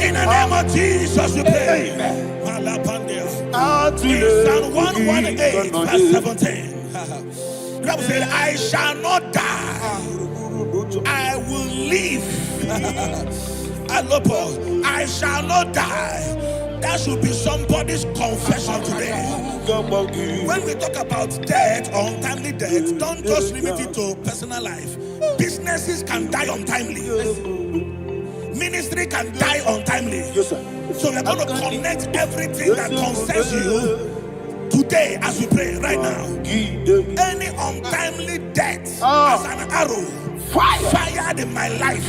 In the name of Jesus, we pray. In Psalm 118, verse 17, the Bible said, I shall not die, I will live. I shall not die. That should be somebody's confession today. When we talk about death or untimely death, don't just limit it to personal life. Businesses can die untimely. Ministry can die untimely. Yes, sir. So we're going to connect everything that concerns you today as we pray right now. Any untimely death as an arrow fired in my life,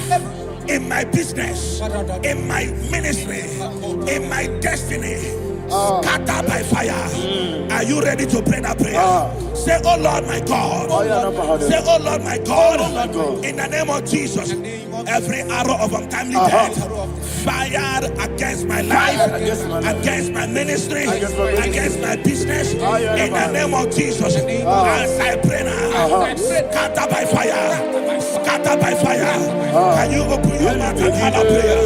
in my business, in my ministry, in my destiny, scattered by fire. Are you ready to pray that prayer? Say, oh Lord my God. Say, oh Lord my God. In the name of Jesus, every arrow of untimely death fired against my life, against my ministry, against my business, in the name of Jesus, as I pray now, scattered by fire, scattered by fire. Can you open your mouth and have a prayer?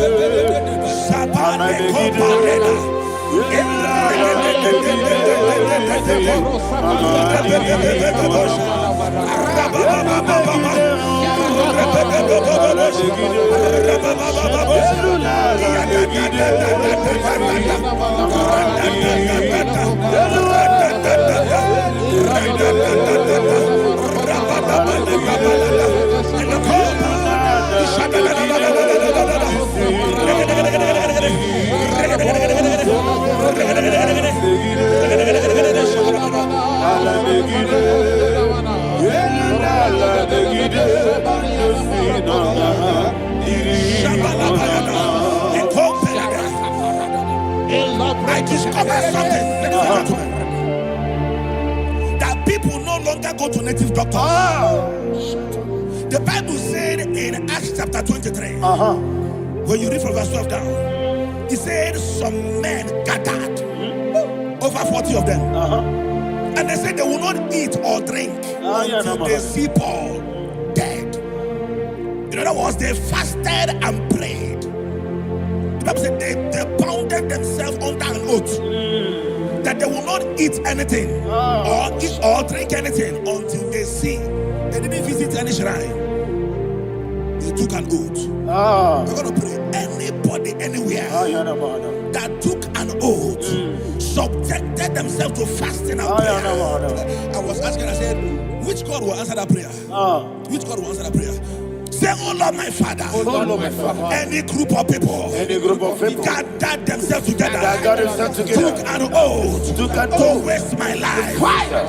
I discovered something, ladies and gentlemen, that people no longer go to native doctors. The Bible said in Acts chapter 23, when you read from verse 12 down, it said some men gathered, over 40 of them, and they said they will not eat or drink until they see Paul dead. In other words, they fasted and prayed. The Bible said they bounded themselves under an oath that they will not eat anything or eat or drink anything until they see. They didn't visit any shrine. They took an oath. We're going to pray. Anybody, anywhere that took an oath, subjected themselves to fasting and prayer. I was asking, I said, which God will answer that prayer? Which God will answer that prayer? Say, oh Lord my Father, any group of people, gathered themselves together, took an oath to waste my life.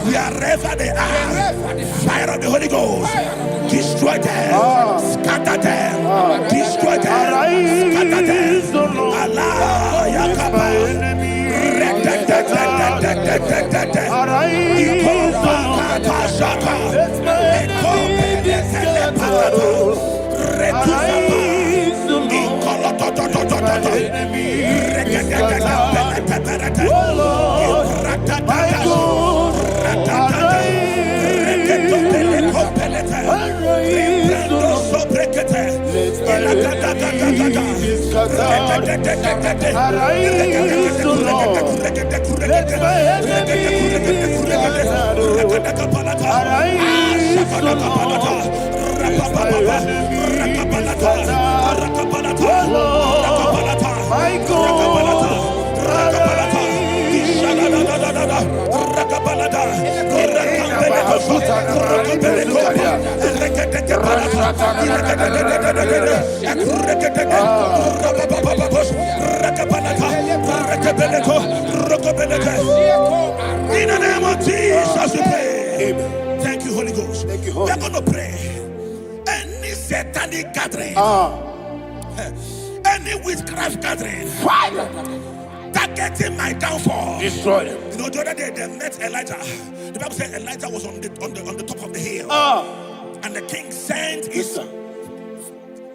Wherever they are, fire of the Holy Ghost, destroy them, scatter them, destroy them, scatter them. Allah, Yakaba, Ragabalada, Rakambeleko, Rakambeleko, Rekateke Palata, Rekateke, Rakabalata, Rakabeleko, Rakabeleke. In the name of Jesus, we pray. Amen. Thank you, Holy Ghost. Thank you, Holy. We are going to pray. Any satanic gathering, any witchcraft gathering, fire, targeting my downfall, destroy them. You know, the other day they met Elijah. The Bible said Elijah was on the top of the hill, and the king sent his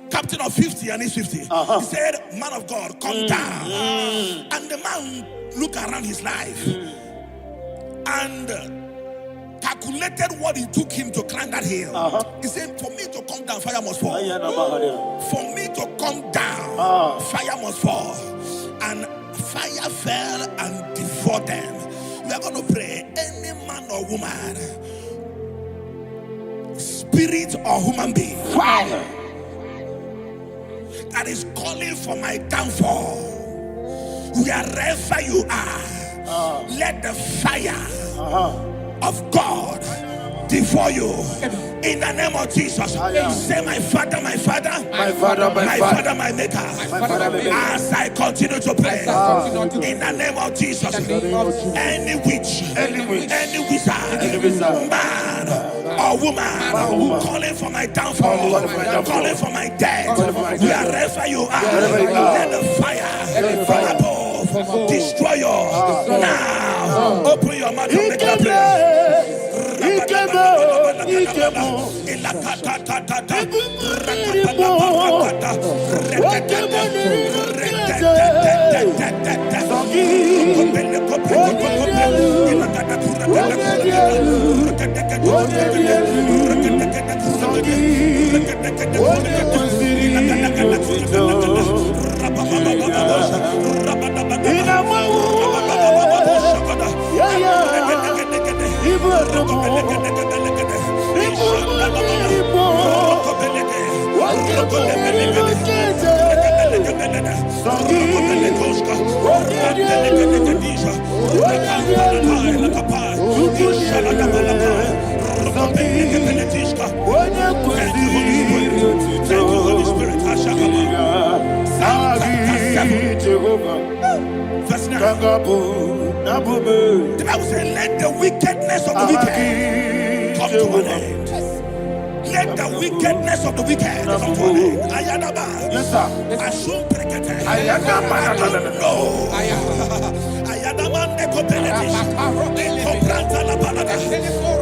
captain of 50 and his 50. He said, "Man of God, come down." And the man looked around his life and calculated what it took him to climb that hill. He said, "For me to come down, fire must fall. For me to come down, fire must fall." And fire fell and devoured them. We are going to pray. Any man or woman, spirit or human being, fire, that is calling for my downfall, wherever you are, let the fire of God devour you in the name of Jesus. Say, my Father, my Father, my Father, my Father, my Maker. As I continue to pray in the name of Jesus, any witch, any wizard, man or woman calling for my downfall, calling for my death, wherever you are, let the fire from above destroy you now. Open your mouth and make a prayer. Thank you, Holy Spirit. Verse 9. The Bible says, let the wickedness of the wicked come to an end. Let the wickedness of the wicked come to an end. Ayadaba. Yes, sir. Assume prekete. Ayadaba. I don't know. Ayadaba nekopeletis. Compranta la balada.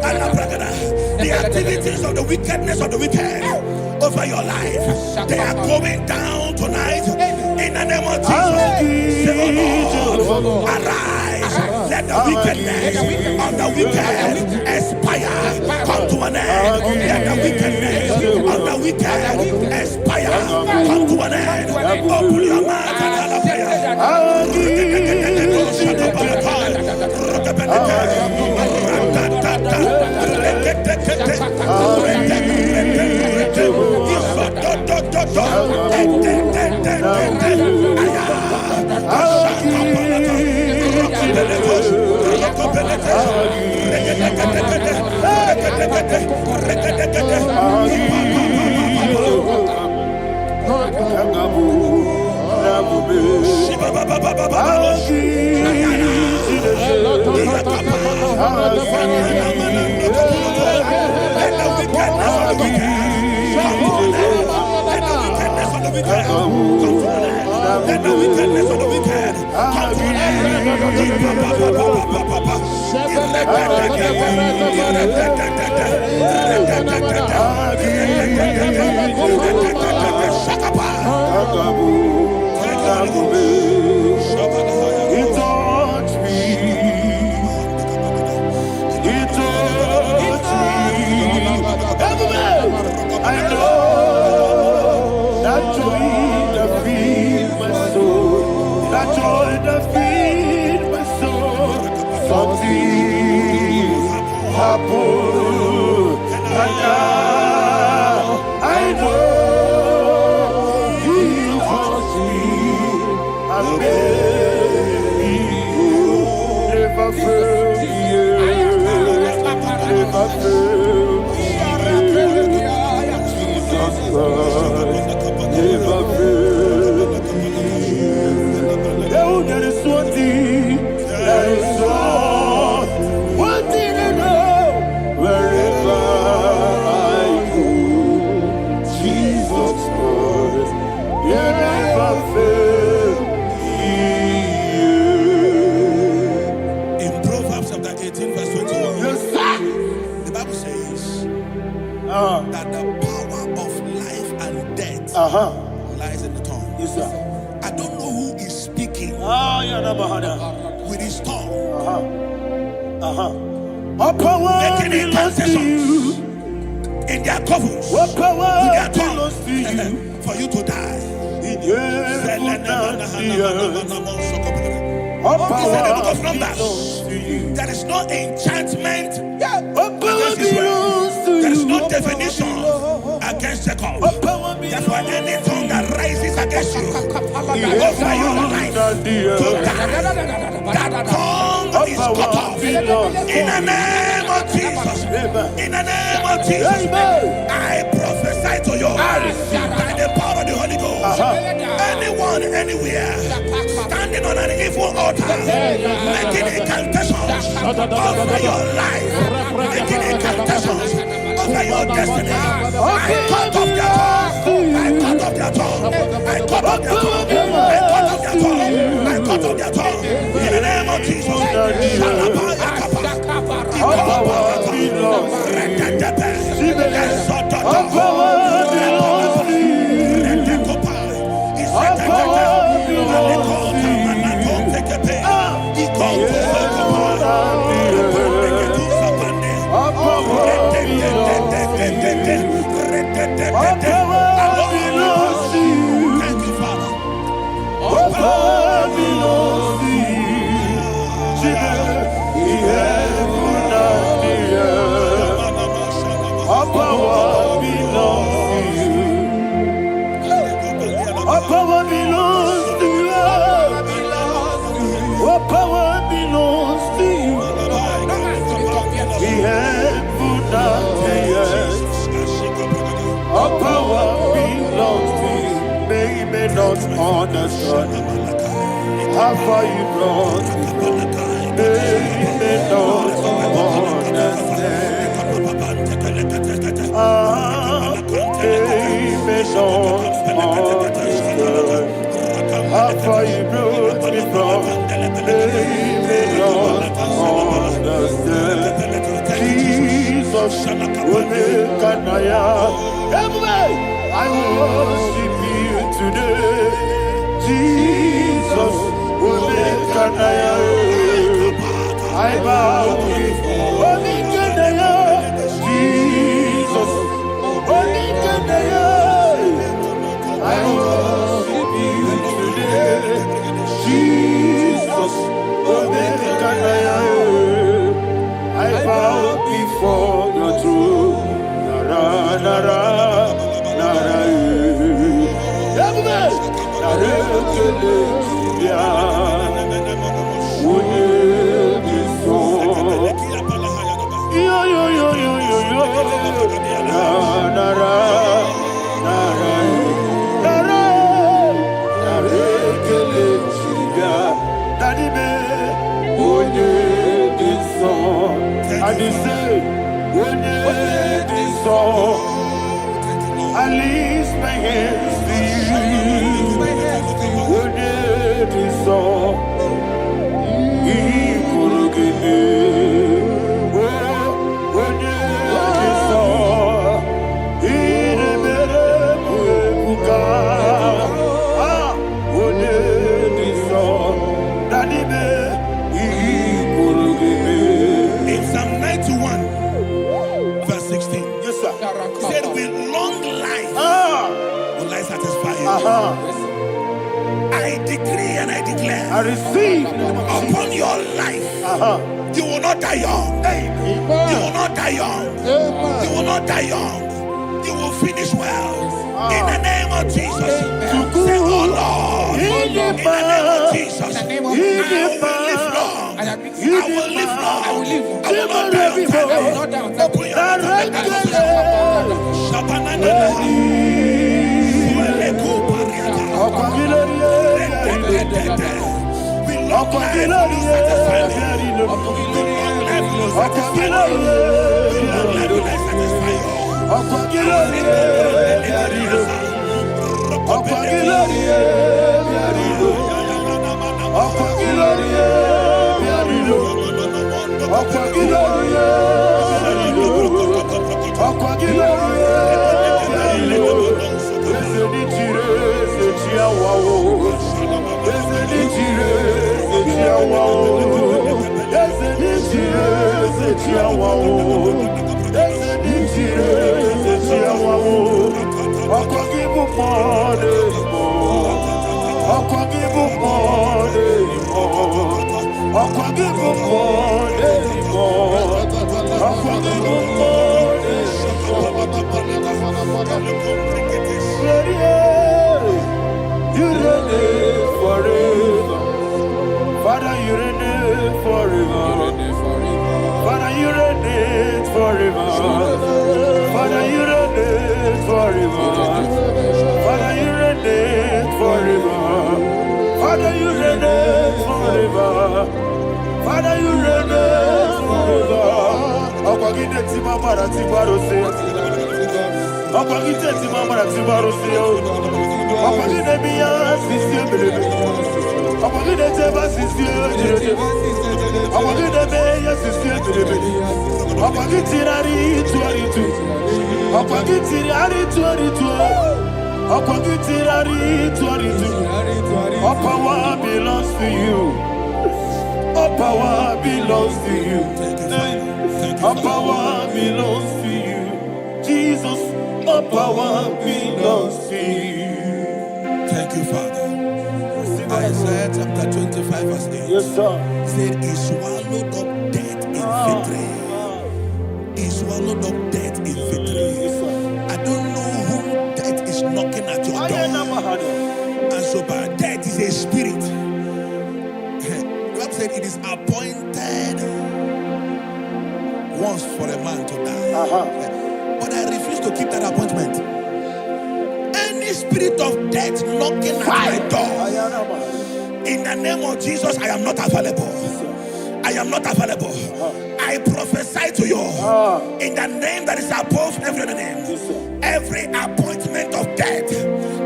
Alabragada. The activities of the wickedness of the wicked over your life, they are going down tonight in the name of Jesus. Say, oh Lord, arise. Let the wickedness of the wicked expire, come to an end. Let the wickedness of the wicked expire, come to an end. Open your mouth and Never fail. never fail. Jesus never fail. There is one thing, there is one thing I know. Wherever I go, Jesus Christ, He never fail. In Proverbs chapter 18, verse 21, Yes, sir. the Bible says that the power of life and death lies in the tongue. Yes, sir. I don't know who is speaking with his tongue, making incantations in their covens with their tongue for you to die. He said in the book of Numbers, there is no enchantment against Israel. There is no definition against Jacob. Therefore, any tongue that rises against you over your life to die, that tongue is cut off. In the name of Jesus. In the name of Jesus. I prophesy to you by the power of the Holy Ghost. Anyone, anywhere, standing on an evil altar, making incantations over your life, making incantations over your destiny, I cut off their tongue. I cut off their tongue. I cut off their tongue. I cut off their tongue. I cut off their tongue. In the name of Jesus. Thank you, Father. Power belongs to you. All power belongs to you. The heaven and the earth. All power belongs to you. They may not understand how far you brought me. They may not understand. They may not understand how far you brought me from. They may not understand. Jesus will make an I worship you today. Jesus will make an I bow before Jesus. I worship you today. Jesus, I bow before your throne. Nara, nara, nara, I lift my hands to you. In Psalm 91, verse 16, yes, sir. He said, with long life will I satisfy you. I decree and I declare, I receive upon your life, you will not die young. You will not die young. You will not die young. You will finish well. In the name of Jesus. Say, oh Lord, in the name of Jesus, I will live long. I will live long. I will not die on time. Open your mouth and make that we long life will not satisfy me. We long life will not satisfy me. We long life will not satisfy you. You reign forever. Father, you reign forever. Father, you reign forever. Father, you reign forever. Father, you reign forever. Father, you reign forever. Father, you reign forever. Akwagide timamara tibarose. Akwagide timamara tibarose. Akwagide miya sisi ebelebe. Akwagide teba sisi ebelebe. Akwagide meya sisi ebelebe. Akwagide rari tuaritu. Akwagide rari tuaritu. Akwagide rari tuaritu. All power belongs to you. All power belongs to you. All power belongs to you. Jesus, all power belongs to you. Thank you, Father. Isaiah chapter 25 verse 8. Yes, sir. Said he swallowed up death in victory. He swallowed up death in victory. I don't know whom death is knocking at your door. And so by death is a spirit. God said it is appointed once for a man to die. But I refuse to keep that appointment. Any spirit of death knocking at my door, in the name of Jesus, I am not available. I am not available. I prophesy to you in the name that is above every other name. Every appointment of death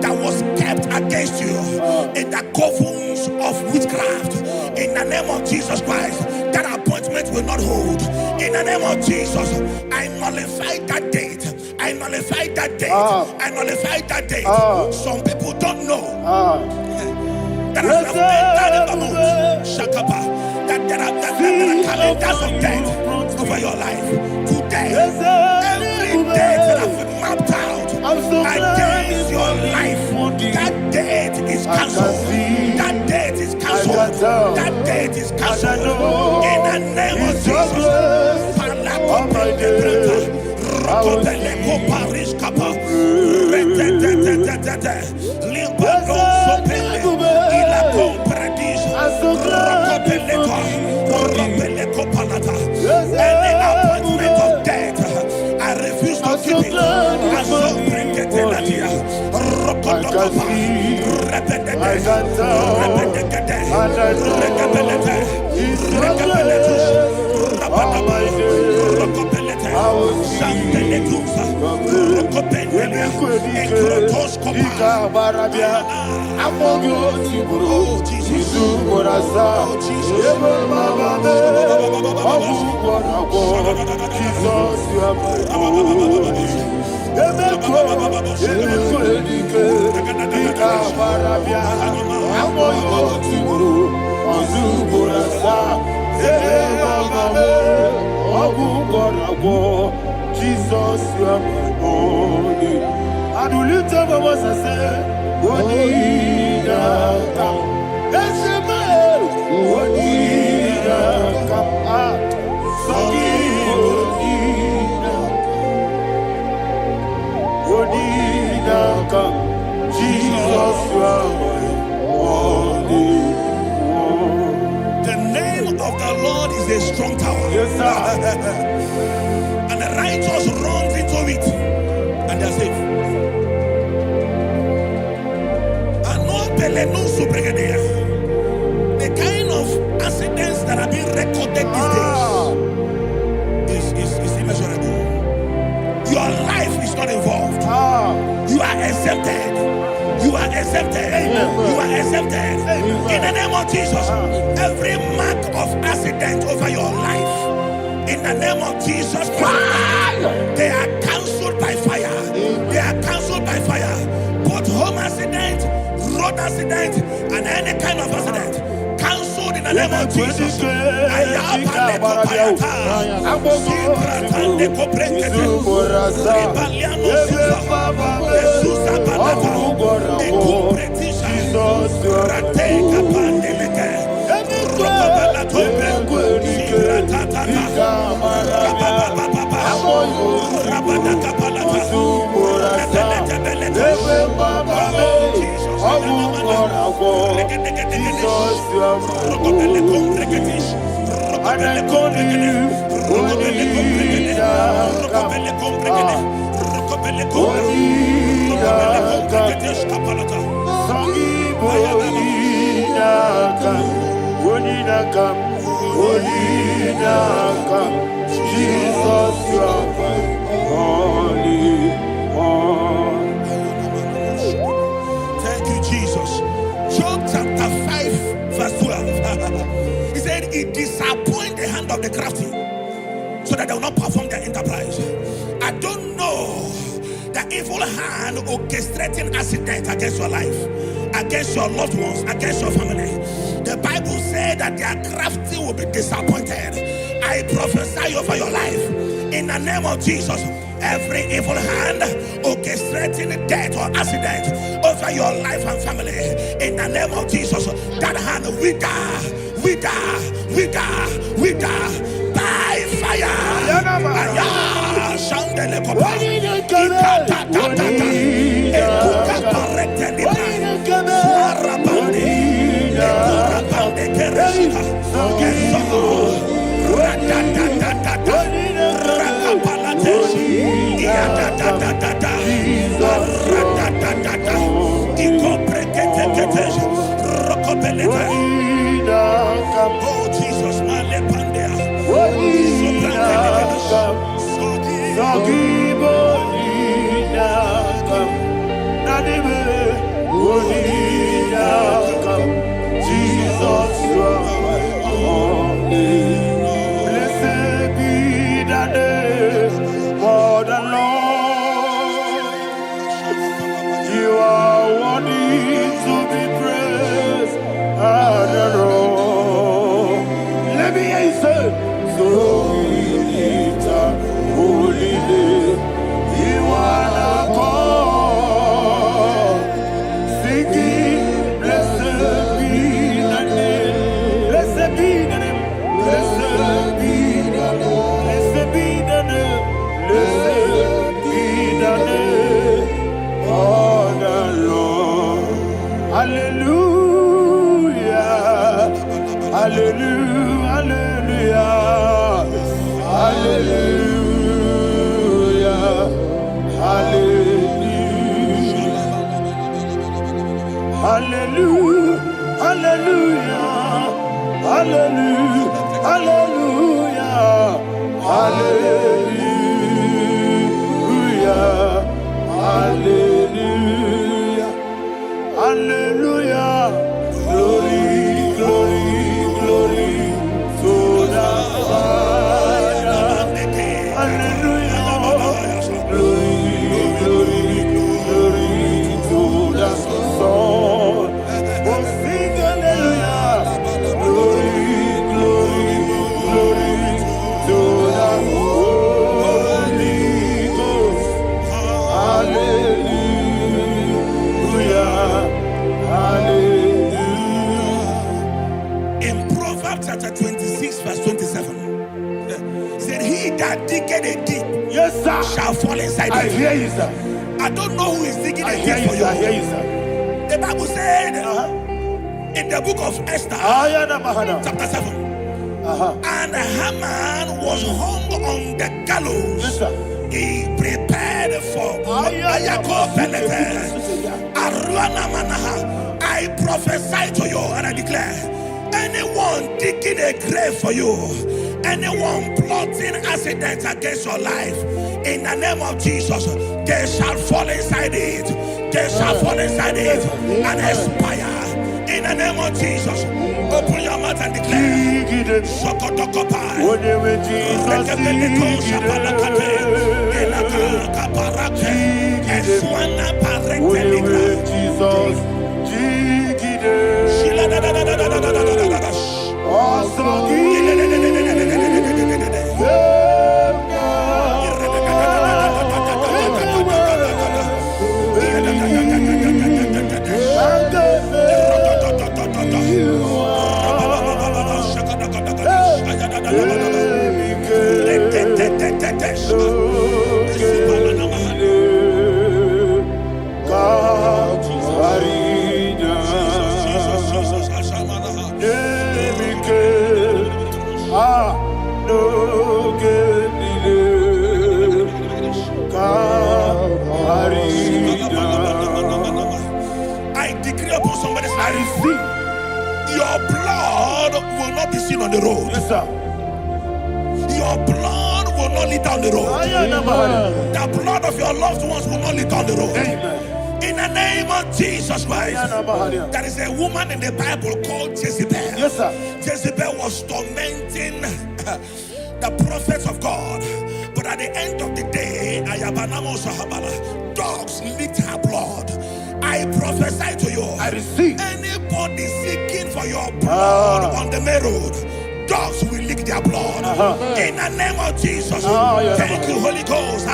that was kept against you in the covens of witchcraft, in the name of Jesus Christ, that appointment will not hold. In the name of Jesus, I nullify that date. I nullify that date. I nullify that date. Some people don't know that as you have entered the Babu, Shakapa, that there are calendars of death over your life. Today, every date that I've mapped out against your life, that date is cancelled. That date is cancelled. That date is cancelled. In the name of Jesus. Any appointment of death, I refuse to keep it. I so bring it in that year. Jesus, you are my only. I do lift up my voice and say, Wonida come. That's a man. Wonida come. Sogi Wonida come. Jesus, you are my only. The name of the strong tower. Yes, sir. And the righteous runs into it and they're safe. The kind of accidents that are being recorded these days is immeasurable. Your life is not involved. You are exempted. You are exempted. You are exempted. In the name of Jesus, every mark of accident over your life, in the name of Jesus Christ, they are cancelled by fire. They are cancelled by fire. Both home accident, road accident, and any kind of accident, cancelled in the name of Jesus. Jesus, you are holy. Thank you, Jesus. Job chapter 5, verse 12. He said, "It disappoints the hand of the crafty, so that they will not perform their enterprise." I don't know the evil hand orchestrating accident against your life, against your loved ones, against your family. The Bible said that their crafty will be disappointed. I prophesy over your life in the name of Jesus. Every evil hand orchestrating death or accident over your life and family, in the name of Jesus, that hand wither by fire. Oh Jesus, Jesus, you are holy. Blessed be the name of the Lord. You are worthy to be praised and adored. Let me hear you say, so we lift up holy name. You are the God. Singing, blessed be the name. Blessed be the name. Blessed be the name. Blessed be the name. Blessed be the name of the Lord. Hallelujah. Hallelujah. Hallelujah. Hallelujah. Hallelujah. Hallelujah. Hallelujah. Hallelujah. Hallelujah. Hallelujah. Hallelujah. Glory, glory, glory to the Father. Hallelujah. Glory, glory, glory to the Son. Oh, sing hallelujah. Glory, glory, glory to the Holy Ghost. Hallelujah. Hallelujah. in Proverbs chapter 26, verse 27, he said, "He that diggeth a deep, Yes, sir, shall fall inside I it." hear you, sir. I don't know who is digging I a hear deep you, for sir. I you. hear you, sir. The Bible said in the book of Esther, Ayana Mahana. chapter 7, and Haman was hung on the gallows. Yes, sir. He prepared for Ayako Pelete. Aruana Manaha. I prophesy to you and I declare, anyone digging a grave for you, anyone plotting accidents against your life, in the name of Jesus, they shall fall inside it. They shall fall inside it and expire. In the name of Jesus, open your mouth and declare. Sokotokopai. I decree upon somebody's life, your blood will not be seen on the road. Yes, sir. Your blood will not lead down the road. The blood of your loved ones will not lead down the road. Amen. In the name of Jesus Christ. There is a woman in the Bible called Jezebel. Yes, sir. Jezebel was tormenting the prophets of God. But at the end of the day, dogs licked her blood. I prophesy to you, I receive. anybody seeking for your blood on the main road, dogs will lick their blood. In the name of Jesus. Thank you, Holy Ghost.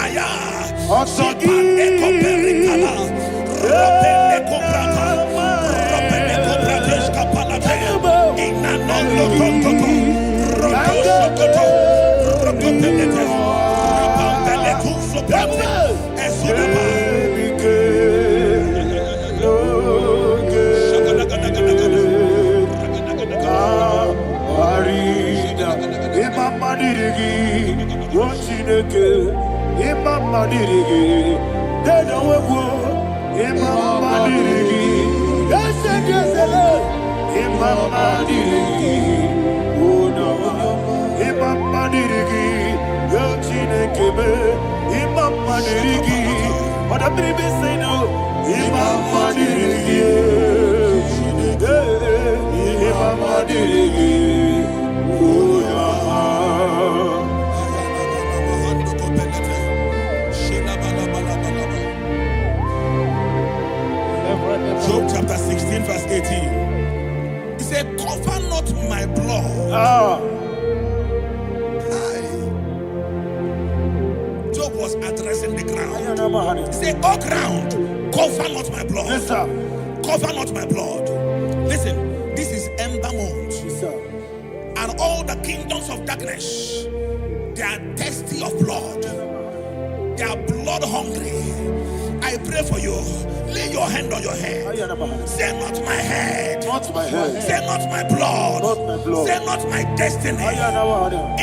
Job chapter 16 verse 18. He said, cover not my blood. Job was addressing the ground. He said, oh ground, cover not my blood. Yes, sir. Cover not my blood. Listen, this is ember month. Yes, sir. And all the kingdoms of darkness, they are thirsty of blood. They are blood hungry. I pray for you. Lay your hand on your head. Say not my head. Not my head. Say not my blood. Not my blood. Say not my destiny.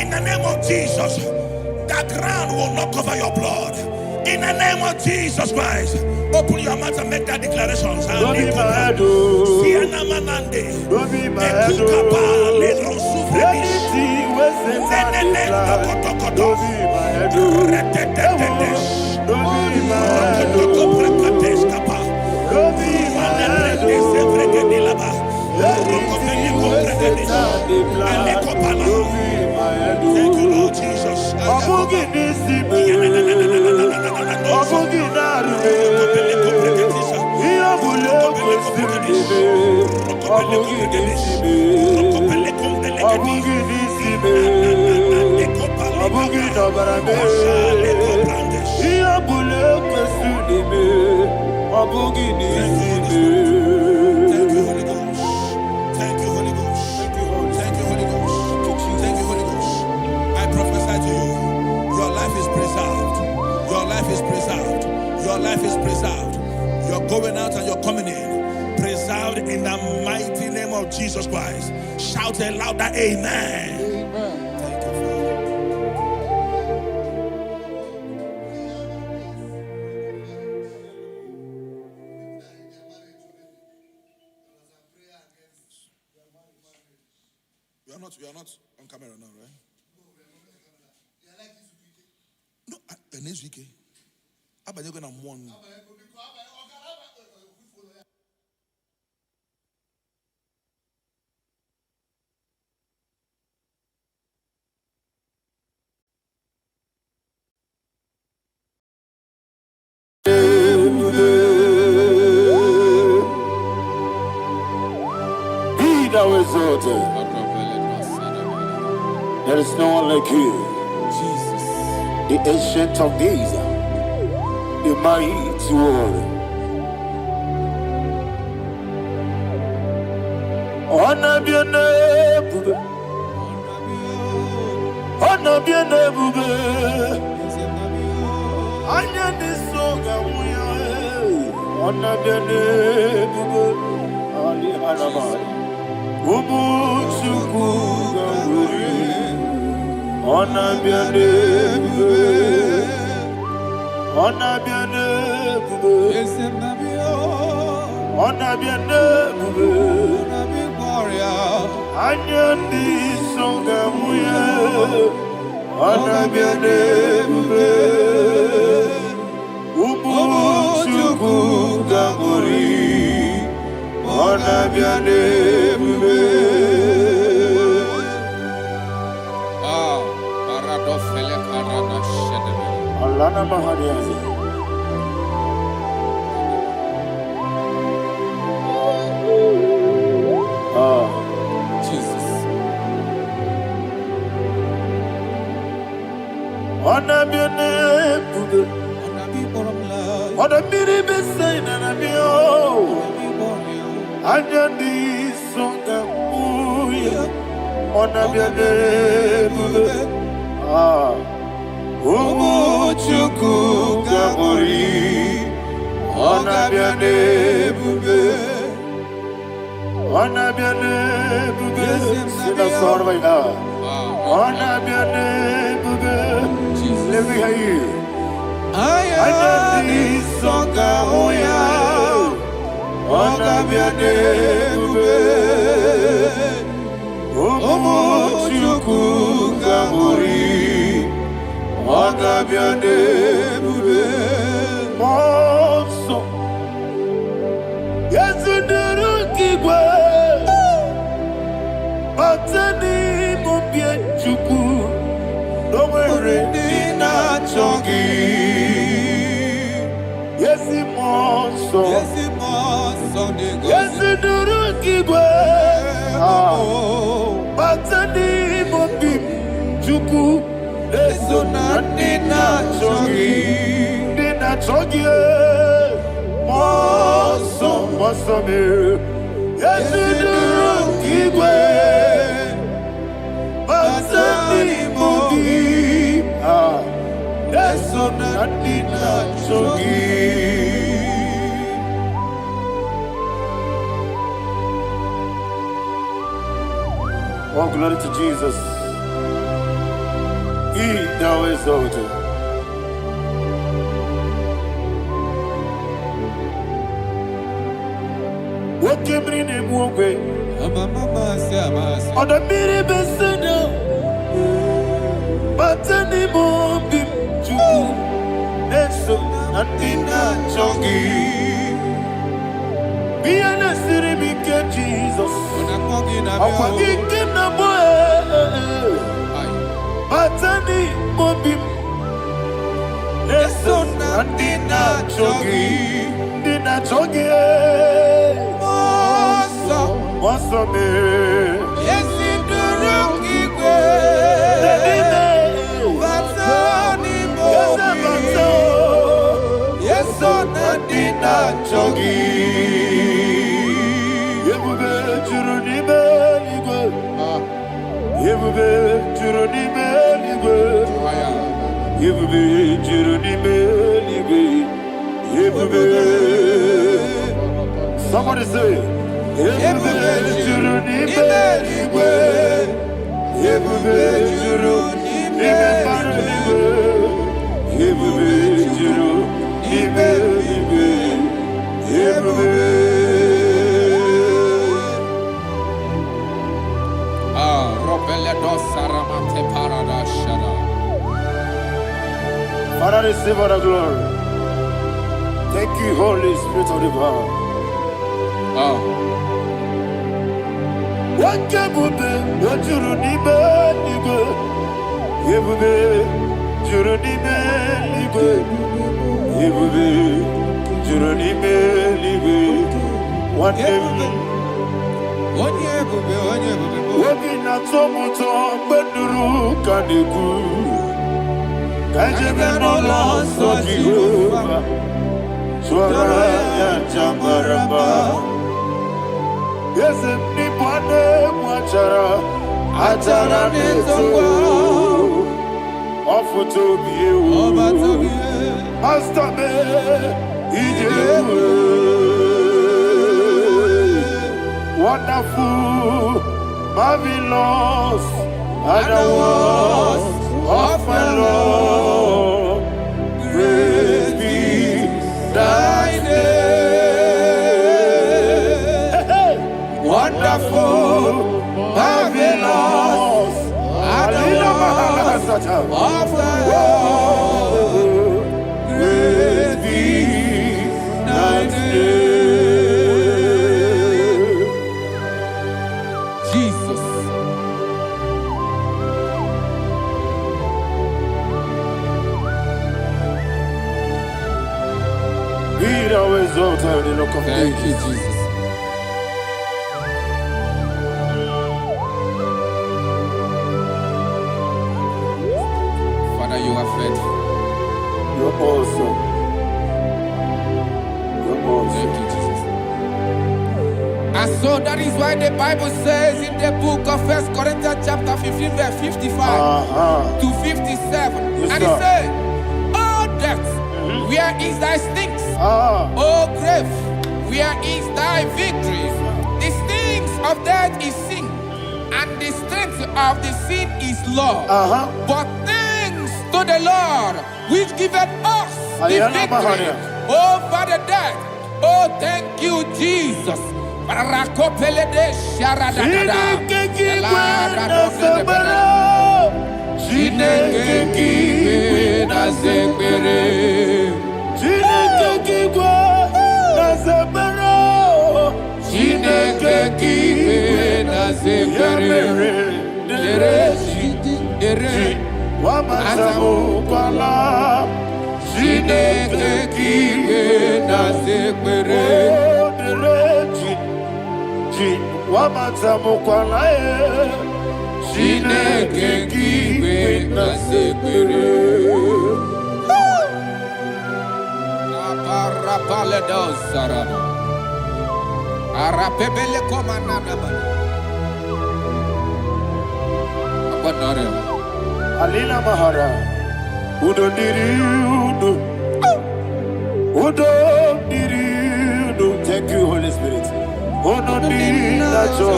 In the name of Jesus, that ground will not cover your blood. In the name of Jesus Christ, open your mouth and make that declaration. Don't be my head. Don't be my head. Anything was in my life. Don't be my head. Don't be my head. Don't be my head. Thank you, Lord Jesus. You're going out and you're coming in, preserved in the mighty name of Jesus Christ. Shout a louder amen. You are not on camera now, right? No, next week. How about you going to one? There is no one like you, Jesus, the ancient of days, the mighty one. Honor be your name, honor be your name, honor be your name, honor be your name, honor be your name, honor be your name, Anyandi songamuya, honor be your name, Umuchuku gamuri, honor be your name. Alana Mahariazi. Jesus. Honor be your name, honor be the best sign and be Anyandi songamuya, honor be your name. Umuchuku gamuri, honor be your name, honor be your name. Sing a song right now. Honor be your name, let me hear you. Anyandi songamuya, honor be your name, Umuchuku gamuri, honor be your name, Monso. Yes, you do keep Batani Mubia Chuku, no worry, Nina Chongi. Yes, Monso. Yes, Monso. Yes, you do keep Batani Mubia Chuku. Eso na Nina Chongi, Nina Chongi, Moso me, yes you kigwe, Basani mobi, eso na Nina Chongi. Oh, glory to Jesus. He thou exalted. What came in him one way? On the mini besino, but any more bim to Neso Natina Chongi. Be an city, Jesus. I'm forgetting the boy. Batani mobim, Neso Natina Chongi, Nina Chongi, Moso me, yes in the rocky way, Batani mobim, yes on Natina Chongi, Yebube Churuni Beligo, Yebube Churuni Beligo. Yebube Churuni Beligo, Yebube. Somebody say, Yebube Churuni Beligo, Yebube Churuni Beligo, Yebube Churuni Beligo, Yebube. Father, receive all the glory. Thank you, Holy Spirit of the power. What can you do? What you need? Wonderful, marvelous, are the words of my Lord. Praise be thy name. Wonderful, marvelous, are the words of my Lord. Praise be thy name. Thank you, Jesus. Father, you are faithful. You're awesome. You're awesome. Thank you, Jesus. And so that is why the Bible says in the book of 1 Corinthians chapter 15, verse 55 to 57. Yes, and it says, "Oh death, where is thy sting? Oh grave, where is thy victory? The stings of death is sin, and the strength of the sin is law. But thanks to the Lord, which giveth us the victory over the death." Oh, thank you, Jesus. Alina Mahara, Udo Diriudo, Udo Diriudo. Thank you, Holy Spirit. Udo Diriudo,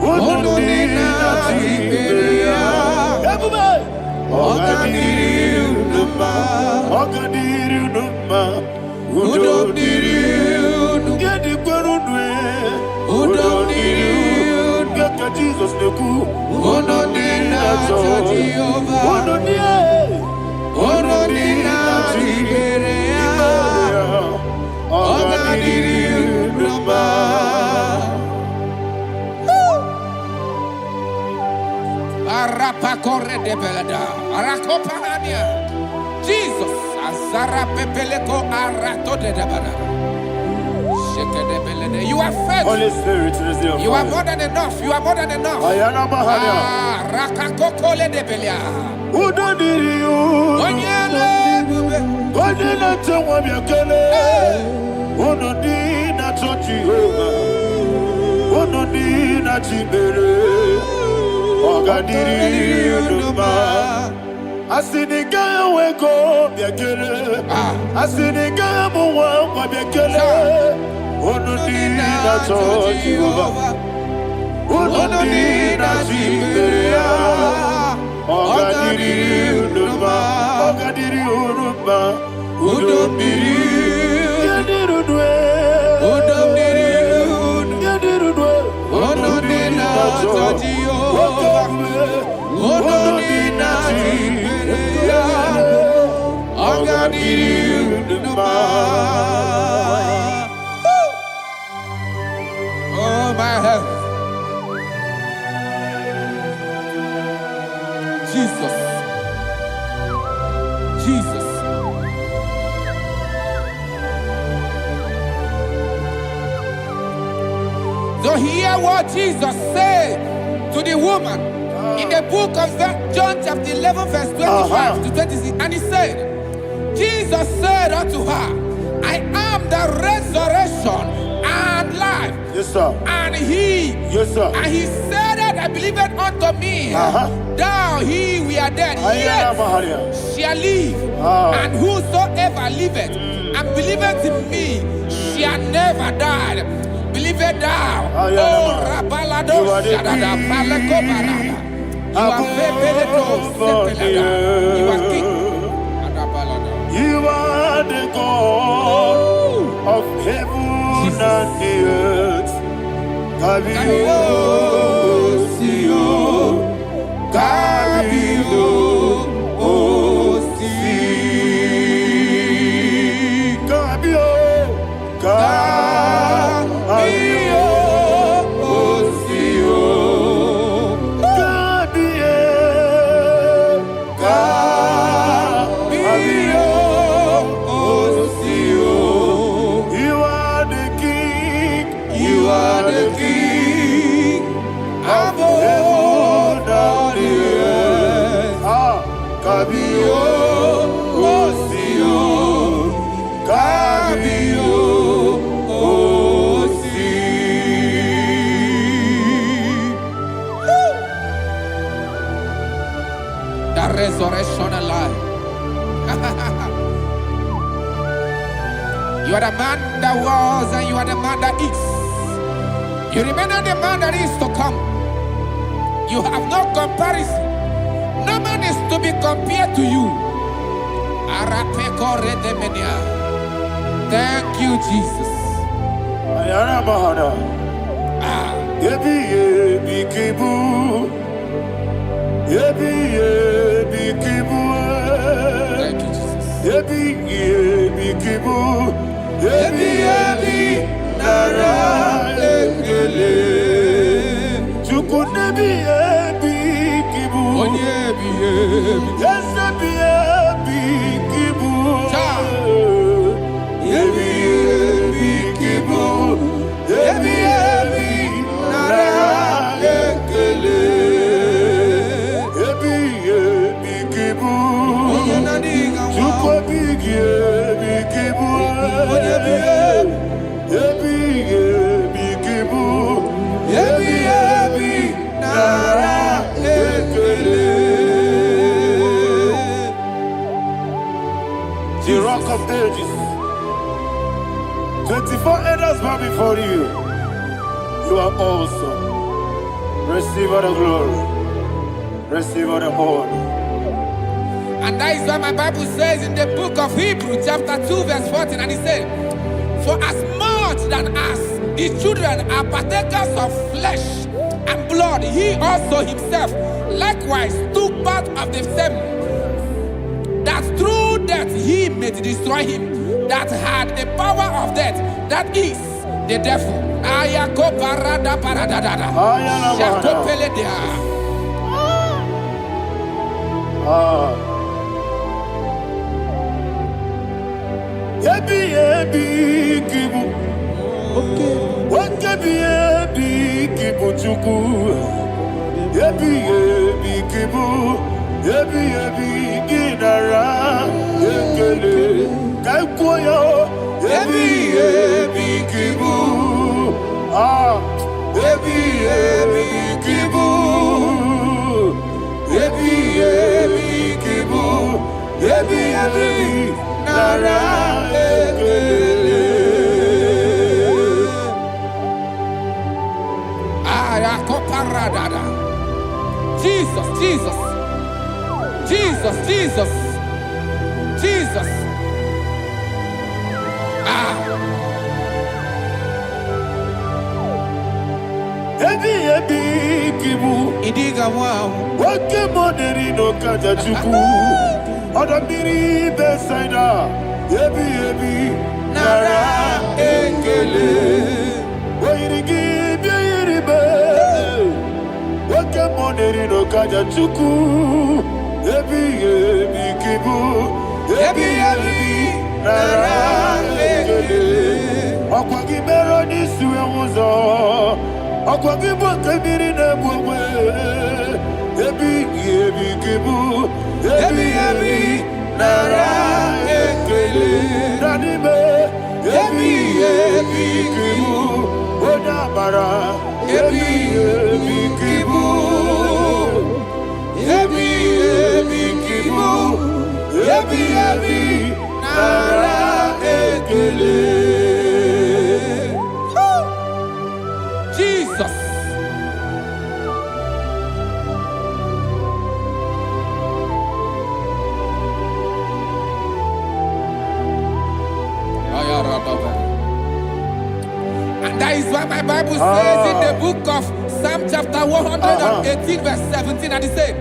Udo Diriudo, Ogadiriudo, Udo Diriudo, Udo Diriudo, Jesus the cool. Ono dina Jehovah. Ono dina Tiberea. Ogadiriudo. Arapa corre de belada. Arakopania. Jesus. Azara pepeleko arato de debada. You are faithful. Holy Spirit, you are more than enough. You are more than enough. Rakakokole de belia. Udo diriu. Onyele. Onyele tewa biakele. Uno dina Jehovah. Uno dina Tibere. Ogadiriudo. Asiniga weko biakele. Asiniga muwa biakele. Ono dina Jehovah, ono dina Tiberea, Ogadiriudo, Ogadiriudo, Udo Diriudo, Udo Diriudo, ono dina Jehovah. Oh, my health. Jesus. Jesus. So hear what Jesus said to the woman in the book of John chapter 11 verse 25 to 26. And he said, Jesus said unto her, I am the resurrection and life. Yes, sir. And he, yes, sir. And he said that I believed unto me, thou he we are dead, yet shall live. And whosoever liveth and believeth in me shall never die. Believe it thou. Oh, Rabalado, Shadada, Palako Barada. You are Febeledo, you are king. You are the God of heaven and the earth. Kabio, Sio, Kabio, Osi, Kabio, Kabio, Osio, Kabio, Kabio, Osio. You are the king. You are the king. Above all the earth. Kabio, Osio, Kabio, Osi. The resurrection alive. You are the man that was and you are the man that is. You remember the man that is to come. You have no comparison. No man is to be compared to you. Thank you, Jesus. Thank you, The Rock of Ages. 24 elders bow before you. You are awesome. Receive all the glory. Receive all the honor. And that is what my Bible says in the book of Hebrews chapter 2 verse 14. And it said, for as much than as the children are partakers of flesh and blood, he also himself likewise took part of the same, that through death he may destroy him that had the power of death, that is the devil. Jesus, Jesus, Jesus, Jesus, Jesus. ebi kibu. Idiga wow. Wake money no kaja chuku. Odamiri besaida. Ebi Nara ekele. Wairigi biiribe. Wake money no kaja chuku. Ebi kibu. Ebi nara ekele. Akwagi mero ni suwe muzo. Akwagi boke biri ne bwe. Ebi kibu. Ebi nara ekele. Nanibe. Ebi kibu. Onabara. Ebi kibu. Ebi kibu. Ebi nara ekele. Jesus. And that is why my Bible says in the book of Psalm chapter 118 verse 17, and it says,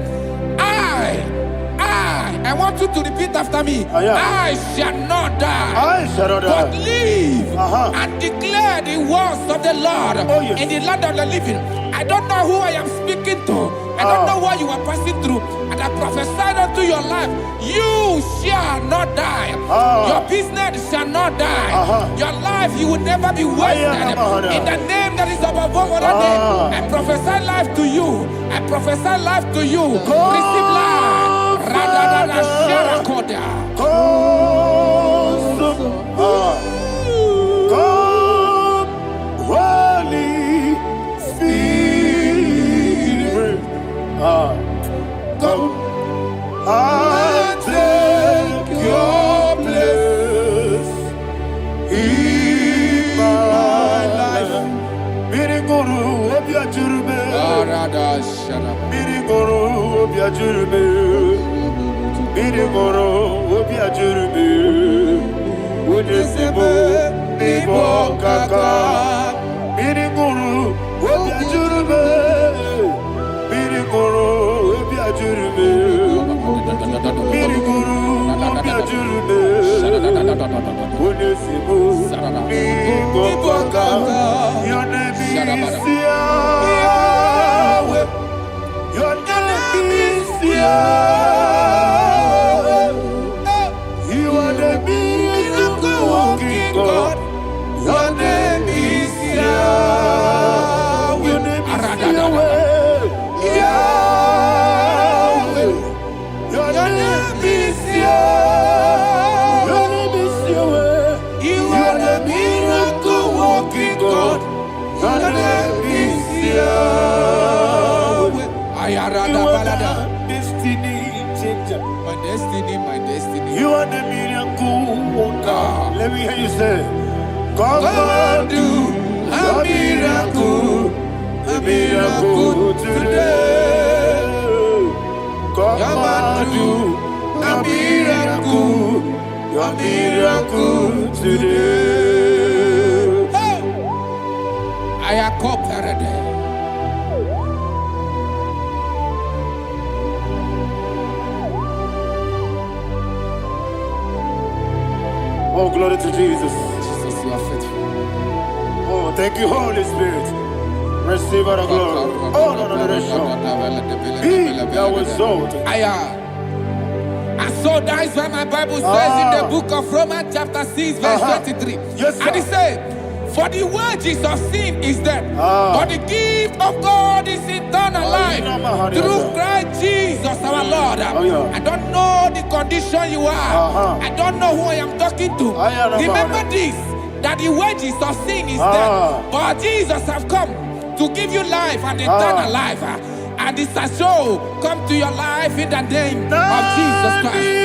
I want you to repeat after me. I shall not die, but live and declare the words of the Lord in the land of the living. I don't know who I am speaking to. I don't know what you are passing through. And I prophesy unto your life, you shall not die. Your business shall not die. Your life, you will never be wasted. In the name that is above all other name, I prophesy life to you. I prophesy life to you. Receive life. Radadada Sharakoda. Come, Holy Spirit. Come and take your place in my life. Miriguru obiajurube. Miriguru obiajurube. Miriguru obiajurube. Unesebo nibo kaka. Miriguru obiajurube. Miriguru obiajurube. Miriguru obiajurube. Unesebo nibo kaka. Your name is Yahweh. Your name is Yahweh. You are the miracle working God. Your name is Yahweh. Your name is Yahweh. Yahweh. Your name is Yahweh. Your name is Yahweh. You are the miracle working God. Your name is Yahweh. You are the destiny changer. My destiny. You are the miracle worker. Let me hear you say, come and do a miracle today. Come and do a miracle today. Hey! I am cooperative. Oh, glory to Jesus. Jesus, you are faithful. Oh, thank you, Holy Spirit. Receive our glory. Oh, no. Be thou exalted. And so that is why my Bible says in the book of Romans chapter 6 verse 23. Yes, sir. And it says, for the wages of sin is death, but the gift of God is eternal life through Christ Jesus our Lord. I don't know the condition you are. I don't know who I am talking to. Remember this, that the wages of sin is death, but Jesus have come to give you life and eternal life. And this shall show come to your life in the name of Jesus Christ.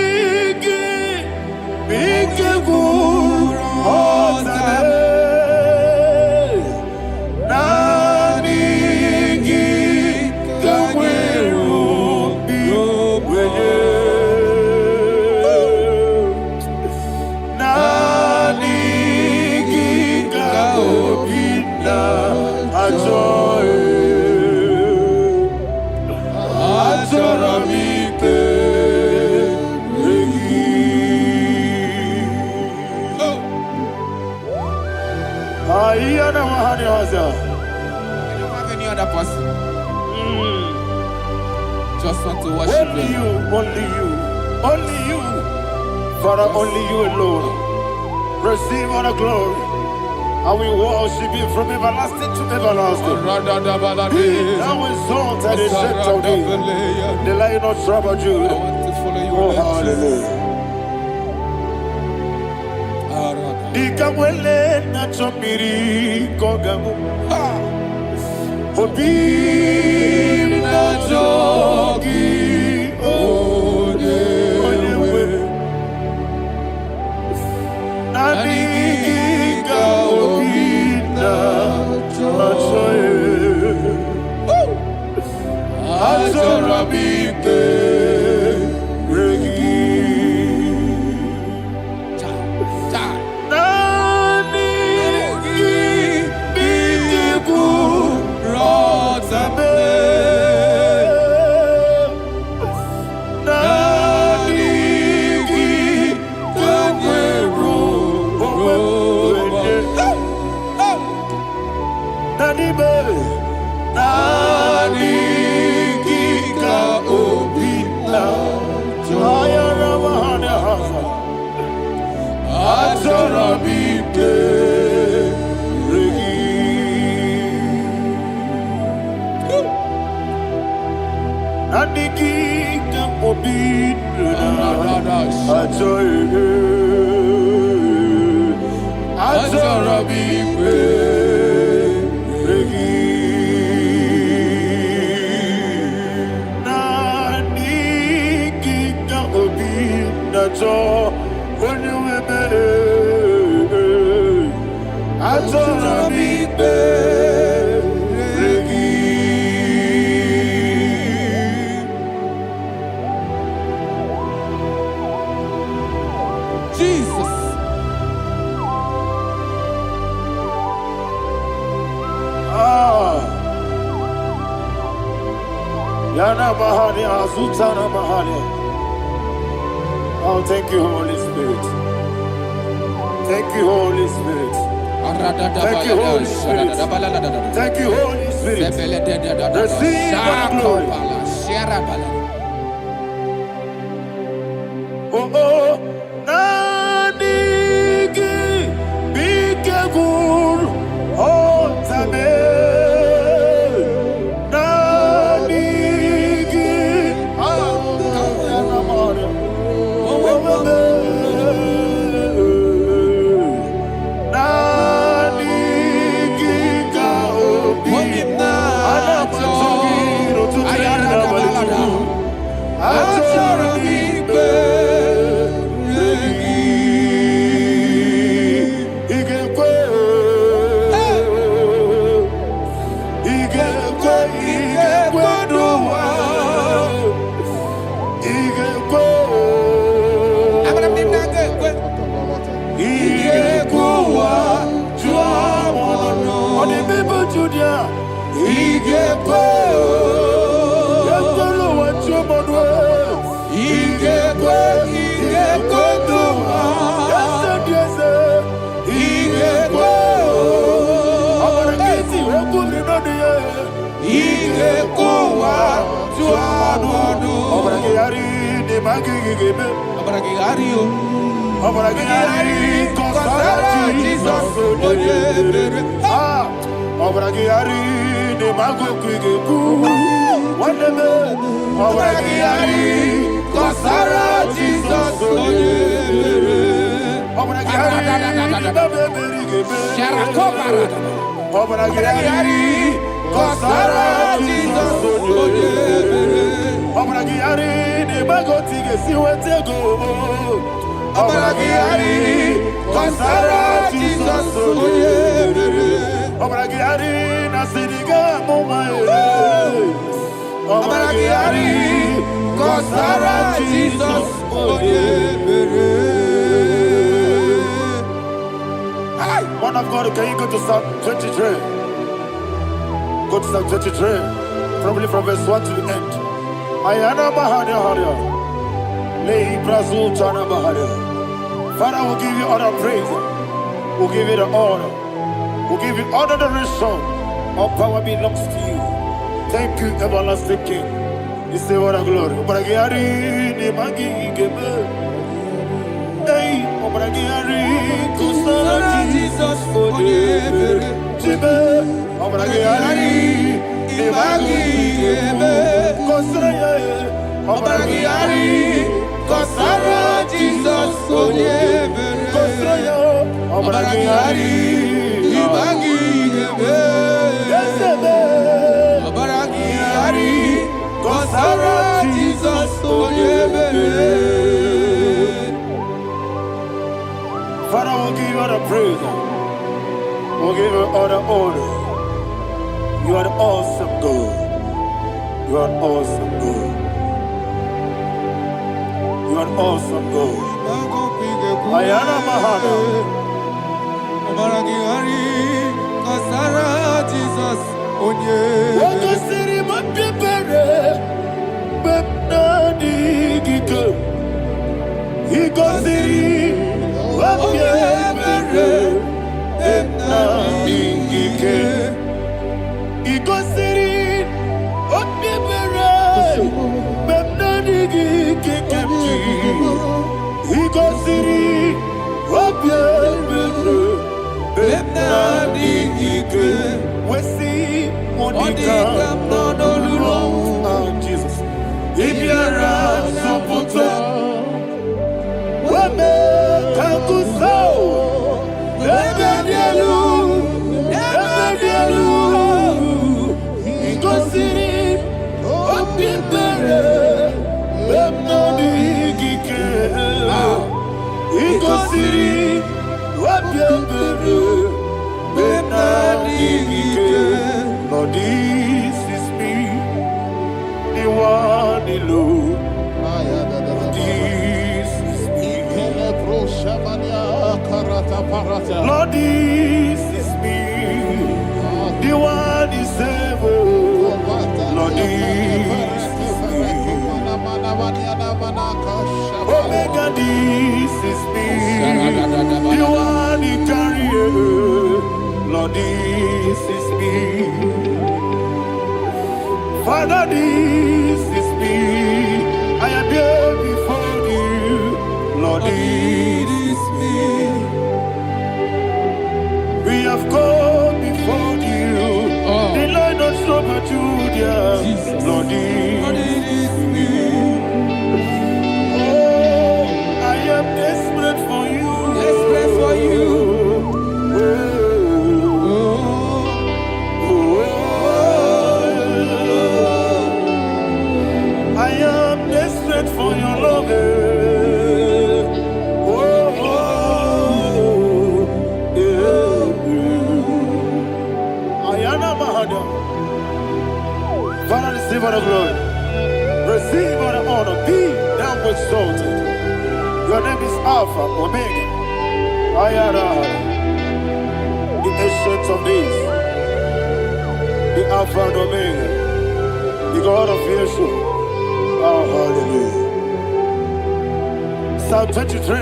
Joy. I don't have any other person. Just want to worship only you, only you, only you. Father, only you alone. Receive all the glory. I will worship you from everlasting to everlasting. Now exalted is set of thee, the Lion of Tribe of Judah. I want to follow you. Oh, hallelujah. Dikamwele na chomiri kogamu. Obi na jogi onewe. Nadiga obi na jogi. Azorabike regi. Oh, thank you, Holy Spirit. Thank you, Holy Spirit. Thank you, Holy Spirit. Thank you, Holy Spirit. Receive the glory. Oh, oh, Nanigi, Bigagul, oh, Tame. Man of God, can you go to Psalm 23? Go to Psalm 23, probably from verse 1 to the end. Ayana Bahada Haria. Lay Brazil Tana Bahada. Father, we'll give you all the praise. We'll give you the honor. We'll give you all the adoration. All power belongs to you. Thank you, everlasting King. You say what a glory. Obragiari ni magi gebe. Hey, Obragiari kusara Jesus forever. Jibe, Obragiari ni magi gebe. Kusara, Obragiari kusara Jesus forever. Kusara, Obragiari ni magi gebe. Obragiari kusara Jesus forever. Father, we'll give you all the praise. We'll give you all the honor. You are the awesome God. You are awesome God. You are awesome God. Ayana Mahana. Obaragari kasara Jesus onye. Wako siri mapipere. Bepna digike. Iko siri. Wapyebere, ebna ingike. Igosiri, wapyebere, ebna ingike kemji. Igosiri, wapyebere, ebna ingike. Wesi, monika, nonolulo. Jesus. Ibiara, sopoto. Wame kankuso, ebedielu, igosiri, opipere, ebnabigike, igosiri, opipere, ebnabigike. Lord, this is me, the one alone. Lord, this is me, the one is able. Lord, this is me. Omega, this is me, the one you carry. Lord, this is me. Father, this is me. I am here before you. Lord, this is me. We have come before you. The Lord of Super Judah. Lord, this is me. Oh, I am desperate for you. Desperate for you. I am desperate for your love. Father, receive all the glory. Receive all the honor. Be thou exalted. Your name is Alpha, Omega. Ayara, the ancient of days. The Alpha and Omega. The God of Yeshua. Oh, hallelujah. Psalm 23.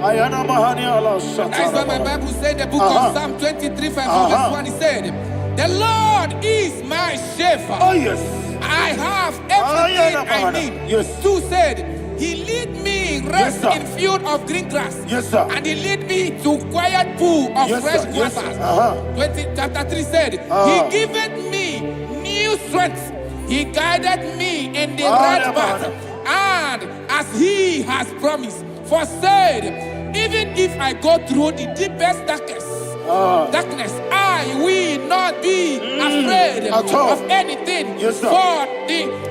Ayana Mahani Allah Shatters. That's why my Bible said the book of Psalm 23, 5, verse 1, he said, the Lord is my shepherd. Oh, yes. I have everything I need. Yes. 2 said, he lead me rest in field of green grass. Yes, sir. And he lead me to quiet pool of fresh waters. 20, chapter 3 said, he giveth me new strength. He guided me in the right path. And as he has promised, for said, even if I go through the deepest darkness, I will not be afraid of anything. Yes, sir.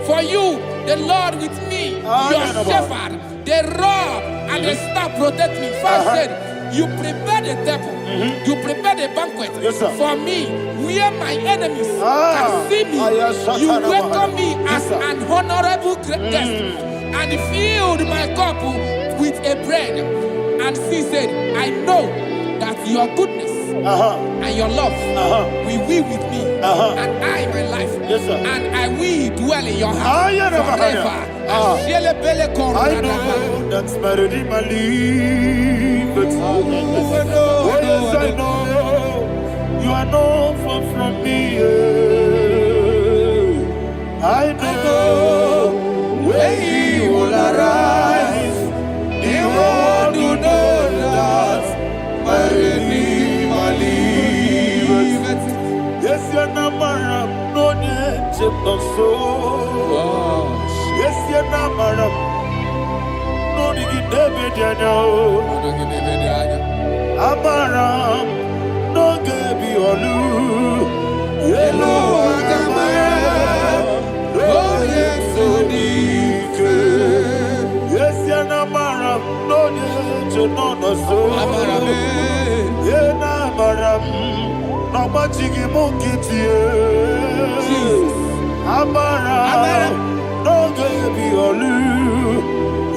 For you, the Lord with me, your shepherd, the rod and the staff protect me. First said, you prepare the table, you prepare the banquet for me, where my enemies can see me. You welcome me as an honorable guest, and filled my cup with a bread. And she said, I know that your goodness and your love will be with me, and I, my life, and I will dwell in your house forever. I know that's better than my life. Oh, yes, I know you are not far from me. I know when he will arise, the world will know that my Redeemer lives. Yes, you're not married, no need to so. Yes, you're not married, no need to be Amaram, no gebi olu, yellow Agamara, no yesodike. Yes, Yanamaram, no yeto no so. Amarame, Yenamaram, no machigi mukiti. Amaram, no gebi olu,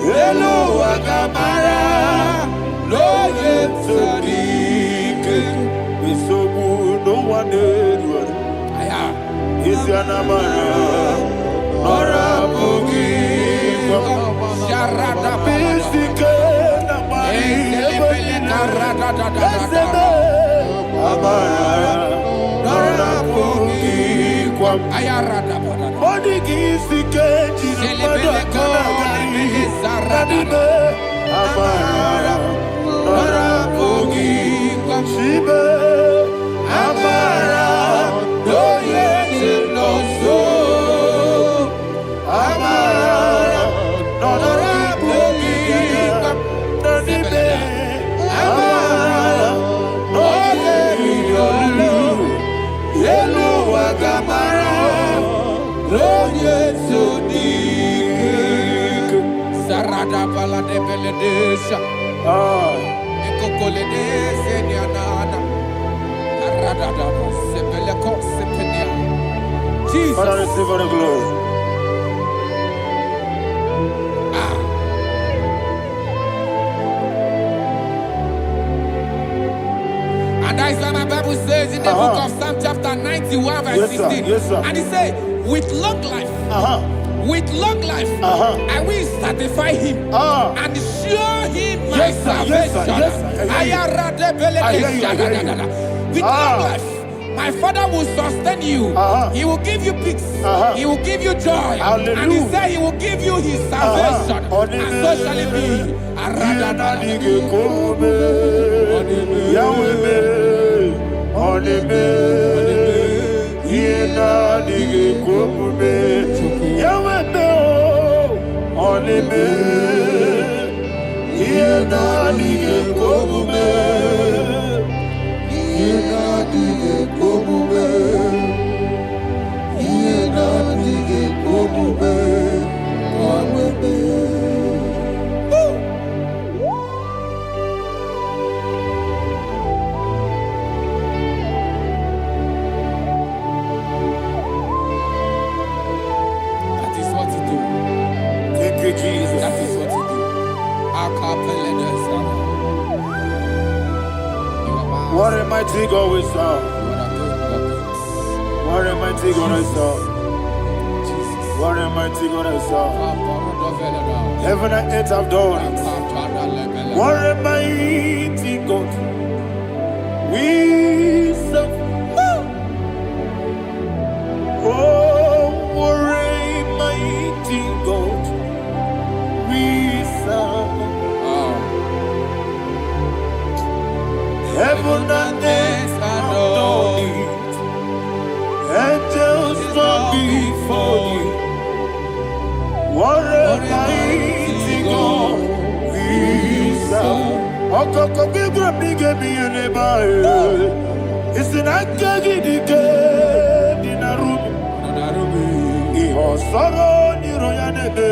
yellow Agamara. No yesodike, we so good, no one did. Is Yanamara, Nora Bogi, Sharada Bisike, Namari, Amara, Nora Bogi, Ayarada Bodigi, Sike, Amara, Nora Bogi, Shibe, Amara, no yes, no so, Amara, Nora Bogi, Nanibe, Amara, no yellow Agamara, no yes, so deep, Sarada Bala de Beledesha. Jesus. Father, receive all the glory. And that is why my Bible says in the book of Psalm chapter 91 verse 16. Yes, sir. And it says, with long life, with long life, I will satisfy him and show him my salvation. With long life, my Father will sustain you. He will give you peace. He will give you joy. Hallelujah. And he said he will give you his salvation. And so shall it be. Jesus. That is what you do. What a mighty God we serve. What a mighty God I serve. What a mighty God I serve. Heaven and earth have done it. What a mighty God we serve. Oh, what a mighty God we serve. Heaven and earth have done it. Angels bow before you. What a mighty God we serve. Okoko bigro bige bi eneba. It's an akagi dike dinarubi. Iho soro ni royanebe.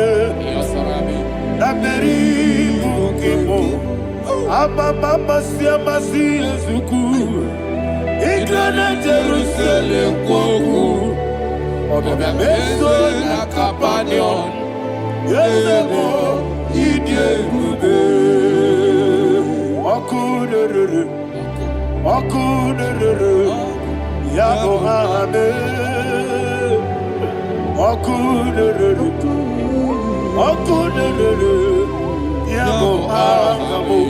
Naberi bukimo. Ababa siama si ezuku. Igrana Jerusalem kwoku. Obe meso na kapanion. Yesebo idie gube. Okurere. Okunere, Yabo Ame, Okunere, Okunere, Yabo Ame.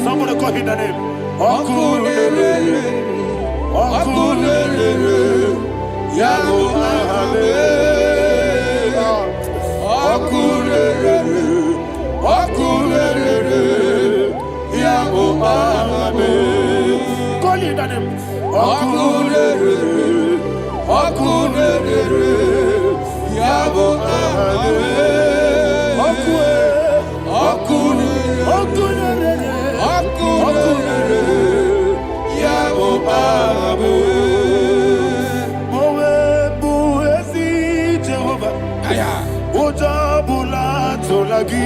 Somebody call him the name. Okunere, Okunere, Yabo Ame, Okunere, Okunere, Yabo Ame. Call him the name. Okunere, Okunere, Yabo Ame, Okunere, Okunere, Yabo Ame. Mowe buezi Jehovah. Ojabula tolagi.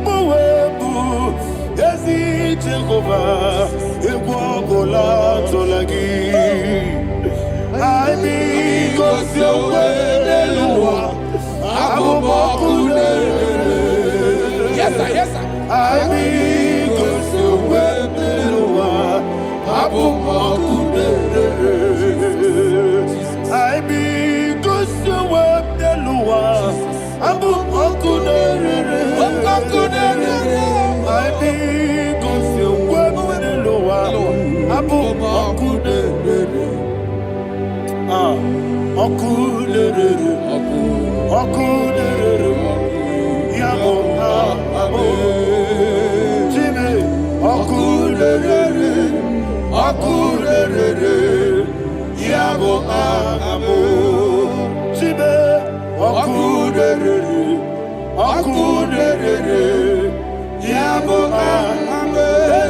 Mowe buezi Jehovah. Egwabola tolagi. I mean, cause you're well, yes, sir, yes, sir. I mean, cause you're well, I mean, cause you're well, yes,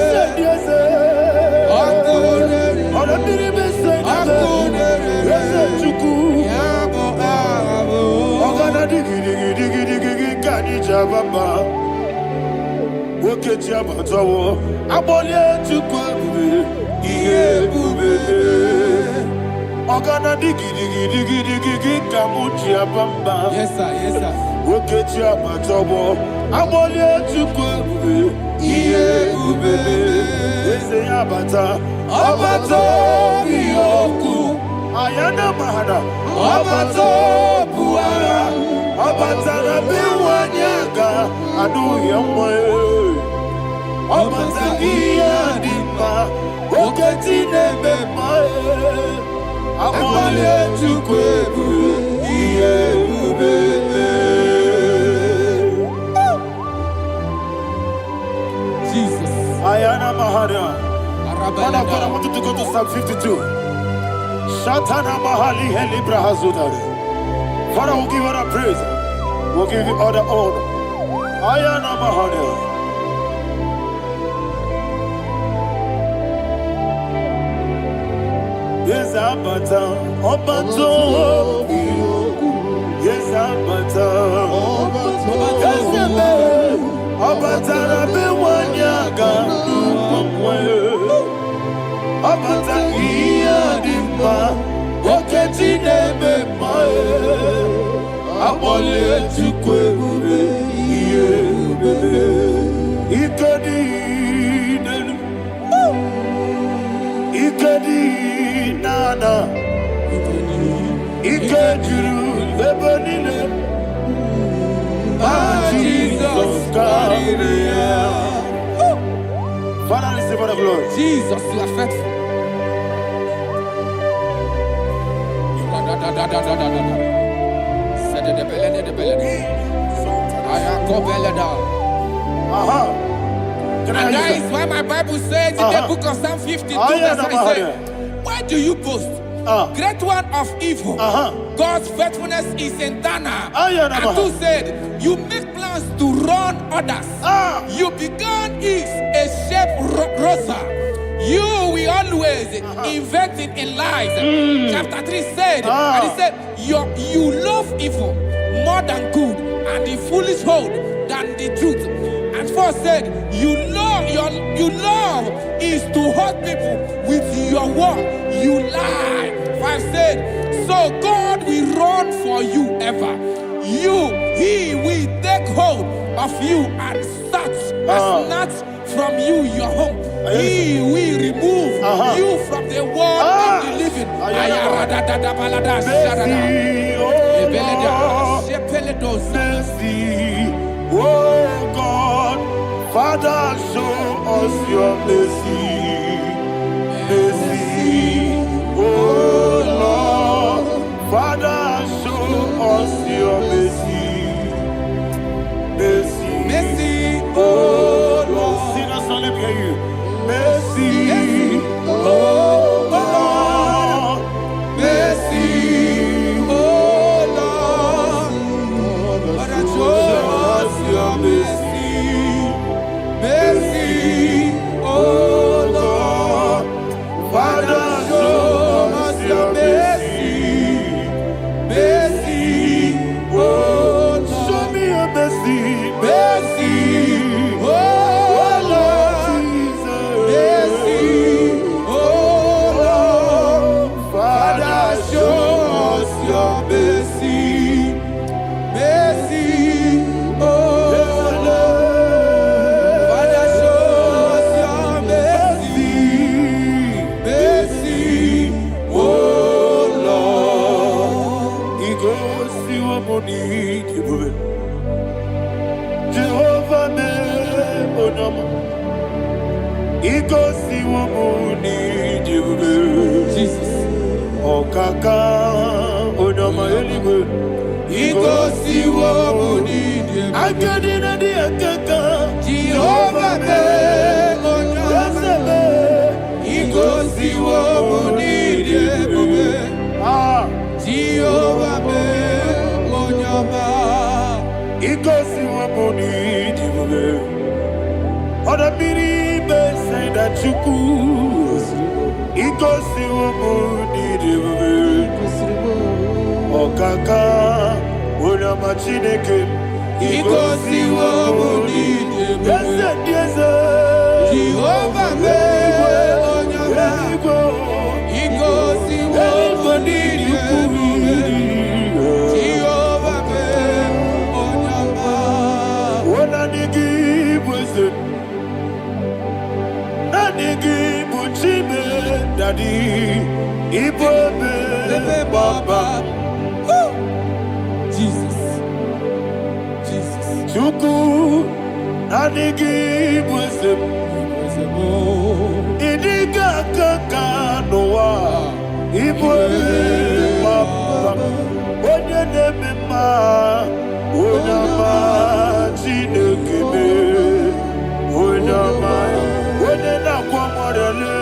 sir, yes, sir. Ayana mahada, Abato buara, Abatana biwanyaga, adu yamwe, Abatagia dimba, Oketine bemae, Amale chukwebu, iye ubebe. Jesus. Ayana mahada. Father, I want you to go to Psalm 52. Shatana Mahali Helibra Hazudare. Father, we'll give you all the praise. We'll give you all the honor. Ayana Mahali. Yes, Abata. Obato. Yes, Abata. Yes, Abata. Bewanyaga. Abata iya dimba, oketine bemae, abole chukwebu iye bebe, ikadi nana, ikadiru lebanile, Jesus carry. Father, receive all the glory. Jesus, you are faithful. And that is why my Bible says in the book of Psalm 52, verse 9, why do you boast? Great one of evil. God's faithfulness is eternal. And who said, you make plans to run others. You began is a shape rosa. You will always inventing in lies. Chapter 3 said, and he said, you love evil more than good, and the foolish hold than the truth. And 4 said, you love is to hurt people with your word. You lie. 5 said, so God will run for you ever. He will take hold of you and snatch from you, your home. He will remove you from the world of the living. Mercy, oh God, Father, show us your mercy. Mercy, oh Lord, Father, show us your mercy. Mercy, Mercy, oh Lord, sing us all, let me hear you. Mercy, oh Lord, mercy, oh Lord, Father, show us your mercy. Mercy, oh Lord, Father, show us your mercy. Mercy, oh Lord, show me your mercy. mercy, oh Lord, mercy, oh Lord, Father, show us your mercy. Mercy, oh Lord, Father, show us your mercy. Mercy, oh Lord. He goes to a money, Jehovah me onama. He goes to a money, Jesus. Okaka onama eligwe. He goes to Womuni, I got in the akaka. Jehovah me onama. He goes to Womuni, Jehovah me onama. He goes to a money, Other people say that you could. He goes to a money, Okaka, Onama Chineke. He goes to Womuni, Yes, Jehovah me onama. He goes to Womuni, Jehovah me onama. When I give was it, Daddy, Ibobe, Baba, Jesus, Jesus. Chuku, Nanigi was it, Idiga Kaka Noa, Ibobe, Baba, Onya Nemema, Onyama, Chinekebe, Onyama, Onena Kwamorele.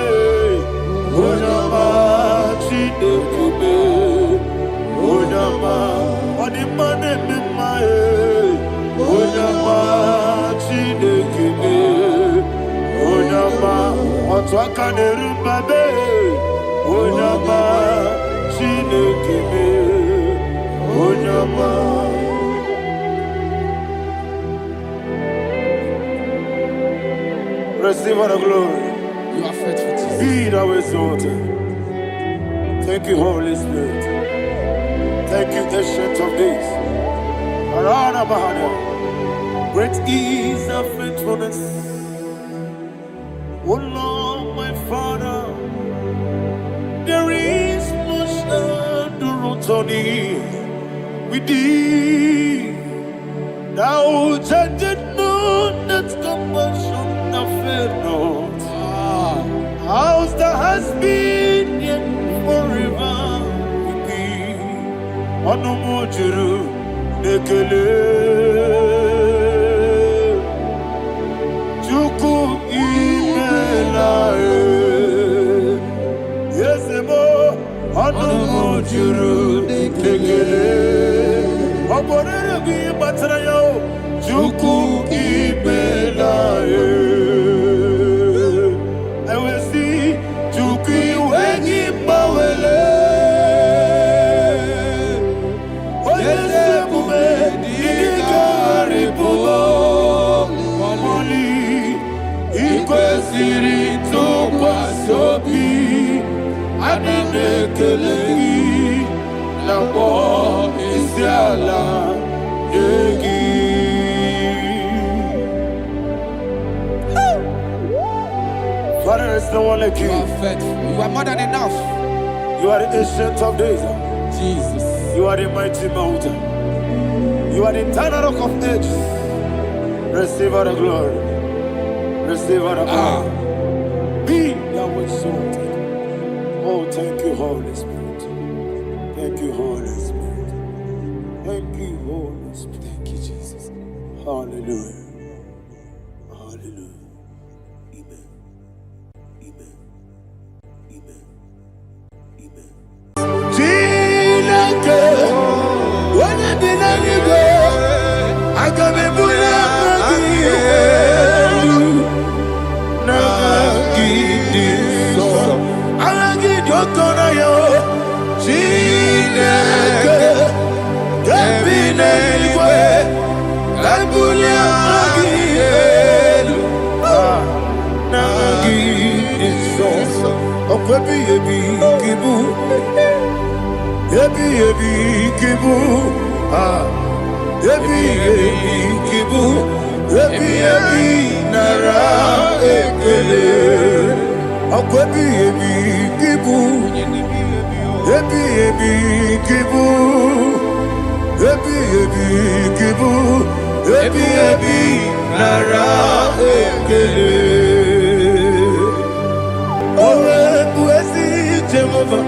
Onama Chinekebe, Onama, Onimane Mimae, Onama Chinekebe, Onama, Otwakane Rumbabe, Onama Chinekebe, Onama. Receive all the glory. You are faithful, Jesus. Be thou exalted. Thank you, Holy Spirit. Thank you, Ancient of Days. Arana Bahana. Great is thy faithfulness. O Lord, my Father, there is much endurance on thee. With thee, thou judgest not that compassion that fail not. House that has been yet forever with thee. Onomojuru nekele. Chuku imelae. Yesemo onomojuru nekele. Oborere gi batrayo. Chuku imelae. There's no one like you. You are faithful. You are more than enough. You are the ancient of days. Jesus. You are the mighty mountain. You are the eternal rock of ages. Receive all the glory. Receive all the glory. Be thou exalted. Oh, thank you, Holy Spirit. Thank you, Holy Spirit. Thank you, Holy Spirit. Thank you, Jesus. Hallelujah. Hallelujah. Amen. Amen. Amen. Amen. Chineke, onye bi n'eluigwe, aga m ebuli aka gị elu, n'aha gị dị nsọ. Aha gị dị ụtọ n'anya, Chineke, nke bi n'eluigwe, ebuli aka gị elu, n'aha gị dị nsọ. Ọkwa ebighị ebi gị bụ, ebighị ebi gị bụ, ebighị ebi gị bụ, ebighị ebi nara ekele. Ọkwa ebighị ebi gị bụ, ebighị ebi gị bụ, ebighị ebi gị bụ, ebighị ebi nara ekele. Owe bụ ezi Jehova,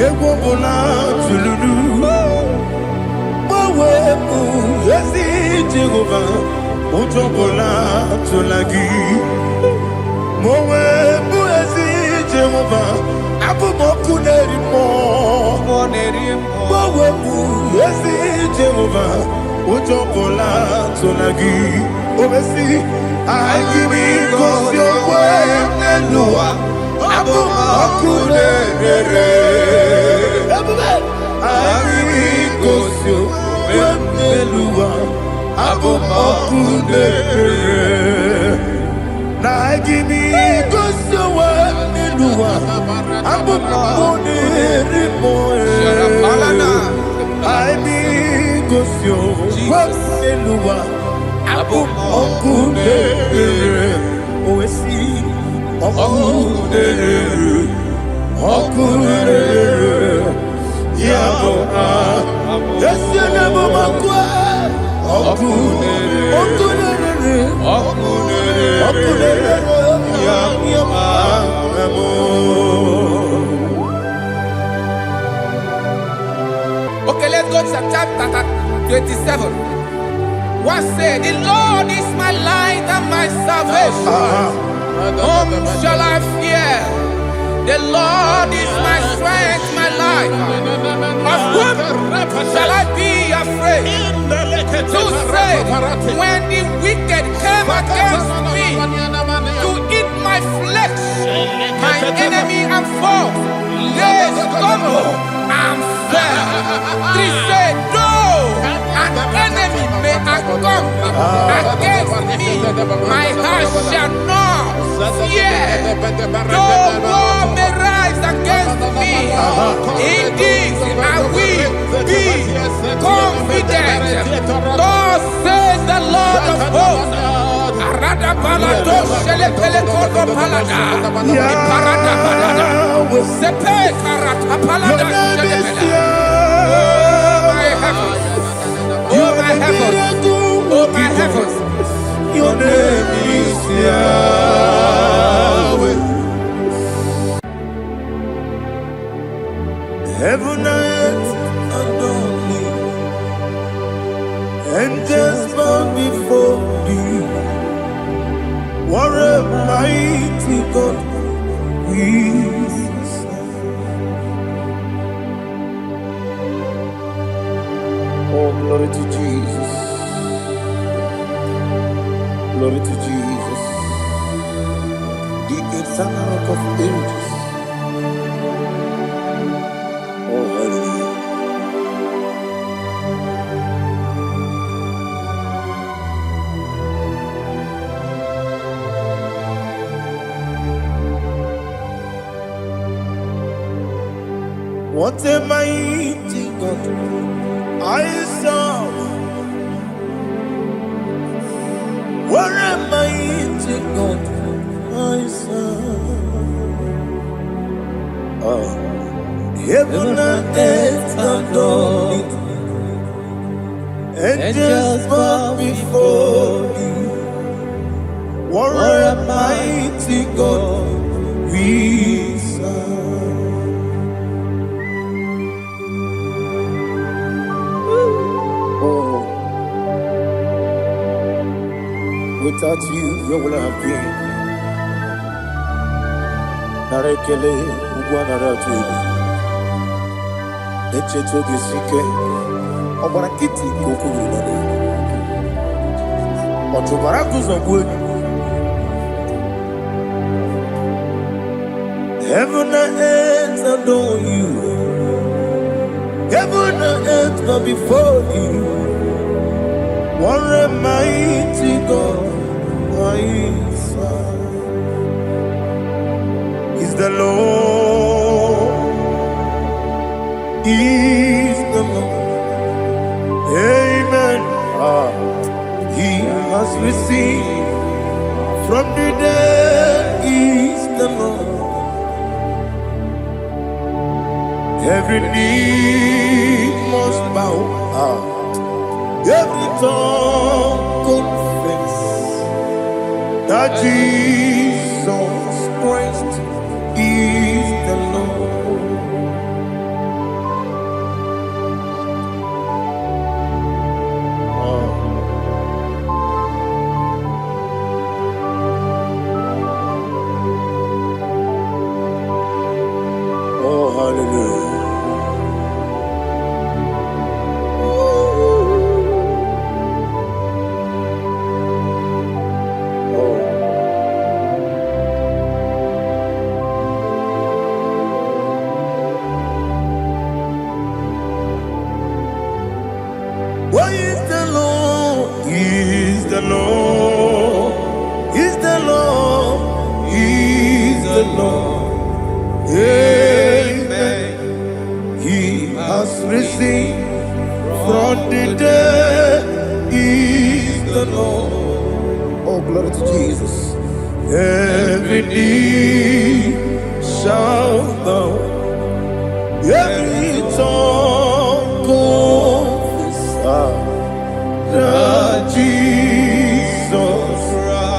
egwu ọbụla tụlụrụ. Owe bụ ezi Jehova, ụjọ ọbụla tụla gị. Owe bụ ezi Jehova, abụ m ọkụ na-eri mmụọ. Owe bụ ezi Jehova, ụjọ ọbụla tụla gị. Obesi, anyị bụ ngozi okwe n'elu ụwa. Abụ m ọkụ na-ere. Anyị gosi okwe m n'elu ụwa. Abụ m ọkụ na-ere. Na anyị gosi okwe m n'elu ụwa. Abụ m ọkụ na-ere mmụọ. Anyị gosi okwe m n'elu ụwa. Abụ m ọkụ na-ere. Owesi ọkụ na-ere, ọkụ na-ere, ya bụ esi na-ebe ọkụ ọkụ na-ere, ọkụ na-ere, ọkụ na-ere, ọkụ na-ere, ya bụ. Okay, let's go to chapter 27. What said, the Lord is my light and my salvation. Whom shall I fear? The Lord is my strength, my life. Of whom shall I be afraid? To say, when the wicked came against me to eat my flesh, my enemy and foe, they stumble and fell. Three said, though an enemy may come against me, my heart shall not fear. Though war may rise against me, in this I will be confident. Thus says the Lord of hosts. Arada balado shele pele kodo palada. Iparada balada. Sepe karata palada shele pele. Oh my heavens. Oh my heavens. Oh my heavens. Your name is Yahweh. Heaven and earth adore me. Angels bow before thee. What a mighty God we serve. Oh, glory to Jesus. Glory to Jesus. The eternal rock of ages. Oh, hallelujah. What a mighty God I serve. What a mighty God I serve. Angels bow before you. What a mighty God we serve. Oh, without you, where would I have been? Narekele, Ugwanaratu, Echetogizike, Obarakiti, Kokuru, Otobarakuzo. Heaven and earth adore you. Heaven and earth bow before you. What a mighty God I serve. Is the Lord. Is the Lord. Amen. He has received from the dead. Is the Lord. Every knee must bow, every tongue confess that Jesus Christ is the Lord. Oh, hallelujah. What is the Lord? Is the Lord? Is the Lord? Is the Lord? Amen. He has risen from the dead. Is the Lord? Oh, glory to Jesus. Every knee shall bow, every tongue confess that Jesus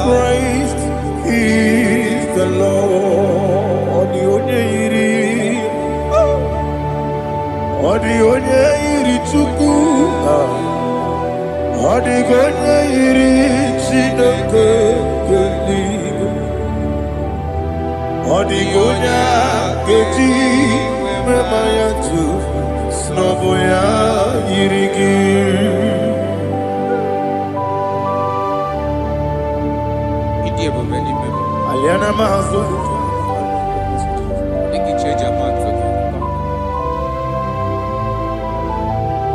Christ is the Lord. Odi onye iri Chukwu, odi onye iri Chineke eluigwe, odi onye ga-eji mmemme ya tu n'ọbụ ya yiri gị. Aliana mazo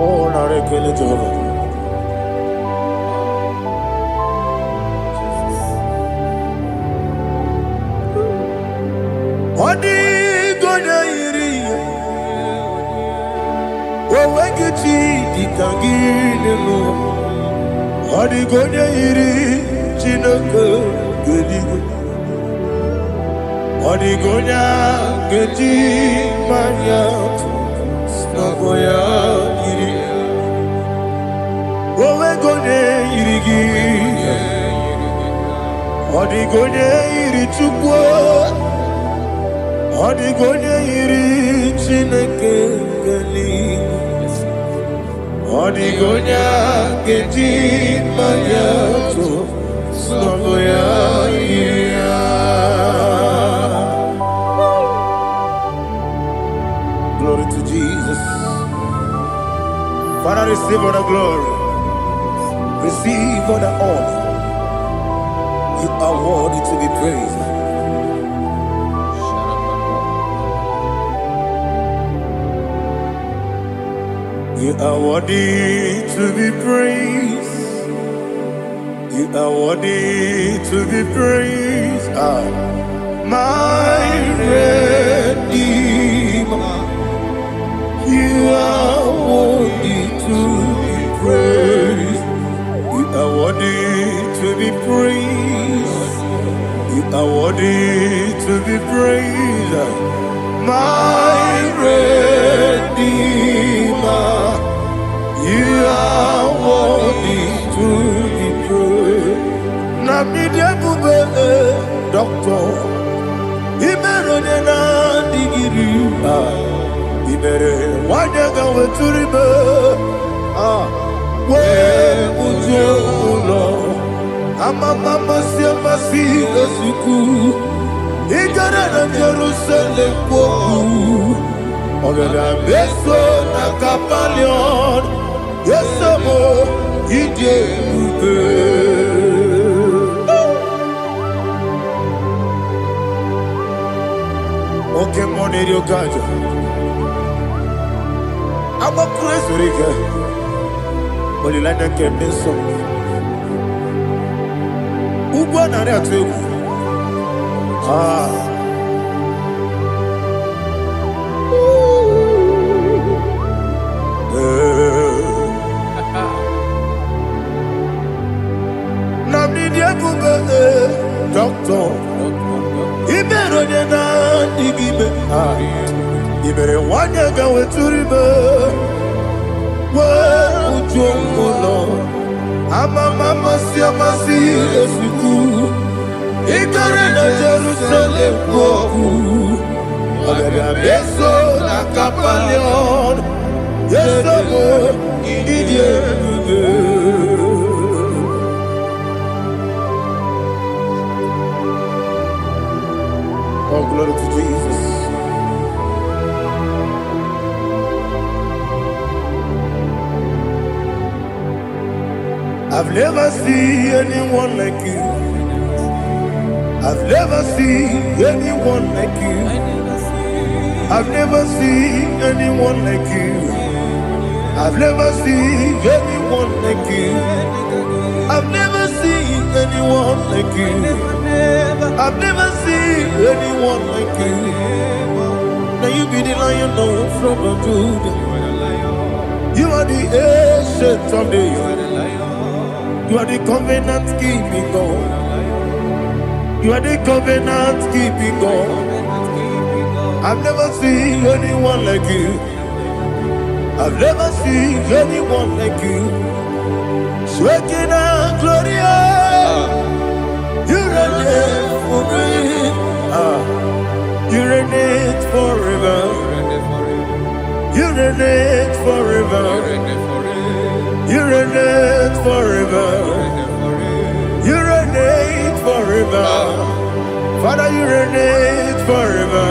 oh, narekele Jehova. Odi gonya iri owegichi dikangilelo. Odi gonya iri Chineke eluigwe, odi gonya geji manya n'ọbụ ya yiri. Owe gonya yiri gị, odi gonya yiri Chukwu, odi gonya yiri Chineke eluigwe, odi gonya geji manya n'ọbụ ya yiri. Glory to Jesus. Father, receive all the glory. Receive all the honor. You are worthy to be praised. You are worthy to be praised. You are worthy to be praised. My Redeemer. You are worthy to be praised. You are worthy to be praised. You are worthy to be praised. My Redeemer. You are worthy. weturibe. Where would you Lord? Mama siamasi esuku. Igara na Jerusalem woku. Ogada beso na kapalion. Yesamo ije ube. Okay, money you got. I'm a crazy rigger. But you like that can be so. Who won on that too? Doctor, you better than that. You better one year go to river. Where would you go, Lord? Mama, see, as you do. Ignorant Jerusalem, go. Beso na kapalion. Yes, oh, glory to Jesus. I've never seen anyone like you. I've never seen anyone like you. I've never seen anyone like you. I've never seen anyone like you. I've never seen anyone like you. I've never seen anyone like you. Now you be the Lion from the Judah. You are the ancient of days. You are the covenant keeping God. You are the covenant keeping God. I've never seen anyone like you. I've never seen anyone like you. Sweating and glorious. You reign forever. You reign forever. You reign forever. You reign forever. You reign forever. Father, you reign forever.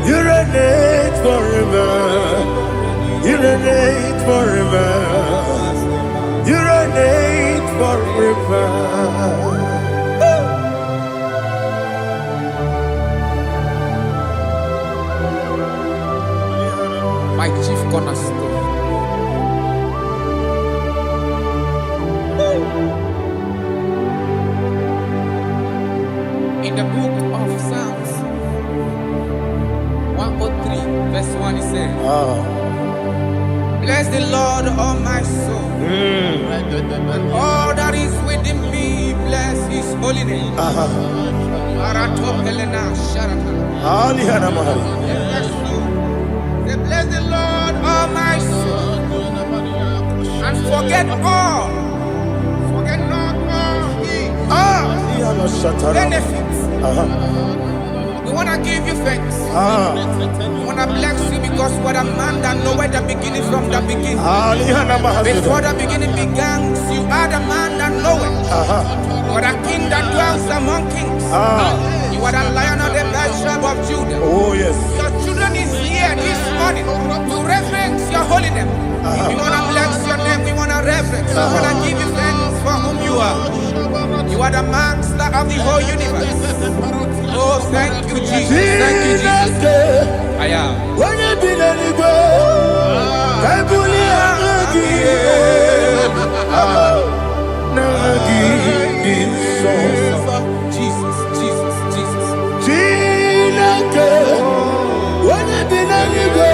You reign forever. You reign forever. You reign forever. My chief cornerstone. In the book of Psalms 103, verse 1, it says, bless the Lord, all my soul, and all that is within me, bless his holy name. Bless the Lord, all my soul, and forget not all his benefits. We want to give you thanks. We want to bless you because what a man that knoweth the beginning from the beginning. Before the beginning began, you are the man that knoweth. You are the king that dwells among kings. You are the Lion of the tribe of Judah. Oh yes. Your children is here this morning to reverence your holy name. We want to bless your name. We want to reverence. We want to give you thanks for whom you are. You are the master of the whole universe. Oh, thank you, Jesus. Thank you, Jesus. I am. When you be the go, I Jesus, Jesus, Jesus. When you be the go,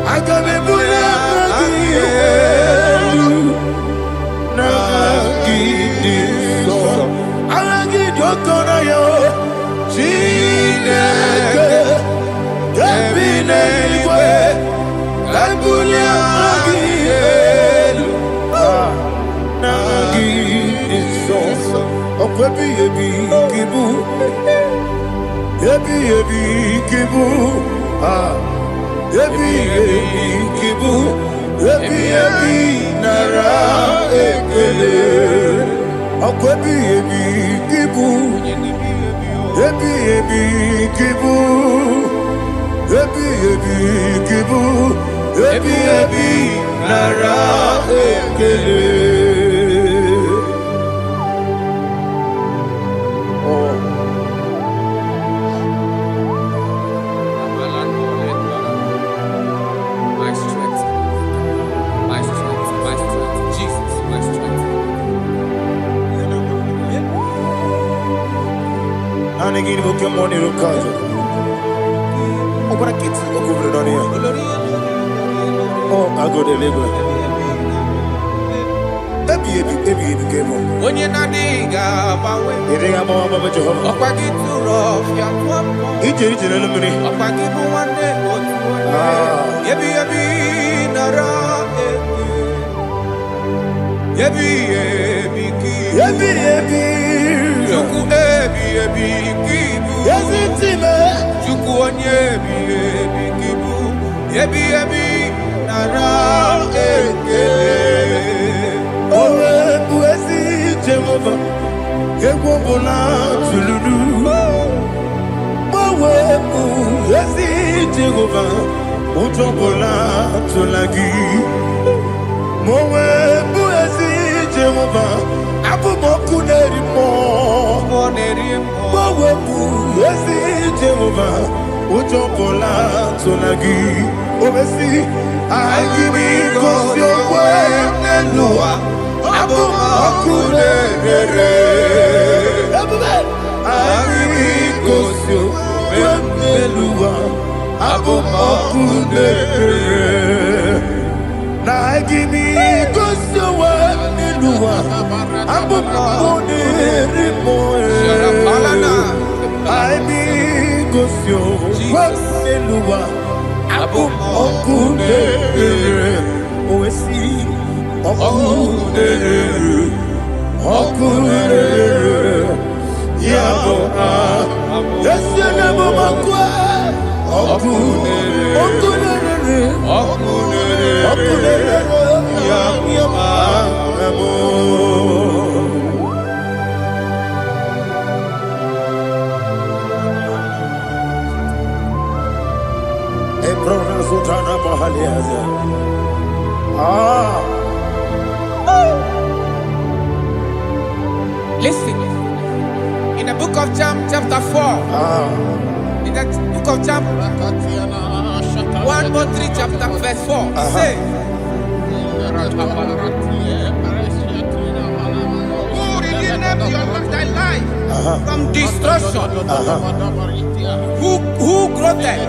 I can be ebi kibu, ebi nara ekele. Akwebi ebi kibu, ebi kibu, ebi kibu, ebi nara ekele. Anegini boke moni rukazo. Okora kiti okubure noni ya. Oh, ago de lego. Ebi kemo. Onye na diga bawe. Idiga bawa baba Jehovah. Okwagi turo fia tuampo. Ije na lumini. Okwagi buwande otuwane. Ebi nara ebi ki. Ebi. Chuku ebi kibu. Yazitime. Chuku onye ebi kibu. Ebi nara ekele. Owe buezi Jehovah. Egwobola tululu. Owe buezi Jehovah. Utobola tulagi. Mowe buezi Jehovah. Abumoku nerimo. Mowe buezi Jehovah. Utobola tulagi. Obesi agimi kosyo kwenelua. Abumoku nerere. Agimi kosyo kwenelua. Abumoku nerere. Na agimi kosyo kwenelua. Abumoku nerimo. Agimi kosyo kwenelua. Abumoku nerere. Owesi okunere yabo yesenebo makwa okunere yabo Ebrona Sultana Bahaliaza. Listen, in the book of John, chapter 4, in the book of John, 1:3, chapter verse 4, it says, who redeemed thy life from destruction, who groweth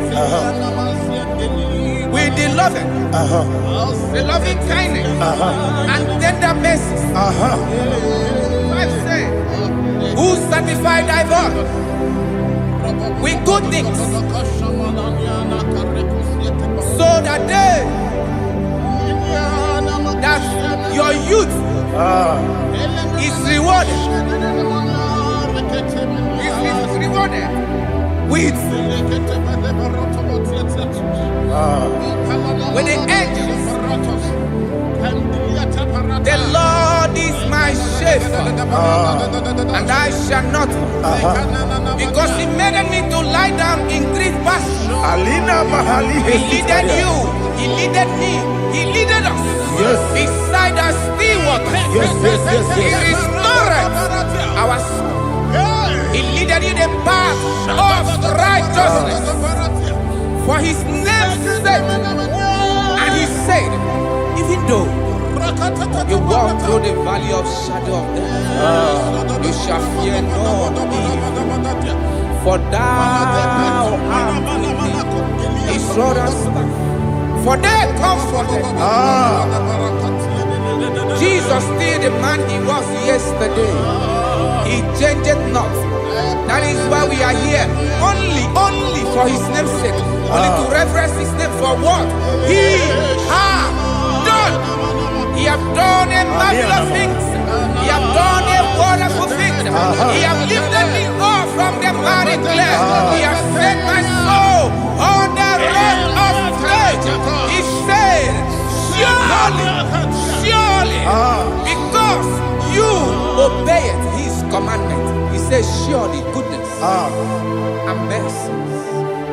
with the loving kindness and tender mercies. Who satisfy thy voice with good things, so that your youth is rewarded. Is rewarded with the angels. The Lord is my shepherd, and I shall not, because He made me to lie down in green pastures. He leaded you, He leaded me, He leaded us beside the still waters. He restored our soul. He leaded you the path of righteousness for His name's sake. And He said, even though you walk through the valley of shadow of death, you shall fear no evil, for thou art with me. His rod and staff, for they comforted. Jesus still the man He was yesterday. He changed not. That is why we are here. Only for His name's sake. Only to reverence His name for what He has done. He has done a marvelous things. He has done a wonderful thing. He has lifted me up from the miry clay. He has set my soul on the rock of faith. He said, surely, surely, because you obeyed his commandment. He says, surely goodness and mercy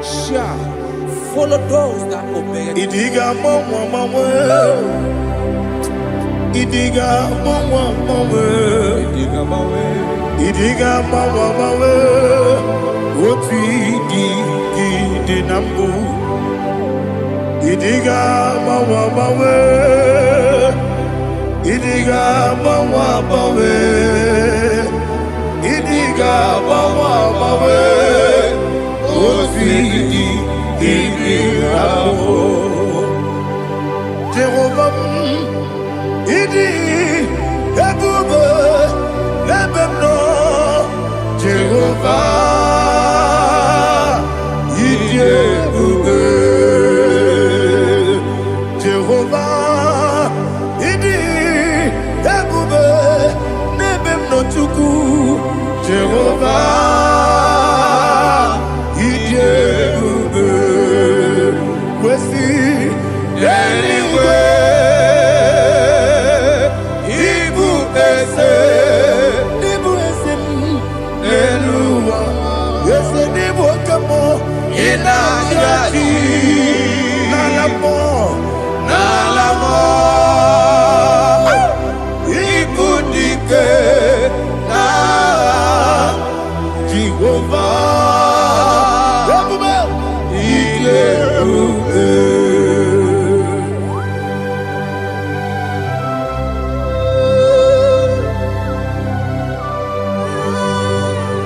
shall follow those that obey it. Idiga mama, Idiga mama, Oti di nambu. Idiga mama, Idiga mama, Idiga mama, Oti di nambu. Jehovah, Idi ebube lebemno. Jehovah, Idi ebube. Jehovah, Idi ebube lebemno chuku. Jehovah, Idi ebube. Kwesi anyway. Nalamo, Ibudike na Jehovah,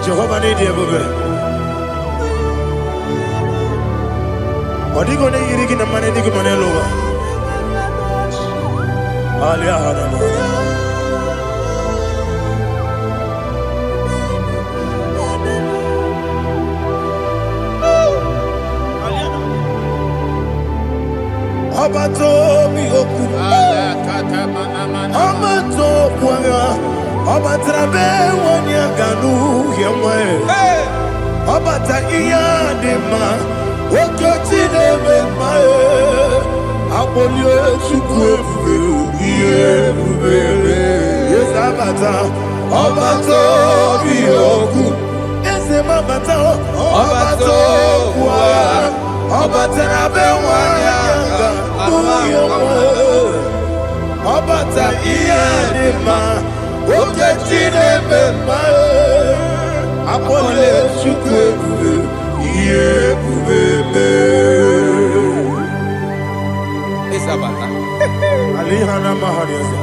Jehovah need you. Odigo ne yirigi na mane digo manelo. Alia hadama. Abato mi oku. Abato kwanga. Abatrabe wanya ganu yemwe. Abata iya dema. Okoti nebe mae, abolio chukwefu, yebubele. Yes, abata, abato biyoku. Yes, abata, abato kwa, abata nabe wanyanga, uyewe. Abata iyadema, okoti nebe mae, abolio chukwefu. Isabata. Alihana Mahariasa.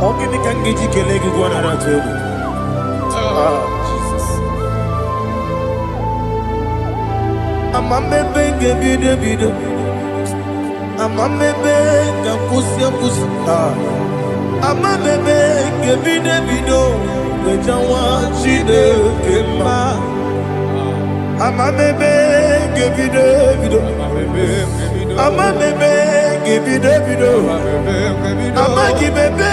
Ogini kangiji kelegi gwana ratubu. Jesus. Amamebe bido. Amamebe kusia. Amamebe bido. Wejawa chide kema. Amamebe bido. Amamebe bido. Amagibebe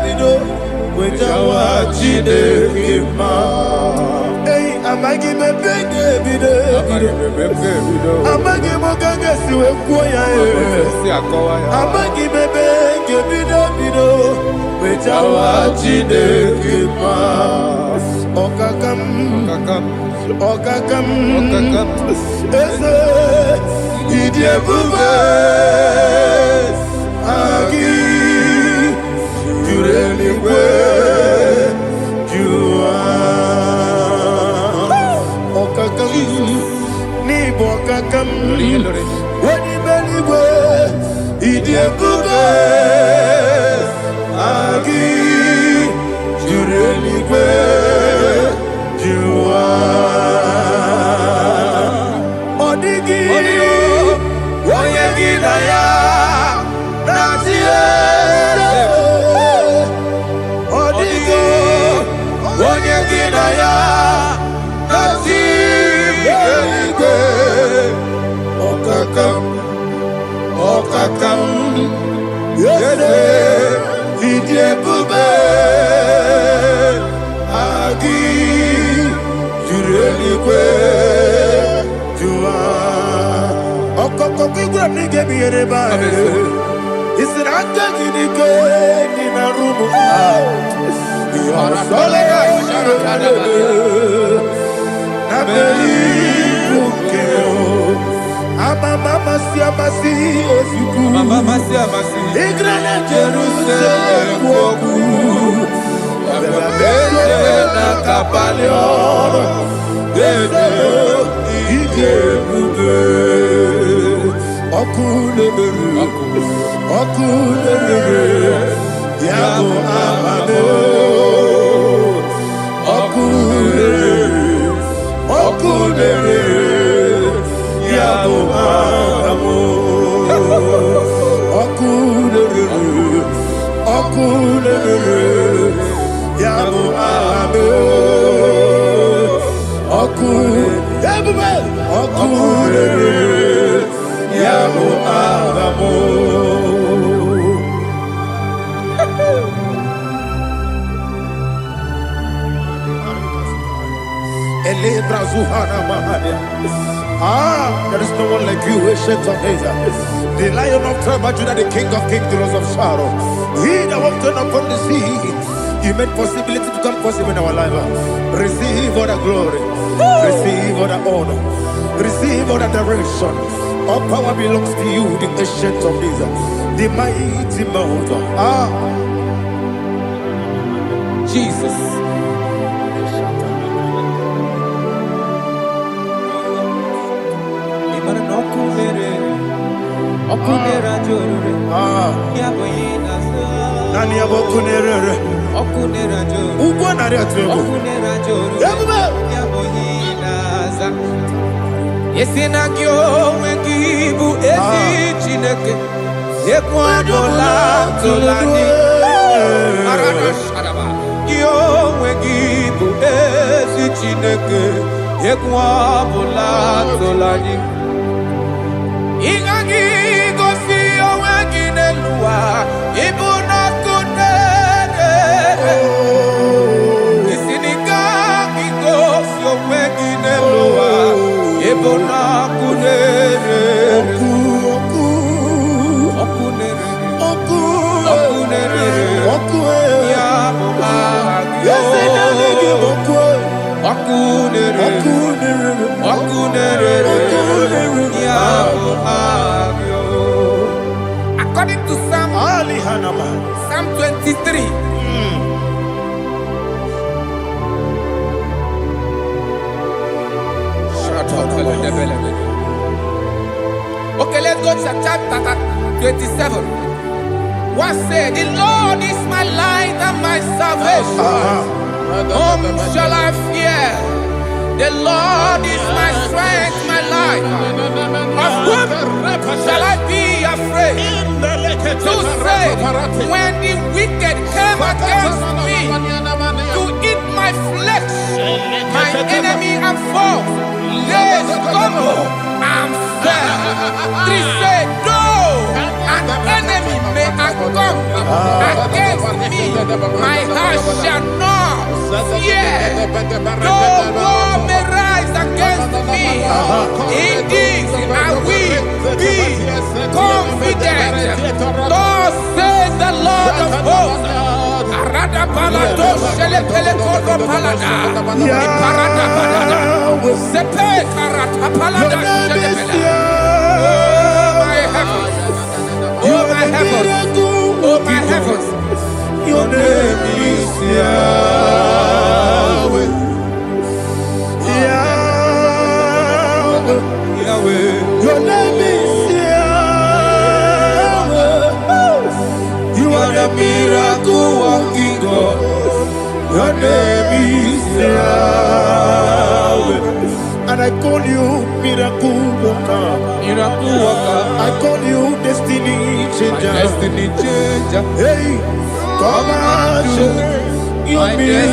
bido. Wejawa chide kema. Hey, amagibebe bido. Amagimogaga siwe kuya. Amagibebe bido. Wejawa chide kema. Okakam. Ese idiebube agi jureligwe jua. Okakam ni bokakam wani beligwe idiebube agi jureligwe jua. Odigi oyegina ya natie. Odigi oyegina ya natie. Okakam yese idiebube agi There is no one like you, ancient of days. The Lion of tribe of Judah, the King of kings, the Rose of Sharon. He that walked upon the sea, you made possibility to come possible in our life. Receive all the glory, receive all the honor, receive all the direction. All power belongs to you, the ancient of days, the mighty mountain. Jesus. Yesinagyo wengibu ezi chineke ekwadola tolani arana sharaba yo wengibu ezi chineke ekwadola tolani ingagi gosi oweginelua ibuna kunere isinika gosi oweginelua ibuna kunere ya according to Psalm 23. Okay, let's go to chapter 27. What said, the Lord is my light and my salvation. Whom shall I fear? The Lord is my strength, my life. Of whom shall I be afraid? To say, when the wicked came against me to eat my flesh, my enemy and foe, they stumble and fell. 3 say, though an enemy may come against me, my heart shall not fear. Though war may rise against me, in this I will be confident. Thus says the Lord of hosts. Arada palado shele pele kodo palada. Iparada palada. Sepe karata palada shele pele. Oh my heavens. Oh my heavens. Oh my heavens. Your name is Yahweh. Yahweh. Yahweh. Your name is Yahweh. You are the miracle working God. Your name is Yahweh. And I call you miracle worker. Miracle worker. I call you destiny changer. Destiny changer. Hey, come on, you mean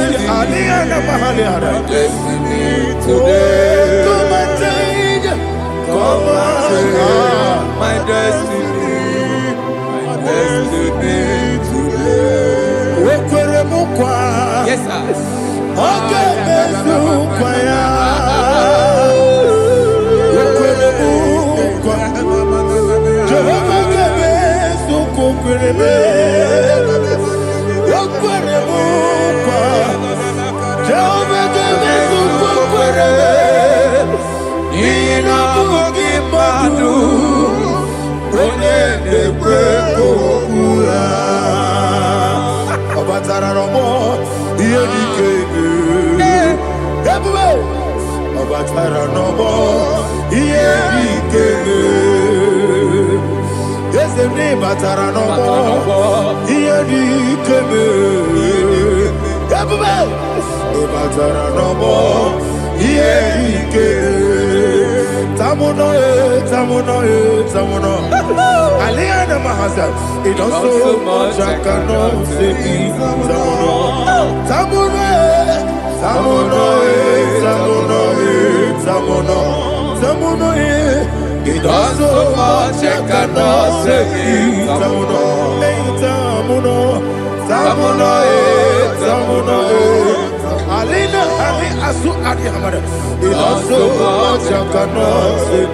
destiny today. Come on, change. Come on, my destiny. My destiny today. Yes, sir. Okay, Jehovah Ina bugi madu Onye nekwe kokura Obatara romo Iye dikebe Ebube Obatara romo Iye dikebe Yesene batara romo Iye dikebe Ebube Obatara romo Iye dikebe Tamuno, Aliana Mahasa, it does so much I cannot say. Tamuno, it does so much I cannot say. Tamuno, Alina, Ali Asu Adi Hamada. It does so much I cannot say.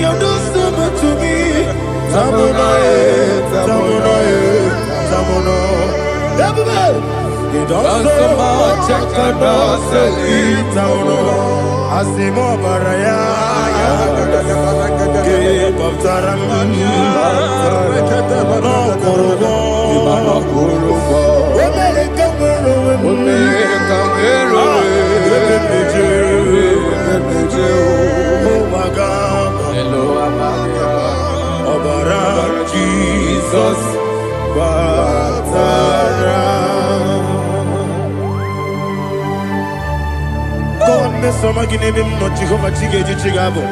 You do so much to me. Tamuno. It does so much I cannot say. Tamuno. Asimo Baraya. Give up Taram. No Kurubo. Jesus Batara. God me some gine me mo Jehovah Chige Chigabo.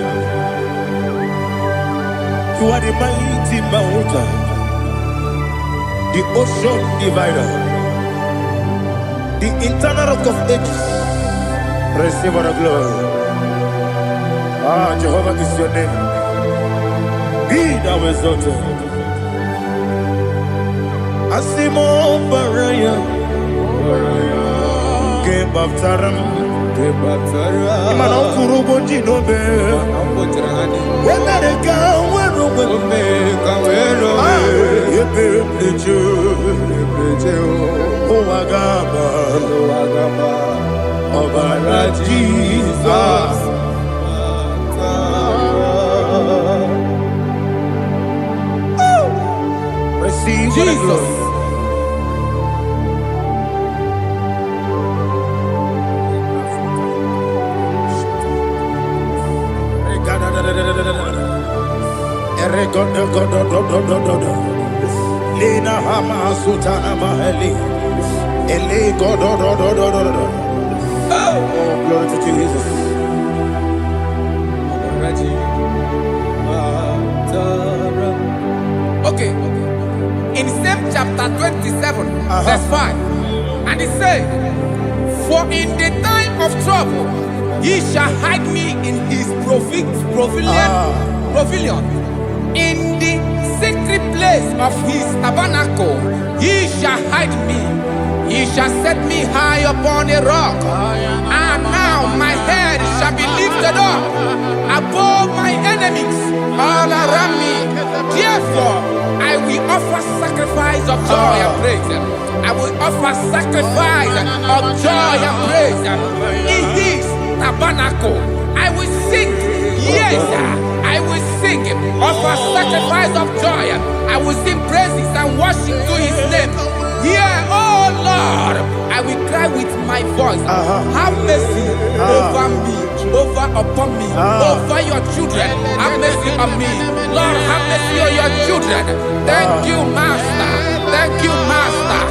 You are the mighty mountain, the ocean divider, the internal rock of ages. Receive all the glory. Ah, Jehovah is your name. Be thou exalted. Asimo Baraya, Game of Taram, Imano Kurubo Jinobe, Wemereka, Oagaba, Obara Jesus. Receive Jesus. Lina Hama Sutana Mahali. Ele God. Oh, glory to Jesus. Okay. In same chapter 27, verse 5, and it says, for in the time of trouble, he shall hide me in his pavilion. In the secret place of his tabernacle, he shall hide me. He shall set me high upon a rock. And now my head shall be lifted up above my enemies all around me. Therefore, I will offer sacrifice of joy and praise. I will offer sacrifice of joy and praise. In his tabernacle, I will sing. Yes, I will sing. Offer sacrifice of joy. I will sing praises and worship to his name. Here, oh Lord, I will cry with my voice. Have mercy over me, upon me, over your children. Have mercy on me. Lord, have mercy on your children. Thank you, Master. Thank you, Master.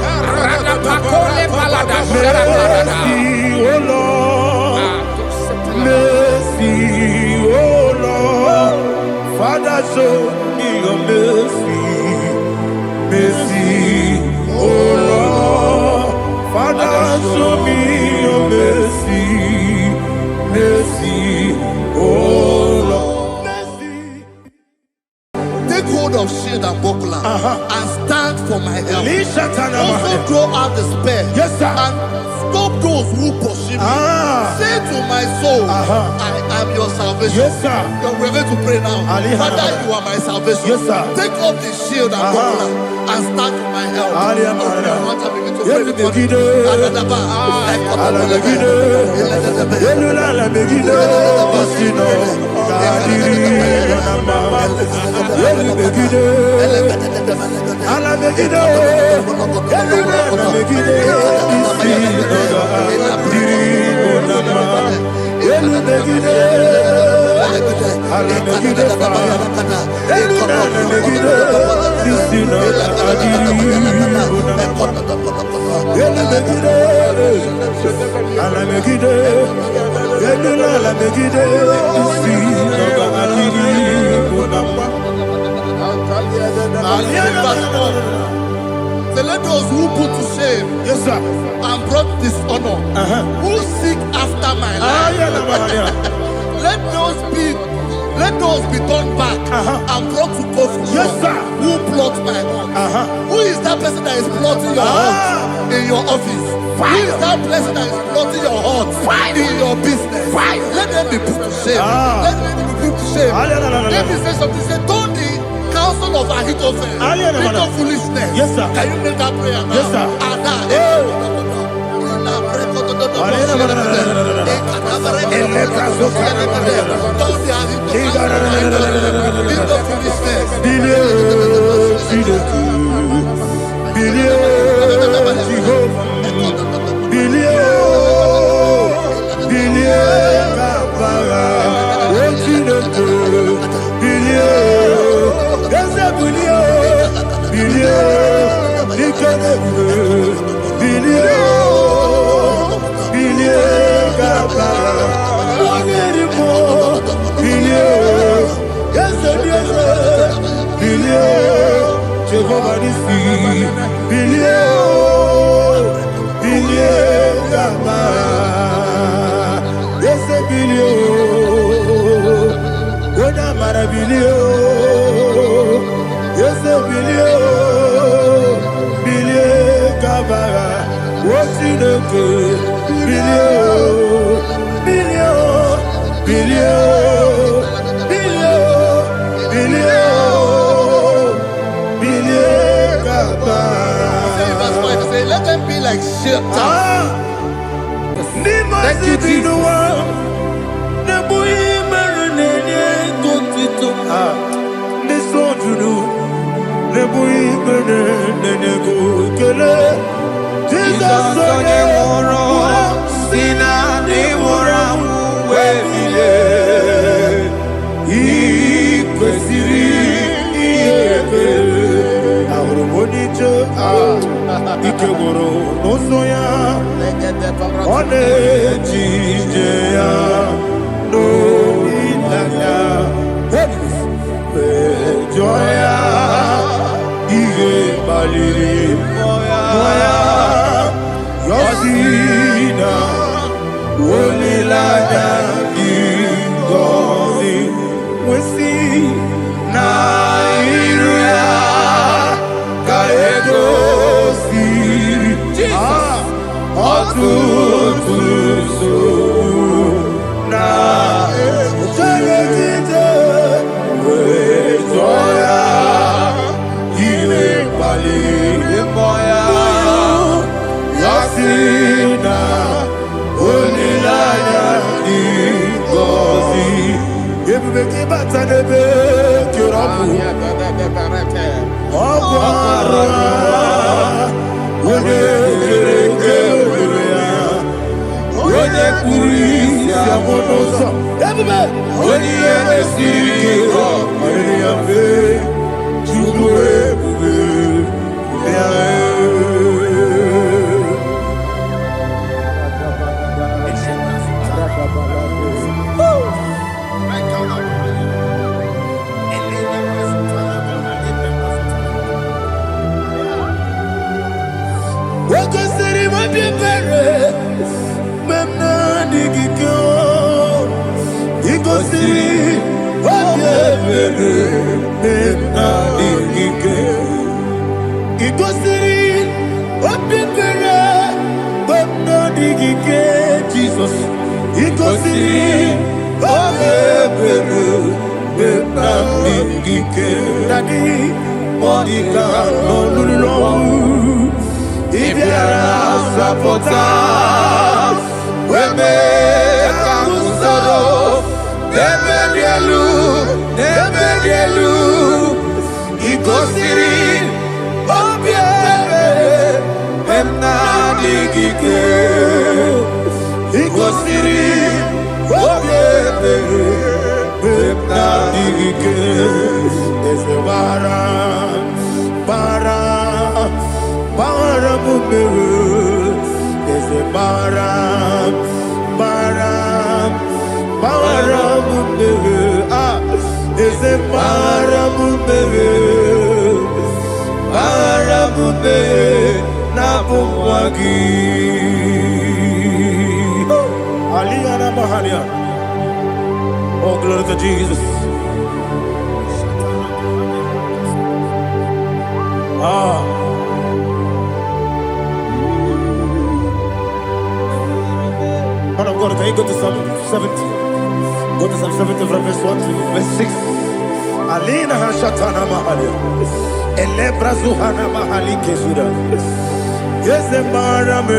Mercy, oh Lord. Mercy, oh Lord. Father, show me your mercy. Mercy, oh Lord. Father, show me your mercy. Mercy, oh Lord. Mercy. Take hold of shield and buckler and stand for my help. Also throw out despair. Yes, sir. And stop those who pursue me. Say to my soul, I am your salvation. Yes, sir. We're going to pray now. Father, you are my salvation. Yes, sir. Take off the shield and buckler and stand for my help. to pray with money. Let those who put to shame, yes sir, and brought dishonor, who seek after my life, let those be turned back and brought to confusion. Yes sir, who plot my heart? Who is that person that is plotting your heart in your office? Who is that person that is plotting your heart in your business? Let them be put to shame. Let them be put to shame. Let me say something. Say, don't the counsel of Ahithophel, little foolishness. Yes sir. Can you make that prayer now? Yes sir. Let them be like shelters. Thank you, Jesus. Ibiara sapota weme kamusoro nebedielu ikosiri obiebe emna digike ikosiri obiebe emna digike ezebara mumere ezebara mumere ezebara mumere na bumwagi Aliyana Mahalia. Oh, glory to Jesus. Man of God, can you go to Psalm 70? Go to Psalm 70 from verse 1 to verse 6. Alina Hashatana Mahalia. Elebra Zuhana Mahali Kesuda. Yes, the Maram.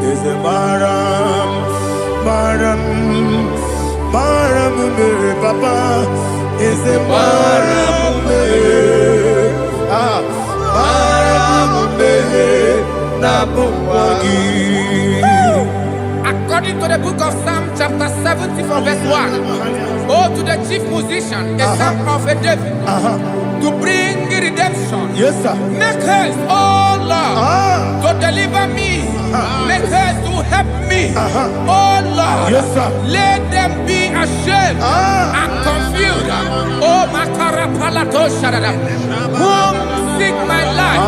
Is the Maram. Papa. Is the Maram. According to the book of Psalm chapter 70 from verse 1, oh, to the chief musician, a son of a David, to bring redemption. Yes, sir. Make haste, oh Lord, to deliver me. Make haste to help me. Oh Lord, yes, sir. Let them be ashamed and confused. Oh, Makara Palato Shadada, whom seek my life,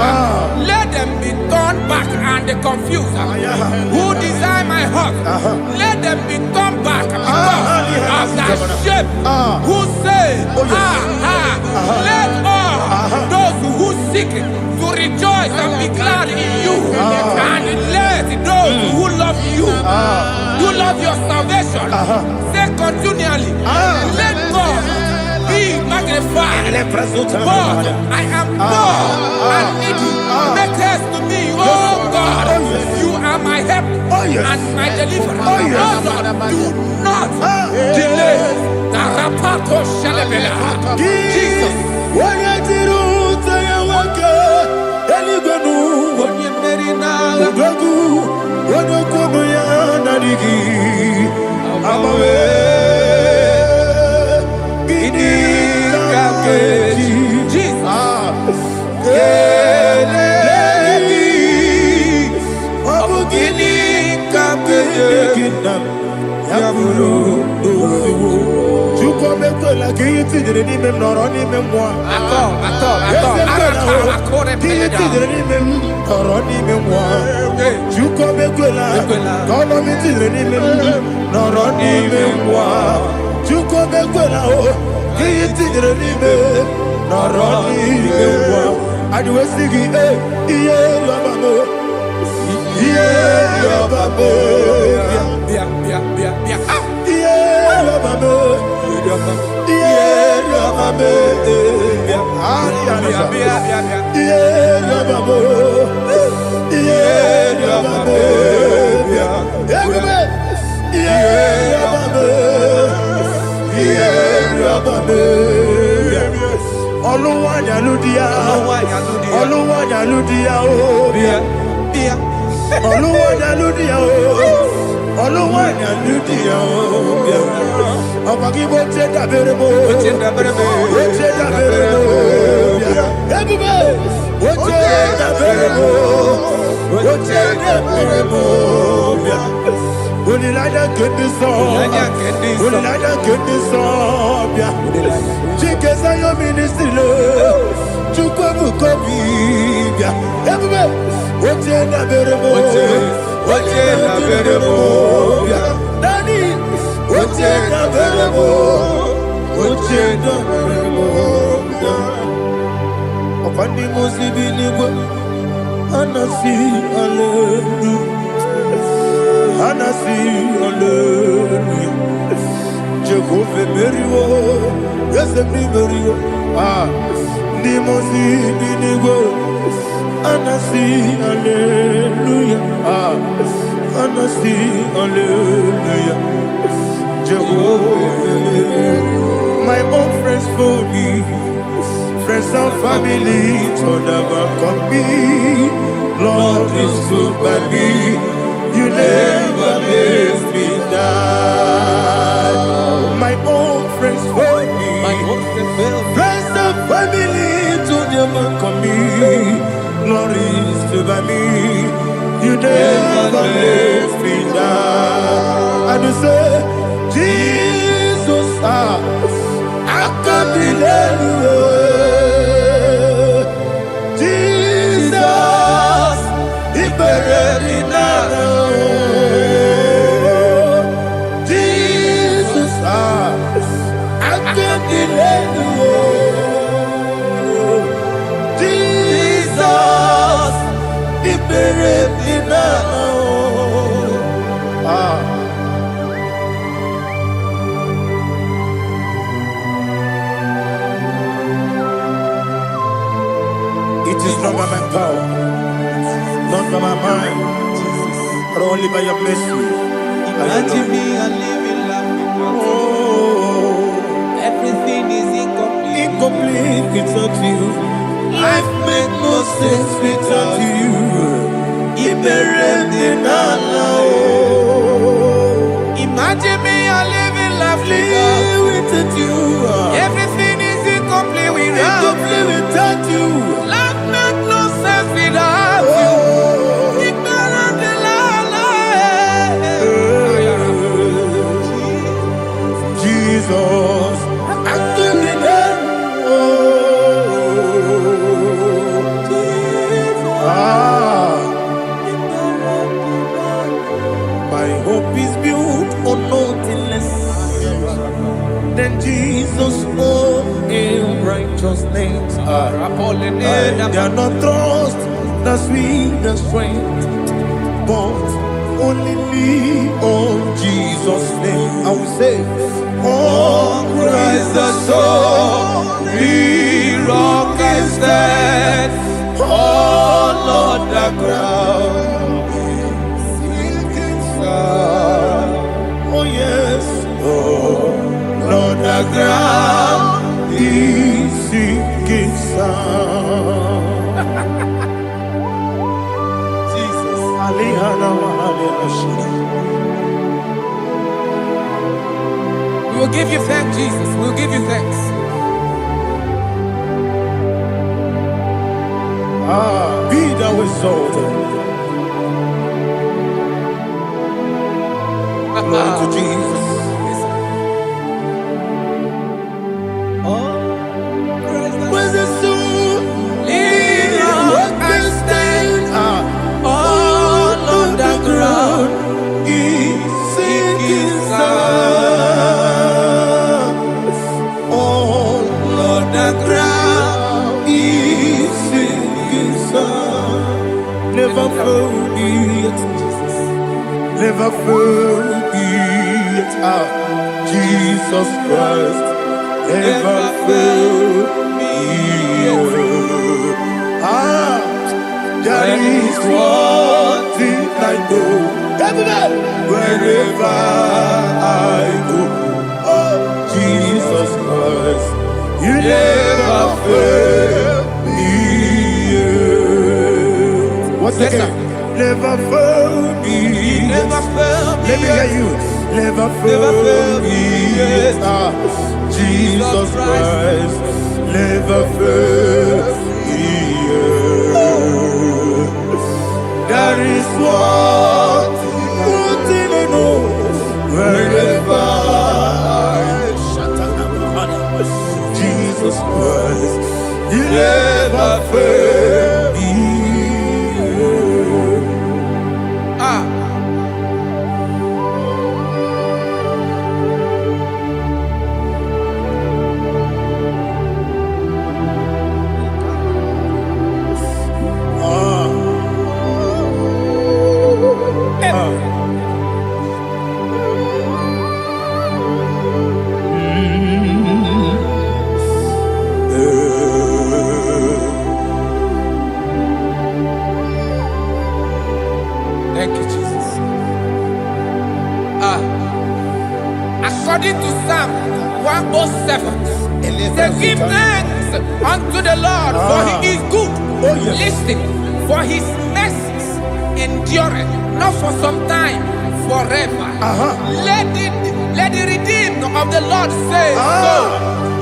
let them be turned back and confused. Who desire my heart, let them be turned back because of that shame. Who say, let all those who seek to rejoice and be glad in you, and let those who love you, who love your salvation, say continually, let God be magnified. God, I am poor and needy. Make haste to me, oh God. You are my help and my deliverer. Oh Lord, do not delay. Jesus. Dimosi binigo, anasi hallelujah, anasi hallelujah, Jehovah. My own friends for me, friends and family, told never come me. Lord is good by me, you never let me die. My own friends for me, friends and family, told never come me. Lord is good by me, you never let me die. And you say, Jesus, I can't believe you. Jesus, He buried in Jesus, I can't believe you. Jesus, He buried in It is not by my power, not by my mind, but only by your mercy. Imagine me, I live in love without you. Everything is incomplete. Incomplete without you. Life makes no sense without you. Imagine me, I live in love without you. Everything is incomplete without you. Life makes no sense without you. Jesus, I give you that. My hope is built on nothing less than Jesus' own in righteousness. I cannot trust the sweetest strength, but only lean on Jesus' name. I will say, on Christ the solid rock I stand, all on the ground is sinking sand. Oh yes, all on the ground is sinking sand. Jesus, We will give you thanks, Jesus. We will give you thanks. Be thou exalted. Glory to Jesus. When the soul rock and stand, all on the ground is sinking sand. All on the ground is sinking sand. Never forget, never forget, Jesus Christ. Never fail me. There is one thing I know. Wherever I go, Jesus Christ, you never fail me. What's the name? Never fail me. Never fail me. Let me hear you. Never fail me. Jesus Christ, never fail me. There is one thing I know. Wherever Jesus Christ, you never fail me. according to Psalm 107. They give thanks unto the Lord, for he is good. Oh, yes. Listen, for his mercies endureth, not for some time, forever. Let the redeemed of the Lord say so,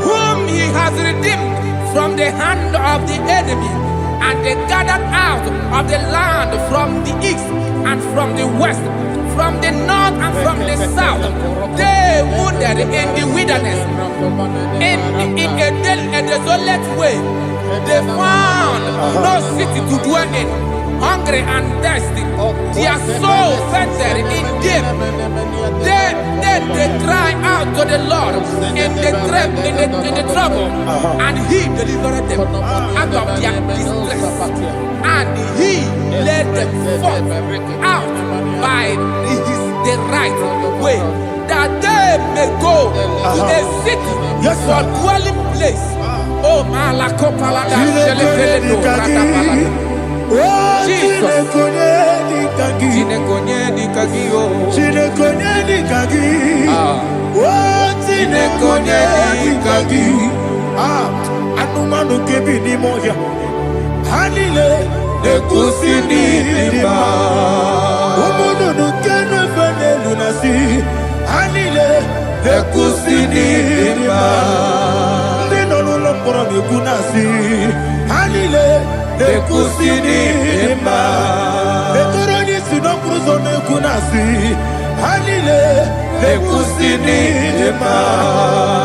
whom he has redeemed from the hand of the enemy, and they gathered out of the land from the east and from the west, from the north and from the south. They wandered in the wilderness, in a desolate way. They found no city to dwell in, hungry and thirsty. Their soul fainted in deep. Then they cry out to the Lord in the trouble, and he delivered them out of their distress, and he led them forth out by the right way, that they may go to a city for dwelling place. Oh, Malakopalada, Jesus. Anumanu kebi ni moja Hanile Nekusini lima Umudu nukenu fene lunasi Hanile Nekusini lima Nino luloporo nikunasi Hanile Nekusini lima Netoroni sinokruzo nekunasi Hanile Nekusini lima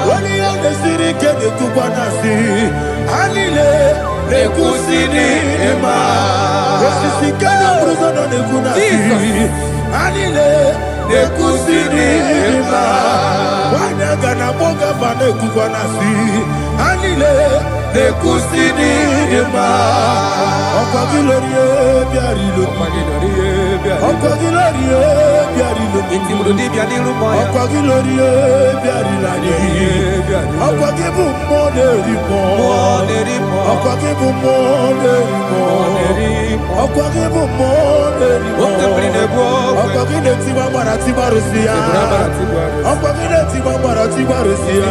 Wali ya nesiri kene kubanasi Hanile Nekusini lima Wosisi kene bruzo nekunasi Hanile Nekusini lima Wanaga na boga vane kubanasi Hanile Nekusini lima Okwa gilorie biarilo Okwa gilorie biarilo Okwa gilorie biarilani Okwa gibu monerimo Okwa gibu monerimo Okwa gibu monerimo Okwa gile tiba maratiba rusia Okwa gile tiba maratiba rusia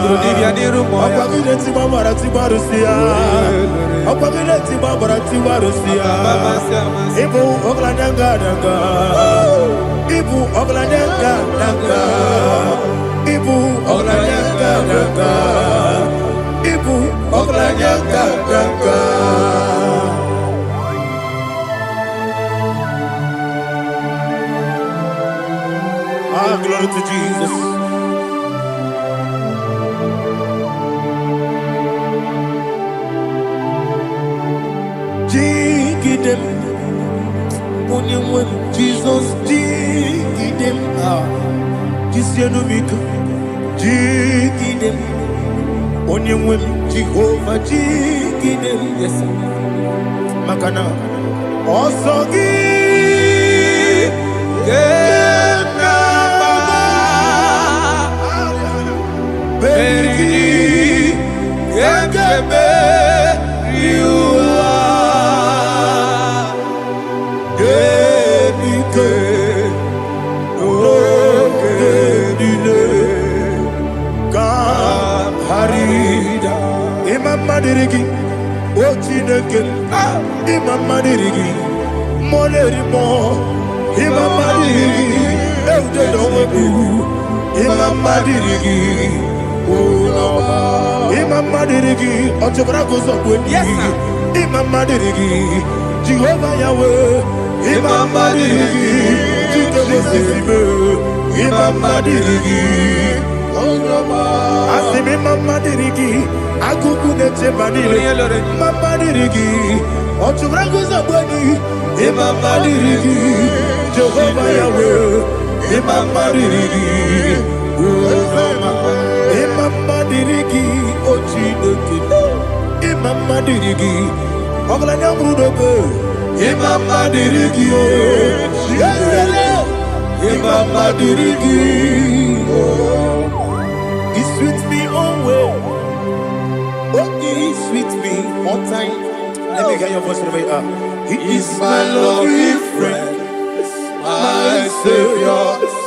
Okwa gile tiba maratiba rusia Okwa gile tiba maratiba rusia Ibu oglananga danga Ibu oglananga danga Ibu oglananga danga Ibu oglananga danga Ah, glory to Jesus. Jigidem, Onyemwe, Jesus, Jigidem, Jisianomika, Jigidem, Onyemwe, Jehovah, Jigidem, yes, Makana, Osogi, Baby, Madirigi, Ochineke, Imam Madirigi, Molerimo, Imam Madirigi, Eudedobu, Imam Madirigi, Imam Madirigi, Ochobragos of Winnie, Imam Madirigi, Jehovah Yahweh, Imam Madirigi, Imam Madirigi, Asimi Mama Dirigi, Akukune Chebanile, Mama Dirigi, Ochubrago Zabani, Mama Dirigi, Jehovah Yahweh, Mama Dirigi, Mama Dirigi, Ochineke, Mama Dirigi, Oglanya Brudobe, Mama Dirigi, Mama Dirigi, He's with me always. Oh, he's with me all time. Let me get your voice right up. He is my lovely friend, my Savior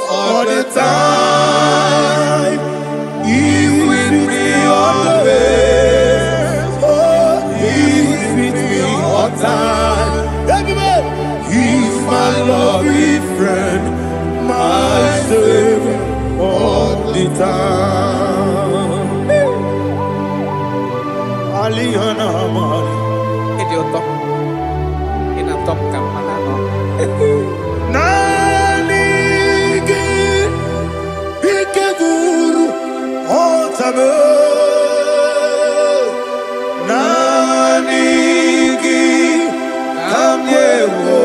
all the time. Alihana Mari. Idiota. Ina top kamana no. Nanigi Ikeguru Otame. Nanigi Kamyewo.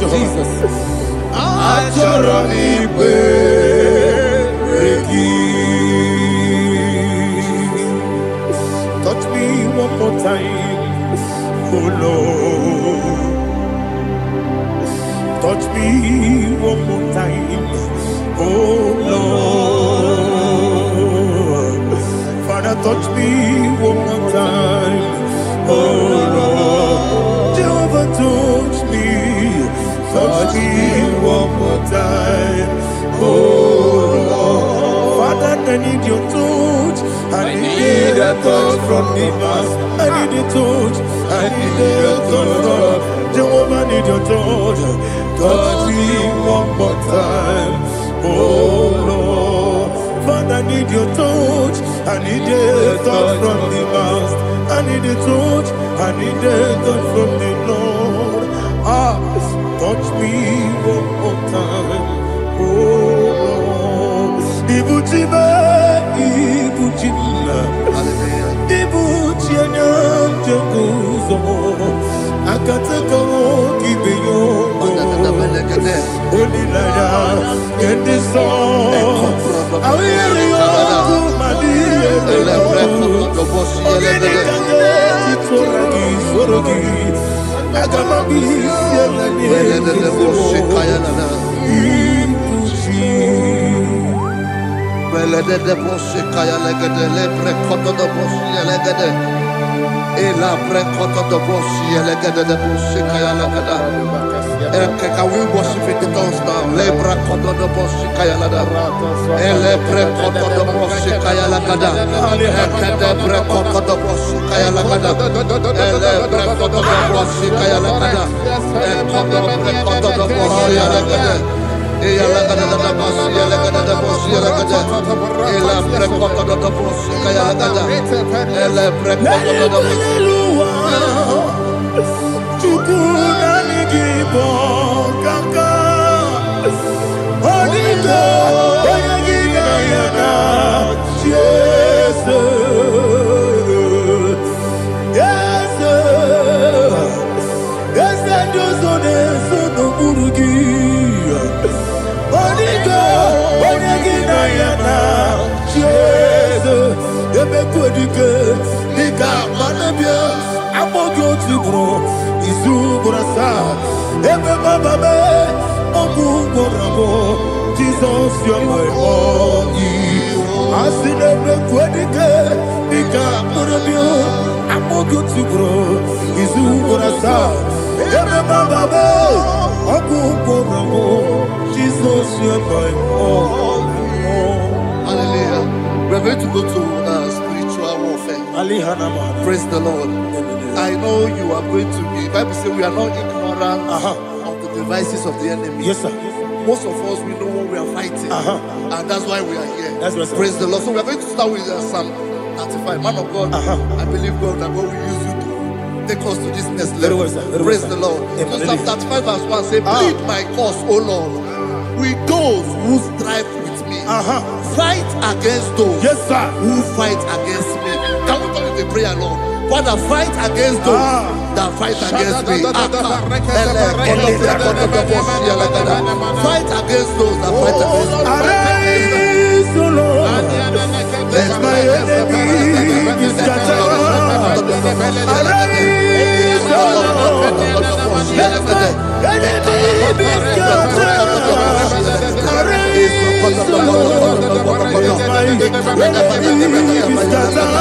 Jesus. Touch me one more time, oh Lord. Touch me one more time, oh Lord. Father, touch me one more time, oh Lord. Jehovah, touch me. Touch me one more time, oh Lord. Father, I need your touch. I need a touch from the Master. I need a touch. I need a touch from Jehovah. I need your touch. Touch me one more time, oh Lord. Father, I need your touch. I need a touch from the Master. I need a touch. I need a touch from the Lord. Touch me one more time, oh Lord. Ibuchima, Ibuchima, Ibuchina, Jaguzo. Akataka Kibeyo, Olilaya, get this song. I will you, Madia, Sorogi. Can we worship in the tongues now? Lebra koto do boshi kaya lada. Elebre koto do boshi kaya lada. Ekede bre koto do boshi kaya lada. Elebre koto do boshi kaya lada. Ekodo bre koto do boshi lada. Eya lada da boshi lada da boshi lada. Elebre koto do boshi kaya lada. Elebre koto do boshi. Kaka Onigo Oyagina Yana Jesus Yes Yes Dozone Sono Burugi Onigo Oyagina Yana Jesus Ebe Kodike Nika Manabia Amogo Tibro Isu Burasa Ebe Bababe Ogu Borabo Jesus you're my all Asinebe Kwedike Nika Manabia Amogo Tibro Isu Burasa Ebe Bababe Ogu Borabo Jesus you're my all. Hallelujah. We're going to go to spiritual warfare. Praise the Lord. I know you are going to be. Bible says we are not ignorant of the devices of the enemy. Yes, sir. Most of us, we know what we are fighting, and that's why we are here. That's right, sir. Praise the Lord. So we are going to start with Psalm 35. Man of God, I believe God that God will use you to take us to this next level. Very well, sir. Praise the Lord. So Psalm 35 verse 1 says, plead my cause, O Lord, with those who strive with me. Fight against those who fight against me. Can we come with a prayer, Lord? Father, fight against those that fight against me. Fight against those that fight against me. Arise, O Lord. Let my enemy be scattered. Arise, O Lord. Let my enemy be scattered. Arise, O Lord. Let my enemy be scattered.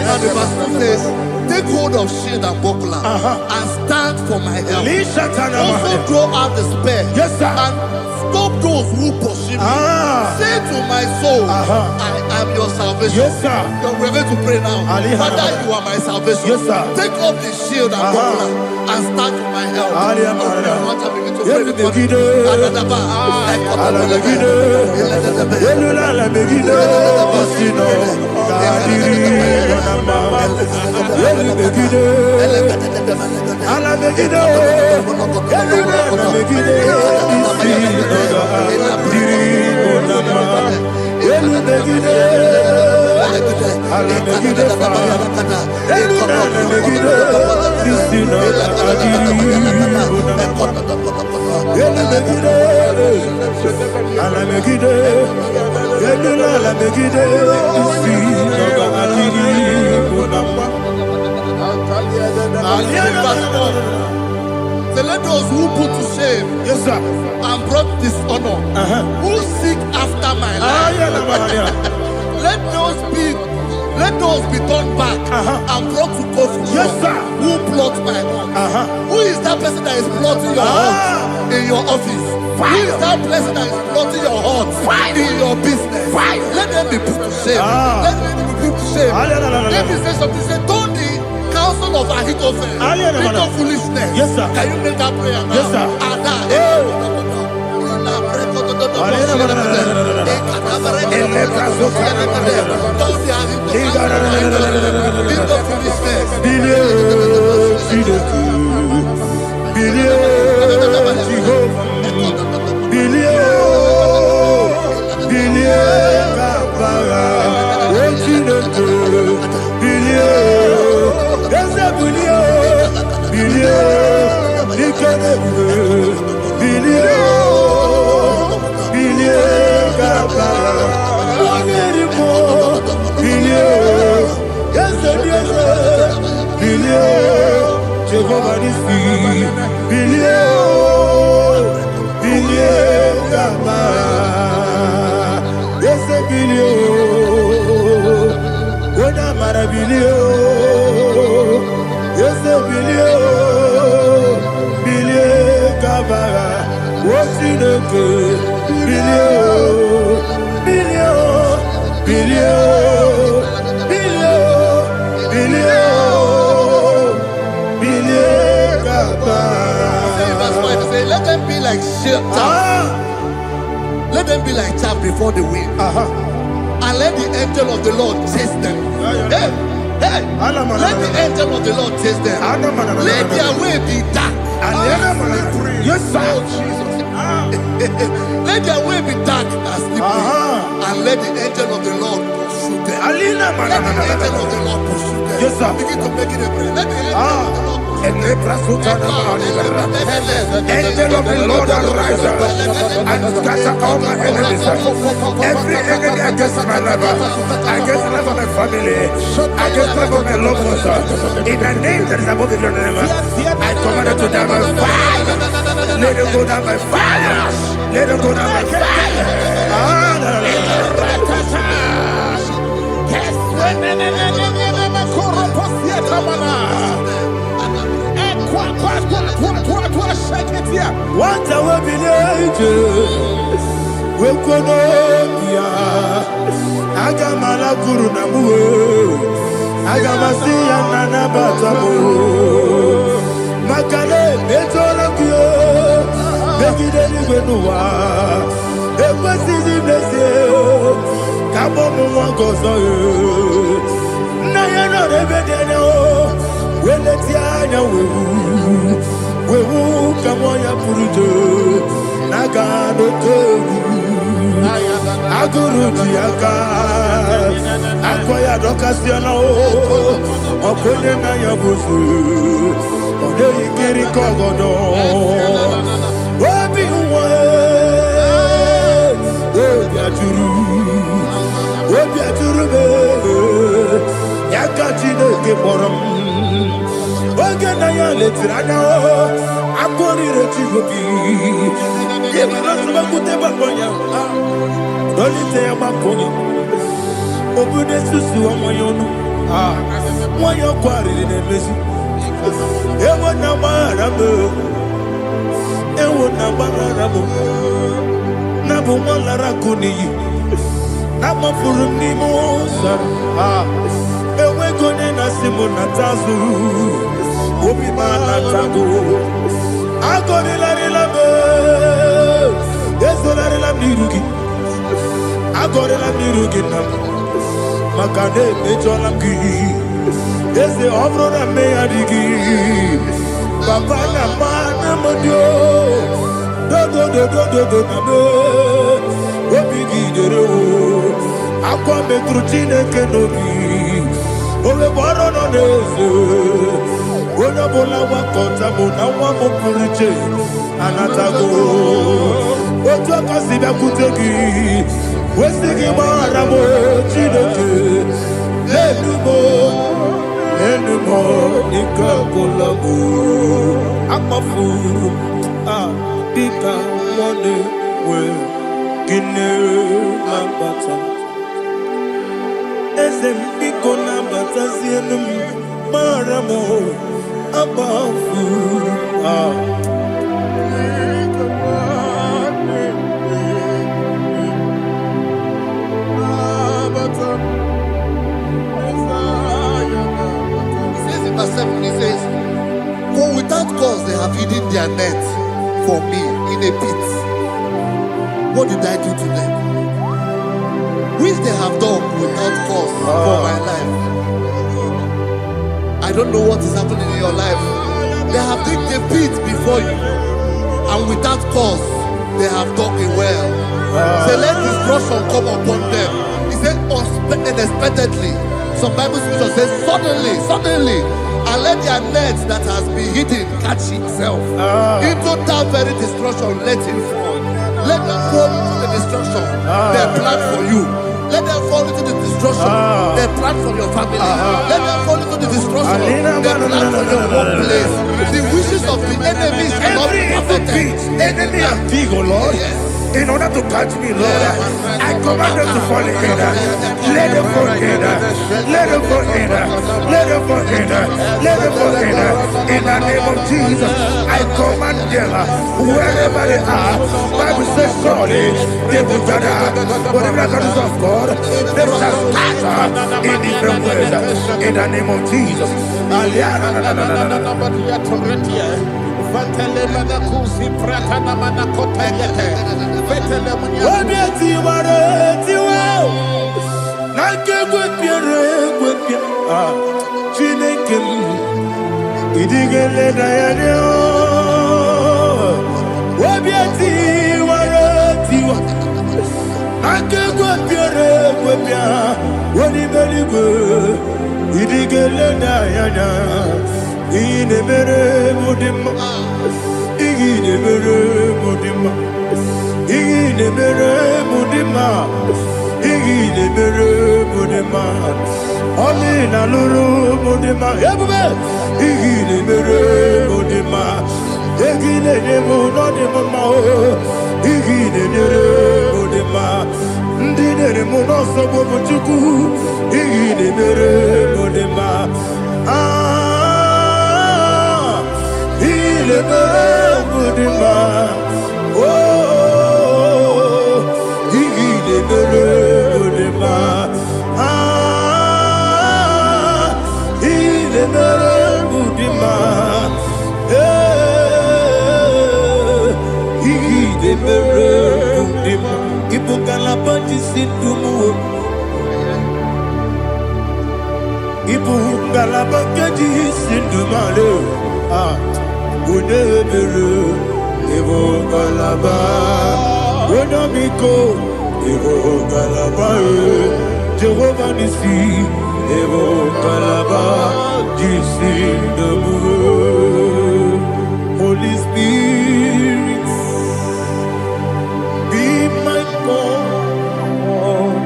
Now the verse says, take hold of shield and buckler and stand for my help. Also throw out the spear and stop those who pursue me. Say to my soul, I am your salvation. We're going to pray now. Father, you are my salvation. Take off the shield and buckler and stand for my help. So let those who put to shame and brought dishonor, who seek after my life, let those be turned back and brought to confusion. Who plot my heart? Who is that person that is plotting your heart in your office? Who is that person that is plotting your heart in your business? Let them be put to shame. Let them be put to shame. Let me say something. Say, don't the counsel of Ahithophel think of foolishness. Can you make that prayer now? Let them be like chaff. Let them be like chaff before the wind. And let the angel of the Lord chase them. Let the angel of the Lord chase them. Let their way be dark. Let their way be dark and slippery. And let the angel of the Lord pursue them. Let the angel of the Lord pursue them. Begin to make it a prayer. Let the angel of the Lord Angel of the Lord arise and scatter all my enemies. Every enemy against my life, against the life of my family, against the life of my loved ones. In the name that is above the name, I command it to die by fire. Let it go down by fire. Let it go down by fire. What I will be ages will go no Agamala Guru Namu Agamasi Anana Batamu Makale Betolakio Begideni Benua Ekwasizi Blessio Kabomu Wankoso Nayano Rebedeno Weletianya Wewu Kamoya Purujo Nagano Togu Aguru Tiaka Akoya Dokasiano Okone Naya Busu Ode Ikiri Kogodo Obi Uwe Obi Aturu Obi turube yakachine ke borom oge na ya letiranya akori rechigobi yebana suba kute bakonya dolite ya bakonya obude susu omoyono moyo kwari ne mezi ewo na marabo Nabu Malara Kuni Nama Furuni Mosa Ewe Gone Nasimuna Tazu Obi Manatago Agori Larilabe Esolari Lamirugi Agori Lamirugi Makade Mejolamgi Ese Obrona Meadigi Papa na mana modio do na me obigi dero akwa metrutine kenobi ole boro no neze ona bola wa kota mona wa mo puriche anatago ojo kasi ba kutegi wesigi mara mo chineke Enumo ikakolabu amafuru dika mone we kine mabata ezembiko na bata zienum maramo amafuru Verse 7, he says, for without cause they have hidden their net for me in a pit. What did I do to them? Which they have done without cause for my life. I don't know what is happening in your life. They have digged a pit before you, and without cause they have dug a well. Say, let destruction come upon them. He said, unexpectedly. Some Bible scripture says, suddenly, and let their net that has been hidden catch itself. Into that very destruction, let it fall. Let them fall into the destruction they plan for you. Let them fall into the destruction they plan for your family. Let them fall into the destruction they plan for your workplace. The wishes of the enemies cannot be perfected. Enemy and big, oh Lord. Yes. In order to catch me, Lord, I command them to fall in. Let them fall in. Let them fall in. Let them fall in. Let them fall in. In the name of Jesus, I command them wherever they are. Bible says, surely they will gather. Whatever the is of God, they shall scatter in different ways. In the name of Jesus. Fatele manakusi prata na manakota yete. Fatele munya. Obieti wareti wow. Nanke gwepie. Chineke idigele dayane. Obieti wareti wow. Nanke gwepie. Woni beligwe idigele dayane. Ine mere mudima, ine mere mudima, ine mere mudima, ine mere mudima. Oli na lulu mudima, ebube. Ine mere mudima, ine nemo no nemo mao. Ine mere mudima, ndine nemo no sobo muchuku. Ine mere mudima. Il Mudima, oh, il Mudima, il Mudima, il Mudima, Ibukala Pati Sindumu, Ibukala Pati Sindumalo, Udebere, Evo Galaba, Udamiko, Evo Galaba, Jehovah Nissi, Evo Galaba, Jisi Debu, Holy Spirit, be my God,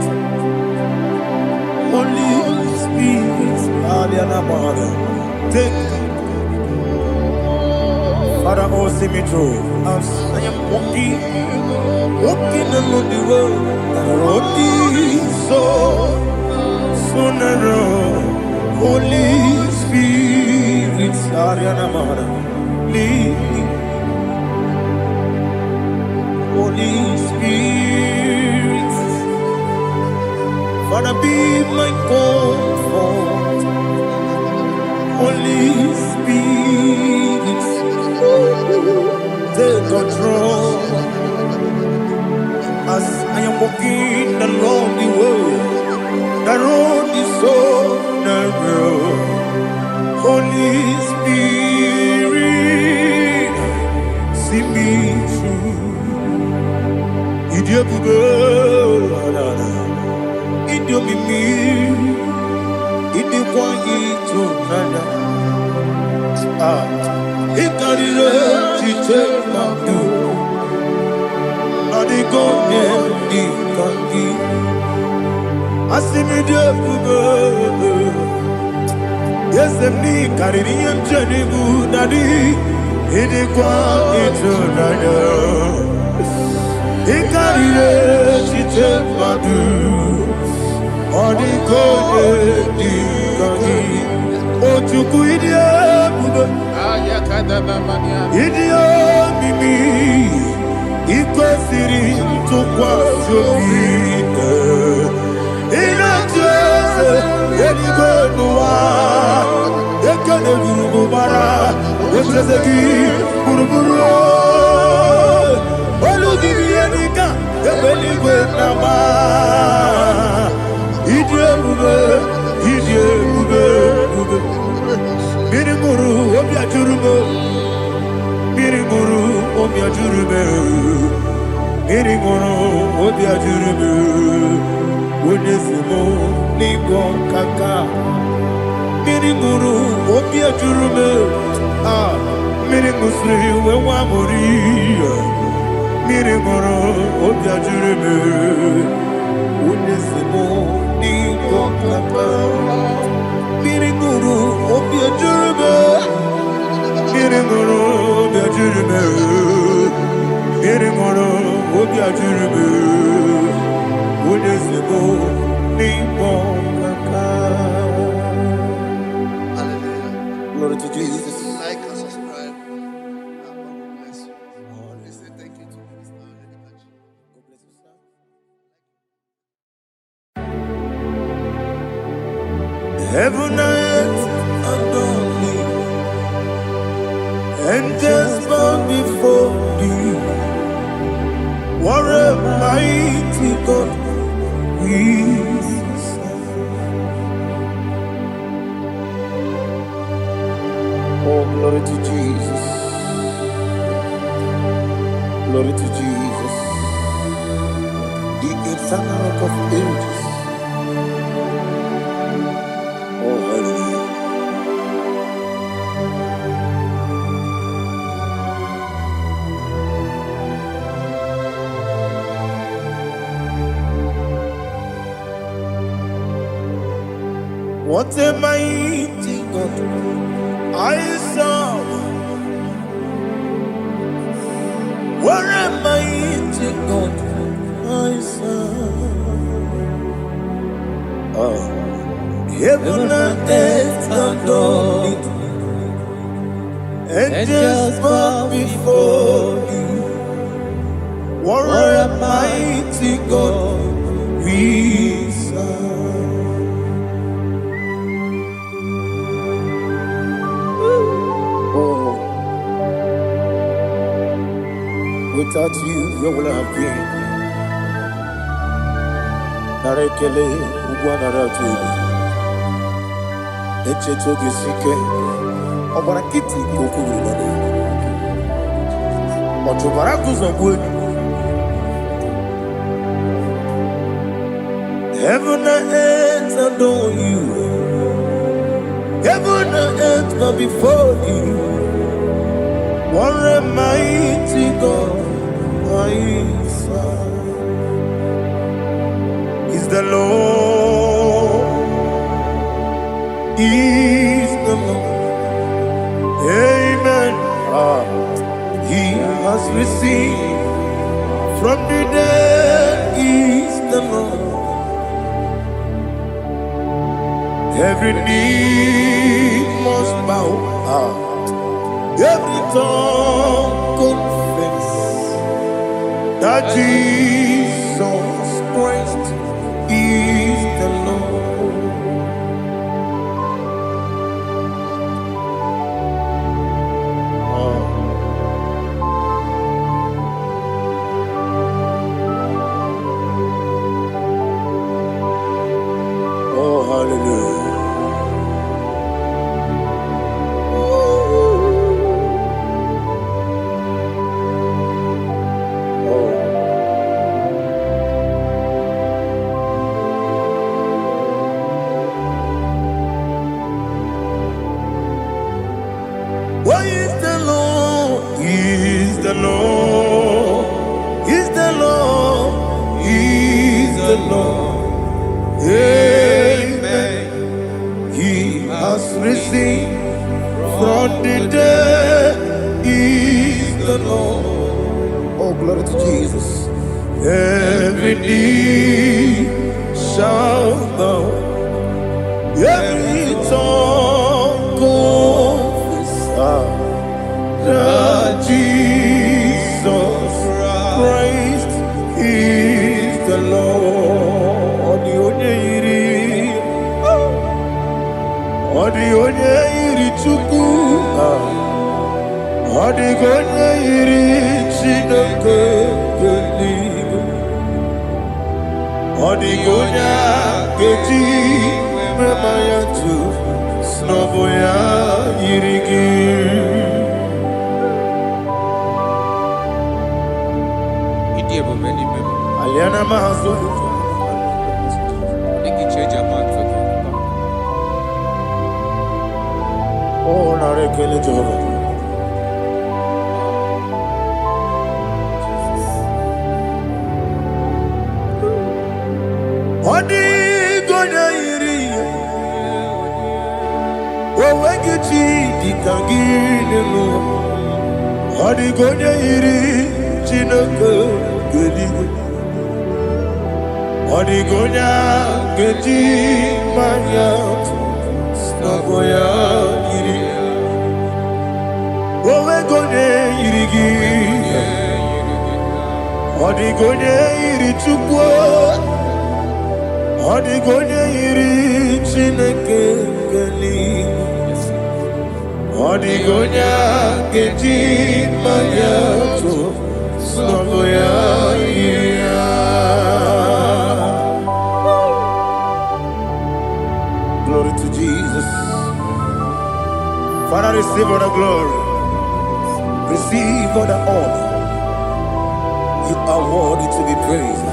Take Father, oh, see me through. As I am walking along the road, the road is so narrow. Holy Spirit, Ariana Mara, lead me. Holy Spirit, Father, be my comfort. Holy Spirit, take control. As I am walking along the way, the road is so narrow. Holy Spirit, see me through. Idiopube, Idiomimi, Idikwani to Nana. He carried a teacher, Madu. Not the God, the Kangi. I see me there, yes, the knee carried him, Jenny Budadi. He did quite to Nana. He carried a teacher, Madu. Or the God, the Kangi. Oh, to Kuidia. Idio mimi iko siri tukwa shobine ina jese eligo nuwa ekane gurugu bara echezegi buruburu olu gibi enika ebeligwe nama idio bube Miriguru obi ajurume Miriguru obi ajurume Miriguru obi ajurume Onesimo nigo kaka Miriguru obi ajurume Mirigusri wewa mori Miriguru obi ajurume Onesimo nigo kaka Miriguru obi ajurume Miriguru obi ajurume Miriguru obi ajurume Onesimo nigo kaka. Hallelujah. Glory to Jesus. Like and subscribe. God bless you. We say thank you to Mr. Lady. God bless you, sir. Heaven and earth adore me, angels bow before thee. What a mighty God we serve. Oh, glory to Jesus. Glory to Jesus. The eternal rock of ages. Oh, hallelujah. What a mighty God I serve. What a mighty God I serve. Heaven and earth adore it, angels bow before thee. What a mighty God we serve. Oh, without you, where would I have been? Narekele ugwanaratu. Echetoge sike ọgbara kiti kokuru nọdụ ọtụbara kụzọgbu enyi. Heaven and earth adore you. Heaven and earth bow before you. What a mighty God I serve. Is the Lord. risen from the dead is the Lord. Every knee must bow, every tongue confess that Jesus Christ is the Lord. Oh, hallelujah. Why is the Lord? He is the Lord. He's the Lord. He's the Lord. Amen. He has risen from the dead. He's the Lord. Oh, glory to Jesus. Every knee shall bow. Every tongue confess that Jesus Christ is the Lord. Odi onye iri Chukwu, odi onye iri Chineke eluigwe, odi onye keji mema ya tu, snobo ya yiri gị. Aliana mahazo. Oh, narekele Jehovah. Odi gonya iri, owegichi dikangile mo. Odi gonya iri, Chineke eluigwe. Odi gonya keji manya, snogo ya iri. Owe gonya iri gi, odi gonya iri Chukwu, odi gonya iri Chineke eluigwe. Odi gonya keji manya, snogo ya iri. Glory to Jesus. Father, receive all the glory. Receive all the honor. You are worthy to be praised.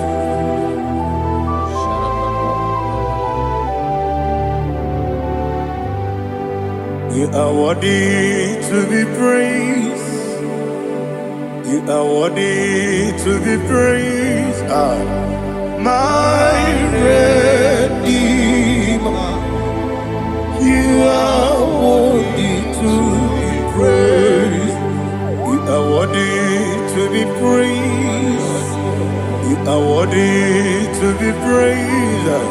You are worthy to be praised. You are worthy to be praised. My Redeemer. You are worthy to be praised. You are worthy to be praised. You are worthy to be praised.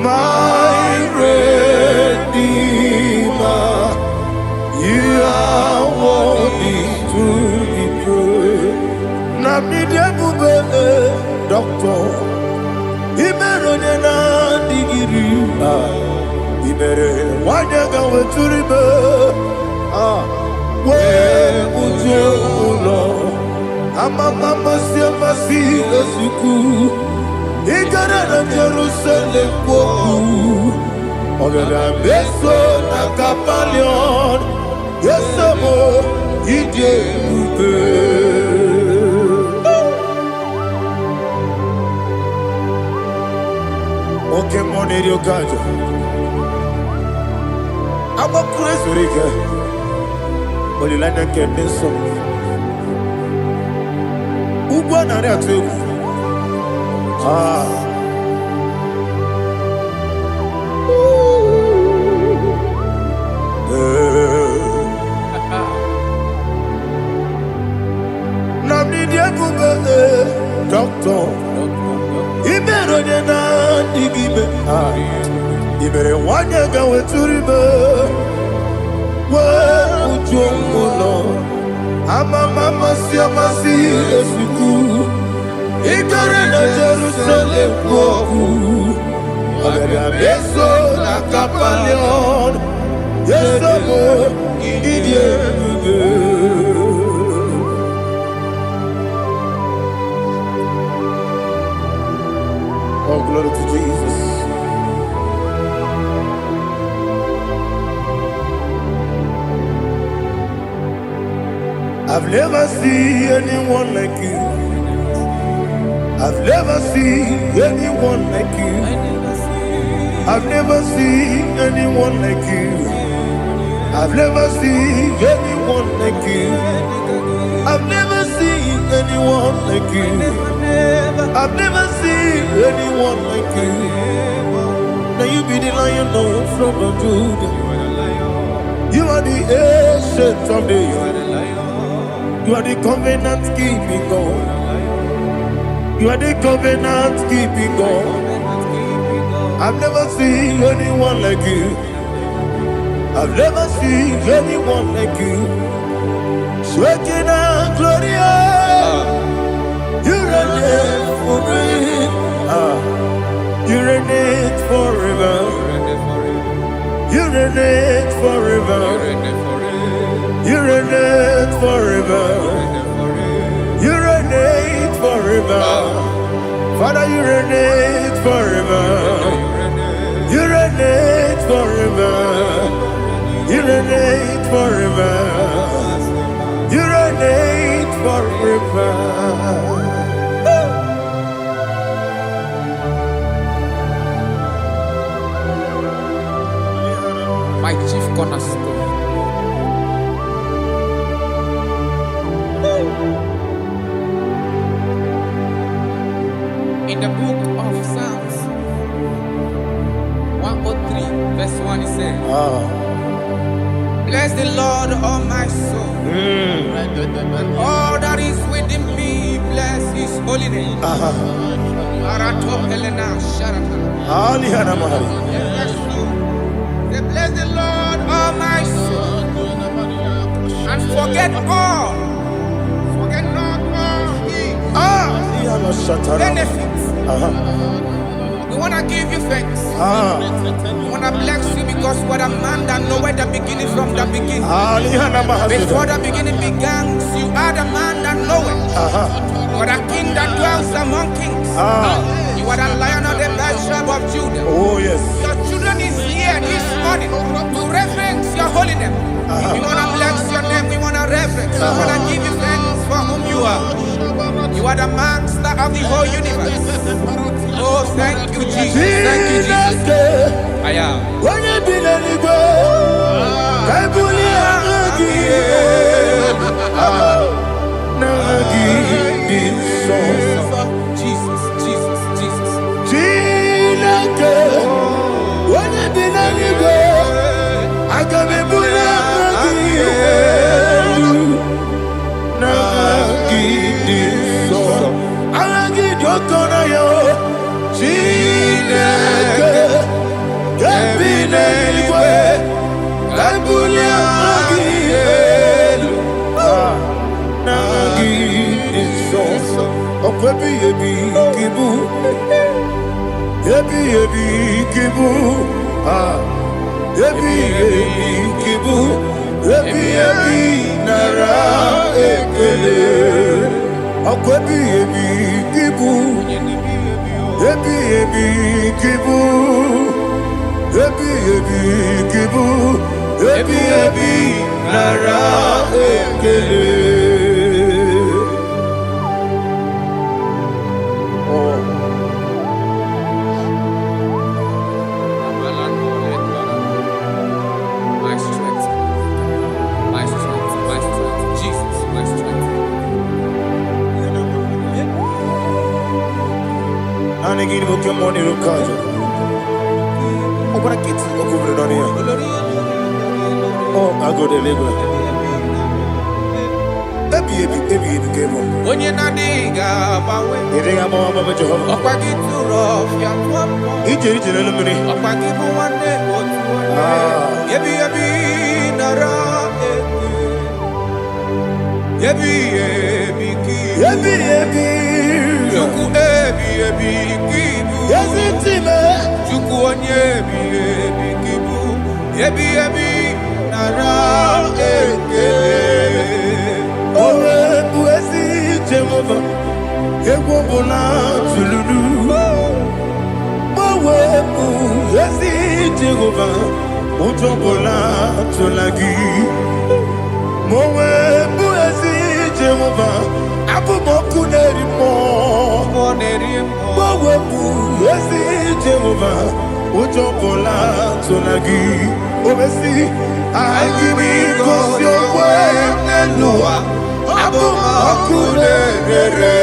My Redeemer. You are worthy to be praised. Namidebube, Doctor. Imerone na digiri. Ibere wanyaga weturibe we ujulo amama masi lesuku igara na Jerusalem kwoku ogada beso na kapalion yesemo ide ube oke moneri okaja Aba praise Rika. Olilanya Kendeso. Ugwa nare atu. Ibere wanya ga weturibe. Ujomulo. Mama si esuku. Ikare na Jerusalem koku. Abebe beso na kapalion. Yesomo idie. Oh, glory to Jesus. I've never seen anyone like you. I've never seen anyone like you. I've never seen anyone like you. I've never seen anyone like you. I've never seen anyone like you. I've never seen anyone like you. Now you be the Lion from the Judah. You are the ancient of days. You are the covenant keeping God. You are the covenant keeping God. I've never seen anyone like you. I've never seen anyone like you. Shaking and glorious. You reign for me. You reign forever. You reign forever. You reign forever. You reign forever. Father, you reign forever. You reign forever. You reign forever. You reign forever. My chief cornerstone. In the book of Psalms 103 verse 1 it says, bless the Lord, all my soul, and all that is within me, bless his holy name. Say, bless the Lord, all my soul, and forget not all his benefits. We want to give you thanks. We want to bless you because what a man that knoweth the beginning from the beginning. Before the beginning began, you are the man that knoweth. You are the king that dwells among kings. You are the Lion of the tribe of Judah. Oh yes. Your children is here this morning to reverence your holy name. We want to bless your name. We want to reverence. We want to give you thanks for whom you are. You are the master of the whole universe. Oh, thank you, Jesus. Thank you, Jesus. I am. When you be letting go, I Jesus, Jesus, Jesus. When you be letting go, I can be Oh, I go deliver. Onye na-adịghị agbanwe. Ọkwa gị tụrụ ọfịa tụọ mpọ. Ọkwa gị bụ nwanne otu onye. Ebi ebi nara eke. Ebi ebi ki. Ebi ebi. Chukwu ebi ebi ki bụ. Chukwu onye ebi ebi ki bụ. Ebi ebi nara eke. Owe bụ ezi Jehova, egwu bụ na tụlụlụ. Owe bụ ezi Jehova, ụjọ bụ na tụla gị. Owe bụ ezi Jehova, abụmọkụ na-eri mmụọ. Owe bụ ezi Jehova, ụjọ bụ na tụla gị. Obesi, anyị gosi okwe n'elu ụwa. Abụmọkụ na-ere.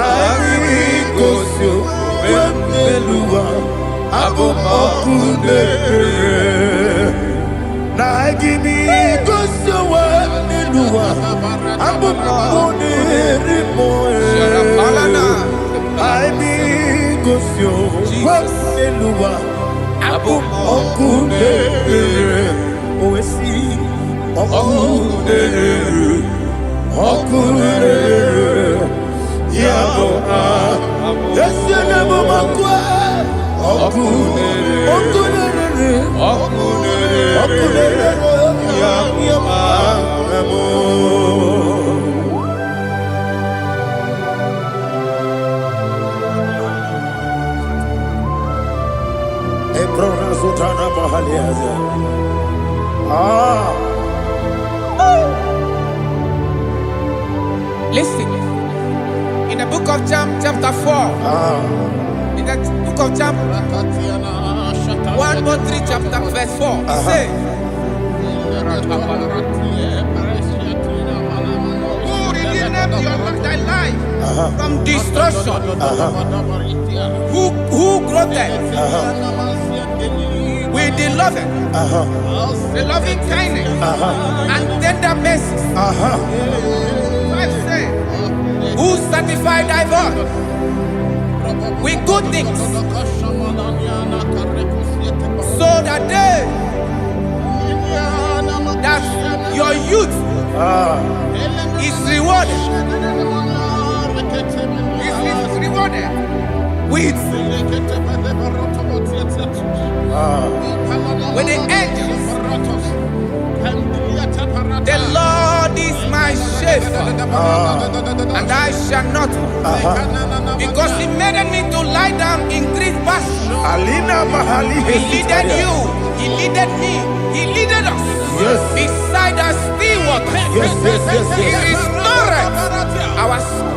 Anyị gosi okwe n'elu ụwa. Abụmọkụ na-ere. Na anyị gosi okwe n'elu ụwa. Abụmọkụ na-ere mmụọ. Anyị gosi okwe n'elu ụwa. Abụmọkụ na-ere. Owesi. Ọkụ na-ere. Ya bụ esi na-ebe ọkụ. Ọkụ na-ere. Ọkụ na-ere. Ya bụ Ebrona Sultana Bahaliaza. Listen, in the book of John, chapter 4, in the book of John 1:3, chapter verse 4, it says, who redeemed thy life from destruction? Who groweth with the loving kindness and tender mercies? Who satisfied thy voice with good things, so that your youth is rewarded with the angels. The Lord is my shepherd, and I shall not want, because He made me to lie down in green pastures. He leaded you, He leaded me, He leaded us beside the still waters. He restored our soul.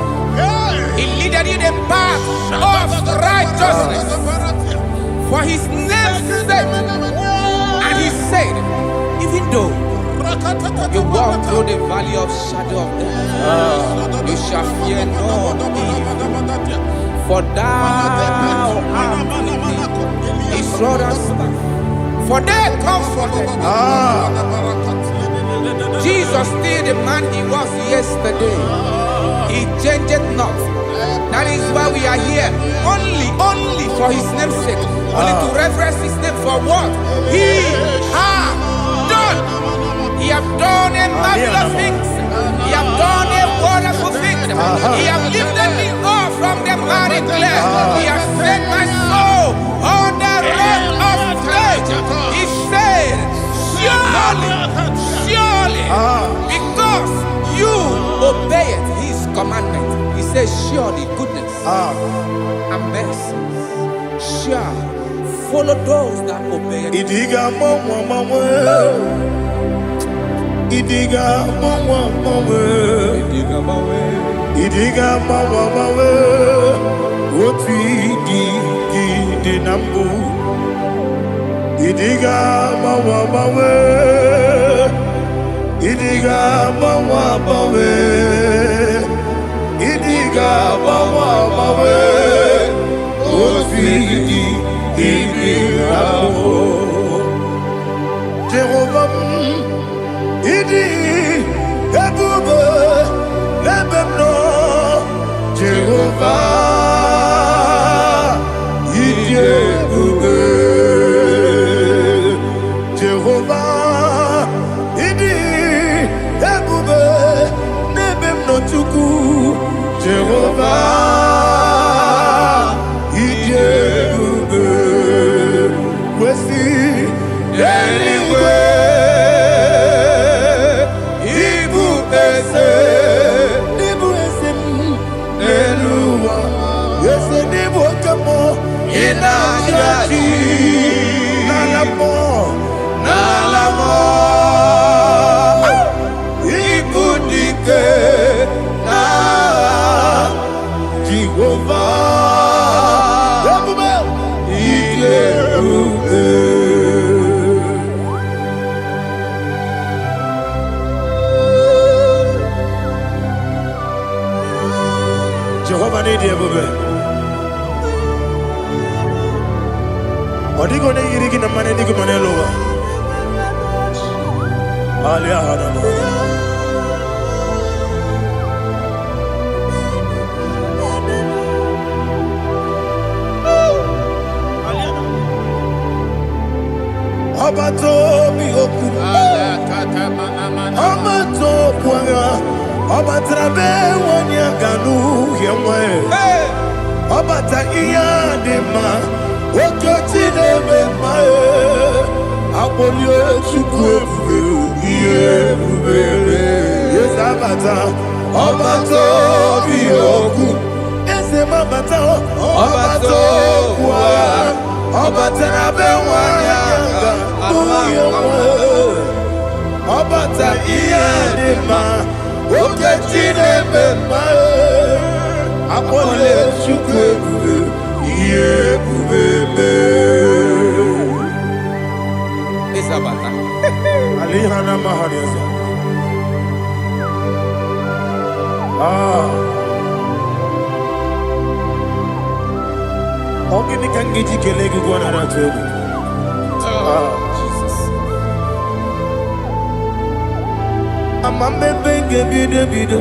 He leaded you the path of righteousness for His name's sake. And He said, even though you walk through the valley of shadow of death, you shall fear no evil, for thou art with me. His rod and staff, for they comforted. Jesus still the man He was yesterday. He changed not. That is why we are here. Only for His name's sake. Only to reverence His name for what He has done. He has done a marvelous things. He has done a wonderful thing. He has lifted me up from the miry clay. He has set my soul on the rock of faith. He said, surely, because you obeyed His commandment. He says, surely goodness and mercy shall follow those that obey Him. Idiga mawe, oti di nambu. Idiga mawe, idiga mawe, idiga mawe, oti di nambu. Jehovah, idi ebu Jehovah, Idebube. Jehovah, Idebube. Nebem no chuku. Jehovah, Idebube. Wesi, anyway. Jehovah need you, baby. What are you going to eat in the money? You can money lower. Alia Hadama. Abato mi oku. Abato kwanga. Abatrabe wanya ganu yemwe. Abata iya dema. Okoti deme mae. Abolio chukwe iye bubele. Yes abata. Abato mi oku. Ese mabata. Abato kwa. Abatrabe wanya ganu yemwe. Abata iya dema. Oketi deme mae. Abolio chukwe iye bubele. Isabata. Alihana mahariasa. Ogini kangiji kelegu gwana ratugu. Jesus. Amamebe ngebide.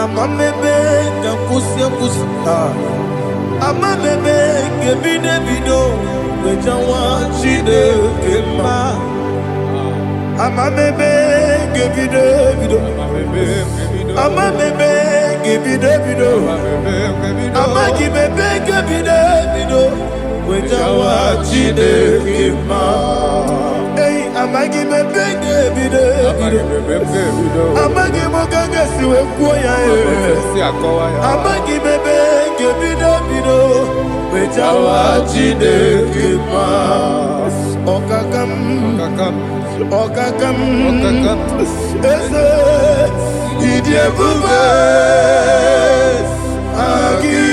Amamebe ngakusi. Amamebe ngebide. Wejawa chide kema. Amamebe ngebide. Amamebe ngebide. Amagibebe ngebide. Wejawa chide kema. Hey, amagibebe ngebide. Amagimogaga siwe kuya. Amagibebe ngebide. Wejawa chide kema. Okakam. Eze Idebube Agi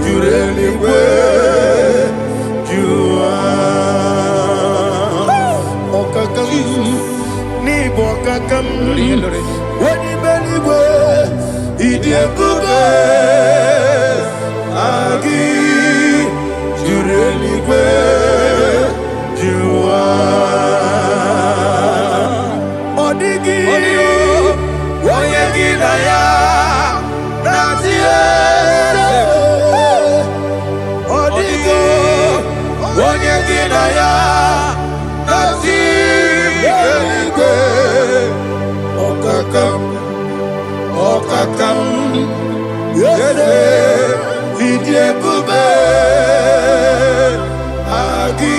Jureligwe Jua Okakam Nibo Okakam Wani Beligwe Idebube Agi Jureligwe Jua Odigi Oyegi Naya Natie Odigi Oyegi Naya Natie Okakam Yese Idebube Agi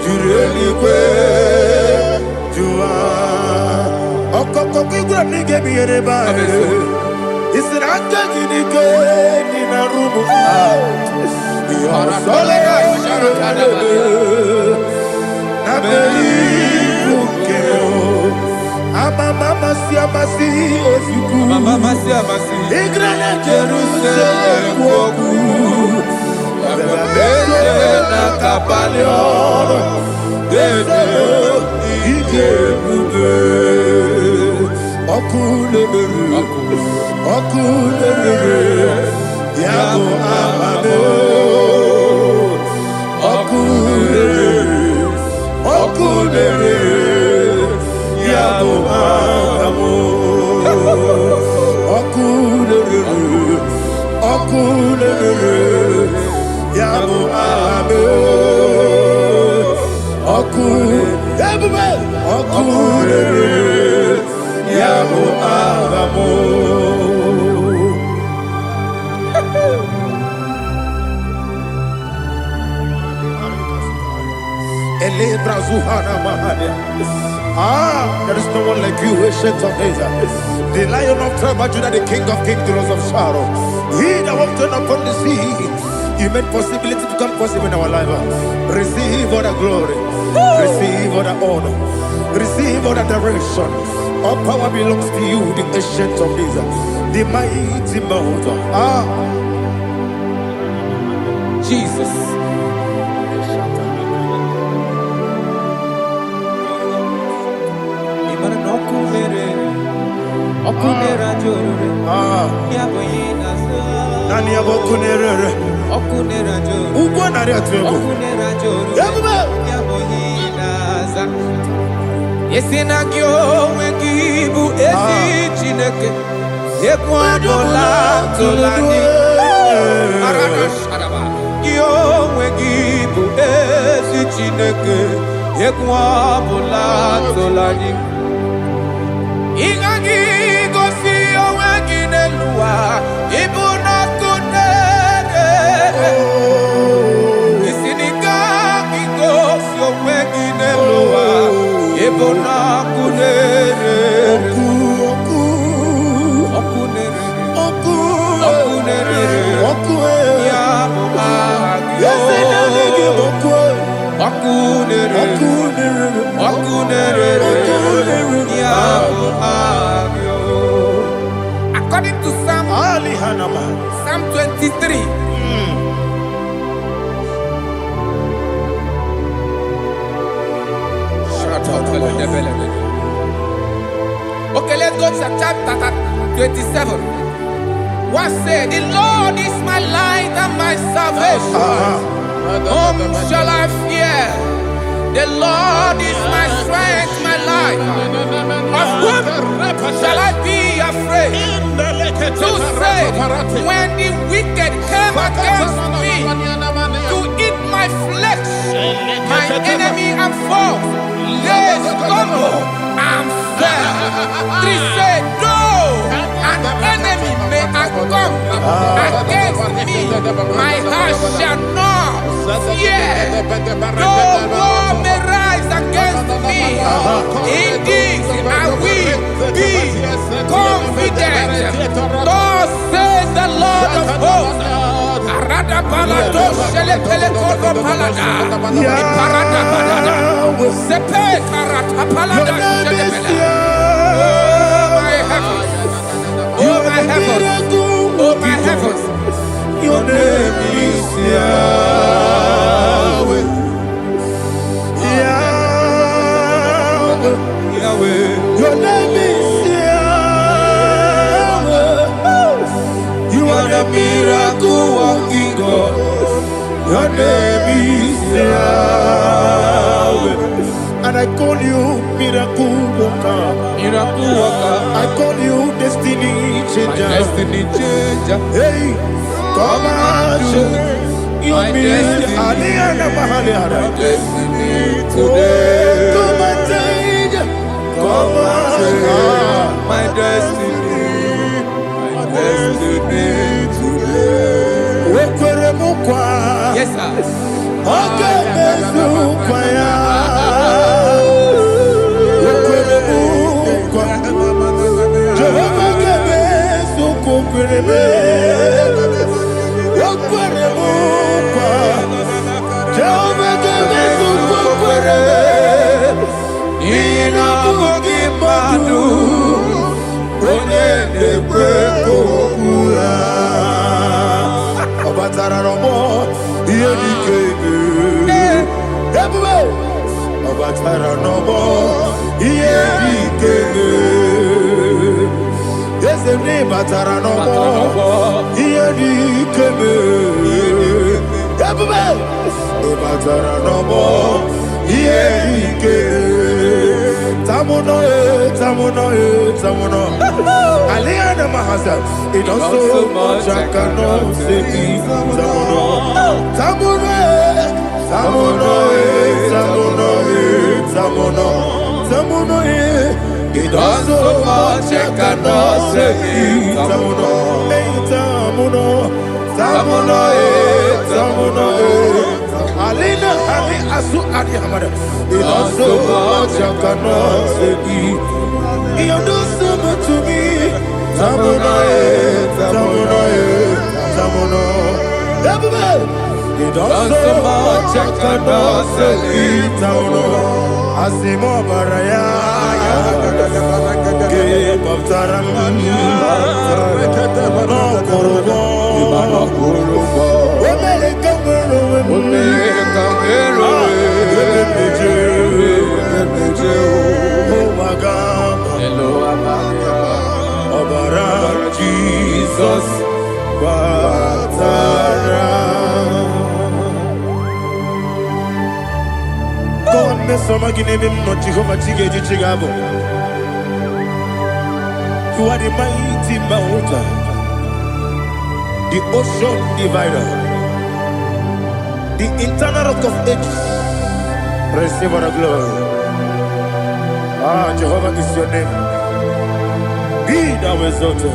Jureligwe Jua Okoko kigura nige miyereba Isiranga ginike Nina rumu Yosolega Nabeli Ukeo Mama siamasi ofiku Mama siamasi Igrana Jerusalem woku Bebe na kapalion Dede Idebube Okulebere Yabo amame Okulebere Yabo amamo Okulebere There is no one like you, ancient of days. The Lion of tribe of Judah, the King of kings, the Rose of Sharon. He that walked upon the sea. You made possibility to become possible in our life. Receive all the glory. Receive all the honor. Receive all the direction. All power belongs to you, the ancient of days, the mighty mountain. Jesus. Yesinagyo wengibu ezi chineke yekwabola tolani arabasharaba yo wengibu ezi chineke yekwabola tolani ingagi gosi owenginelua ibuna kunere isinigagi gosi owenginelua ibuna kunere According to Psalm 23. Okay, let's go to chapter 27. What said? The Lord is my light and my salvation. Whom shall I fear? The Lord is my strength, my life. Of whom shall I be afraid? Who said, when the wicked came against me to eat my flesh, my enemy and foe, they stumble and fell. Three said, though an enemy may have come against me, my heart shall not fear. Though war may rise against me, in this I will be confident. Thus says the Lord of hosts. Arada palado shele pele kodo palada. Iparada palada. Sepe karata palada shele pele. Oh my heavens, oh my heavens, your name is Yahweh. Yahweh, Yahweh, your name is Yahweh. You are the miracle working God. Your name is Yahweh. And I call you miracle worker. Miracle worker. I call you destiny changer. My destiny changer. Hey, come on, your destiny. My destiny today. Come and change. Come on, my destiny. My destiny today. Yes, sir. Okay, it does so much I cannot say it. Tamuno, does so much I cannot say it. Tamuno, Alina, Ali, Asu, Adi Hamada. He does so much I cannot say it. He does so much to me. Tamuno, He does so much I cannot say it. Tamuno, Asimo Baraya, Give of Taramani, no Kurubo, Jesus, God, Miss Somaginum, not Jehovah Tiggy Chigabo. You are the mighty mountain, the ocean divider, the internal rock of ages. Receive our glory. Ah, Jehovah is your name. Be thou exalted.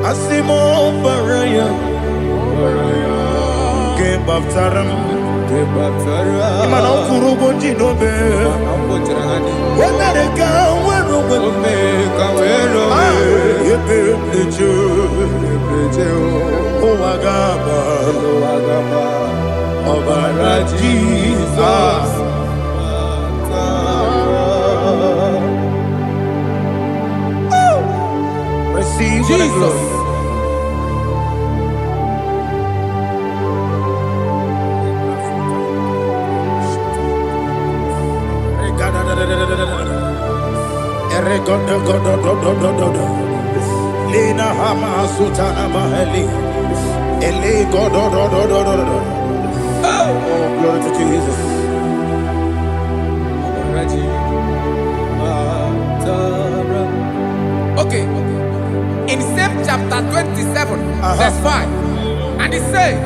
Asimo Baraya, Game of Taram, Imano Kurubo Jinobe, when I go, Jesus. Receive Jesus. Lina Hama Sutana Maheli. Ele God. Oh, glory to Jesus. Okay. In same chapter 27, verse 5, and it says,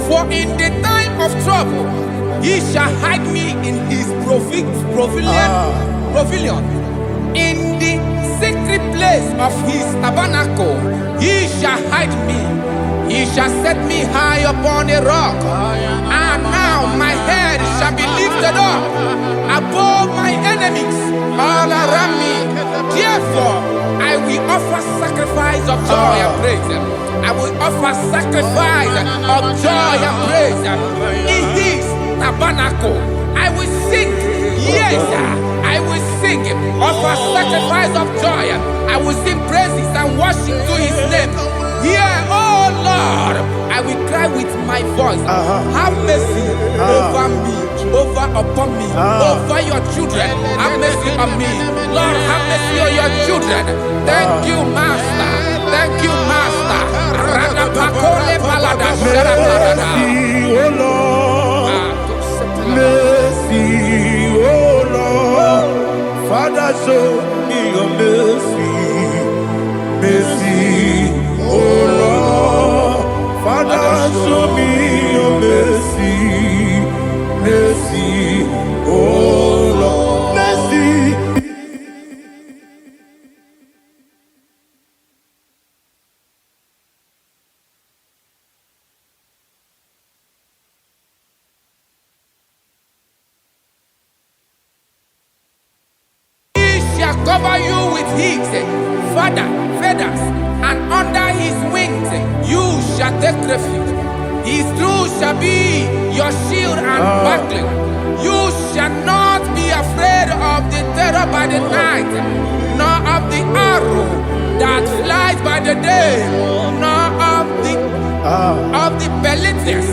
for in the time of trouble, he shall hide me in his pavilion. In the secret place of his tabernacle, he shall hide me. He shall set me high upon a rock. And now my head shall be lifted up above my enemies all around me. Therefore, I will offer sacrifice of joy and praise. I will offer sacrifice of joy and praise. In his tabernacle, I will sing. Yes, I will sing. Offer sacrifice of joy. I will sing praises and worship to his name. Yeah, oh Lord, I will cry with my voice. Have mercy over me, upon me, over your children. Have mercy on me. Lord, have mercy on your children. Thank you, Master. Thank you, Master. Mercy, oh Lord. Mercy, oh Lord. Father, show me your mercy. Mercy, oh Lord. Father, show me your mercy. Mercy, oh Lord. Mercy. Cover you with his feathers, and under his wings you shall take refuge. His truth shall be your shield and buckler. You shall not be afraid of the terror by the night, nor of the arrow that flies by the day, nor of the pestilence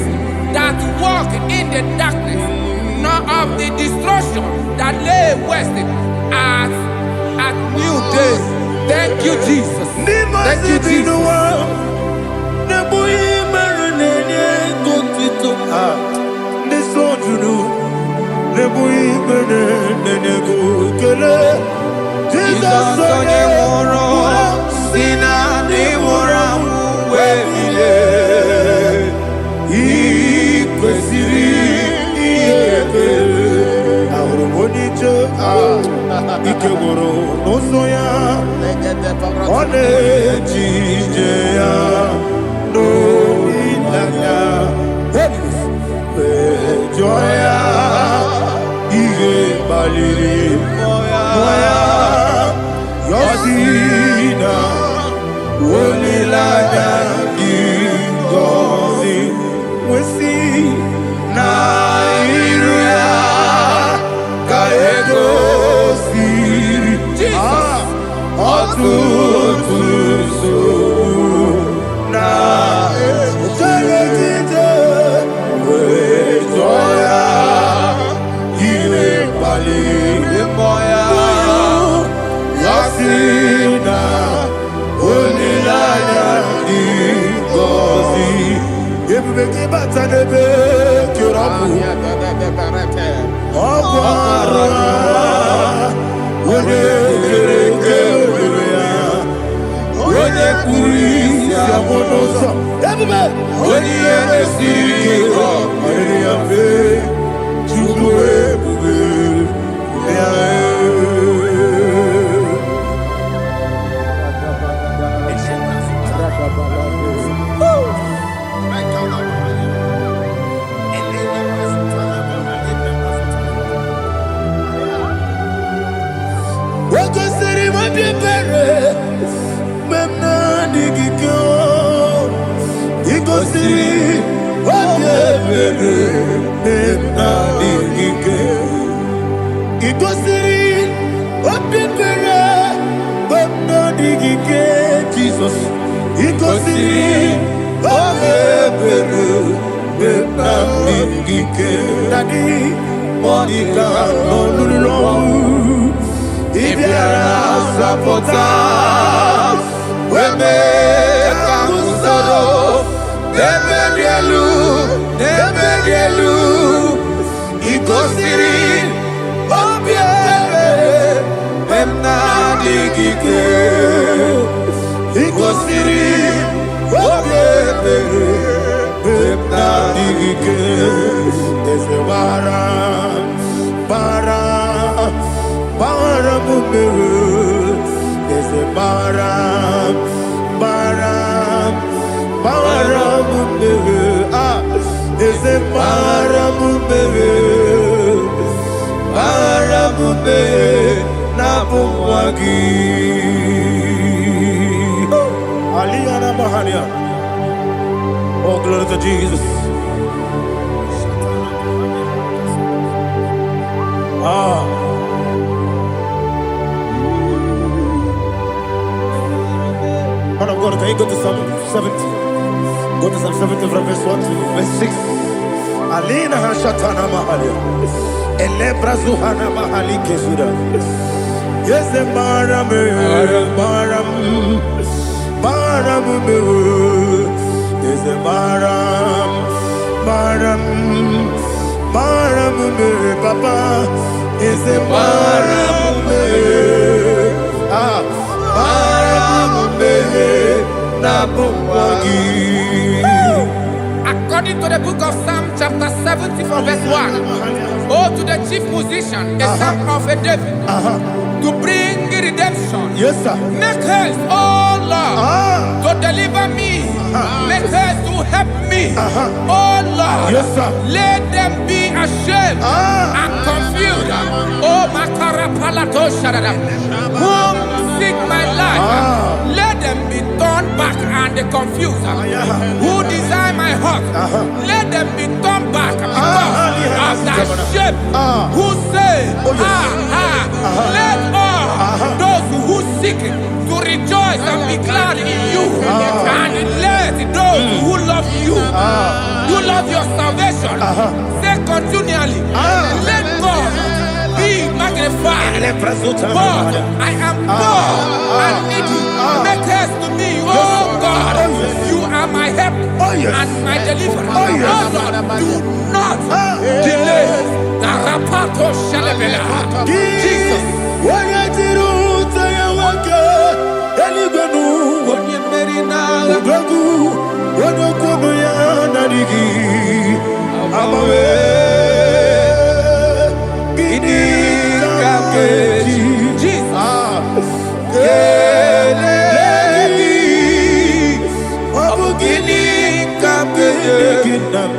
that walk in the darkness, nor of the destruction that lay waste at new day. Thank you, Jesus. Thank you, Jesus. soya, one jijaya, no ilaga, joya, ige baliri, moya, yosina, unilaga, gozi, wesi, na iruya, kaego siri, otutu so, na ejegete, wejoya, iwe bali, moya, yasina, unilaya, gozi, ebubeke batanebe, kirabu, okwara, wone kerekereya, wone kurisi amonoso, ebube, wone enesirike, areyafe, chubu ebube, Jesus, oh, glory to Jesus. Man of God, can you go to Psalm 70? Go to Psalm 70 from verse 1 to verse 6. Alina hashatana mahalia. Elebra zuhana mahali kesuda. Yes, the baram, yes, the baram, papa, yes, the baram, According to the book of Psalm chapter 70 from verse 1, oh, to the chief musician, a son of a David, to bring redemption. yes, sir. Make haste, oh Lord, to deliver me. Make haste to help me. Oh Lord, Yes, sir. let them be ashamed and confused. Oh Makarapalato Shadada, whom seek my life, let them be turned back and confused. Who desire my heart, let them be turned back because of that shame. Who say, let all those who seek to rejoice and be glad in you, and let those who love you, you love your salvation, say continually, let God be magnified. God, I am poor and needy. Make haste to me, oh God. You are my help and my deliverer. Oh Lord, do not delay. Jesus. nam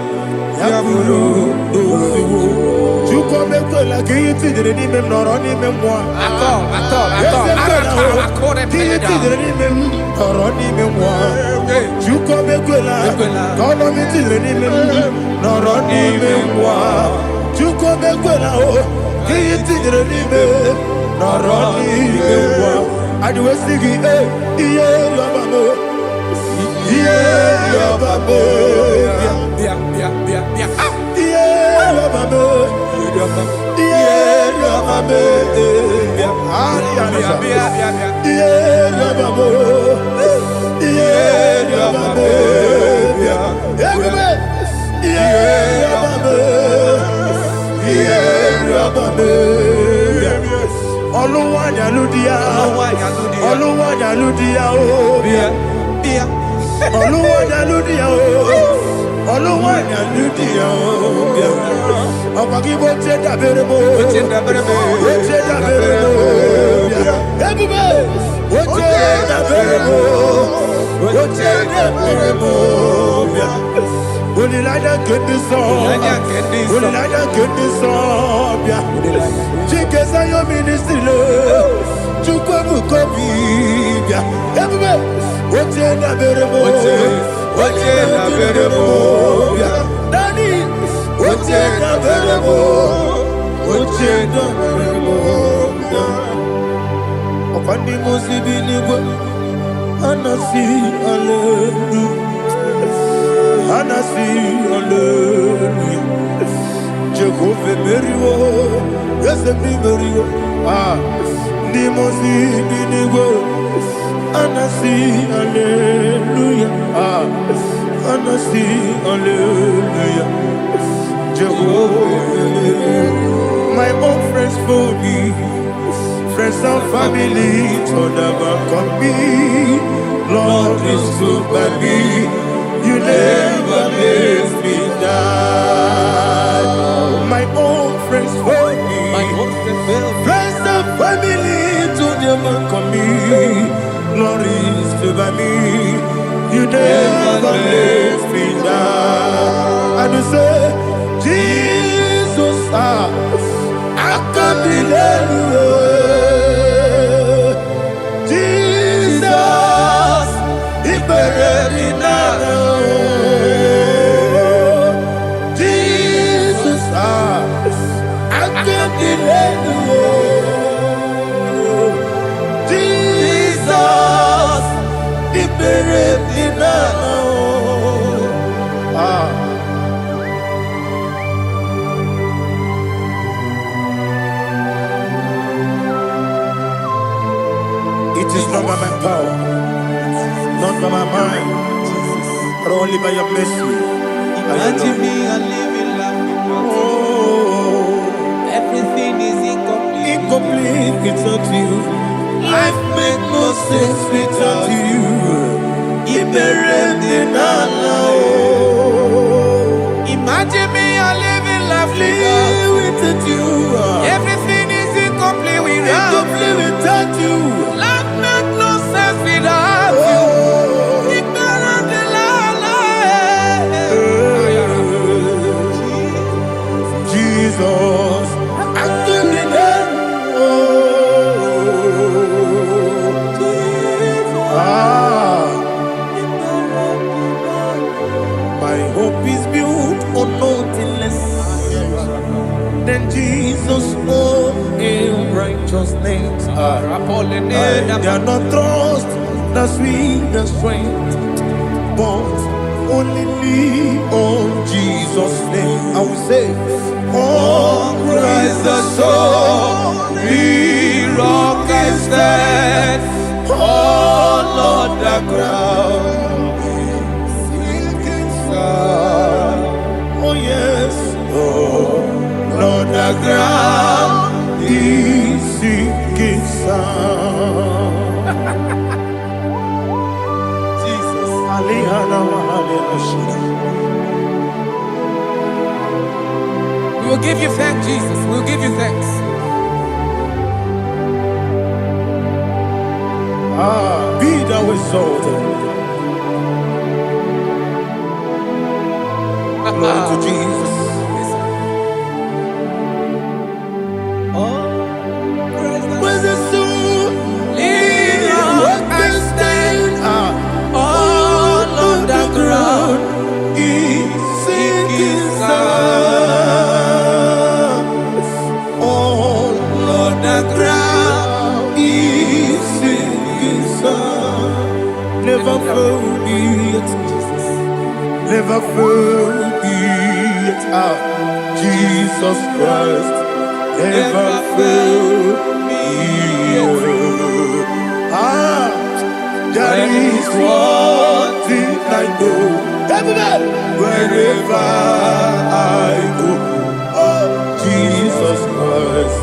yaburu dosu juko mekola kiti direni mem noroni mem moi Atom. kiti direni mem noroni mem moi juko mekola kono kiti direni mem noroni mem moi juko mekola o kiti direni mem noroni mem moi adiwe sigi iye yobamo iye yobamo Oluwayaludia, Jehovah Meriwo, yes, Meriwo, Nimosi Binigo, Anasi, Hallelujah, Anasi, Hallelujah, Jehovah, my own friends for me, friends and family, told them come be, Lord is good by me, you never let me die. My own friends for me, friends and family, to them come me, Lord is good by me, you never let me die. And you say, Jesus, I can't believe you. Jesus, He buried in Jesus, I can't believe you. Jesus, He buried in It is not by my power, not by my mind, but only by your mercy. Imagine me a living life without you. Everything is incomplete. Incomplete without you. Life makes no sense without you. Imagine me a living life without you. Everything is incomplete Without you. Life makes no sense without you. Jesus, I give you my hope is built on nothing less than Jesus' own righteousness. I cannot trust the sweetest strength, but only lean on Jesus' name. I will say, on Christ the solid rock I stand, on Lord the ground is sinking sand. Oh yes, oh Lord the ground is sinking sand. Jesus, We will give you thanks, Jesus. We will give you thanks. Be thou exalted. Glory to Jesus. When the soul what can stand all on the ground is sinking sand. All on the ground is sinking sand. Never forget, never forget, Jesus Christ never failed me. That is one thing I know. Wherever I go, Jesus Christ,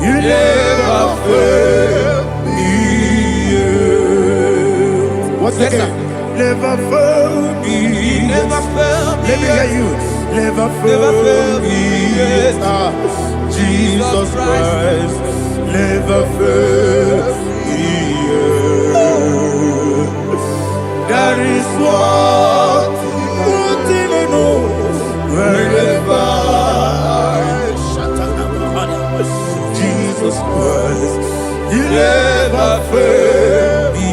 you never fail me. What's that? Never fail me. Never fail me. Let me hear you. Never fail me. Jesus Christ never fail me. That is one thing I know. Wherever Jesus Christ, you never fail me.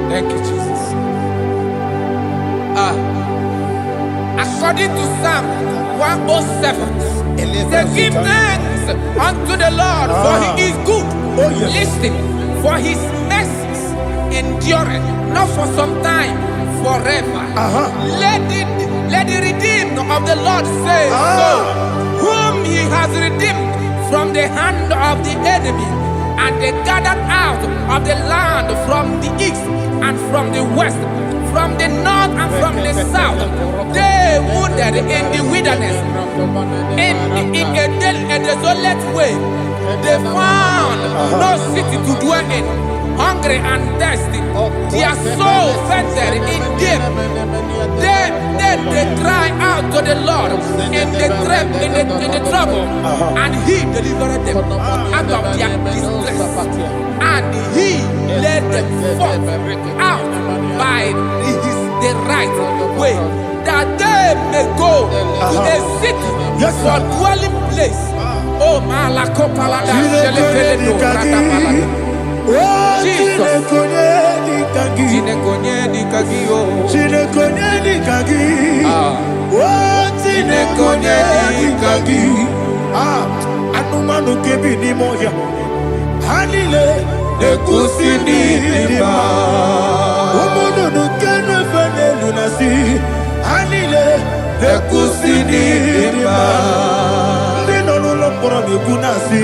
Thank you, Jesus. According to Psalm 107, they give thanks unto the Lord, for he is good. Listen, for his mercies endureth, not for some time, forever. Let the redeemed of the Lord say so, whom he has redeemed from the hand of the enemy, and they gathered out of the land from the east and from the west, from the north and from the south. They wandered in the wilderness, in a desolate way. They found no city to dwell in, hungry and thirsty. Their soul fainted in deep. Then they cry out to the Lord in the trouble, and he delivered them out of their distress. And he led them forth out by the right way, that they may go to a city for dwelling place. Oh, Malakopalada, Jesus. Anumanu kebi ni moja Hanile Nekusini lima Umudu nukenu fene lunasi Hanile Nekusini lima Nino lulambora mikunasi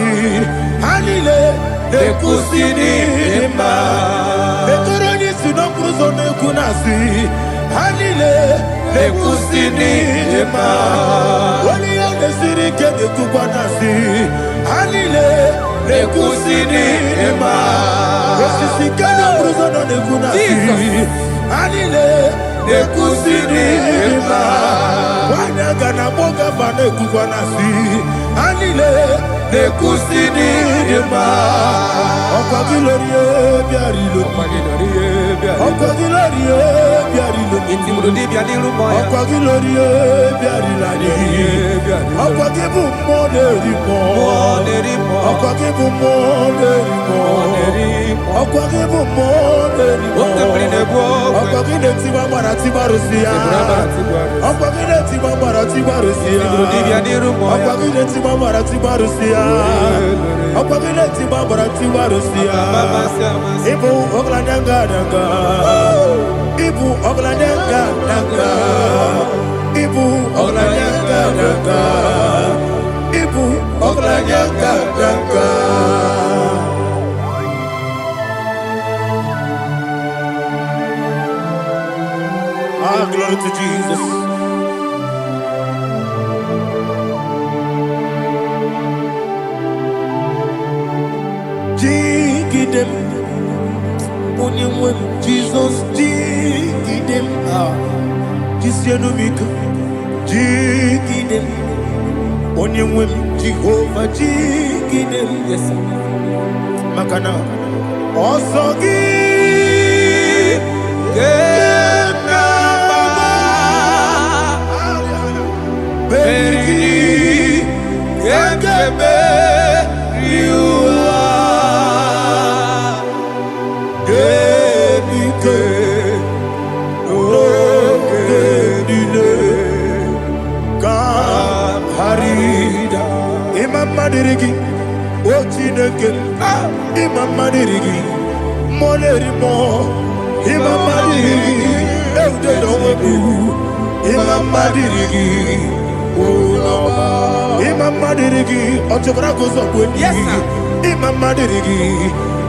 Hanile Nekusini lima Nekoroni sinokruzo nekunasi Hanile Nekusini lima Wali ya nesiri kene kubanasi Hanile Nekusini lima Nesisi kene bruzo no nekunasi Hanile Nekusini lima Wanyaga na boga vane kubanasi Hanile Nekusini lima Okwa gilorie biarilo Okwa gilorie biarilo Okwa gilorie biarilani Okwa gibu moderimo Okwa gibu moderimo Okwa gibu moderimo Okwa gileti mambara tibarusia Okwa gileti mambara tibarusia Okwa gileti mambara tibarusia Okwa gileti mambara tibarusia Ibu ogladanga danga Ibu ogladanga danga Ibu ogladanga danga Ibu ogladanga danga Ah, glory to Jesus. Jigidem, Jesus, jigidem, Jisianomika, jigidem, Jehovah, jigidem, yes, Makana, Osogi, Berigi, Gekebe, Madirigi, Ochineke, Imam Madirigi, Molerimo, Imam Madirigi, Eudedowebu, Imam Madirigi, Imam Madirigi, Ochobragos of Wendy, Imam Madirigi,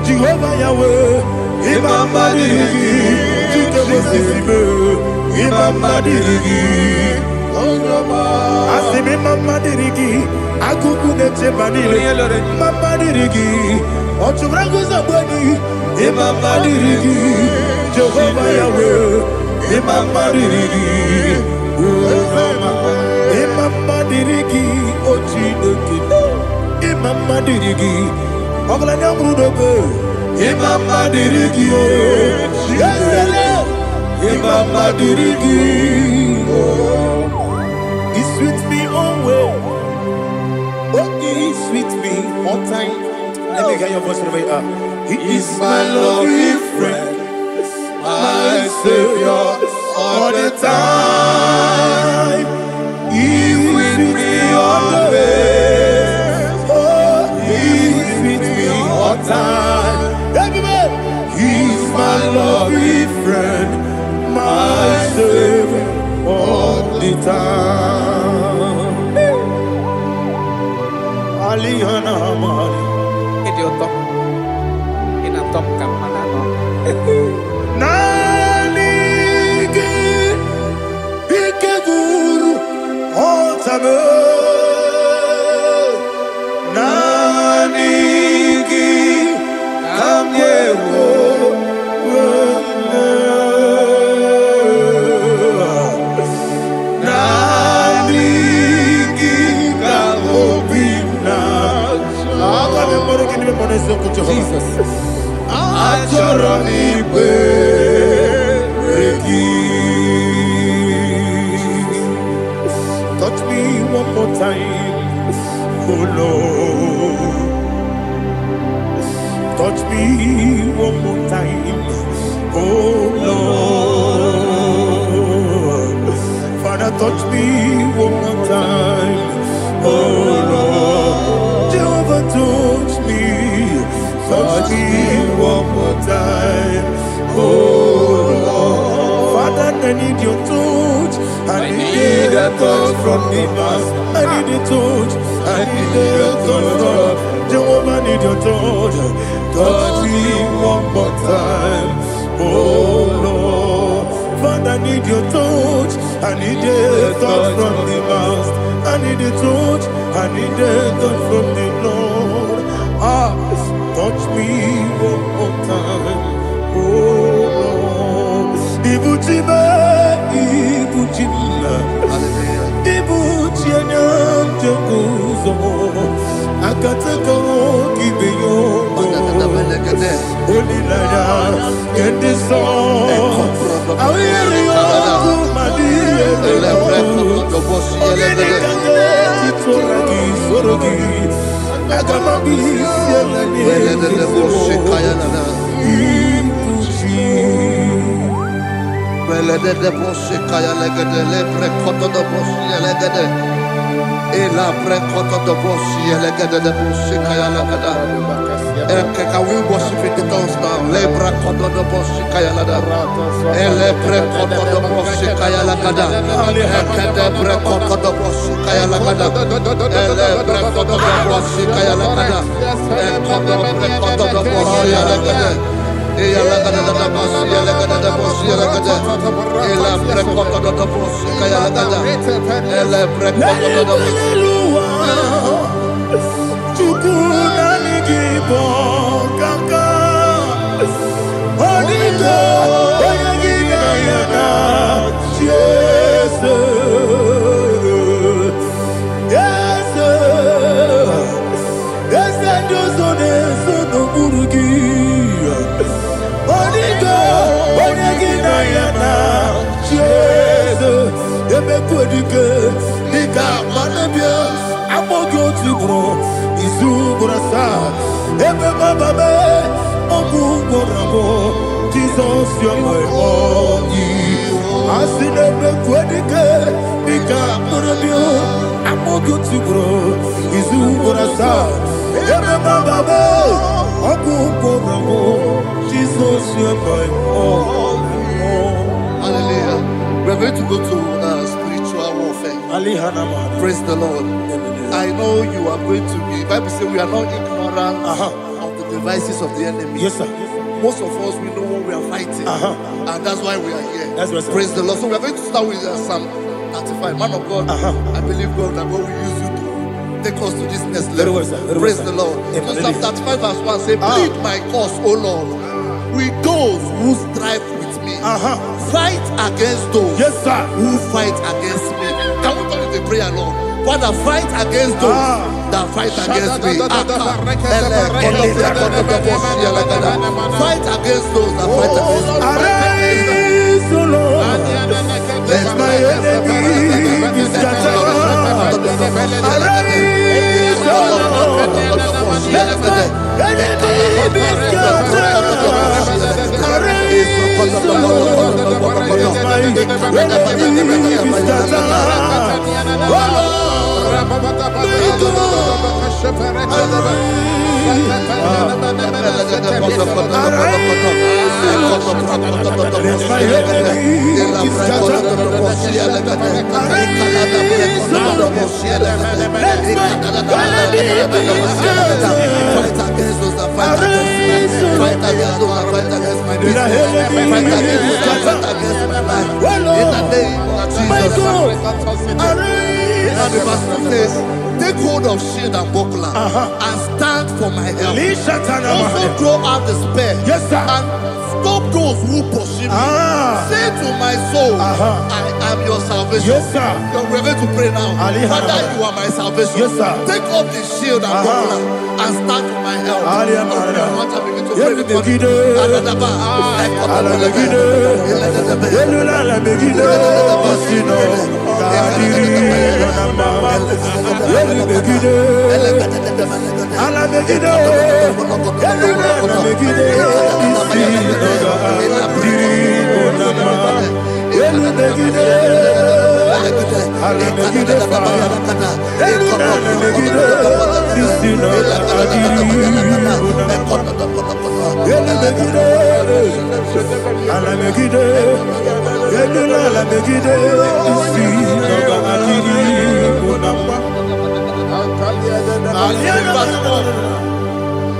Jehovah Yahweh, Imam Madirigi, Imam Madirigi, Asimi Mama Dirigi, Akuku Neche Banile, Mama Dirigi, Ochubrago Zabani, Mama Dirigi, Jehovah Yahweh, Mama Dirigi, Mama Dirigi, Ochineke, Mama Dirigi, Oglanya Brudobe, Mama Dirigi, Mama Dirigi, He's with me always. Oh, he's with me all time. Let me hear your voice right now. He is my loving friend, my Savior all the time. He's with me always. Oh, he's with me all time. Everybody, he's my loving friend, my Savior all the time. Alihana Mari. Idioto. Inatom ka manano. Nanigi Ikeguru Otame. Nanigi Kamyewo. Jesus. Touch me one more time, oh Lord. Touch me one more time, oh Lord. Father, touch me one more time, oh Lord. Jehovah, touch me. Touch me one more time, oh Lord. Father, I need your touch. I need a touch from the Master. I need a touch. I need a touch from Jehovah. I need your touch. Touch me one more time, oh Lord. Father, I need your touch. I need a touch from the Master. I need a touch. I need a touch from the Lord. Touch me one more time, oh Lord. Ibuchima, Ibuchianyam Jaguzo, Akatako, Gibeyo, Olilaya, get this song. I hear you, Madia, Sorogi. Et la precoto de Bossi, et la gada de Bossi, Kayalagada. Can we worship in the tongues now? Le precoto de Bossi, Kayalada. Et le precoto de Bossi, Kayalagada. Et the precoto de Bossi, Kayalagada. Et le precoto de Bossi, Kayalagada. Et the precoto de Bossi, Kayalagada. Et la gada de Bossi, et la gada de Bossi, et la gada. Et la Jesus, you're my all. I see them make I'm more good to grow. Is who gonna start? Jesus, you're my all. Hallelujah. We're going to go to spiritual warfare. Praise the Lord. I know you are going to be. Bible says we are not ignorant of the devices of the enemy. Yes, sir. Most of us, we know what we are fighting, and that's why we are here. That's right, sir. Praise the Lord. So we are going to start with Psalm 35. Man of God, I believe God that God will use you to take us to this next level. Praise the Lord. So Psalm 35 verse 1 says, plead my cause, O Lord, with those who strive with me. Fight against those who fight against me. Can we turn to the prayer, Lord? Father, fight against those that fight against me. Fight against those that fight against me. Arise, O Lord. Let my enemy be scattered. Arise, O Lord. Let my enemy be scattered. Arise, O Lord. Let my enemy be scattered. O Lord. Now the verse says, take hold of shield and buckler and stand for my help. Also throw out the spear and stop those who pursue me. Say to my soul, I am your salvation. We're going to pray now. Father, you are my salvation. Take off the shield and buckler and stand for my help.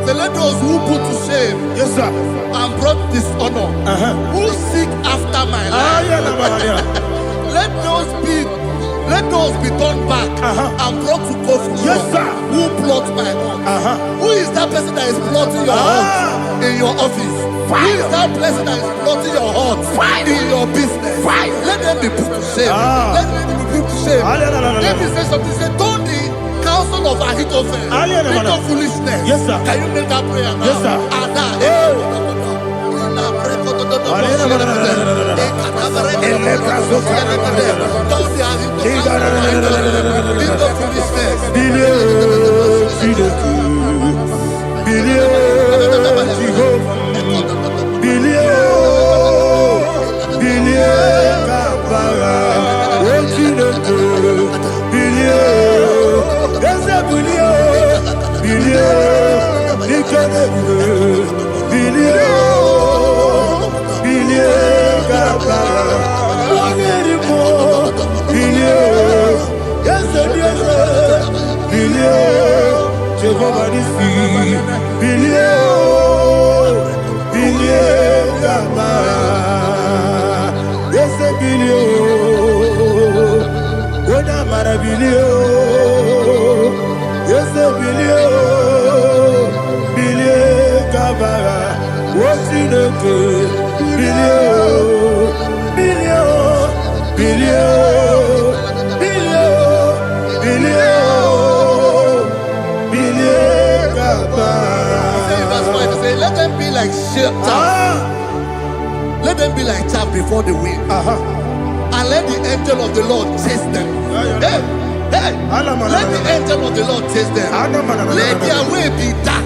So let those who put to shame and brought dishonor, who seek after my life, let those be turned back and brought to confusion. Who plot my hurt? Who is that person that is plotting your hurt in your office? Who is that person that is plotting your hurt in your business? Let them be put to shame. Let them be put to shame. Let me say something. Say, don't the counsel of Ahithophel think of foolishness. Can you make that prayer now? bilio. Ona marabilio. Yes, bilio. Bilio kabara. What's in the good? Bilio. Bilio. Bilio. Bilio. Bilio. Bilio kabara. Verse 5 say, let them be like chaff. Let them be like chaff before the wind. And let the angel of the Lord chase them. Hey, hey. Let the angel of the Lord chase them. Let their way be dark.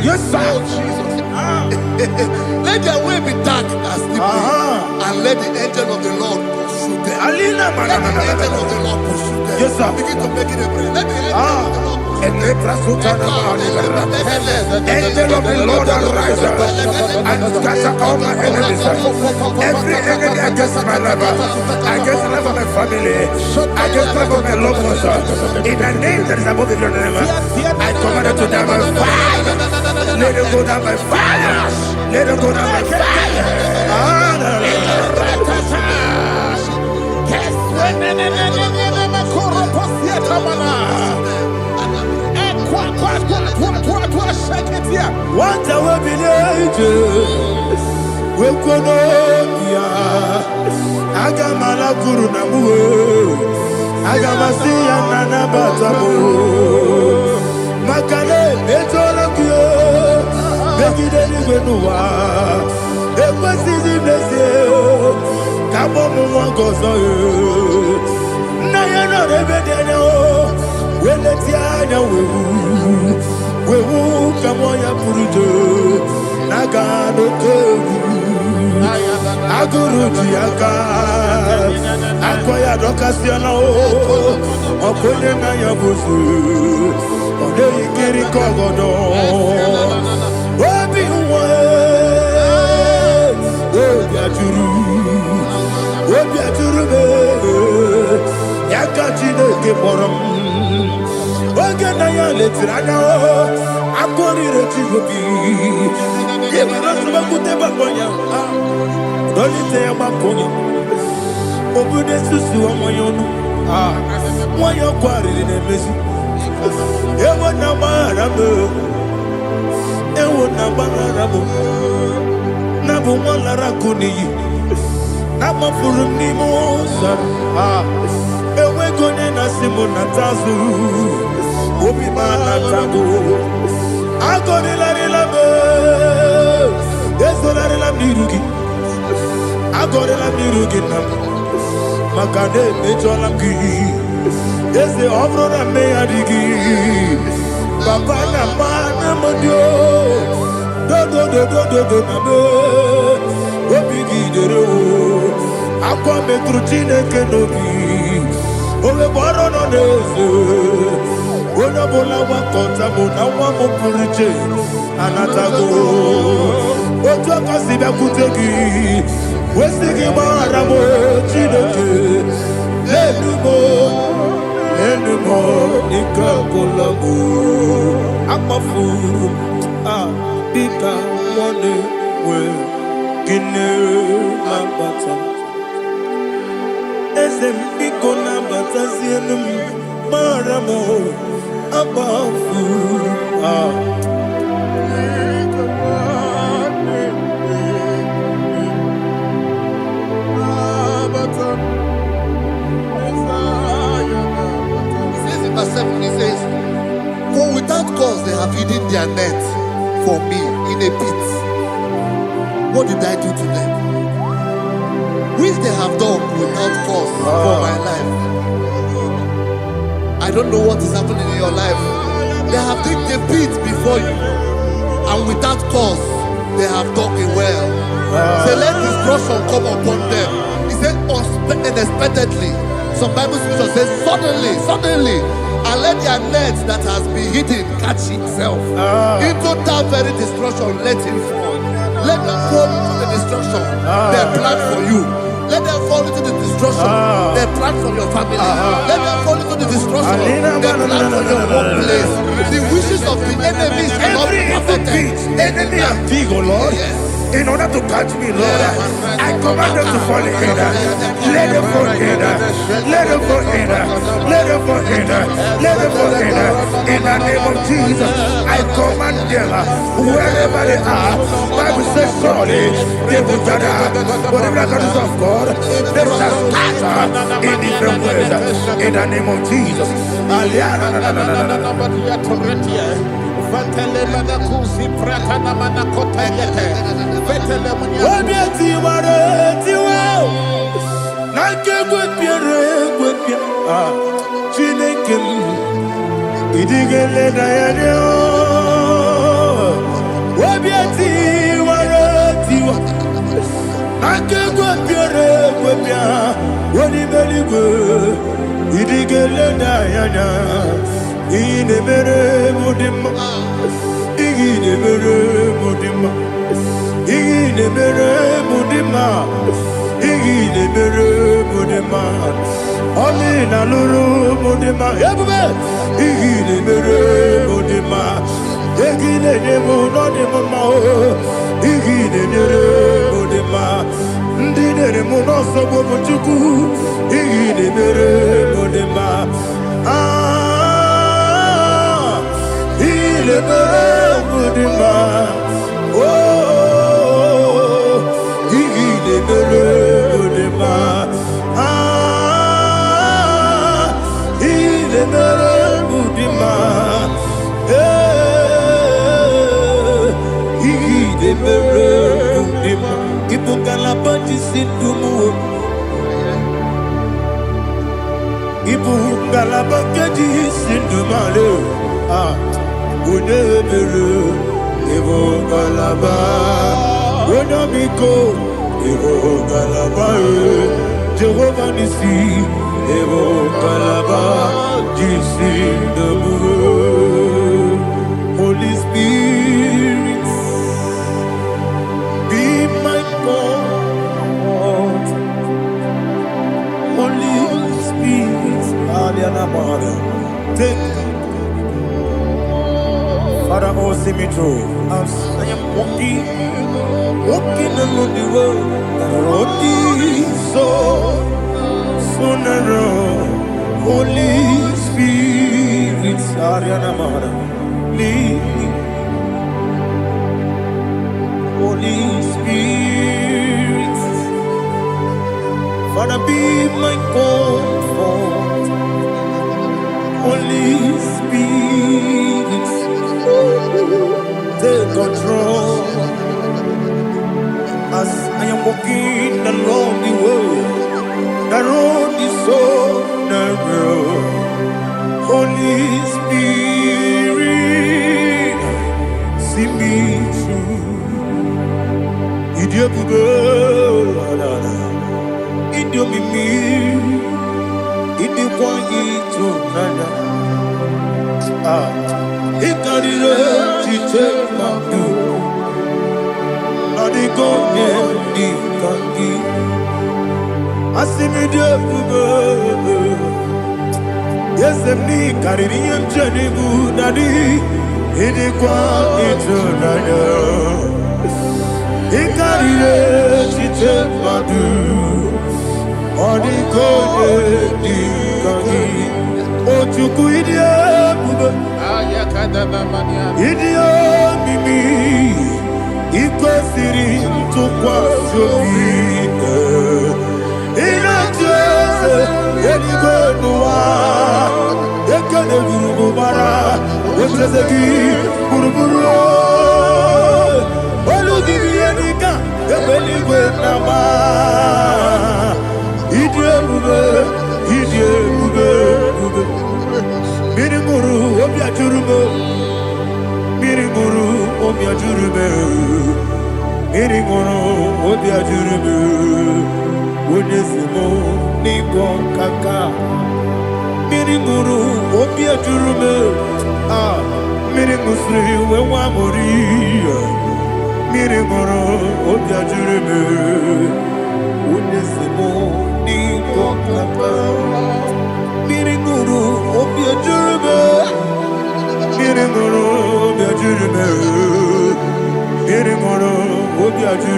Yes, sir. Let their way be dark as the day. And let the angel of the Lord pursue them. Let the angel of the Lord pursue them. Yes, sir. Begin to make it a prayer. Let the angel of the Lord Angel of the Lord arise and scatter all my enemies. Every enemy against my life, against the life of my family, against the life of my loved ones. In the name that is above the name, I command it to them by fire. Let it go down by fire. Let it go down by fire. What I will be ages will go no Agamala Guru Namu Agamasi and Nanabatamu Makale Betolakio Begideni Benua Equasi Blessio Kabomu Wangozo Nayana Rebedeno Weletiana Wewu Kamoya Purujo Nagano Kewu Aguruji Aka Akoya Dokasiano Okonye Naya Busu Ode Ikiri Kogodo Obi Uwe Obi Aturu Yakachine Keporom Oge Naya Letirana Akori Rechigobi Yemanasubakute Bakonya Dolite Bakonya Obude Susu Amoyonu Moyo Kwari Nemezi Ewo Nabarabo Ewo Nabarabo Nabu Malara Kuni Nama Furumi Mosa Ewe Gone Nasimu Natazu Obi Manatago Agori Larilabe Esolari Lamirugi Agori Lamirugi Nam Makade Mejolamgi Ese Obrona Meadigi Papa Namana Modio Do Nabe Obigi Dero Aqua Metrutine Kenobi Ole Borono Nese Ona bola wa kota bona wa mo puriche anatago ojo kasi be kutegi wesigi mara mo chidoke lenumo ikakolago amafu bika one we kine mabata ezem biko na bata sienum maramo abafu Verse 7, he says, for without cause they have hidden their net for me in a pit. What did I do to them? Which they have done without cause for my life. I don't know what is happening in your life. They have digged a pit before you, and without cause they have dug a well. Say, let destruction come upon them. He said, unexpectedly. Some Bible scripture says, suddenly, and let their net that has been hidden catch itself. Into that very destruction, let it fall. Let them fall into the destruction they plan for you. Let them fall into the destruction they plan for your family. Let them fall into the destruction they plan for your workplace. The wishes of the enemies cannot be perfected. Enemy of Tigo, Lord. Yes. in order to catch me, Lord. I command them to fall in. Let them fall in. Let them fall in. Let them fall in. Let them fall in. In the name of Jesus, I command them wherever they are. Bible says surely they will gather. But the miracles of God, they shall scatter in different ways. In the name of Jesus. Amina lulu modema ebube igile mere modema egile nemo no demo ma igile mere modema ndine mo no so bo chuku igile mere modema igile mere modema oh igile mere modema Jehovah Nissi, Evo Kalaba, Jisi Nabu, Holy Spirit, be my God. Holy Spirit, Aliana Mara, take Father, oh, see me through. I am walking along the road, the road is so narrow. Holy Spirit, Ariana Mara, lead me. Holy Spirit, Father, be my comfort. Holy Spirit, take control as I am walking along the way. The road is so narrow. Holy Spirit, see me through. Idiopube, Idiomimi, Idiokwa Itonada. Ikarire Chiche Mabu, Adigonye Ikangi. Asimidioube, yes, me Caribbean Janibu Nadi, Idiokwa Itonada. Ikarire Chiche Mabu, Adigonye Ikangi. Ochuku Idiopube. Idio mimi iko siri tukwa sobi ina jese eligwe nuwa ekene gurugu bara wetezegi buruburu olugi bienika ebeligwe nama idio bube Mirimuru obia jurume Mirimuru obia jurume Mirimuru obia jurume Unesimo niko kaka Mirimuru obia jurume Mirimusri wewa mori Mirimuru obia jurume Unesimo niko kaka Mirimuru obia jurume Mirimuru obia jurume Mirimuru obia jurume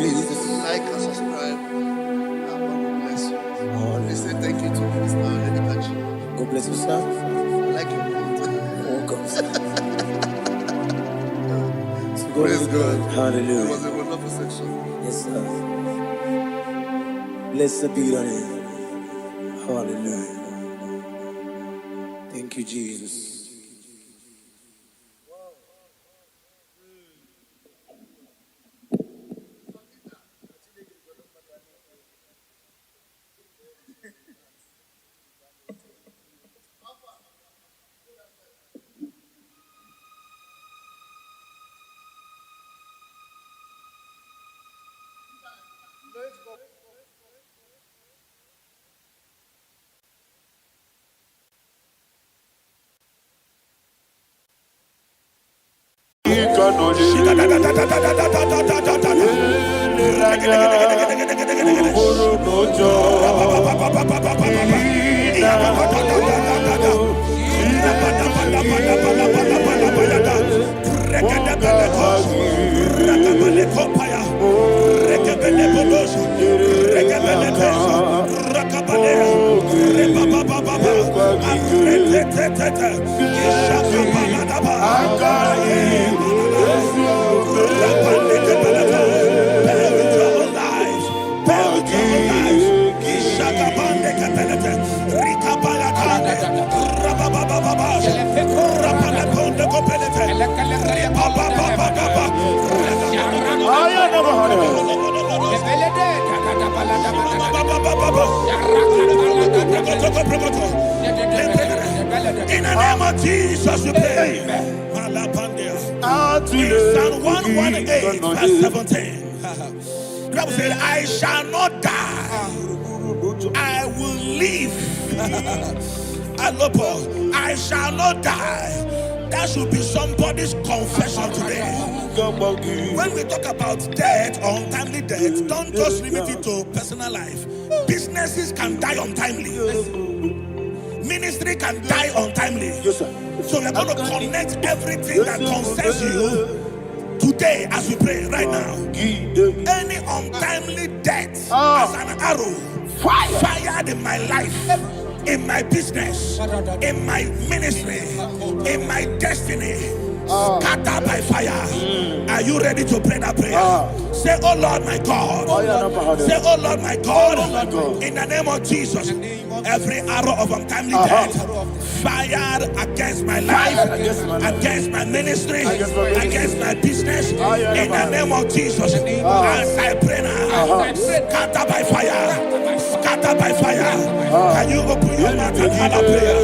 Jesus. Like and subscribe. God bless you. Please say thank you to Minister Lady Kachi. God bless you, sir. I like your mouth. Welcome. Praise God. Hallelujah. It was a wonderful section. Yes, sir. Blessed be your name. Hallelujah. Thank you, Jesus. In the name of Jesus, we pray. In Psalm 118, verse 17, the Bible said, I shall not die, I will live. I shall not die. That should be somebody's confession today. When we talk about death or untimely death, don't just limit it to personal life. Businesses can die untimely. Ministry can die untimely. Yes, sir. So we're going to connect everything that concerns you today as we pray right now. Any untimely death as an arrow fired in my life, in my business, in my ministry, in my destiny, scattered by fire. Are you ready to pray that prayer? Say, oh Lord my God. Say, oh Lord my God. In the name of Jesus, every arrow of untimely death fired against my life, against my ministry, against my business, in the name of Jesus, as I pray now, scattered by fire, scattered by fire. Can you open your mouth and have a prayer?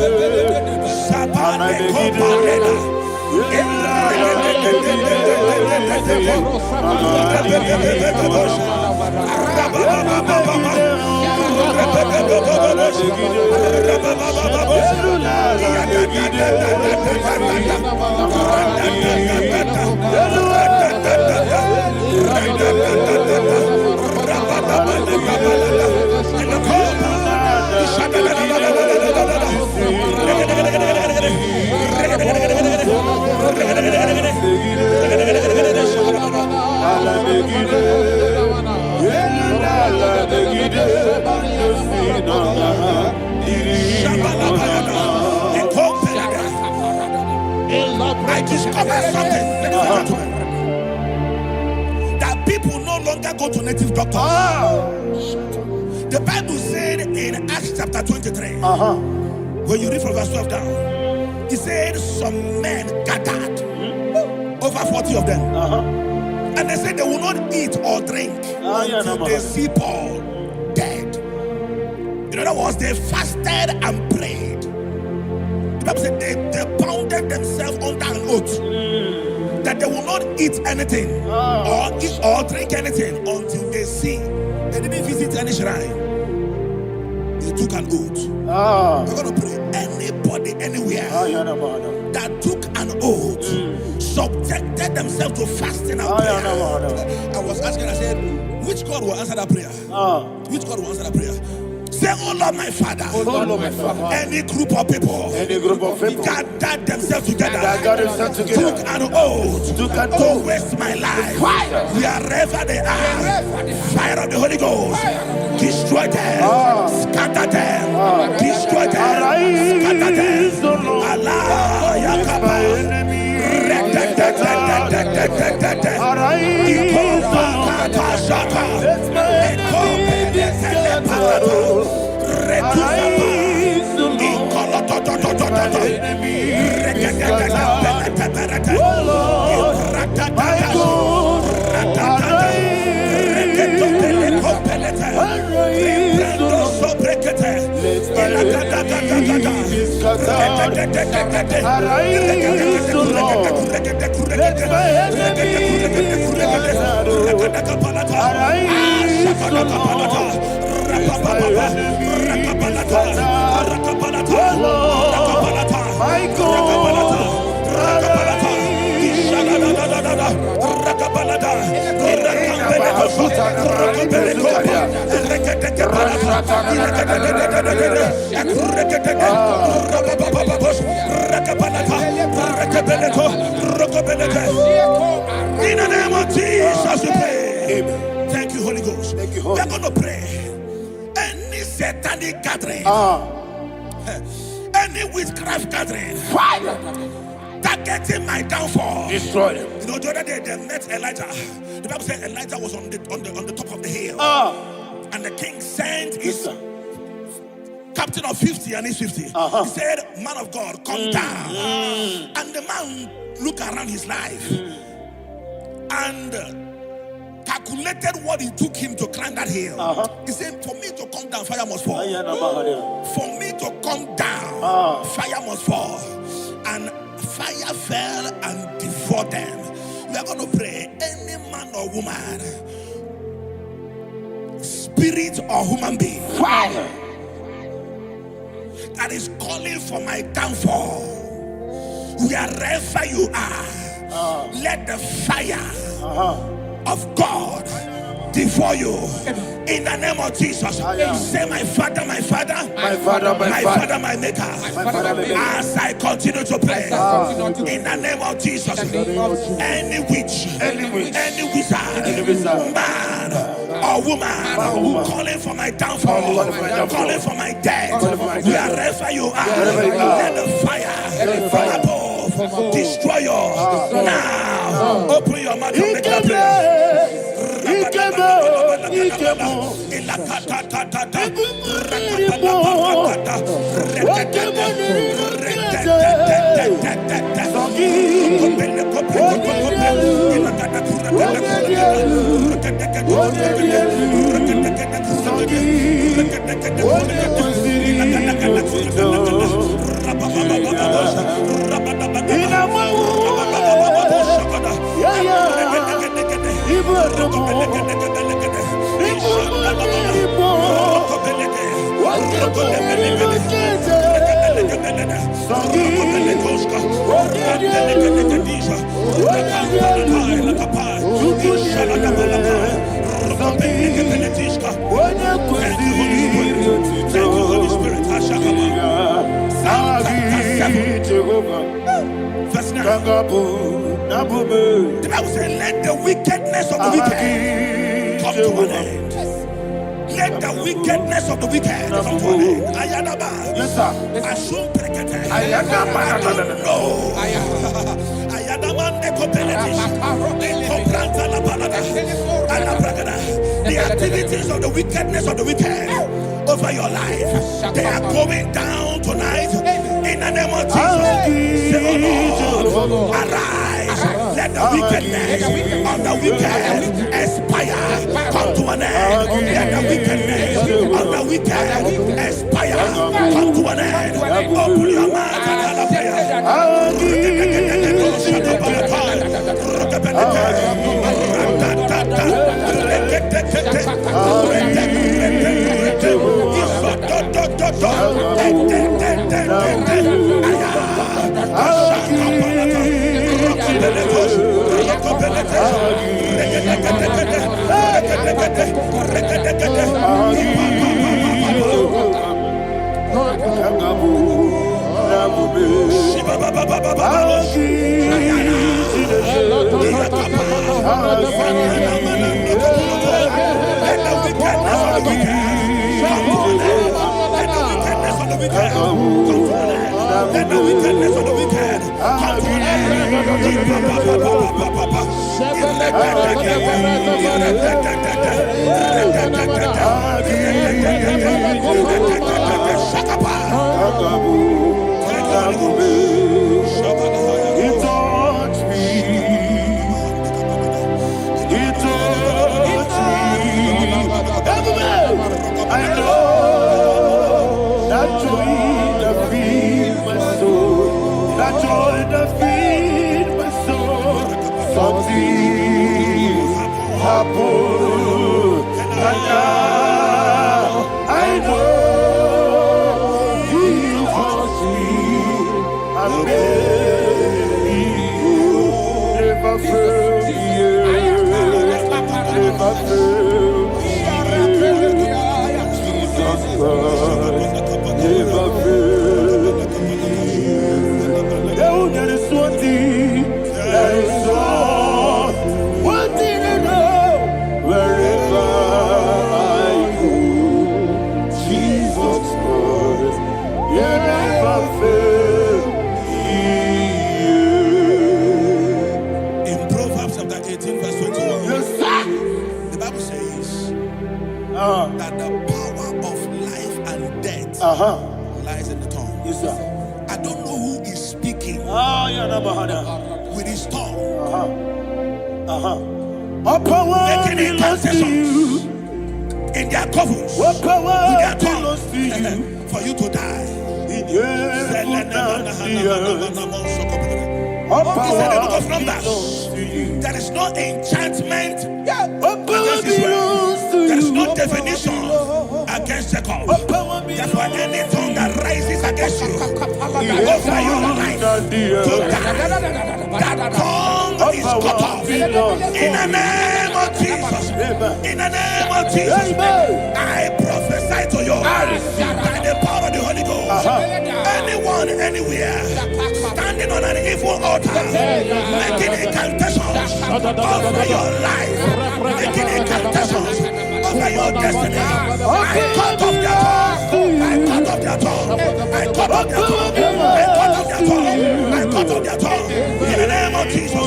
I discovered something, ladies and gentlemen, that people no longer go to native doctors. The Bible said in Acts chapter 23, when you read from verse 12 down, it said some men gathered, over 40 of them, and they said they will not eat or drink until they see Paul dead. In other words, they fasted and prayed. The Bible said they bounded themselves under an oath that they will not eat anything or eat or drink anything until they see. They didn't visit any shrine. They took an oath. We're going to pray. Anybody, anywhere that took an oath, subjected themselves to fasting and prayer. I was asking, I said, which God will answer that prayer? Which God will answer that prayer? Say, oh Lord, my Father. Oh Lord, my Father. Any group of people. Any group of people. Gathered themselves together. Took an oath. To waste my life. Wherever they are. Fire of the Holy Ghost. Destroy them. Scatter them. Destroy them. Scatter them. Allah Yakaba. In the name of Jesus, we pray. Amen. Thank you, Holy Ghost. Thank you, Holy. We're going to pray. Any satanic gathering, any witchcraft gathering, fire, targeting my downfall, destroy them. You know, the other day they met Elijah. The Bible said Elijah was on the top of the hill, and the king sent his captain of 50 and his 50. He said, "Man of God, come down." And the man looked around his life and calculated what it took him to climb that hill. He said, "For me to come down, fire must fall. For me to come down, fire must fall." And fire fell and devoured them. We are going to pray. Any man or woman, spirit or human being, fire, that is calling for my downfall, wherever you are, let the fire of God devour you. In the name of Jesus, say, "My Father, my Father, my Father, my Father, my Maker." As I continue to pray, in the name of Jesus, any witch, any wizard, man or woman, calling for my downfall, calling for my death, wherever you are, let the fire from above destroy you now. Open your mouth and make that prayer. The Bible says, "Let the wickedness of the wicked come to an end." Let the wickedness of the wicked come to an end. Ayadaba. Yes, sir. Assume prekete. Ayadaba. No. Ayadaba de copeletis. Compranta la palada. Alabragada. The activities of the wickedness of the wicked over your life, they are going down tonight. In the name of Jesus, say, "Oh Lord, arise. Let the wickedness of the wicked expire, come to an end. Let the wickedness of the wicked expire, come to an end." Open your mouth and wicked come to an end. Let the wickedness of the wicked come to an end. He touched me. He touched me. I know that joy that feeds my soul. That joy that feeds my soul. Something happened, and now I know He wants me. I'm ready. Never fail me. Never fail me. Jesus Christ, never fail me. There is one thing, there is one thing I know. Wherever I go, Jesus Christ, you never fail me. In Proverbs chapter 18, verse 21, Yes, sir. the Bible says that the power of life and death lies in the tongue. Yes, sir. I don't know who is speaking with his tongue, making incantations in their covens with their tongue for you to die. He said in the book of Numbers, there is no enchantment against Israel. There is no definition against Jacob. Therefore, any tongue that rises against you over your life to die, that tongue is cut off. In the name of Jesus. In the name of Jesus. I prophesy to you by the power of the Holy Ghost. Anyone, anywhere, standing on an evil altar, making incantations over your life, making incantations over your destiny, I cut off their tongue. I cut off their tongue. I cut off their tongue. I cut off their tongue. I cut off their tongue. In the name of Jesus.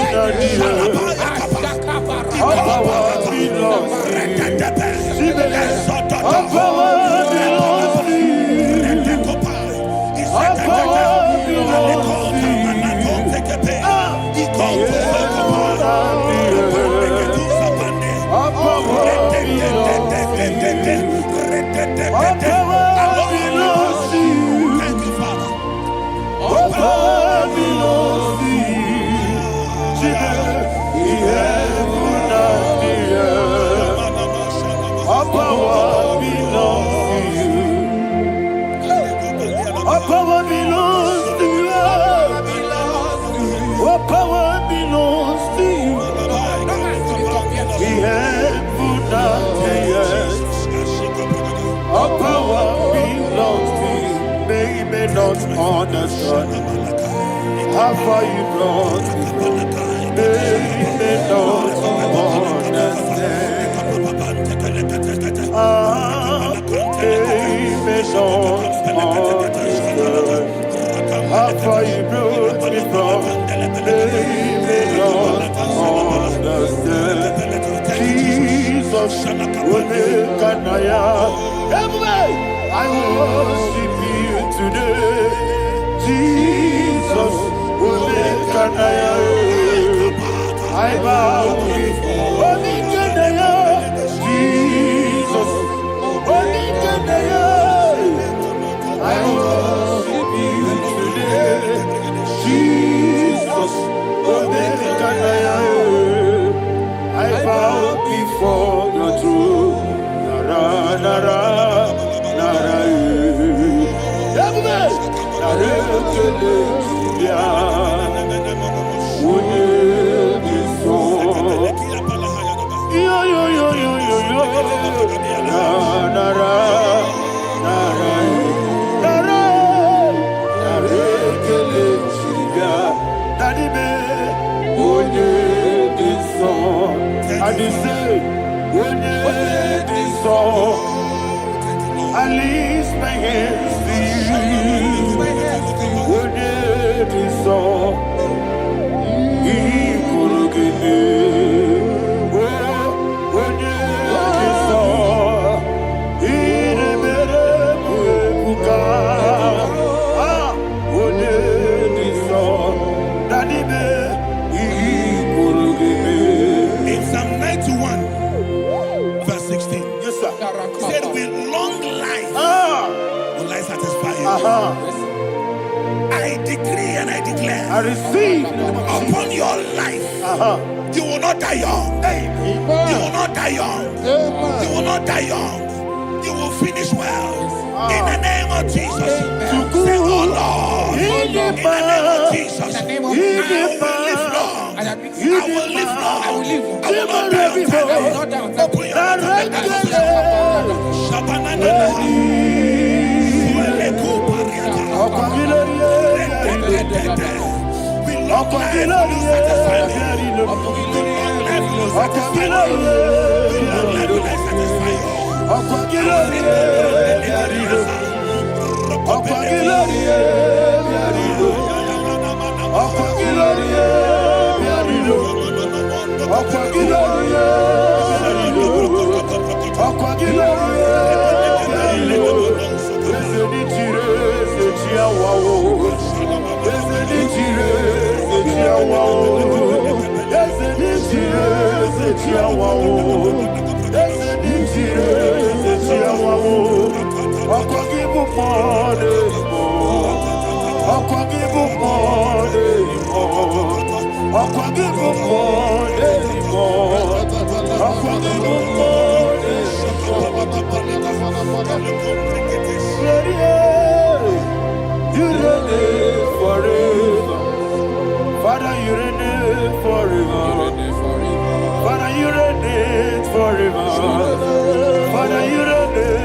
Thank you, Father. Power belongs to you. What power belongs to you? The heaven and the earth. Our power belongs to you. They may not understand how far you brought me from. They may not understand. They may not understand how far you brought me from. They may not understand. Jesus, Kanaya. I worship you today. Jesus, Kanaya. I bow before Kanaya. Jesus, Kanaya. I worship you today. Jesus, Kanaya. I bow before your throne. Nara, nara, nara, I lift my hands to you. In Psalm 91, verse 16, yes, sir. Said, with long life will I satisfy you. I decree and I declare, I receive upon your life. You will not die young. You will not die young. You will not die young. You will finish well. In the name of Jesus. Say, oh Lord, in the name of Jesus, I will live long. I will live long. I will not die on time. I will not die on time. Father, you reign forever. Father, you reign forever. Father, you reign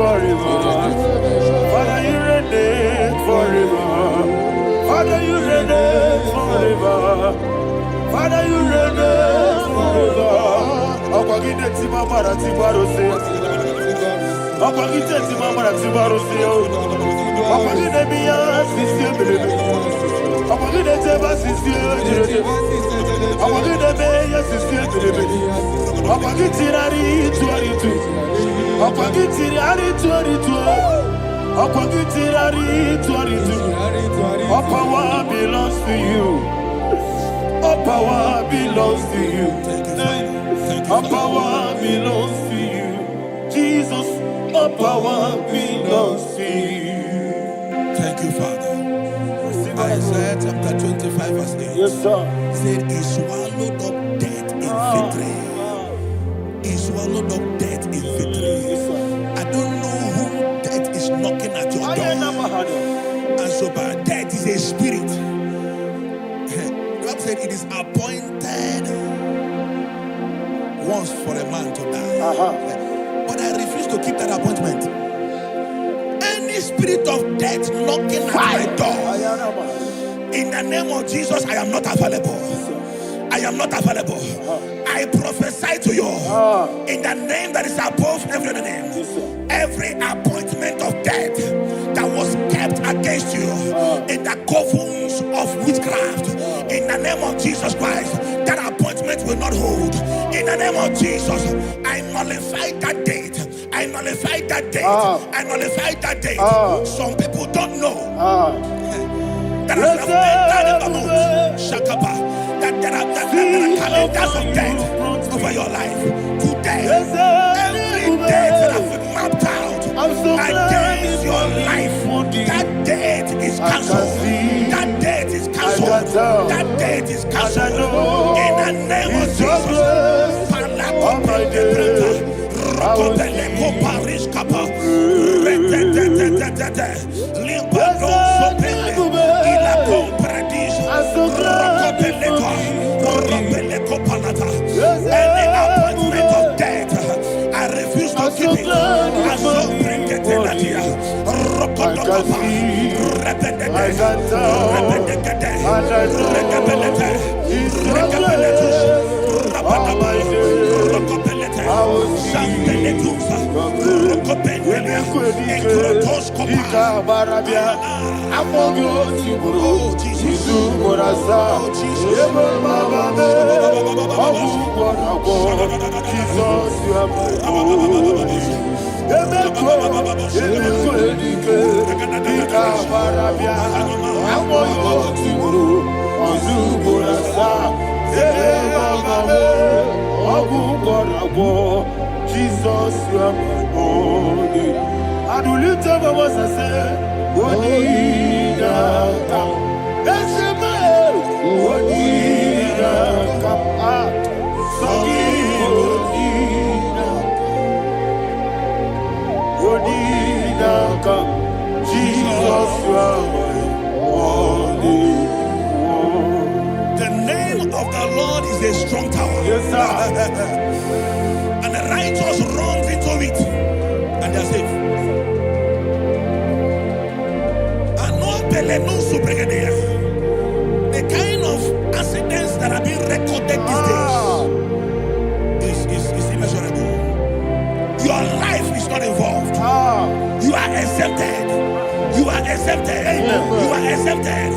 forever. Father, you reign forever. Father, you reign forever. Father, you reign forever. Akwagide timamara tibarose. Akwagide timamara tibarose. Akwagide miya sisi belebe. Akwagide teba sisi belebe. Akwagide meya sisi belebe. Akwagide tirari tuaritu. Akwagide tirari tuaritu. Akwagide tirari tuaritu. All power belongs to you. All power belongs to you. All power belongs to you. Jesus, all power belongs to you. Thank you, Father. Isaiah chapter 25, verse 8. Yes, sir. Said, he swallowed up death in victory. He swallowed up death in victory. I don't know whom death is knocking at your door. And so, but death is a spirit. God said it is appointed once for a man to die. But I refuse to keep that appointment. Any spirit of death knocking at my door, in the name of Jesus, I am not available. I am not available. I prophesy to you in the name that is above every other name. Every appointment of death that was kept against you in the covens of witchcraft, in the name of Jesus Christ, that appointment will not hold. In the name of Jesus, I nullify that date. I nullify that date. I nullify that date. Some people don't know that as of Shakapa, that there are calendars of death over your life. Today, every date that has been mapped out against your life, that date is cancelled. That date is cancelled. That date is cancelled. In the name of Jesus. Any appointment of death, I refuse to keep it. I so bring it in that year. I Oh, Jesus. Oh, Jesus. Jesus, you are my only. And will you tell me what I say? Odina kam, esema, Odina kam, Sogi Odina kam, Jesus, you are my only one. The name of the Lord is a strong tower. Yes, sir. And the righteous runs into it, and they are safe. The kind of accidents that are being recorded these days is immeasurable. Your life is not involved. You are exempted. You are exempted. You are exempted.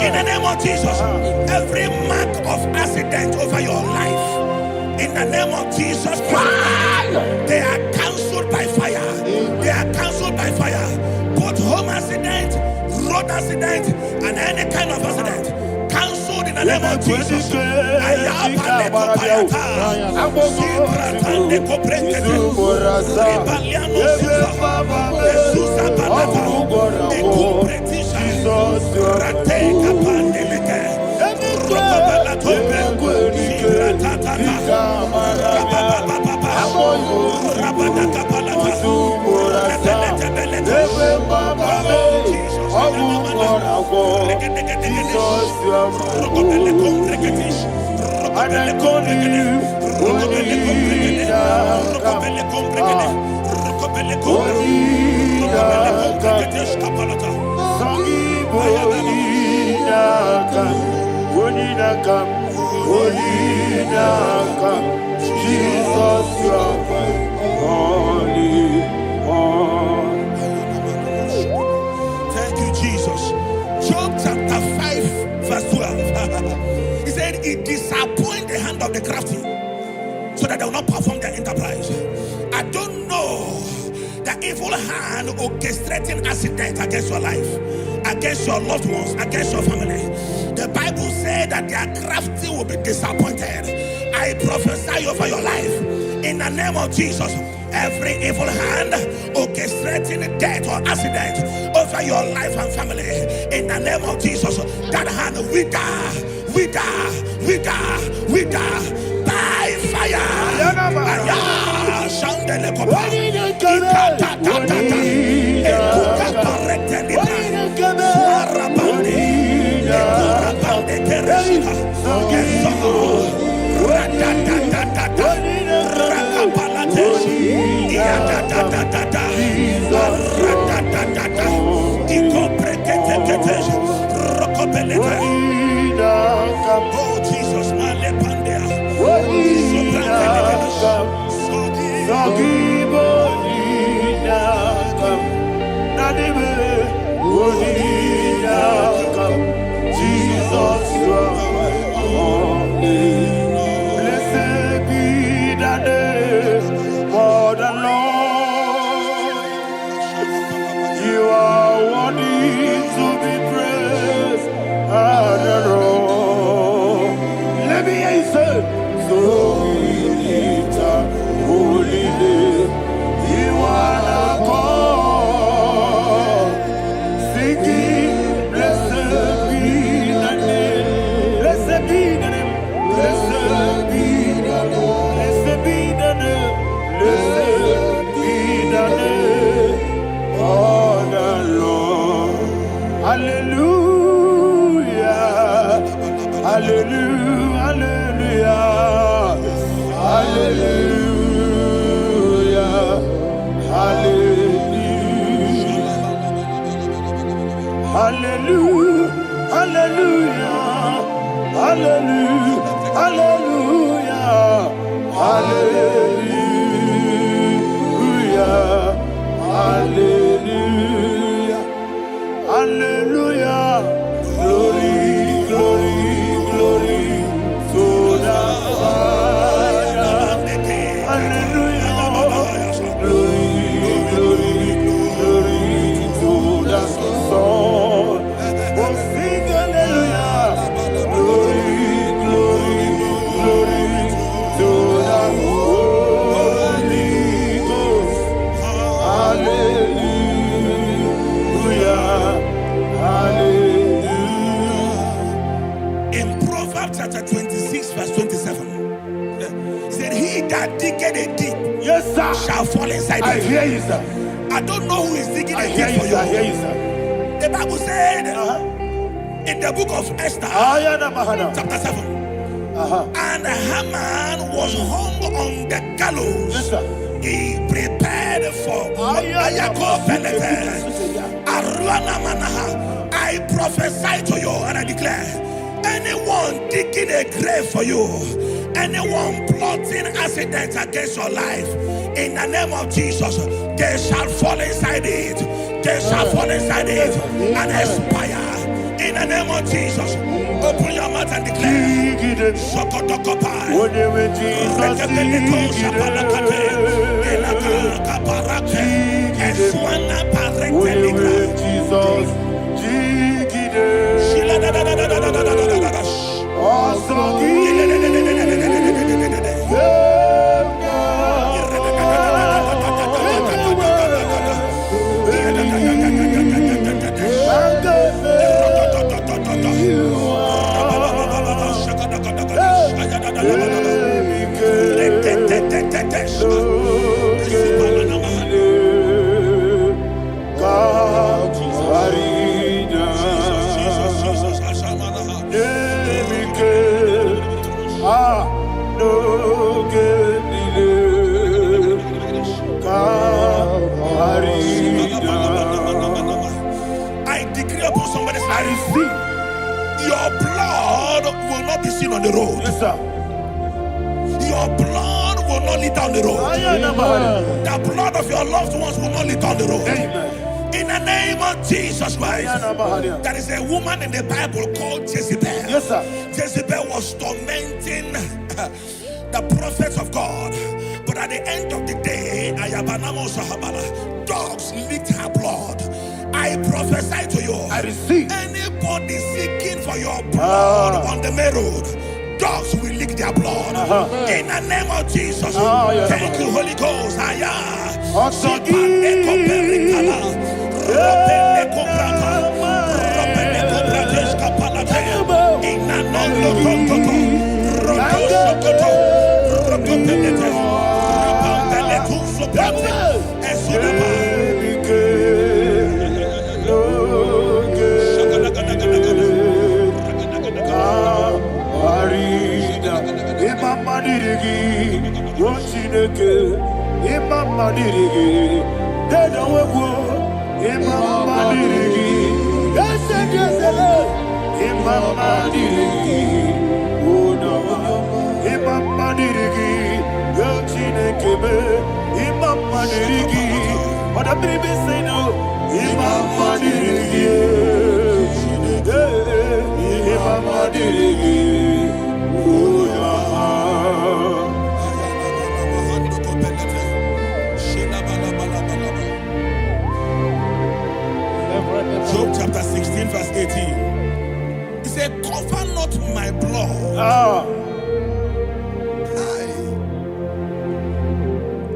In the name of Jesus, every mark of accident over your life, in the name of Jesus Christ, they are cancelled by fire. They are cancelled by fire. Both home accident, road accident, and any kind of accident, cancelled in the name of Jesus. Jesus, you are my only one. Thank you, Jesus. Job chapter 5, verse 12. He said, it disappoints the hand of the crafty, so that they will not perform their enterprise. I don't know the evil hand orchestrating accident against your life, against your loved ones, against your family. The Bible said that their crafty will be disappointed. I prophesy over your life in the name of Jesus. Every evil hand orchestrating death or accident over your life and family, in the name of Jesus, that hand wither by fire. Oh Jesus, Jesus, you are my only. Blessed be the name of the Lord. You are worthy to be praised and adored. Let me hear you say, so we lift up holy name. You are the God. Singing, blessed be the name. Blessed be the name. Blessed be the name. Blessed be the name. Blessed be the name of the Lord. Hallelujah. Hallelujah. Hallelujah. Hallelujah. Hallelujah. Hallelujah. Hallelujah. Hallelujah. Hallelujah. Hallelujah. Hallelujah. chapter 26, verse 27. He said, he that diggeth a deep, yes, sir, shall fall inside it. I hear you, sir. I don't know who is digging I a hear deep you, for sir. I you. hear you, sir. The Bible said in the book of Esther, chapter 7, and Haman was hung on the gallows. Yes, sir. He prepared for I prophesy to you and I declare, anyone digging a grave for you, anyone plotting accidents against your life, in the name of Jesus, they shall fall inside it. They shall fall inside it and expire. In the name of Jesus, open your mouth and declare. I decree upon somebody's life, your blood will not be seen on the road. Yes, sir. Your blood will not lead down the road. The blood of your loved ones will not lead down the road. Amen. In the name of Jesus Christ. There is a woman in the Bible called Jezebel. Yes, sir. Jezebel was tormenting the prophets of God. But at the end of the day, dogs licked her blood. I prophesy to you. I receive. Anybody seeking for your blood on the main road, dogs will lick their blood. In the name of Jesus. Thank you, Holy Ghost. Job chapter 16 verse 18. He said, cover not my blood.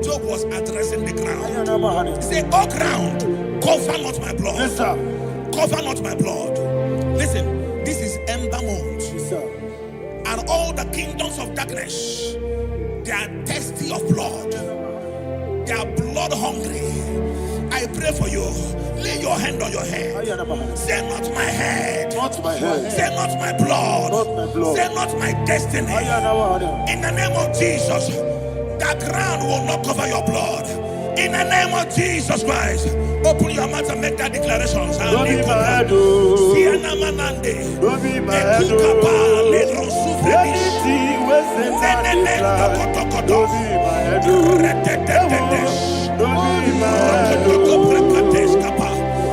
Job was addressing the ground. He said, oh ground, cover not my blood. Yes, sir. Cover not my blood. Listen, this is ember month. Yes, sir. And all the kingdoms of darkness, they are thirsty of blood. They are blood hungry. I pray for you. Lay your hand on your head. Say not my head. Not my head. Say not my blood. Not my blood. Say not my destiny. In the name of Jesus, the ground will not cover your blood. In the name of Jesus Christ, open your mouth and make that declaration. Don't be my head. Don't be my head. Anything was in my blood. Don't be my head. Don't be my head.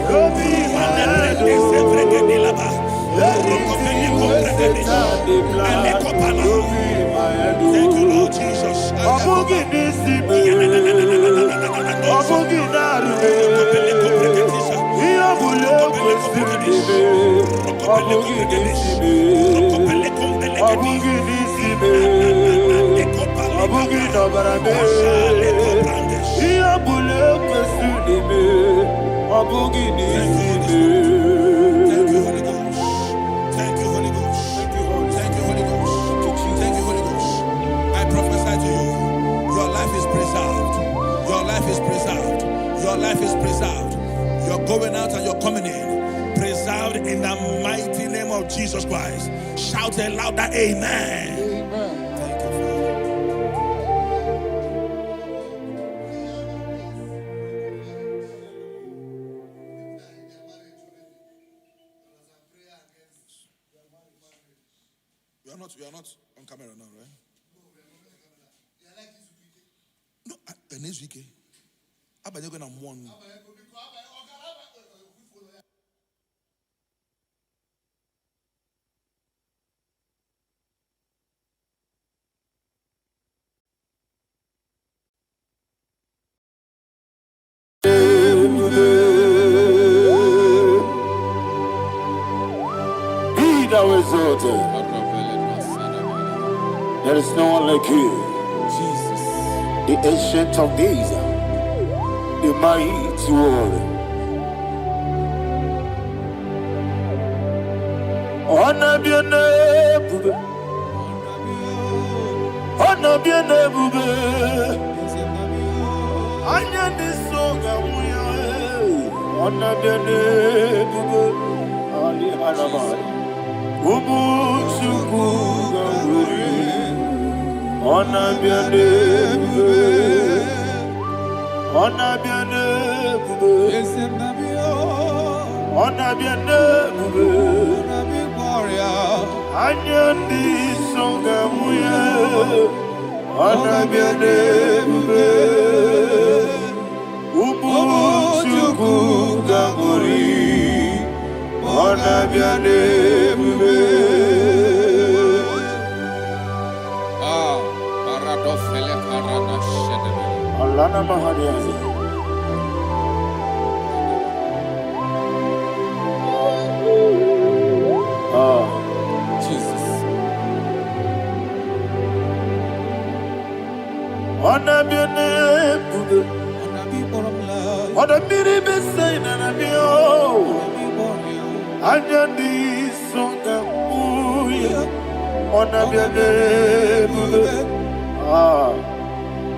Don't be my head. Thank you, Lord Jesus. Thank you, Holy Ghost. Thank you, Holy Ghost. Thank you, Holy Ghost. Jesus Christ. Shout a louder amen. Amen. Thank you, Father. You are not on camera now, right? No, the next week. But you're gonna mourn. Be thou exalted. There is no one like you. Jesus. The ancient of days, the mighty warrior. Honor be a name, honor be a name. Anya ni soga muya, honor be a name. Ali Araba, Umu Chukuga Muri. Honor be a name, honor be a name, honor be a name, Anyandi songa muya, honor be a name, Umu chuku gangori, honor be a name. Alana Mahadiazi. Jesus. Honor be a name, honor be a sign and a bio. Anyandi songa muya, honor be a name.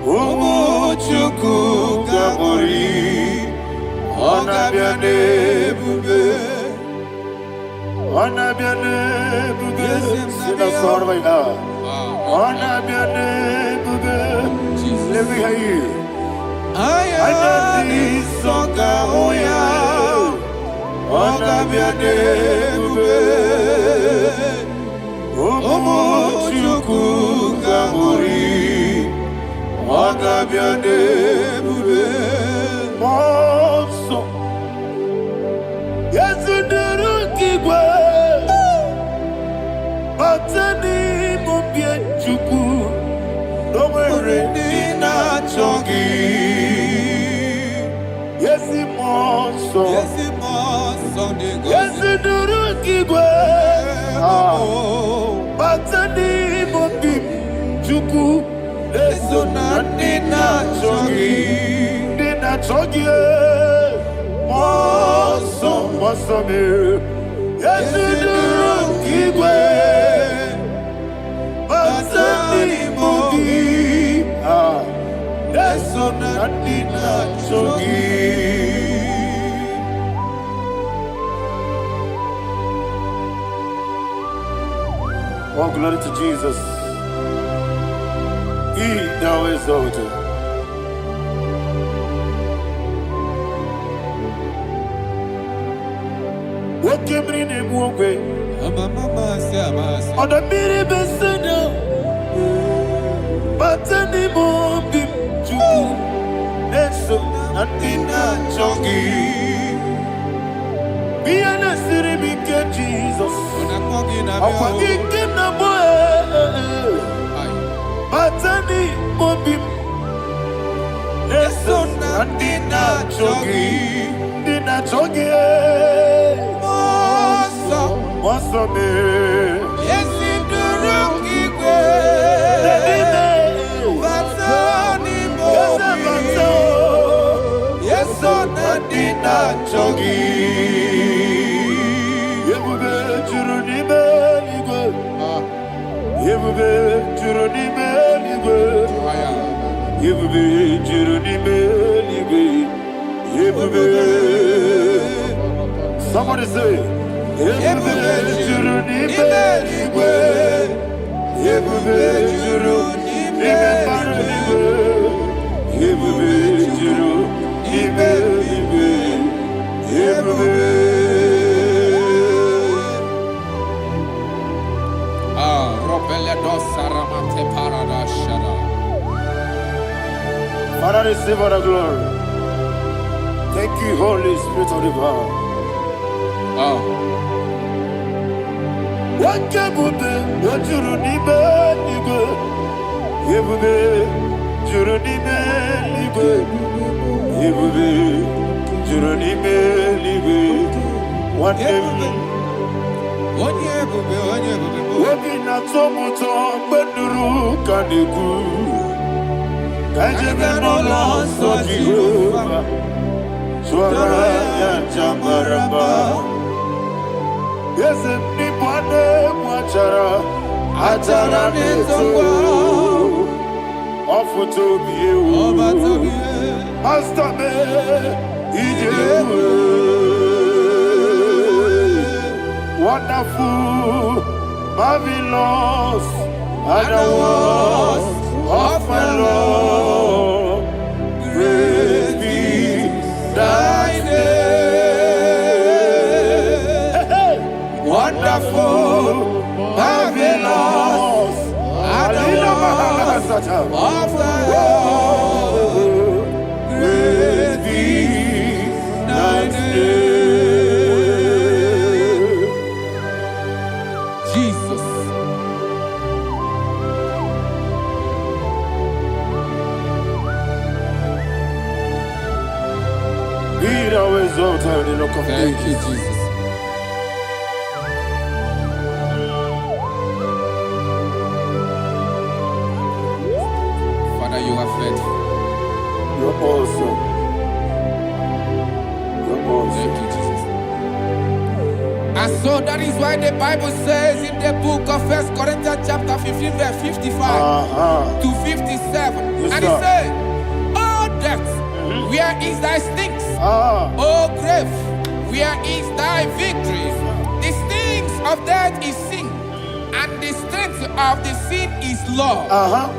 Umu chuku gabori, honor be a name, honor be a name. Sing a song right now. Honor be a name. Let me hear you. Ayandi songa oya, honor be a name. Umu chuku gabori, honor be a name. Monso, yes, you do kigwe. Batani mobie chuku, no mere dina chongi. Yes, monso, yes, you do kigwe. Batani mobie chuku, eso na dina chongi, monso me. Yes, you do kigwe. Batani mobie, eso na dina chongi. Oh, glory to Jesus. He thou exalted. What came in him walk way? On the mini beseno, but any more bim juku, and so Natina chongi. Be an city big Jesus. I'm walking in the boy. Batani mobim, eso na dina chogi, moso me, Yesi duruki kwe, Batani mobi, Yeso na dina chogi, Yebube churuni beligwe, Yebube churuni beligwe. Yebube churuni beligwe, Yebube. Somebody say, Ebube juru n'ime eluigwe. Ebube juru n'ime mbara eluigwe. Ebube juru n'ime eluigwe. Ebube. Father, receive all the glory. Thank you, Holy Spirit of the power. What can you do? What you do? Ebube, juru n'ime eluigwe. Ebube, juru n'ime eluigwe. One ebube. Obi na-atọ m ụtọ mgbe nụrụ ka na-ekwu ka njebe n'ụlọ nsọ Jehova tụọrọ ya aja mara mma. Eze m n'ịbụ anụ egwu achara na-eto ọfụta obi ewu pasta me ije ewu. Wonderful, marvelous, are the words of my Lord. Praise be thy name. Wonderful, marvelous, are the words of my Lord. Praise be thy name. Thank you, Jesus. Father, you are faithful. You're awesome. You're awesome. Thank you, Jesus. And so that is why the Bible says in the book of 1 Corinthians chapter 15, verse 55 to 57. Yes, and it says, "Oh death, where is thy stings? Oh grave, where is thy victory? The stings of death is sin, and the strength of the sin is law.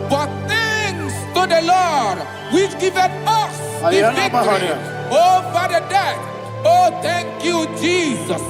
But thanks to the Lord, which giveth us the victory over the death." Oh, thank you, Jesus.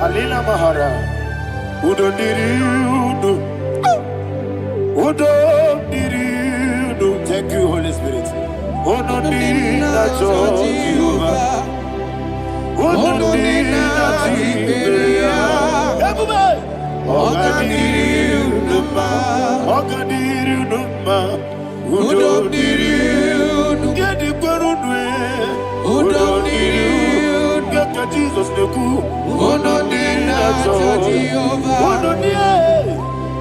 Alina Mahara, Udo Diriudo, Udo Diriudo. Thank you, Holy Spirit. Udo Diriudo, Jehovah. Udo Diriudo, Ogadirudo, Udo Diriudo, Gedi Gurudwe, Udo Diriudo, Gaka Jesus Neku, Udo Diriudo,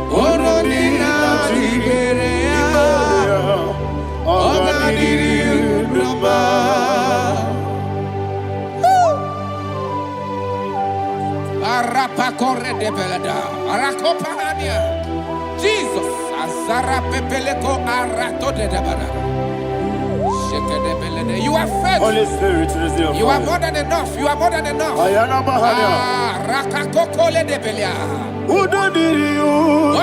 Udo Diriudo, Ogadirudo, Arapa corre de belada, Aracopa Ania, Jesus, Azara Pepeleco, Arato de Dabara. You are faithful. Holy Spirit, you are more than enough. You are more than enough. Ayana Mahania. Rakakokole de Belia. Udo Diriudo,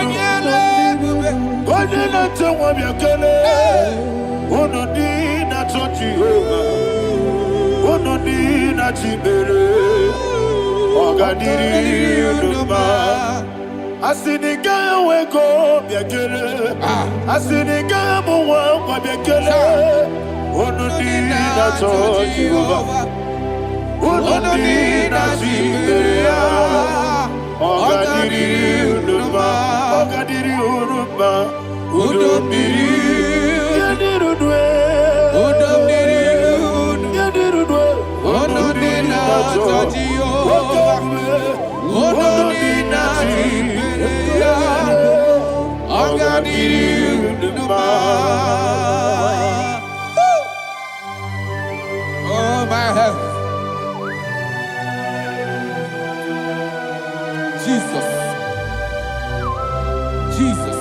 Godina Tawabakele, Udo Dina Jehovah, Udo Dina Chibere, Ogadirudo. Asiniga weko biakele, Asiniga muwa biakele. Ononina Jehovah. Ononina Ziberia. Ogadiri Unuma. Ogadiri Unuma. Udomiri. Yadirudwe. Udomiri. Yadirudwe. Ononina Jehovah. Ononina Ziberia. Ogadiri Unuma. Oh, my health. Jesus. Jesus.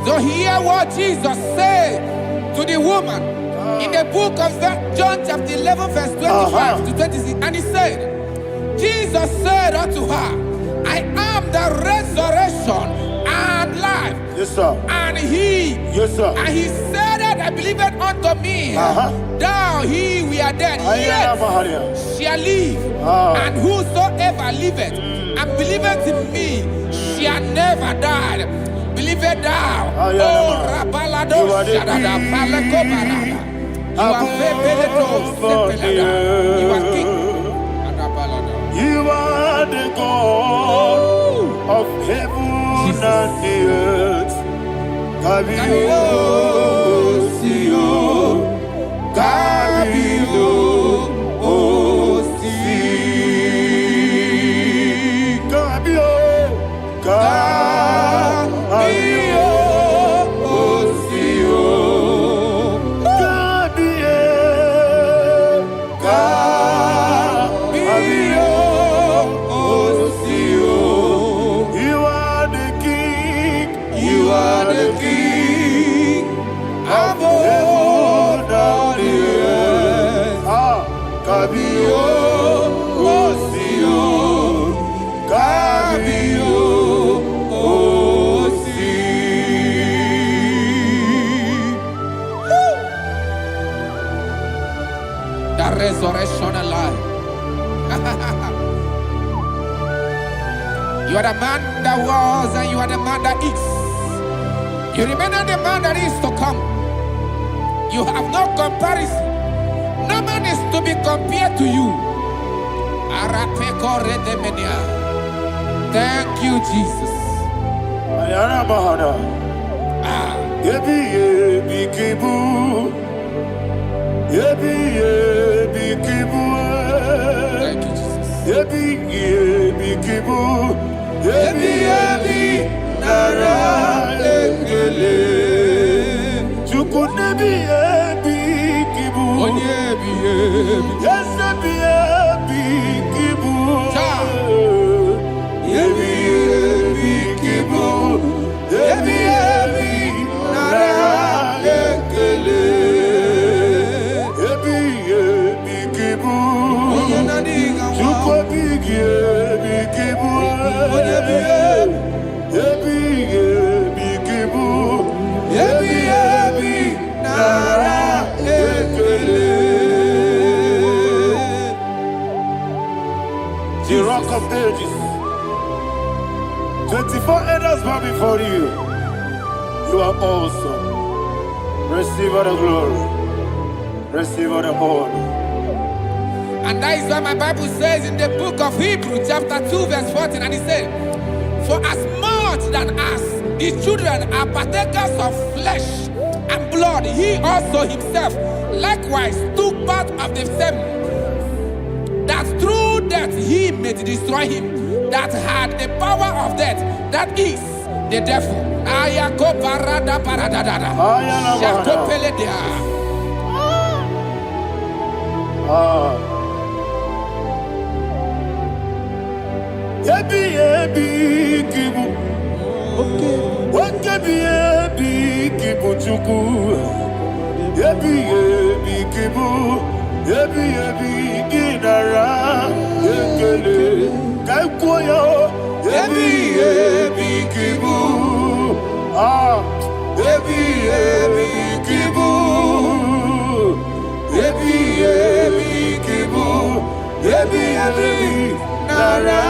So hear what Jesus said to the woman in the book of John chapter 11 verse 25 to 26. And he said, Jesus said unto her, I am the resurrection and life. Yes, sir. And he, yes, sir. And he said that I believed unto me, thou he we are dead, yet shall live. And whosoever liveth and believeth in me shall never die. Believe it thou. Oh, Rabalado Shadada, Paleko Barada. You are You are king. You are the God of heaven and the earth. Kabio, Sio, Kabio, Si, Kabio, Kabio, Sio, Kabio, Kabio, Sio. You are the king. You are the king of heaven and the earth. Kabio, Sio, Kabio, Si. The resurrection alive. You are the man that was and you are the man that is. You remember the man that is to come. You have no comparison. No man is to be compared to you. Thank you, Jesus. Ayana Mahana. Yebi yebi kibu. Yebi yebi kibu. Thank you, Jesus. Yebi yebi kibu. Yebi yebi nara ekele. Chukunebi yebi kibu. Onyebi yebi. Yesebi yebi kibu. Yebi yebi kibu. Yebi yebi nara ekele. Yebi yebi kibu. Chukobi yebi kibu. Yebi yebi kibu. Yebi yebi nara ekele. The Rock of Ages. 24 elders bow before you. You are awesome. Receive all the glory. Receive all the honor. And that is why my Bible says in the book of Hebrews chapter 2 verse 14, and it said, for as much than us, the children are partakers of flesh and blood, he also himself likewise took part of the same, that through death he may destroy him that had the power of death, that is the devil. Ayako parada paradadada. Shako peledea. Yebi yebi kibu. Okebi yebi kibu chuku. Yebi yebi kibu. Yebi yebi ginara ekele. Kaikoyo. Yebi yebi kibu. Yebi yebi kibu. Yebi yebi kibu. Yebi yebi nara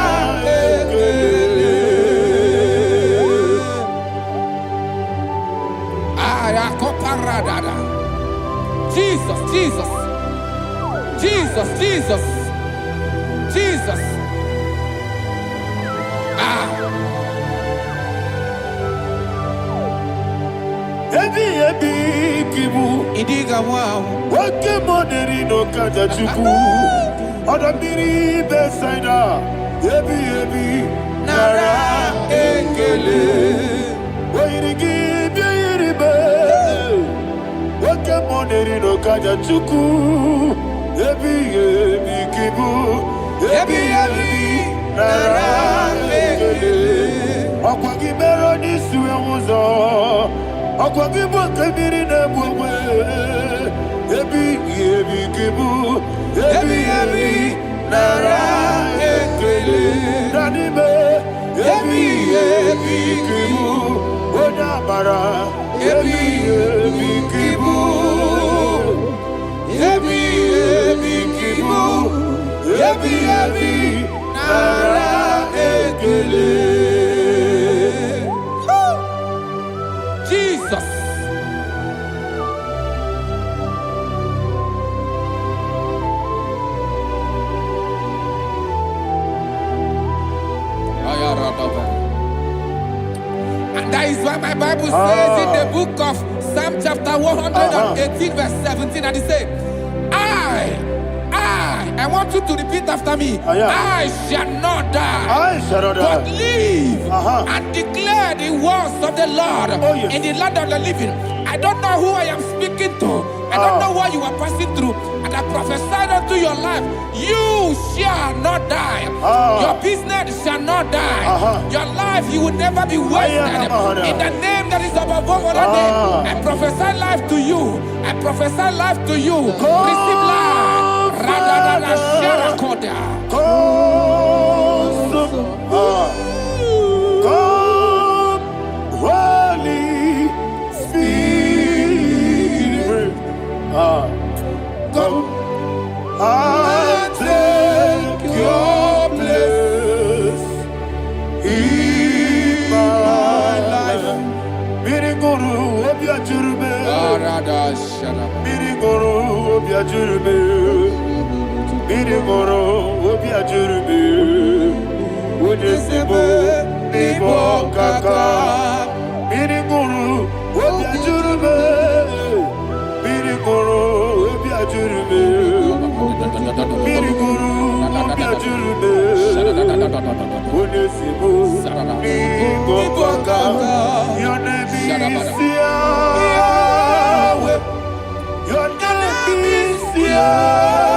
ekele. Jesus, Jesus, Jesus, Jesus, Jesus. Ah. Ebi kibu. Idiga wow. Wake moneri no kaja chuku. Odamiri besaida. Ebi Nara ekele. Oirigi biiribe. Wake moneri no kaja chuku. Ebi kibu. Ebi nara ekele. Akwagi bero ni suwe muzo. Akwagi bokebiri ne bwe. Ebi kibu. Ebi nara ekele. Danime. Ebi kibu. Odabara. Ebi kibu. Ebi kibu. Ebi nara ekele. Jesus. And that is why my Bible says in the book of Psalm chapter 118 verse 17, and it says, I want you to repeat after me. I shall not die, but live and declare the words of the Lord in the land of the living. I don't know who I am speaking to. I don't know what you are passing through. And I prophesy unto your life, you shall not die. Your business shall not die. Your life, you will never be wasted. In the name that is above all other name, I prophesy life to you. I prophesy life to you. Receive life. Radadada Sharakoda. Come, Holy Spirit. Come and take your place in my life. Miriguru obia jurube. Miriguru obia jurube. Miriguru obia jurube. Ujesebo nibo kaka. Miriguru obia jurube. Miriguru obia jurube. Miriguru obia jurube. Ujesebo nibo kaka. Your name is Yahweh. Your name is Yahweh.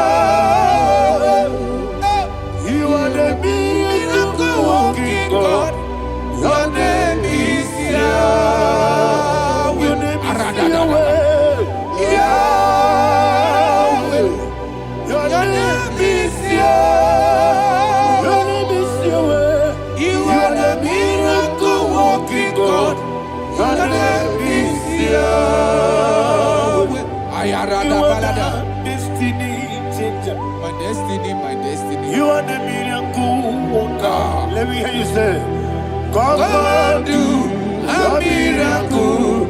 You are the miracle working God. Your name is Yahweh. Your name is Yahweh. Yahweh. Your name is Yahweh. Your name is Yahweh. You are the miracle working God. Your name is Yahweh. You are the destiny changer. My destiny, my destiny. You are the miracle worker. Let me hear you say, come and do a miracle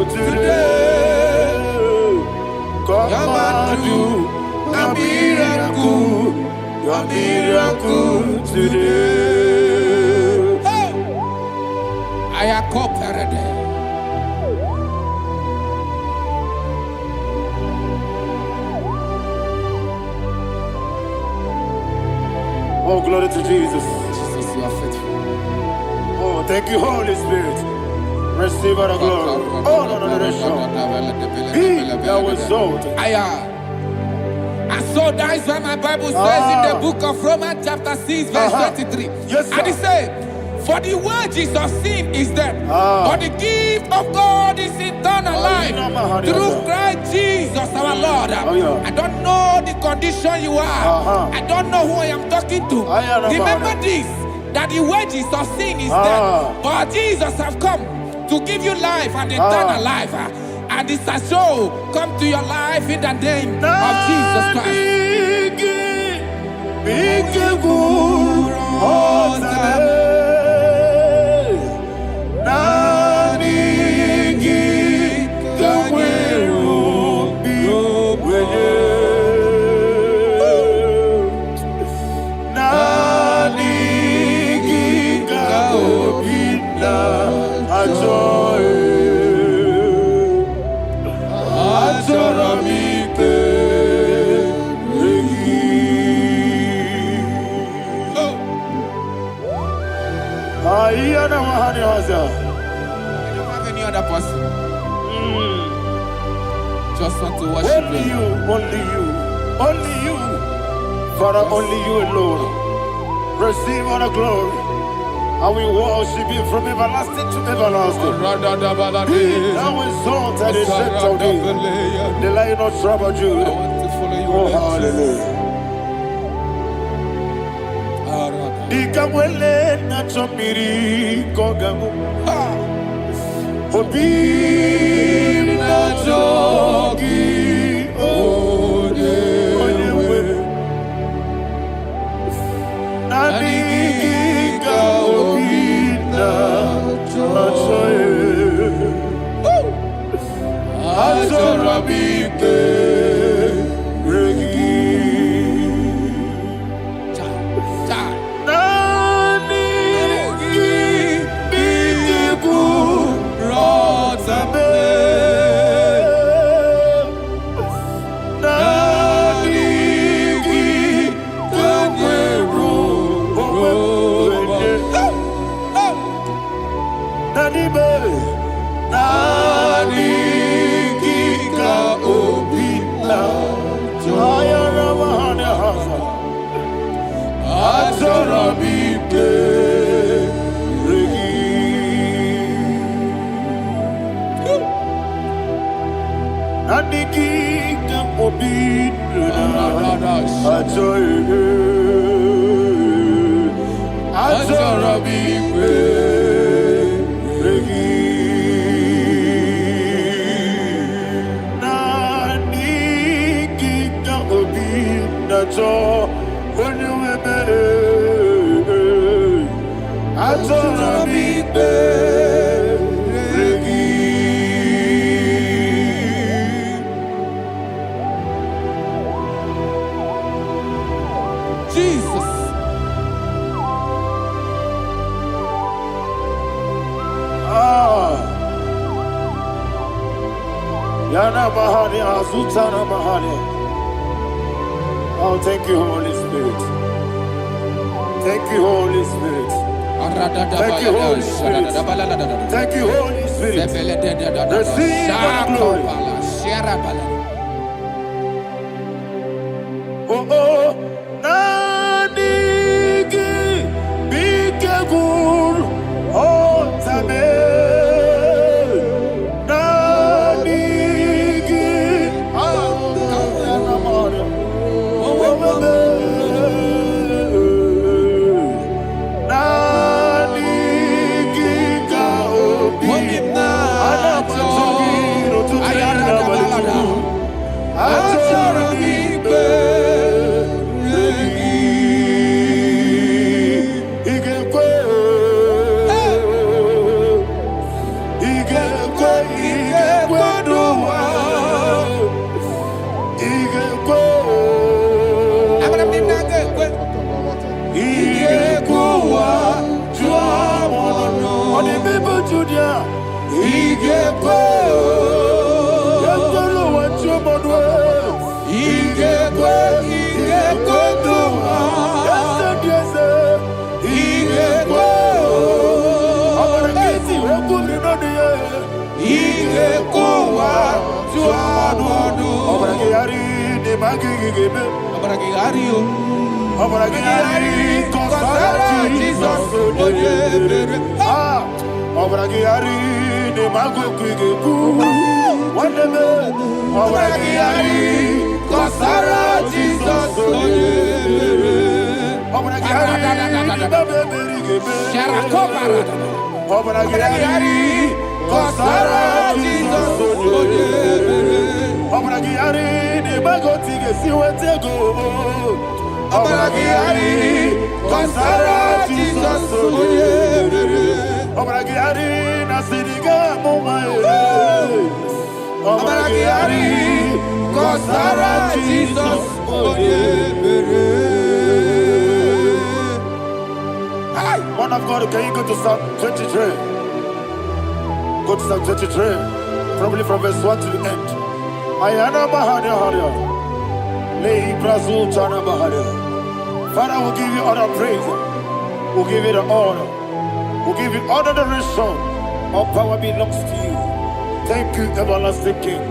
today. Come and do a miracle today. I am cooperated. Oh, glory to Jesus. Jesus, you are faithful. Oh, thank you, Holy Spirit. Receive our glory. Oh, no, He that was exalted. And so that is why my Bible says in the book of Romans chapter 6 verse 23. Yes, sir. And it says, for the wages of sin is death, but the gift of God is eternal life through Christ Jesus our Lord. I don't know the condition you are. I don't know who I am talking to. Remember this, that the wages of sin is death, but Jesus have come to give you life and eternal life. And this shall show come to your life in the name of Jesus Christ. I don't have any other person. Just want to worship only you, only you, only you. Father, only you alone. Receive all the glory. And we worship you from everlasting to everlasting. Be thou exalted and set of thee, the Lion of tribe of Judah. I want to follow you. Oh, hallelujah. Dikamwele na chomiri kogamu. Obi na jogi onyewe. Nani ka obi na jogi. Azorabike regi. Oh, thank you, Holy Spirit. Thank you, Holy Spirit. Thank you, Holy Spirit. Thank you, Holy Spirit. Receive my glory. Oh, oh, Nadigi, Bikagur, oh, Tabe. Man of God, can you go to Psalm 23? Go to Psalm 23, probably from verse 1 to the end. Ayana Mahania Haria. Lei Brazutana Maharia. Father, we'll give you all the praise. We'll give you the honor. We'll give you all the adoration. All power belongs to you. Thank you, everlasting King.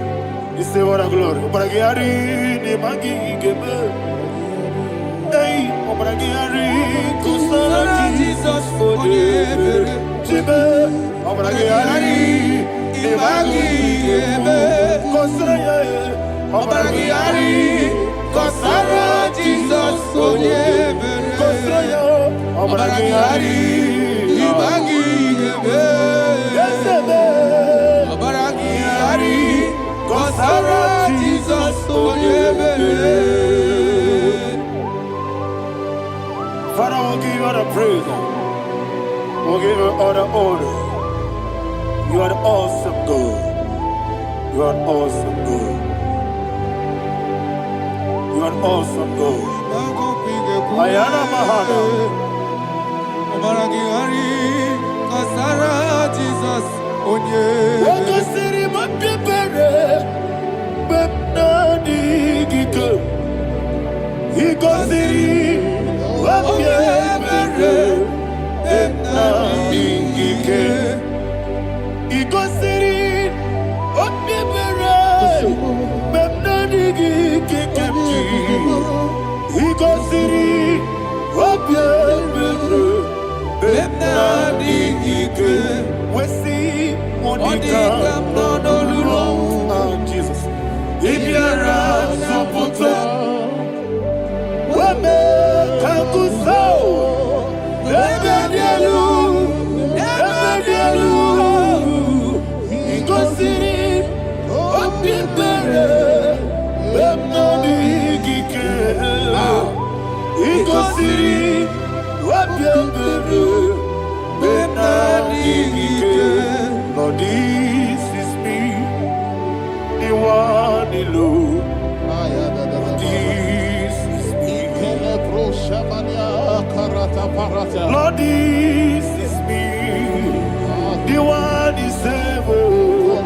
You say what a glory. Obragiari ni magi gebe. Hey, Obragiari kusara Jesus forever. Jibe, Obragiari ni magi gebe. Kusara Obragiari kusara Jesus forever. Kusara Obragiari ni magi gebe. Kusara Jesus forever. Father, we'll give you all the praise. We'll give you all the honor. You are the awesome God. You are an awesome God. You are an awesome God. Ayana Mahana. Kusara Jesus. Wakasiri mapepere Bepnadi gike Ikosiri Wapepere Bepnadi gike Ikosiri Wapepere Bepnadi gike kemti Ikosiri Wapepere Bepnadi gike Wesi Monica, no, Jesus. Ibiara Sopoto, Wame Kakuso, Ebedielu, Igosiri, Opipere, Bemnodi Gike, Igosiri, Opipere, Bemnodi Gike. Lord, this is me, the one alone. This is me. Lord, this is me, the one is able.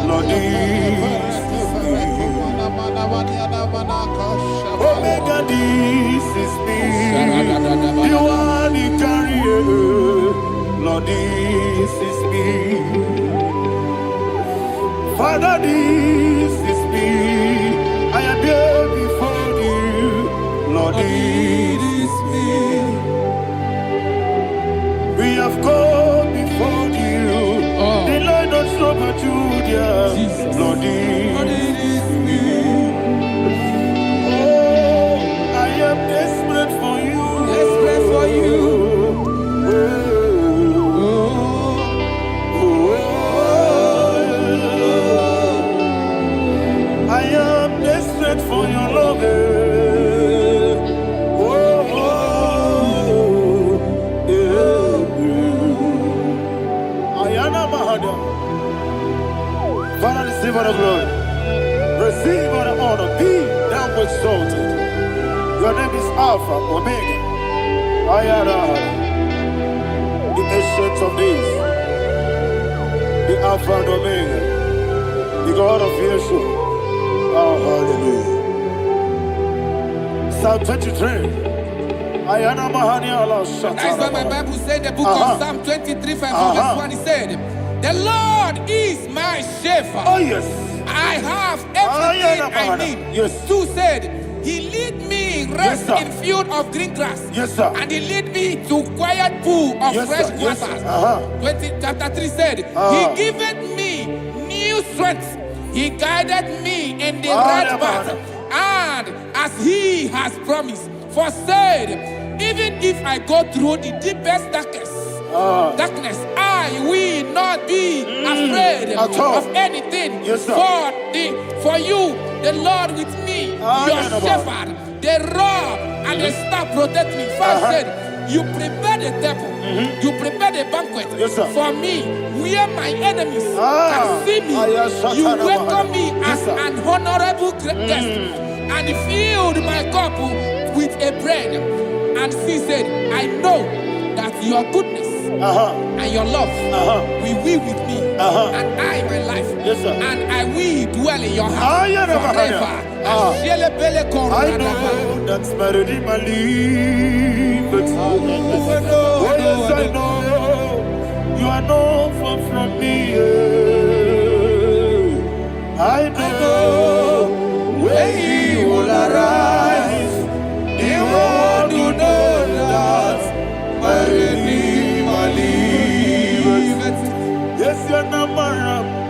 Lord, this is me. Omega, this is me, the one he carries. Lord, this is me. Father, this is me. I am here before you. Lord, this is me. We have come before you. The Lord of Judah. Lord, this is me. Oh, I am desperate for you. Desperate for you. For your love, Ayana Mahada. Father, receive all the glory, receive all the honor. Be thou exalted. Your name is Alpha, Omega. Ayana, the ancient of days, the Alpha and Omega, the God of Yeshua. Oh, hallelujah. Psalm 23. Ayana Mahani Allah Shatters. That's why my Bible said the book of Psalm 23, verse 1, it said, the Lord is my shepherd. Oh, yes. I have everything I need. Yes. 2 said, he lead me rest in field of green grass. Yes, sir. And he lead me to quiet pool of fresh waters. Chapter 3 said, he giveth me new strength. He guided me in the right path, and as he has promised, for said, even if I go through the deepest darkness, I will not be afraid of anything. Yes, for you, the Lord with me, your shepherd, the rod and the staff protect me. First said, you prepare the table, you prepare the banquet for me, where my enemies can see me. You welcome me as an honorable guest, and filled my cup with a bread. And she said, I know that your goodness and your love will be with me, and I, my life, and I will dwell in your house forever. I know that's better than my life. Oh, yes, I know you are not far from me. I know when he will arise, the world will know that my Redeemer liveth. Yes, you're not my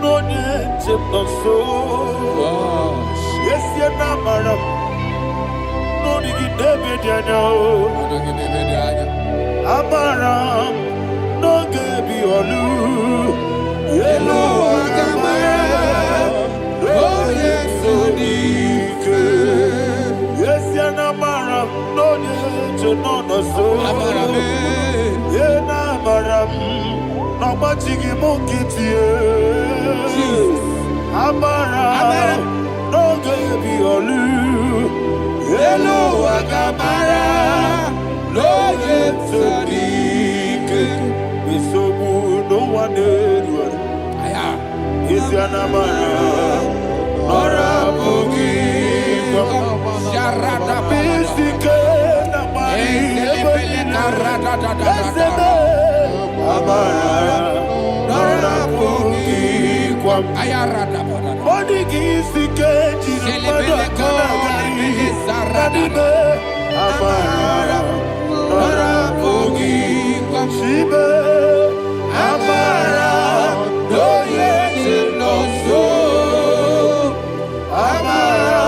no name, no soul. Yes, you're not my no nigga David, I know. Amaram, no gabi olu. Yellow Agamara, oh yes, so deep. Yes, you're not my no name, no soul. Yeah, Namaram, no matching monkey to you. Amaram, no gabi olu. Hello, Agamara, no yet Sadiq. It's so good, no one did. Is Yanamara, or a boogie? Sharada Bisika, Namari, Amara, or a boogie. Ayarada Body gives the cage in the Amara, Nora Bogi, Shibe, Amara, no yes, no so. Amara,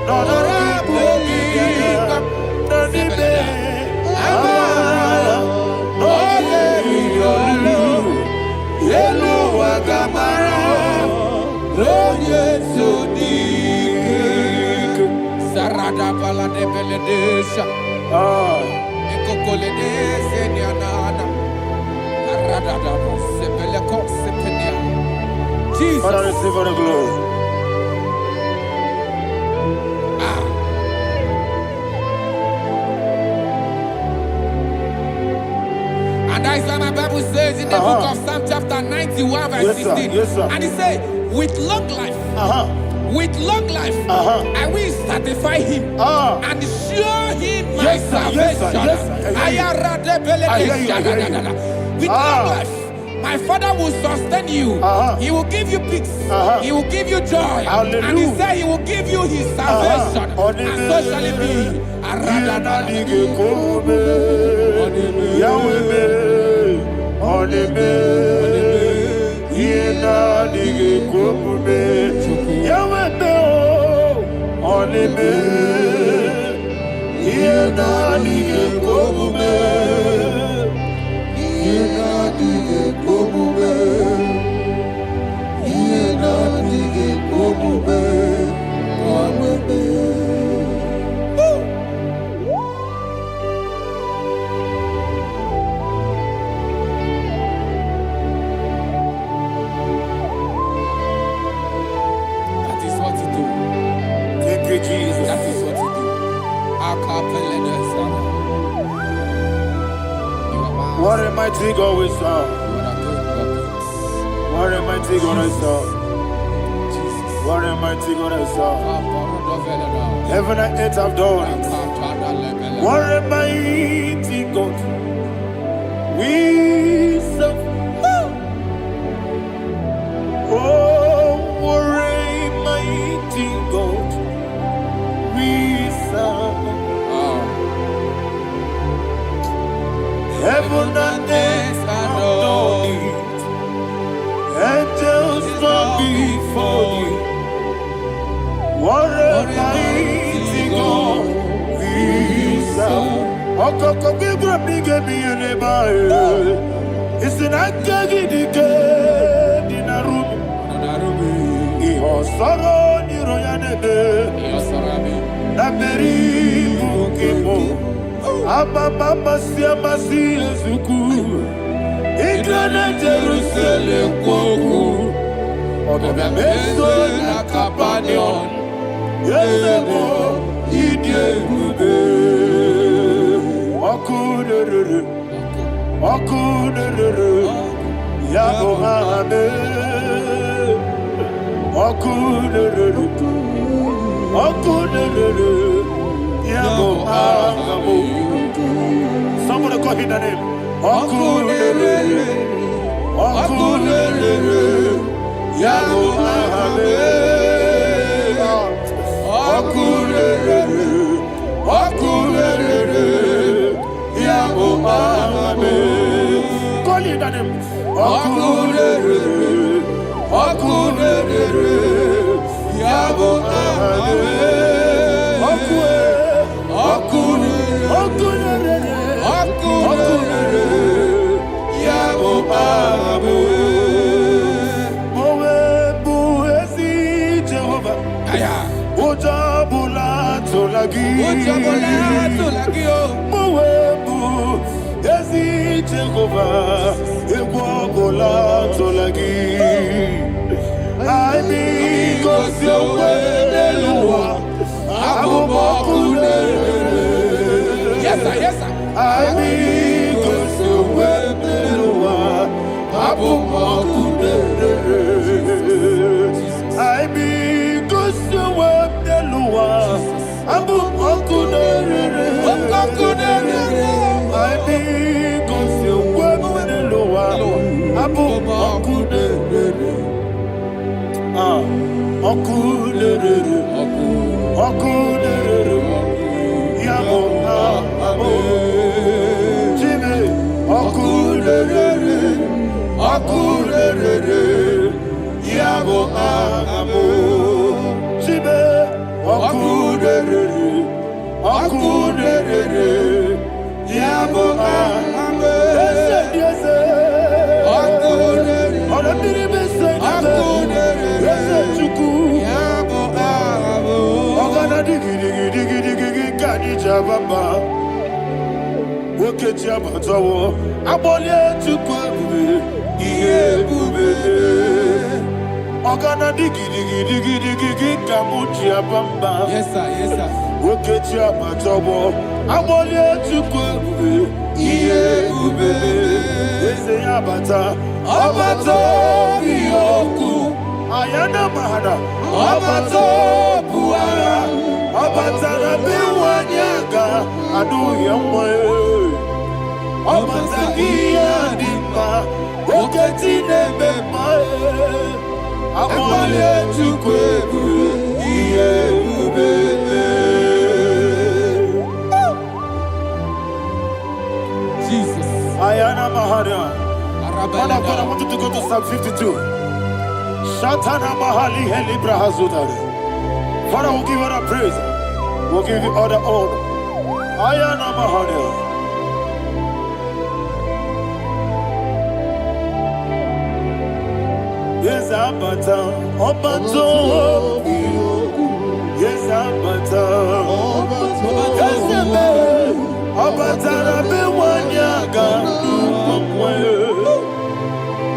Nora Bogi, Nanibe, Amara, no Yellow Agamara. Oh yes, so deep. Sarada pala de beledesha. Ekokole seniana. Arada da sepeleko sepenia. Jesus. Father, receive all the glory. And that is why my Bible says in the book of Psalm chapter 91 verse 16. Yes, sir. And it says, with long life, I will satisfy him and show him my salvation. With long life, my Father will sustain you. He will give you peace. He will give you joy. Hallelujah. And he said he will give you his salvation. And so shall it be. Jesus. That is what you do. What a mighty God we serve. What a mighty God I serve. What a mighty God I serve. Heaven and earth have done it. What a mighty God we serve. Oh, what a mighty God we serve. Heaven and earth have done it. Angels bow before you. What a mighty God we serve. Okoko bibra bige mi eneba. It's an akagi dike dinarubi. Iho soro ni royanebe. Naberi bukimo. Ababa siama si ezuku. Igrana Jerusalem kwoku. Odobe meso na kapanion. Yesemo idie gube. Okurere. Okunere, Yabo Ame, Okunere, Yabo Ame. Somebody call him the name. Okunere, Yabo Ame, Okunere, Yabo Ame. Call him the name. Okunere, Yabo Ame. Yabo Ame. Mowebu ezi Jehovah. Ojabula tolagi. Mowebu ezi Jehovah. Egwabula tolagi. Aimi kosiwe neluwa. Abubakune. Yes, sir, yes, sir. Aimi kosiwe neluwa. Abubakune. Aimi kosiwe neluwa. Abubakune. Aimi kosiwe neluwa. Abubakune. Okunere, Yabo Ame, Jimmy, Okunere, Yabo Ame, Jimmy, Okunere, Yabo Ame, yes, Baba, Woke Jabatawo, Abolia to Kwabu, Yebube, Ogana digi, Kamuchi Bamba. Yes, sir, yes, sir. Woke Jabatawo, Abolia to Kwabu, Yebube, Abata, Abato, Yoku, Ayana Mahana, Abato, Buara. Abatara biwanyaga adu yamwe Abatagia dimba Oketi nebema Amwale chukwebu Iye ubebe Jesus. Ayana Mahara. Man of God, I want you to go to Psalm 52. Shatana Mahali Helibra Hazudare. Father, we'll give you all the praise. We'll give you all the honor. Ayana Mahara. Yes, Abata. Obato. Yes, Abata. Yes, Abata. Abatanyaga.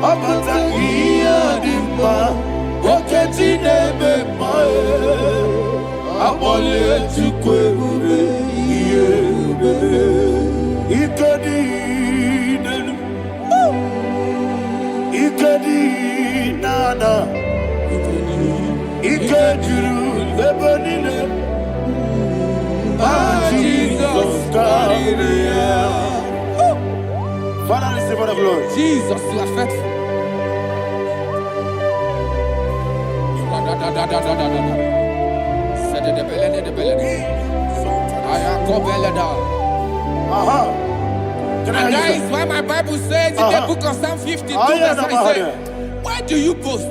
Abata iya dimba. Oketi nebe mae. Abole chukwe iye ubele. Ikadi nenu. Ikadi nana. Ikadiru lebanile. Jesus God. Father, receive all the glory. Jesus, you are faithful. And that is why my Bible says in the book of Psalm 52, verse 5, why do you boast?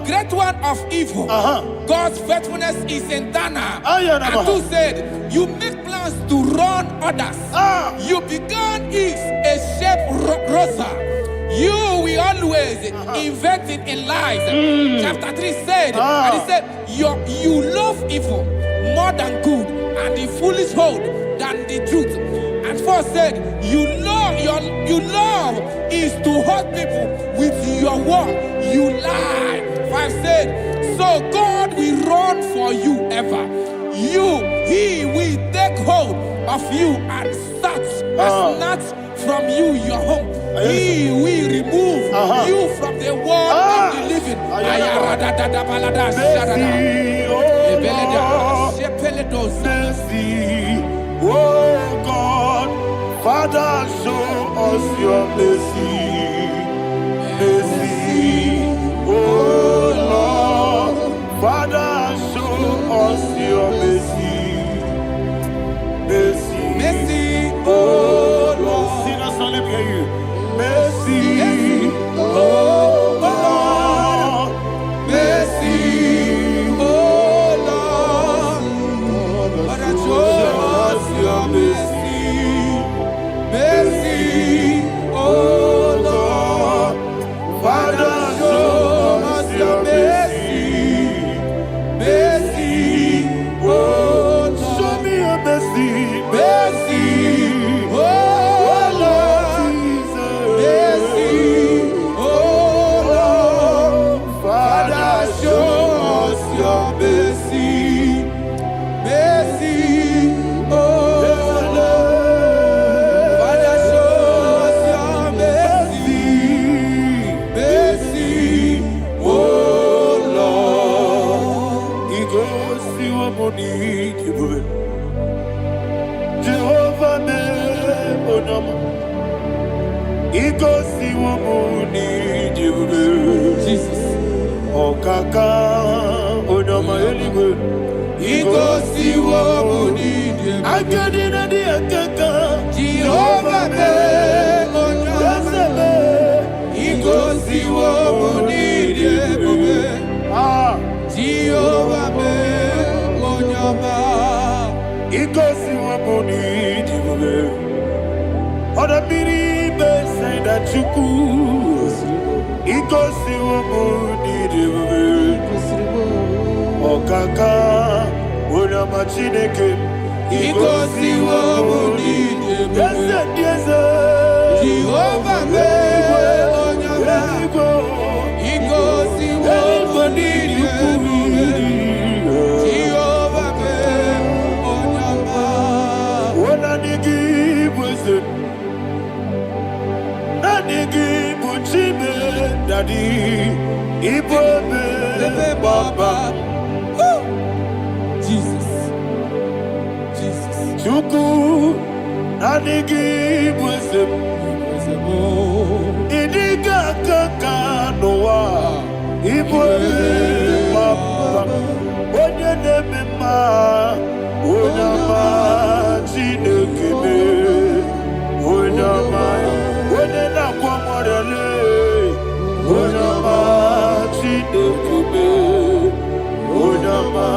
Great one of evil. God's faithfulness is eternal. And 2 said, you make plans to run others. You began is a shape rosa. You will always invent it in lies. Chapter 3 said, and he said, you love evil more than good, and the foolish hold than the truth. And 4 said, you love is to hurt people with your word. You lie. 5 said, so God will run for you ever. He will take hold of you and snatch from you, your home. He will remove you from the world of the living. Mercy, oh God, Father, show us your mercy. Mercy, oh Lord, Father, show us your mercy. Mercy, Mercy, oh Lord, sinners only hear you. Mercy, oh Lord, mercy, oh Lord, Father, show us your mercy. Mercy, oh Lord, Father, show us your mercy. Mercy, oh Lord, show me your mercy. mercy, oh Lord, mercy, oh Lord, Father, show us your mercy. Mercy, oh Lord, Father, show us your mercy. Mercy, oh Lord. He goes to a money, Jehovah me onama. He goes to a money, Jesus. Okaka onama eligwe. He goes to what I get in the akaka. Jehovah me onama. He goes to what Jehovah me onama. He goes to a money, on a mini say that you could. He goes to a money, Okaka, Unama Chineke. He goes to what Yes, yes, Jehovah me onama. He goes to what Jehovah me onama. What I give was Daddy, Ibobe, Baba, Jesus, Jesus, Chuku, Nanigi was Idiga Kaka Noa, Ibobe, Baba, Onya Nemema, Onama, Chinekime, Onama, Onena Kwamorele. Onama Chinekime, Onama,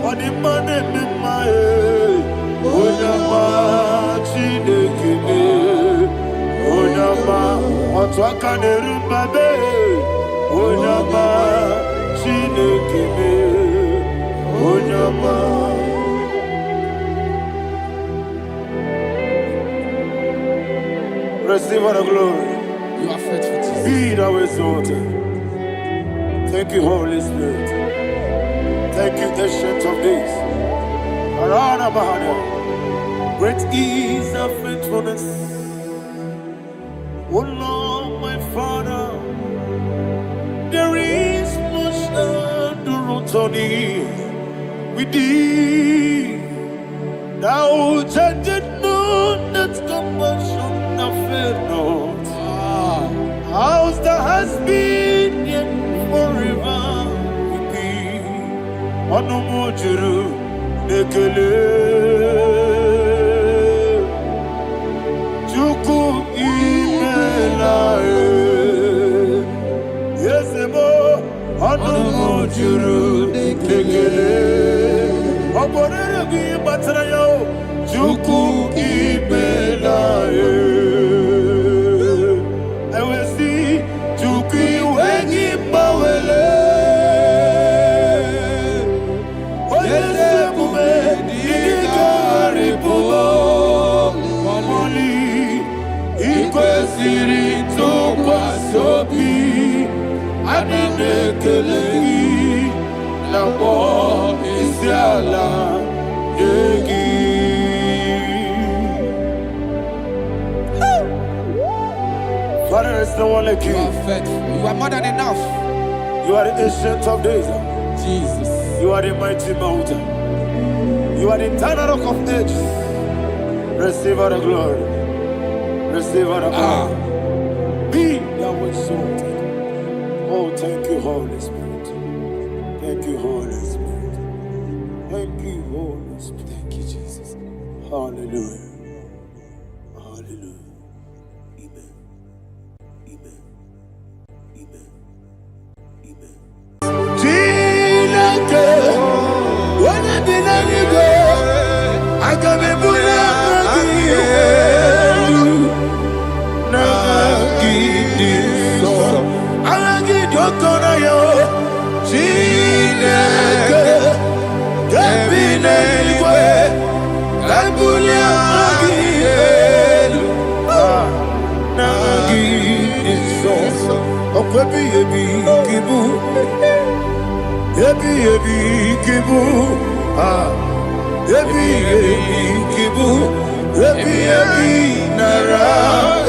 Onimane Mimae, Onama Chinekime, Onama, Otwakane Rumbabe, Onama Chinekime, Onama. Receive all the glory. you are faithful, Jesus. Be thou exalted. Thank you, Holy Spirit. Thank you, Ancient of Days. Arana Bahana. Great is our faithfulness. Oh Lord, my Father, there is much endurance on thee. With thee, thou judgest not that compassion of faith not. House that has been yet forever will be. Onomojuru nekele. Chuku imelae. Yesemo onomojuru nekele. Oborere bi batrayo. Chuku imelae. Kelegi na bo isiala yegi no one like You you. are faithful. You are more than enough. You are the ancient of days. Jesus. You are the mighty mountain. You are the eternal rock of ages. Receive all the glory. Receive all the glory. Be thou exalted. Oh, thank you, Holy Spirit. Thank you, Holy Spirit. Thank you, Holy Spirit. Thank you, Jesus. Hallelujah. Hallelujah. Amen. Amen. Amen. Amen. Chineke, onye bi n'eluigwe, aga m ebuli aka gị elu, n'aha gị dị nsọ. Aha gị dị ụtọ n'anya, Chineke, nke bi n'eluigwe, ka ebuli aka gị elu, n'aha gị dị nsọ. Ọkwa ebighị ebi gị bụ. Ebi kibu, ebi kibu, ebi nara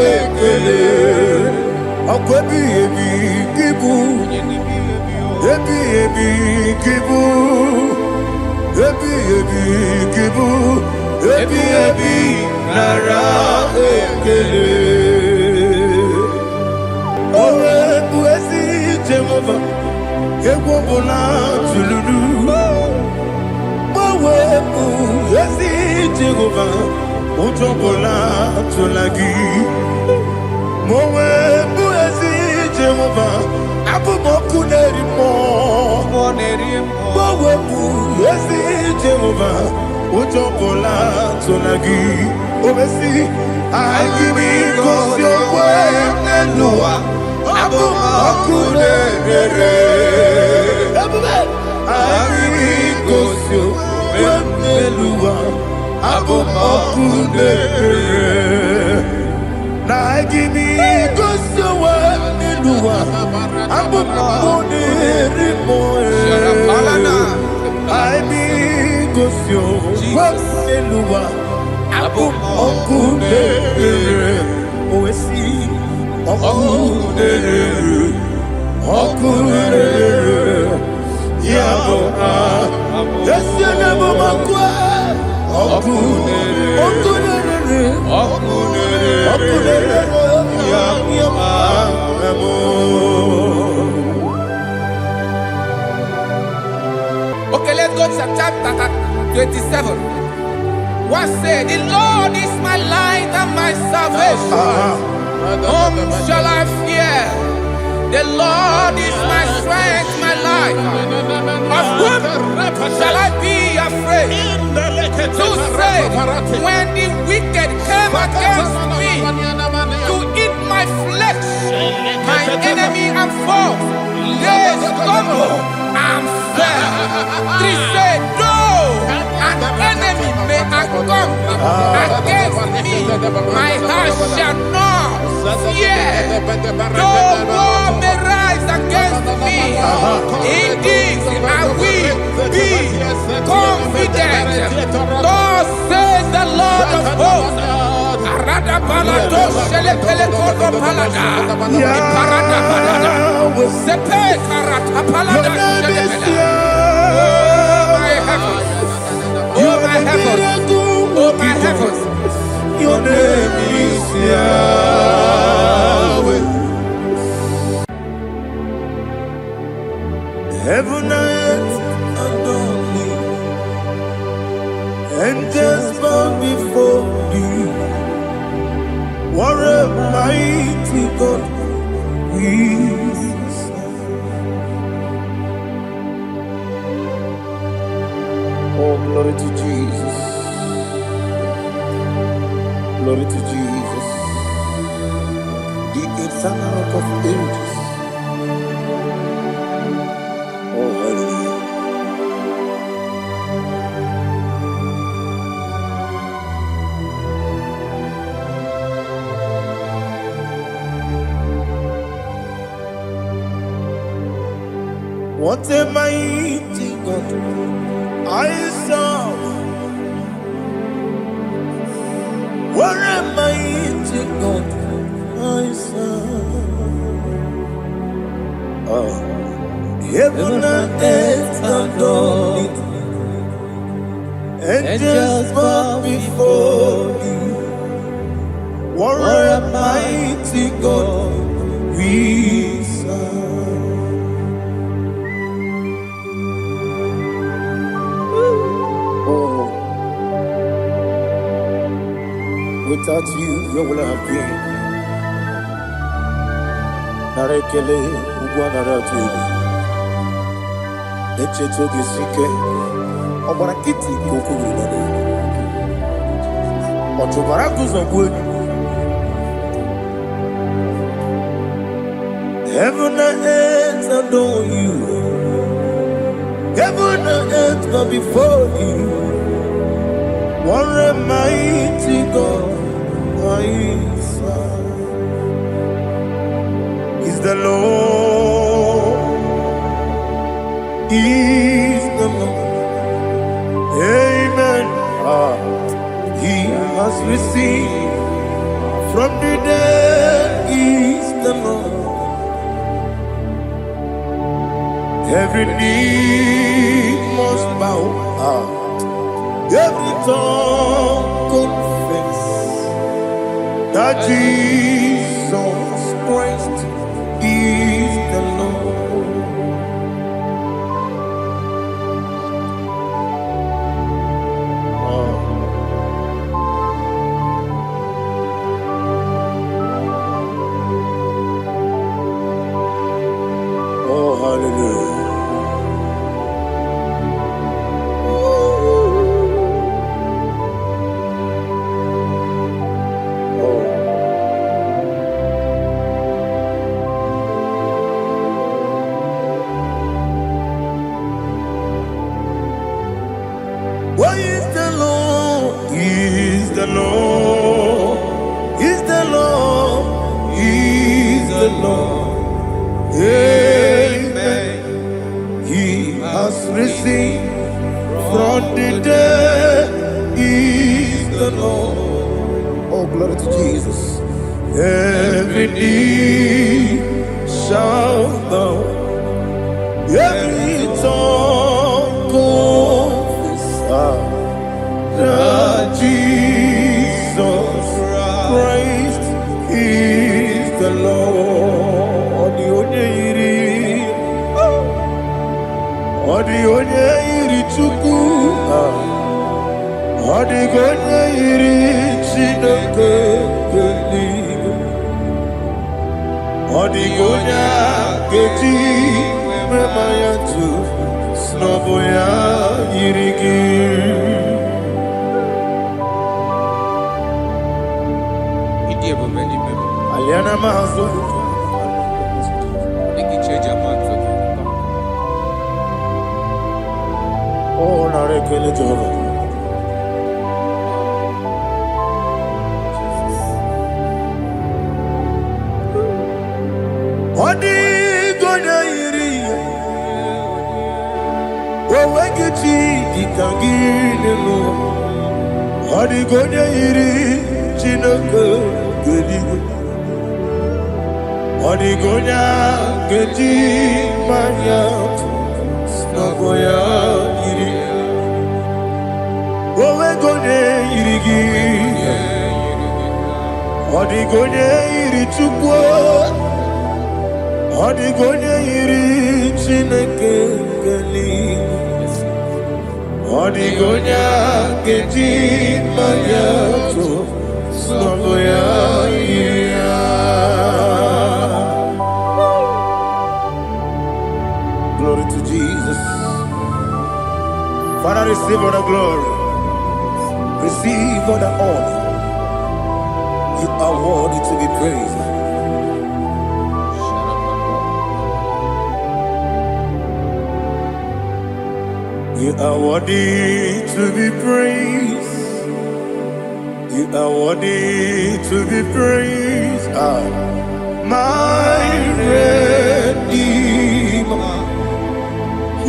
ekele. Ọkọ ebi kibu, ebi kibu, ebi kibu, ebi nara ekele. Owe bu ezi Jehovah. Egwobula tululu, mawe mu ezi Jehova, ujobola tulagi. Mawe mu ezi Jehova, abu moku nerimo. Mawe mu ezi Jehova, ujobola tulagi. Obesi, agimi kosyo wenelua. Abu makunere, agimi kosyo wenelua. Abu makunere, na agimi kosyo wenelua. Abu makunere moe, agimi kosyo wenelua. Abu makunere, oesi. Okunere, yabo yesenebo makwa. Okunere, yabo. Okay, let's go to chapter 27. What said? The Lord is my light and my salvation. Whom shall I fear? The Lord is my strength, my life. Of whom shall I be afraid? To say, when the wicked came against me to eat my flesh, my enemy and foe, they stumble and fell. They said, though an enemy may come against me, my heart shall not fear. Though war may rise against me, in this I will be confident. Thus says the Lord of hosts. Oh my heavens, oh my heavens, your name is Yahweh. Heaven and earth adore me, angels bow before thee. What a mighty God we serve. Oh, glory to Jesus. Glory to Jesus. The eternal rock of ages. Oh, hallelujah. What a mighty God I serve. What a mighty God my son. Heaven and earth adore it, angels bow before you. What a mighty God we serve. Oh, without you, where will I have been? Narekele ugwanaratu. Echetoge sike, obara kiti kokuru nade. Otobara kuzo. Heaven and earth adore you. Heaven and earth bow before you. What a mighty God I serve. Is the Lord. Is the Lord. Amen. He has received from the dead. Is the Lord. Every knee must bow. Every tongue confess that Jesus Christ is the Lord. Oh, hallelujah. What is the Lord? Is the Lord? Is the Lord? Is the Lord? Amen. He has risen from the dead. Is the Lord. Oh, glory to Jesus. Every knee shall bow. Every tongue confess that Jesus Christ is the Lord. The onye iri Chukwu, the onye iri Chineke eluigwe, the onye ga-eji mema ya tu n'ọbụ ya yiri gị. Aliana mazo. Oh, narekele Jehovah. Odi gonya iri, owegiti dikangile lo. Odi gonya iri, Chineke geligo. Odi gonya geti manya, snagoya iri. Owegonya iri gi, odi gonya iri Chukwu. Odi gonya iri Chineke geligo. Odi gonya geti manya, snagoya iri. Glory to Jesus. Father, receive all the glory. Receive all the honor. You are worthy to be praised. You are worthy to be praised. You are worthy to be praised. My Redeemer.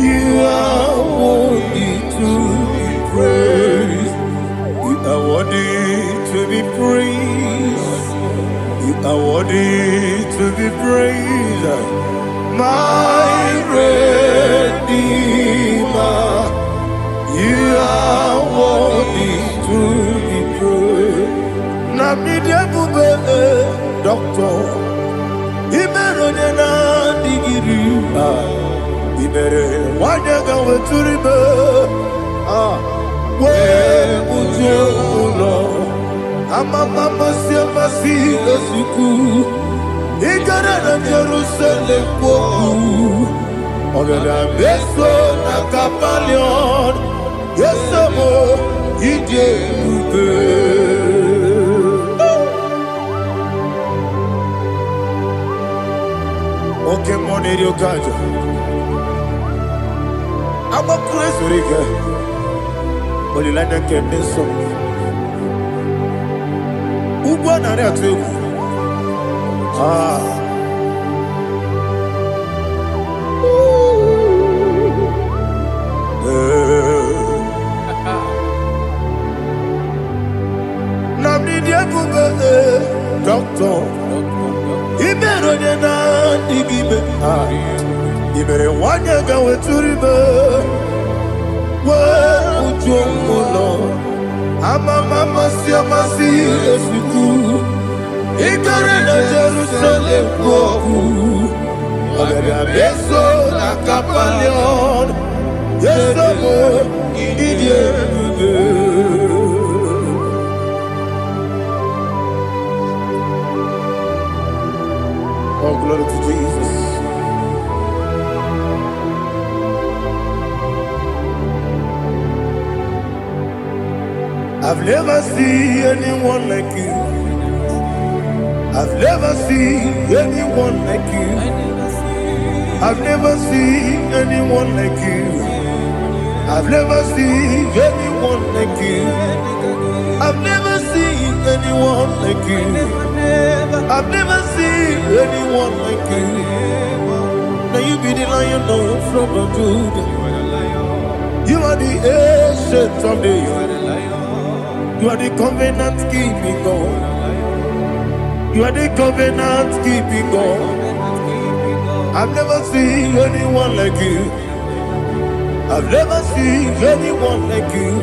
You are worthy to be praised. You are worthy to be praised. You are worthy worthy to be praised, my Redeemer. You are worthy to be praised. Namidebube, Doctor, Imeronena digiri, Imere wanyaga weturibe, we ujulo, Amama siamasi esuku, Igara na Jerusalem poku, Ogada beso na kapalion, Yesamo idebube. Okay, money you got. I'm a crazy rigger. But you like that can be so. Who won that too? Doctor, Imeronena digibe, Imere wanyaga weturibe, we ujomulo, Amama siamasi esuku, Igara na Jerusalem poku, Ogada beso na kapalion, Yesamo idebube. Oh, glory to Jesus. I've never seen anyone like you. I've never seen anyone like you. I've never seen anyone like you. I've never seen anyone like you. I've never seen anyone like you. I've never seen anyone like you. Now you be the lion from the Judah. You are the ancient of days. You are the covenant keeping God. You are the covenant keeping God. I've never seen anyone like you. I've never seen anyone like you.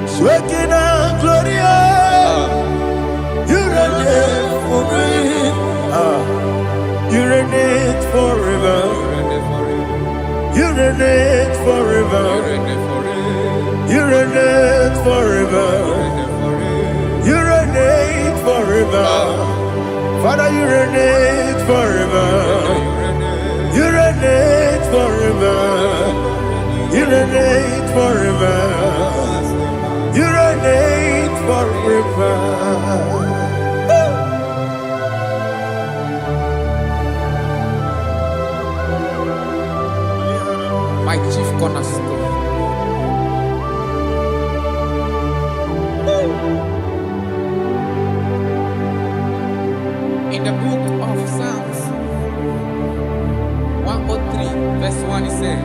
Shaking and glorious. You reign for me. You reign forever. You reign forever. You reign forever. You reign forever. Father, you reign forever. You reign forever. You reign forever. You reign forever. My chief cornerstone. In the book of Psalms 103, verse 1, it says,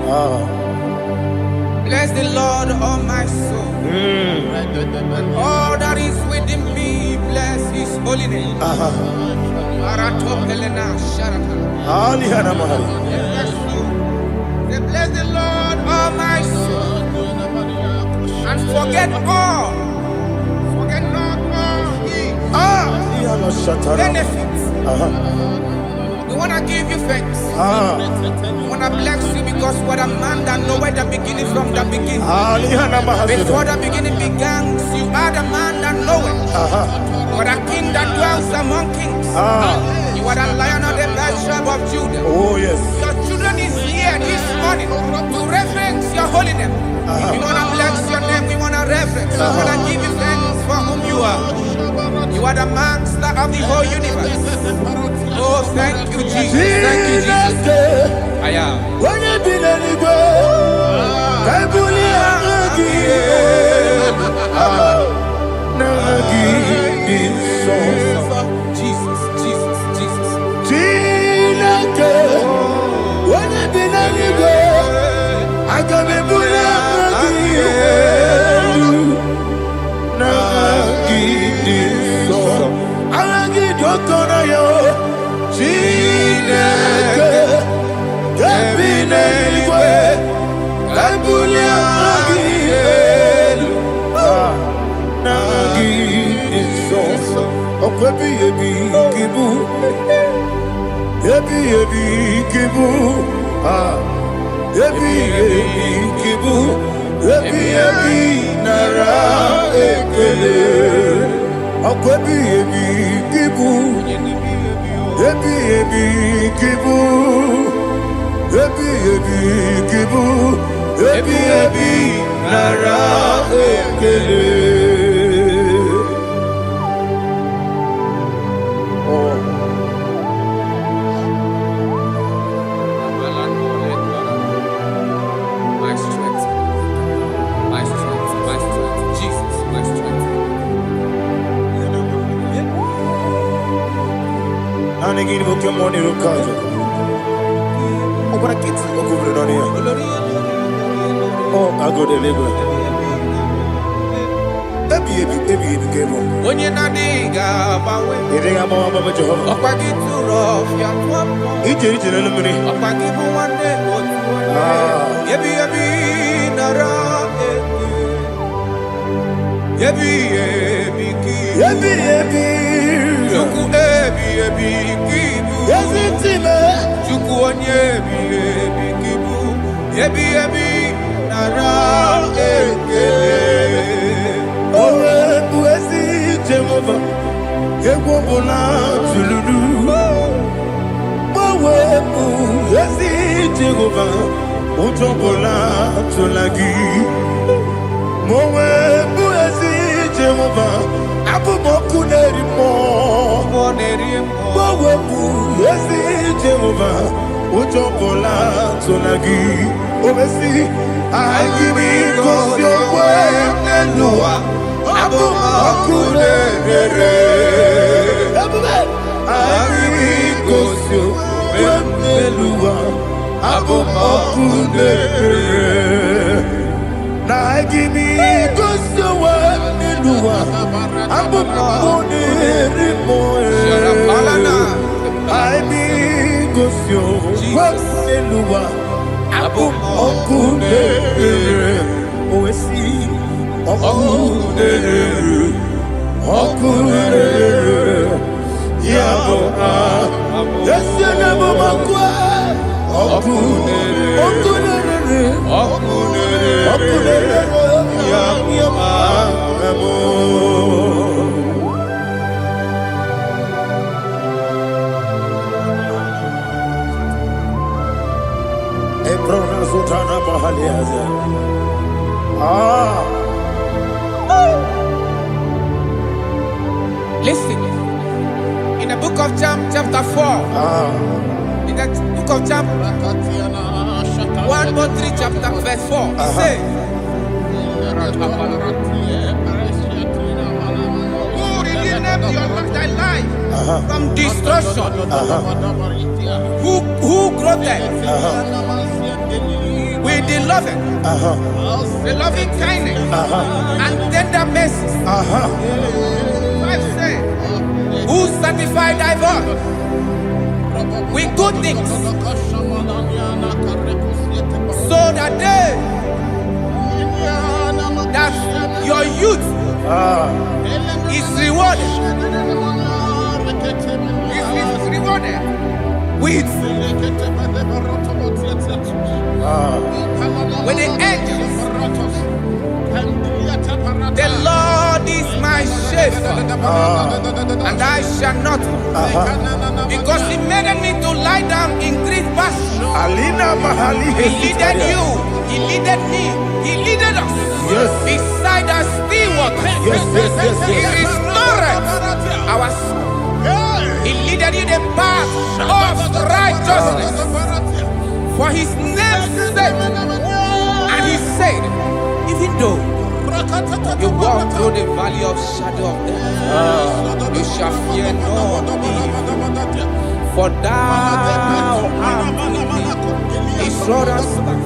bless the Lord, all my soul, and all that is within me, bless his holy name. Bless the Lord, all my soul, and forget not all his benefits. We want to give you thanks. We want to bless you because what a man that knoweth the beginning from the beginning. Before the beginning began, you are the man that knoweth. What a king that dwells among kings. You are the Lion of the tribe of Judah. Oh yes. Your children is here this morning to reverence your holy name. We want to bless your name. We want to reverence. We want to give you thanks for whom you are. You are the master of the whole universe. Oh, thank you, Jesus. Thank you, Jesus. I am. When you did any go, Jesus, Jesus, Jesus. When you did any go, I can be bullied. kibu. Ebi kibu. Ebi nara ekele. Akwebi kibu. Ebi kibu. Ebi kibu. Ebi nara ekele. Anigini boke moni rukaje. Okora kiti okuvre donia. Oh, I go deliver. Ebi kemo. Onye na diga bawe. Ire ama mama Jehovah. Okwagi turo fia twampo. Ije na lumini. Okwagi bu wande otu. Ebi nara eke. Ebi ki. Ebi. Chuku ebi kibu. Yazitime. Chuku onye ebi kibu. Ebi nara eke. Owe buezi Jehovah. Egwobola tuludu. Owe buezi Jehovah. Utobola tulagi. Owe buezi Jehovah. Abumoku nerimo. Owe buezi Jehovah. Utobola tulagi. Obesi. Agimi kosyo kwenelua. Abumoku nerere. Agimi kosyo kwenelua. Abumoku nerere. Agimi kosyo kwenelua. Abumoku nerimo. Agimi kosyo kwenelua. Okunere, oesi, okunere, yabo yesenebo makwa, okunere, yabo Sutana Mahaliaza. Listen, in the book of John, chapter 4, in the book of John 1:3, chapter verse 4, it says, who redeemed thy life from destruction? Who groweth with the loving, the loving kindness, and tender mercies. 5 says, who satisfied thy voice with good things, so that your youth is rewarded. Is rewarded with the angels. The Lord is my shepherd, and I shall not want, because He made me to lie down in green pastures. He leaded you, He leaded me, He leaded us beside the still waters. He restored our soul. He leaded you the path of righteousness for His name's sake. And He said, even though you walk through the valley of shadow of death, you shall fear no evil, for thou art with me. His rod and staff,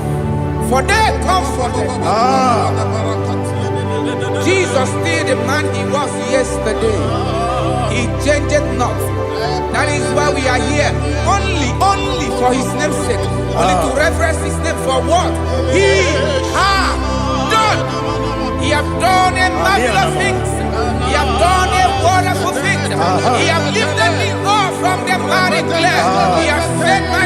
for they comforted. Jesus still the man He was yesterday. He changed not. That is why we are here. Only for His name's sake. Only to reverence His name for what He has done. He has done a marvelous things. He has done a wonderful thing. He has lifted me up from the miry clay. He has set my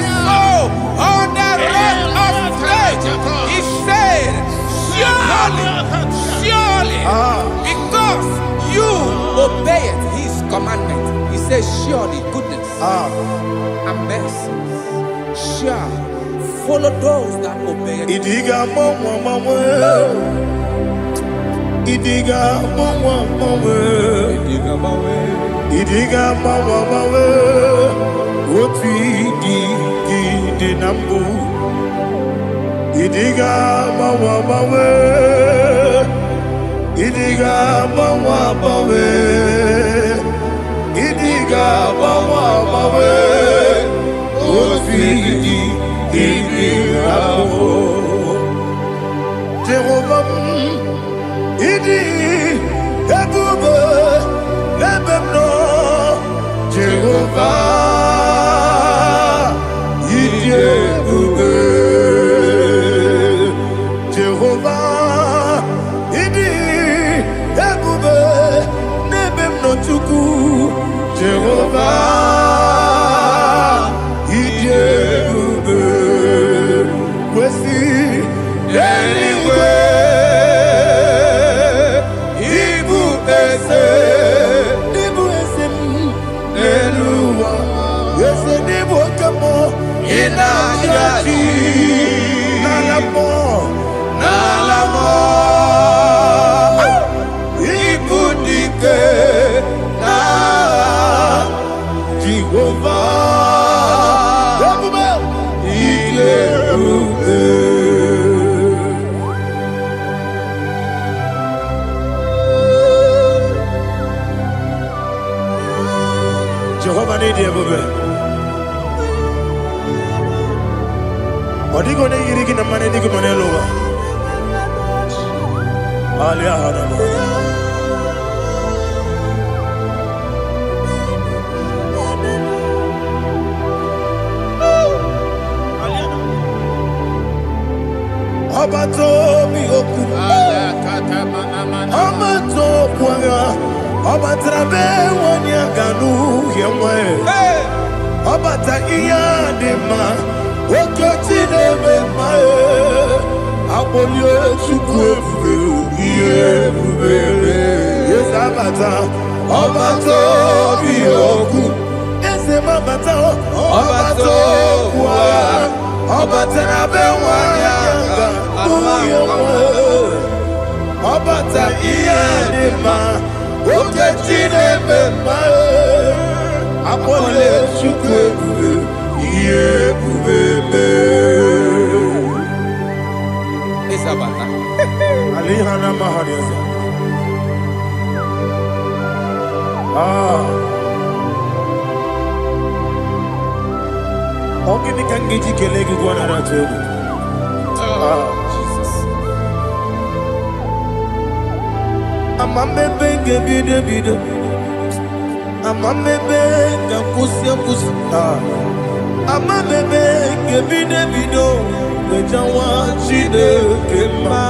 commandment. He says, surely goodness and mercy shall follow those that obey. Idiga mama mama, idiga mama mama, idiga mama, idiga mama mama. What we di nambu, idiga mama mama, idiga mama mama, idiga mama mama. What we di Jehovah, idi ebube ebemno Jehovah, idi ebube Jehovah, idi ebube nebemno chuku Jehovah, idi ebube. Anyway, Ibu ese, Eluwa, ese Ibu kamo, inajaji, nalamo, Ibu dike, na Jehovah, Jehovah need you, baby. What are you going to get the money? Dig money over. Alia Hadama. Abato mi oku. Amato kwanga. Abatrabe wanya ganu yemwe. Abata iya dema. Okoti nebe mae. Abolio chukwe iye bubebe. Yes abata. Abato mi oku. Ese mabata. Abato kwa. Abatrabe wanya ganu yemwe. Abata iya dema. Oketi nebe mae. Apole chukwe iye bubebe. Isabata. Alihana mahariasa. Ogini kangiji kelegi gwana ratebu. Jesus. Amamebe ngebide. Amamebe ngakusi. Amamebe ngebide. Bejawa chide kema.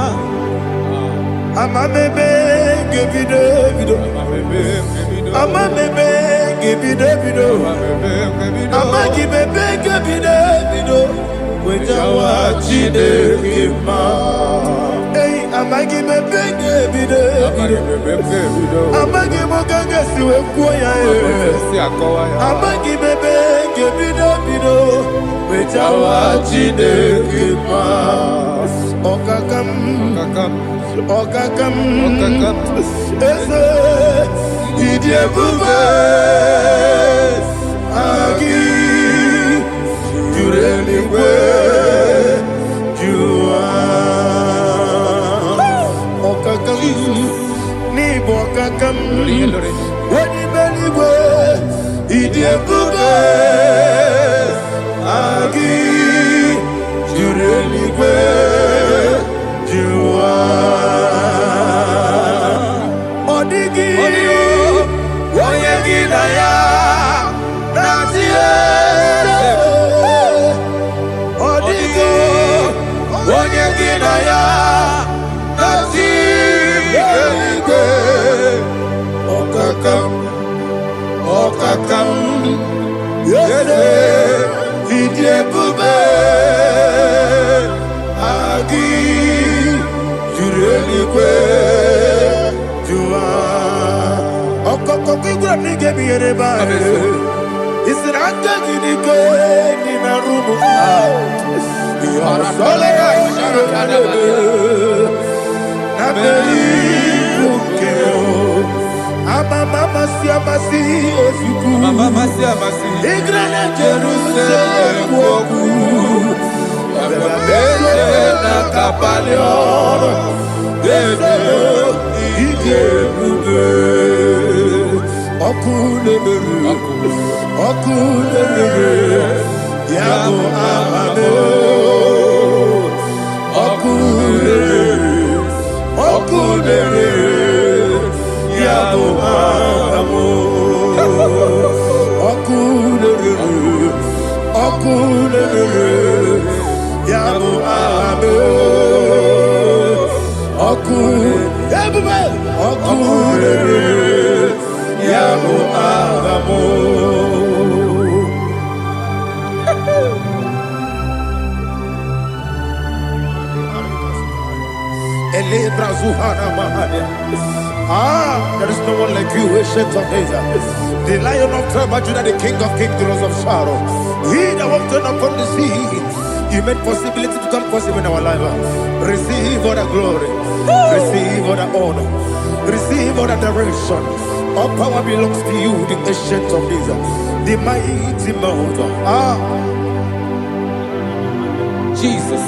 Amamebe ngebide. Amamebe ngebide. Amagibebe ngebide. Bejawa chide kema. Hey, amagibebe ngebide. Amagimogange siwe kuya. Amagibebe ngebide. Bejawa chide kema. Okakam. Ese idie bube agi jureligwe jua okakam ni bokakam wani beligwe idie bube agi jureligwe jua odigi oyegi na ya nazie odigi oyegi na ya nazie okakam yese idie bube agi jureligwe jua okoko He said, I'm taking the good in a room. There is no one like you, ancient of days. The Lion of tribe of Judah, the King of kings, the Rose of Sharon. He that walked upon the sea, you made possibility to come possible in our life. Receive all the glory, receive all the honor, receive all the direction. All power belongs to you, the ancient of days, the mighty mountain. Jesus.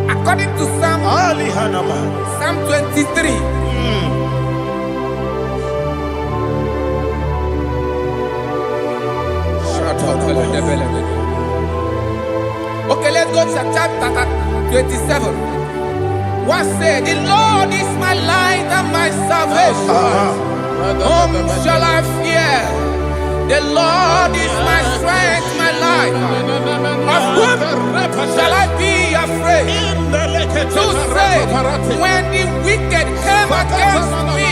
According to Psalm 23. Okay, let's go to chapter 27. What said? The Lord is my light and my salvation. Whom shall I fear? The Lord is my strength, my life. Of whom shall I be afraid? To say, when the wicked came against me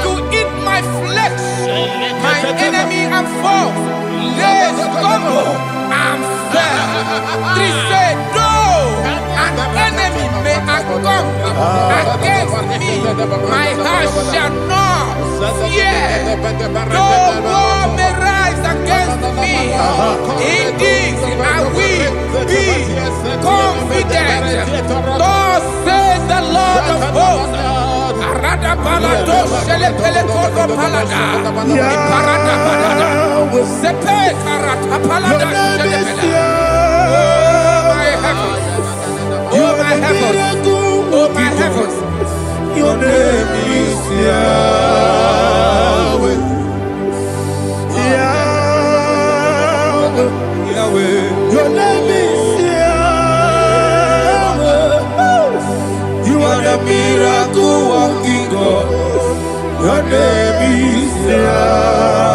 to eat my flesh, my enemy and foe, they stumble and fell. Three said, though an enemy may come against me, my heart shall not fear. Though war may rise against me, in this I will be confident. Thus says the Lord of hosts. Oh my heavens, oh my heavens, your name is Yahweh. Yahweh, Yahweh, your name is Yahweh. You are the miracle working God. Your name is Yahweh.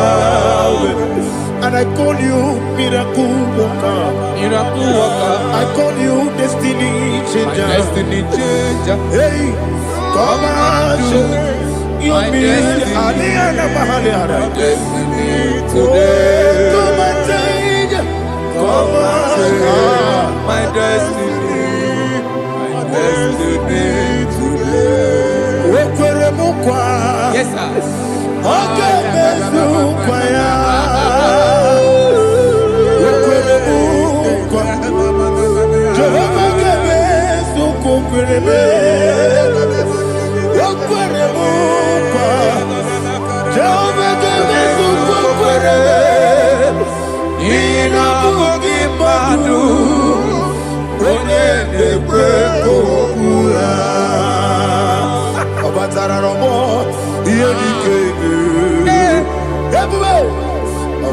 And I call you miracle worker. Miracle worker. I call you destiny changer. My destiny changer. Hey, come on, show your destiny. My destiny today. Come on, change. Come on, my destiny. My destiny today. Yes, sir. Okay,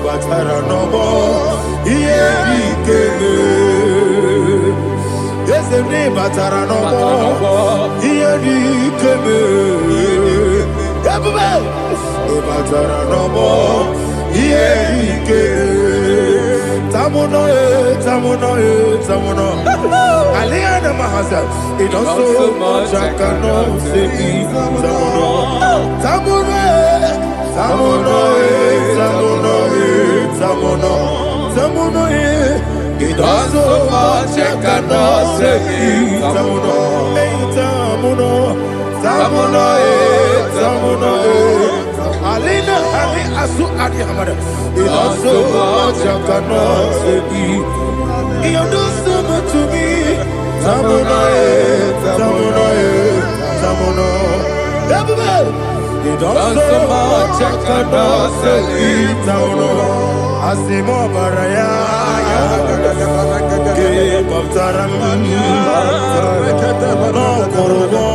batara no more. Iyedikeme. Yes, the name batara no more. Iyedikeme. Batara no more. Iyedikeme. Tamuno, tamuno, tamuno. Aliana Mahasa. It does so much I cannot say. Tamuno, tamuno, tamuno, tamuno, tamuno, tamuno. It does so much I cannot say. Tamuno, tamuno, tamuno, tamuno. Alina, Ali Asu Adi Hamada. It does so much I cannot say. You do so much to me. Tamuno, tamuno, tamuno. You do so much I cannot say. Tamuno. Asimo Baraya. Keep up Taramani. No Kurubo.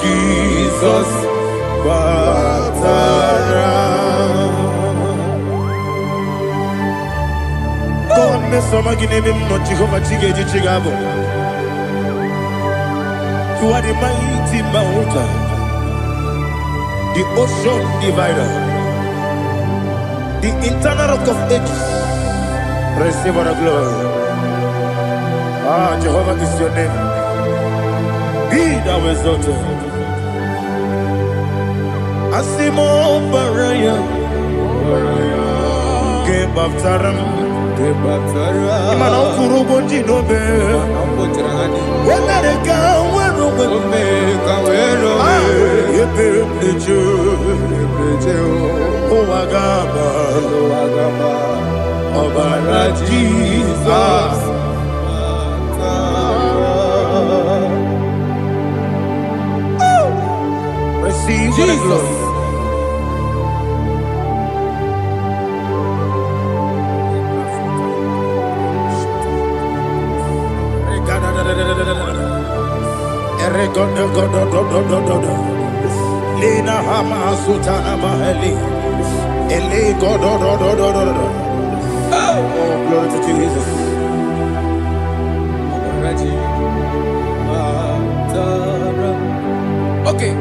Jesus, Batara. God, me some again, not Jehovah Chigabo. You are the mighty mountain, the ocean divider, the internal rock of ages. Receive our glory. Ah, Jehovah is your name. Be thou exalted. Asimo Baraya, Game of Taram, Imano Kuruboji Nobe, when they come, when Jesus. Receive Jesus. Lina Hama Sutana Maheli. Ele God. Oh, glory to Jesus. Okay.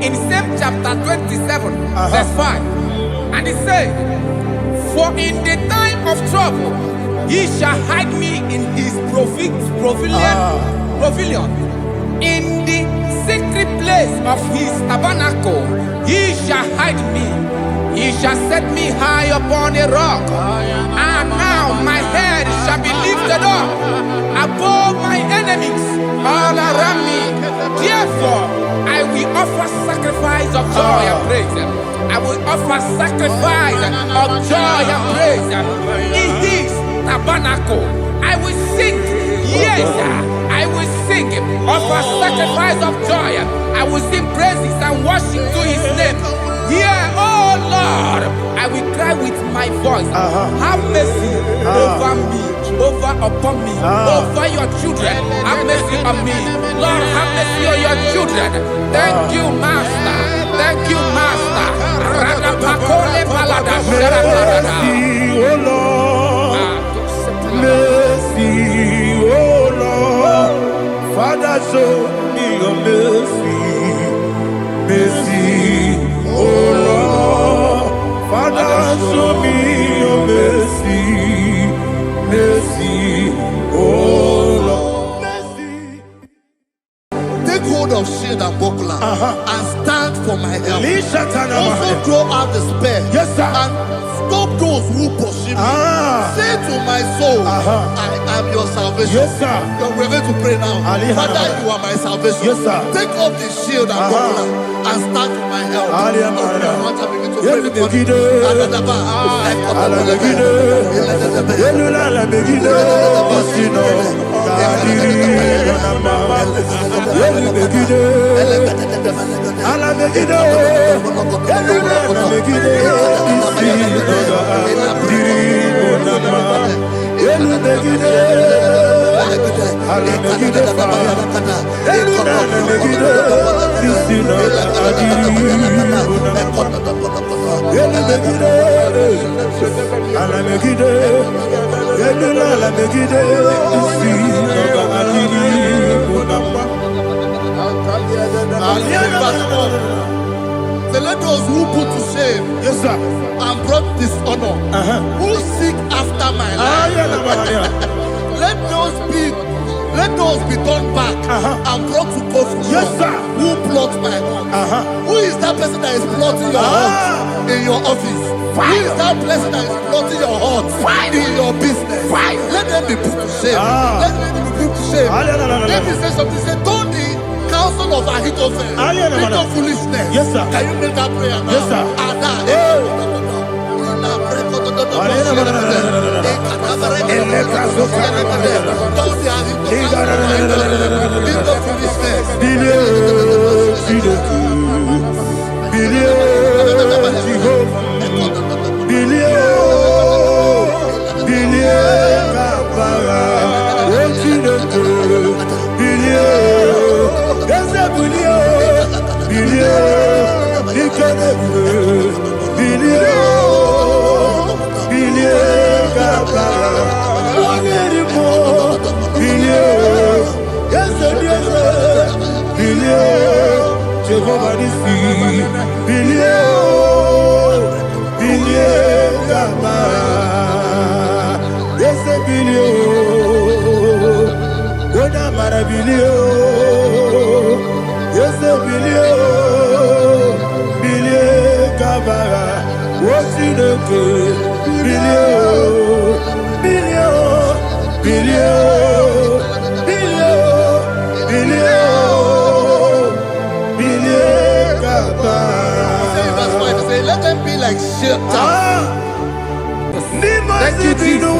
In same chapter 27, verse 5, and it says, for in the time of trouble, he shall hide me in his pavilion. In the secret place of his tabernacle, he shall hide me. He shall set me high upon a rock. And now my head shall be lifted up above my enemies all around me. Therefore, I will offer sacrifice of joy and praise. I will offer sacrifice of joy and praise. In his tabernacle, I will sing. Yes, I will sing. Offer sacrifice of joy. I will sing praises and worship to his name. Yeah, oh Lord, I will cry with my voice. Have mercy over me, upon me, over your children. Have mercy on me. Lord, have mercy on your children. Thank you, Master. Thank you, Master. Mercy, oh Lord. Mercy, oh Lord. Father, show me your mercy. Mercy, oh Lord. Father, show me your mercy. Mercy, oh Lord. Mercy. Take hold of shield and buckler and stand for my help. Also draw out despair and stop those who pursue me. Say to my soul, I am your salvation. We're going to pray now. Father, you are my salvation. Take off the shield and buckler and stand for my help. Let those who put to shame, yes sir, and brought dishonor, who seek after my life, let those be turned back and brought to court. Yes sir, who plot my heart? Who is that person that is plotting your heart in your office? Who is that person that is plotting your heart in your business? Let them be put to shame. Let them be put to shame. Let me say something. Say, Tony, counsel of Ahithophel, bring of foolishness. Yes sir. Can you make that prayer now? Yes sir. Let them be like Shatters. Thank you, Jesus.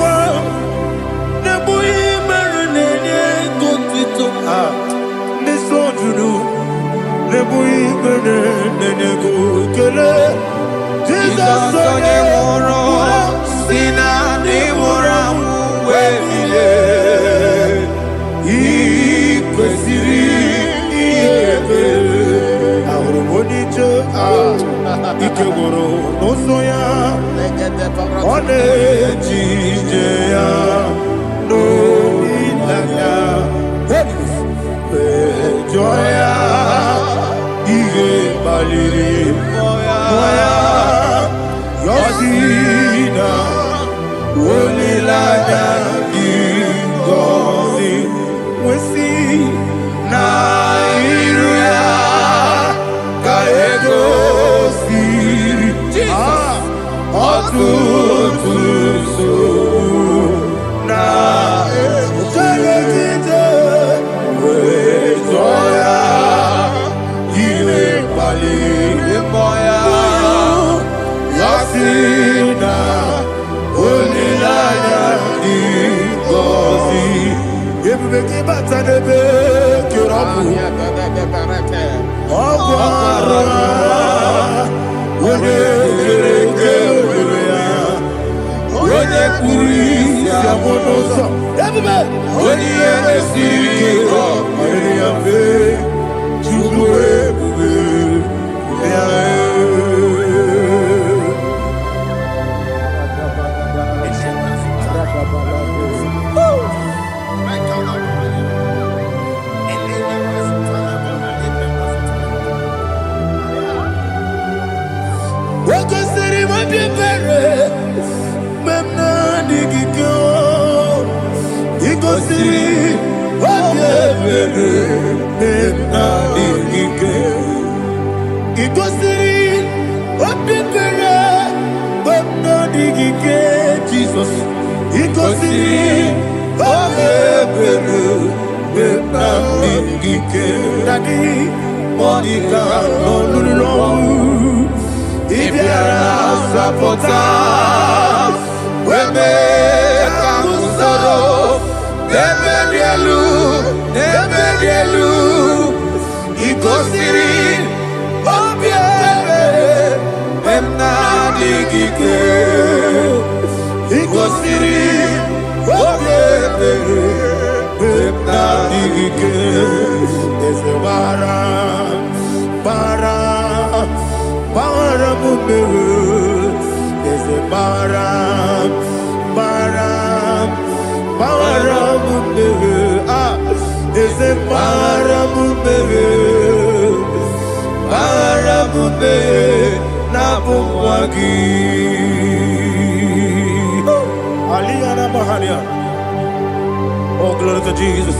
Oh, glory to Jesus.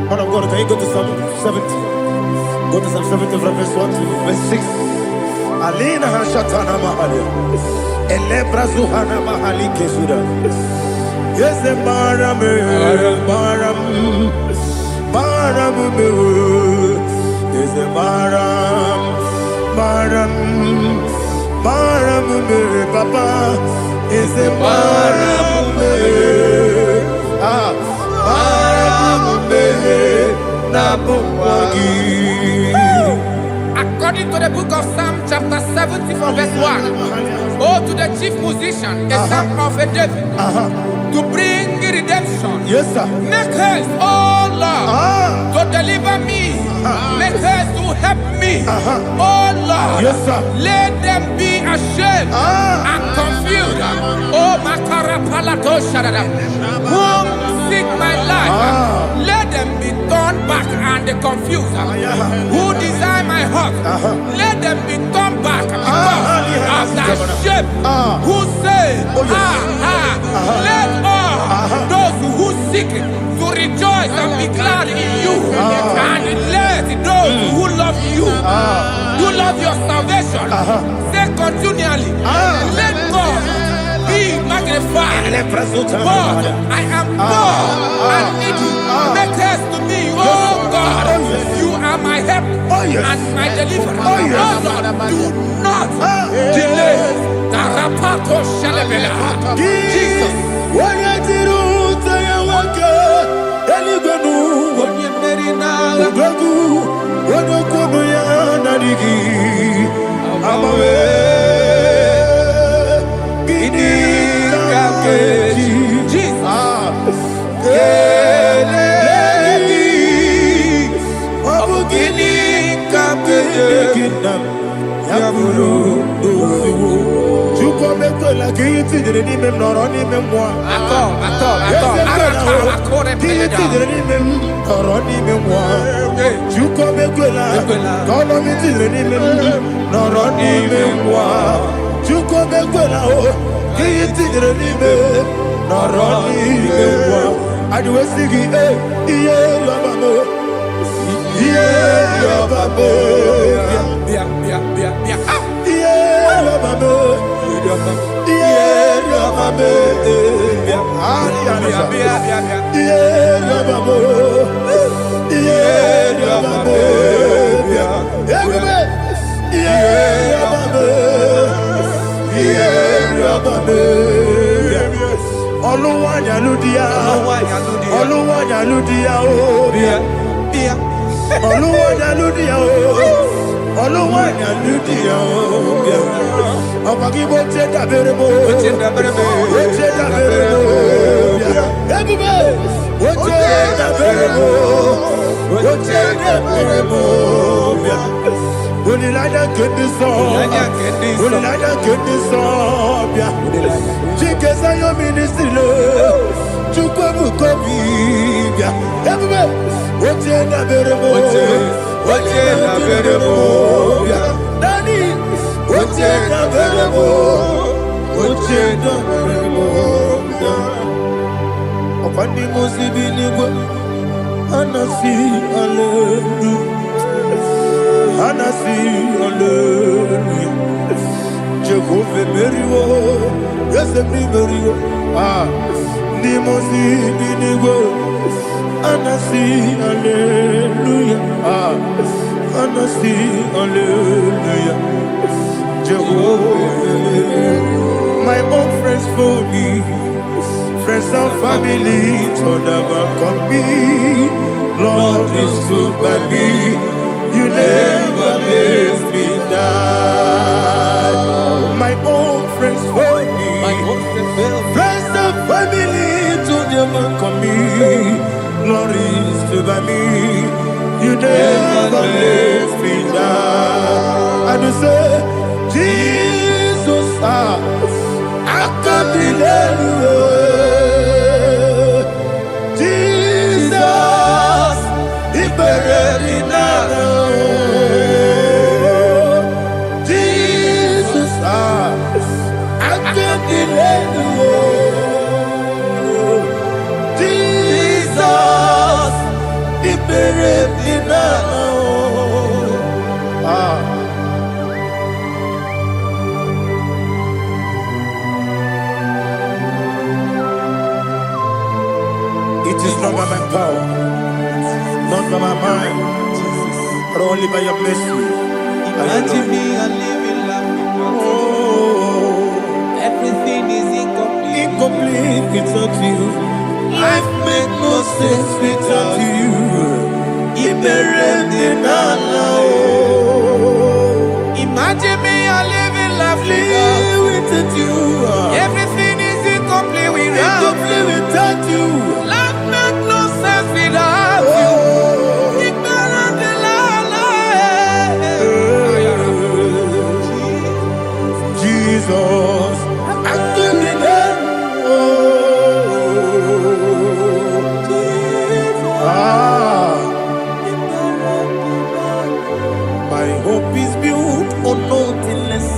Man of God, can you go to Psalm 70? Go to Psalm 70 from verse 1 to verse 6. Alina Hashatana Mahalia. Elebra Zuhana Mahali Kesuda. Yes, the Baram, Baram, Baram, yes, the Baram, Baram, Baram, Papa, is the Baram, According to the book of Psalm chapter 70 from verse 1, oh, to the chief musician, a psalm of a David, to bring redemption. Yes, sir. Make haste, oh Lord, to deliver me. Make haste to help me. Oh Lord, yes, sir. Let them be ashamed and confused. Oh Makara Palato Shadada, whom seek my life, let them be turned back and confused. Who desire my heart, let them be turned back because of that shame. Who say, let all those who seek to rejoice and be glad in you, and let those who love you, who love your salvation, say continually, let God be magnified. God, I am poor and needy. Make haste to me, oh God. You are my help and my deliverer. Oh Lord, do not delay. Tarapato Shalabela. Jesus. My own friends for me, friends and family to never come me. Lord is good by me. You glories by me. You never let me down. And you say, Jesus, I can't deny you. Jesus, He buried in Jesus, I can't deny you. Jesus, He buried in It is not by my power, not by my mind, but only by your mercy. Imagine me a living life without you. Everything is incomplete. Incomplete without you. Life makes no sense without you. Imagine me a living life without you. Everything is incomplete without you. Life makes no sense without you. Jesus, I can't my hope is built on nothing less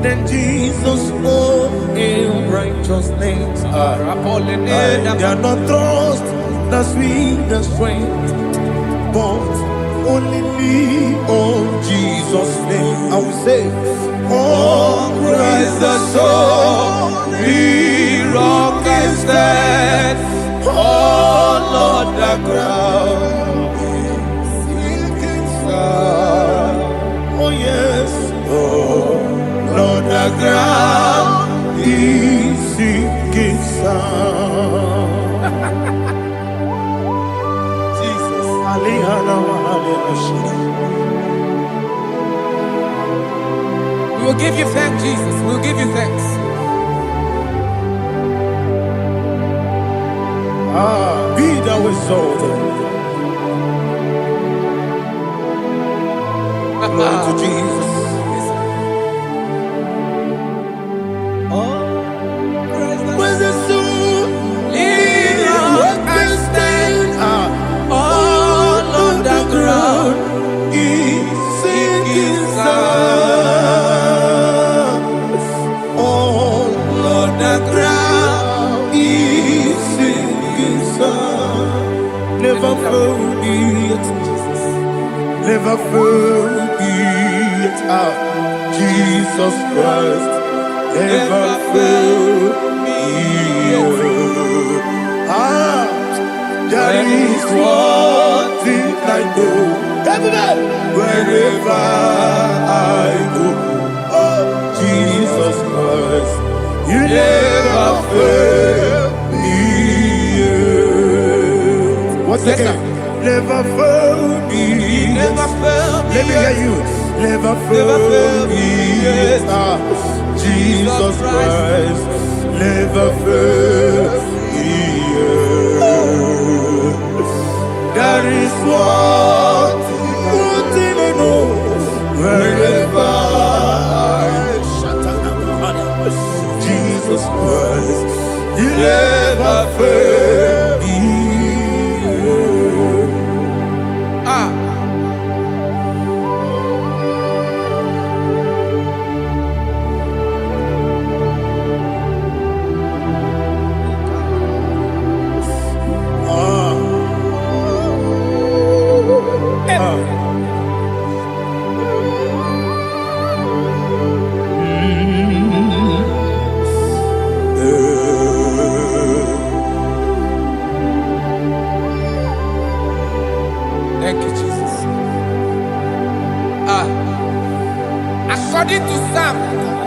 than Jesus' own righteousness. I cannot trust the sweetest strength, but only lean on Jesus' name. I will say, On Christ the soul, the rock is dead. Oh Lord, the ground is sinking sun. oh yes, Oh Lord, the ground He sinking sun. Jesus. We will give you thanks, Jesus. We will give you thanks. Be thou exalted. Glory to Jesus. Where's the soul? What can stand? All on the ground is sinking sun. All on the ground is sinking sun. Never forget, never forget Jesus Christ. Never forget. There is one thing I know. Wherever I go, oh Jesus Christ, you never fail me. What's the name? Never fail me. Never fail me. Let me hear you. Never fail me. Jesus Christ, never fail me. There is one thing I know. Wherever Jesus Christ, you never fail me. Thank you, Jesus. According to Psalm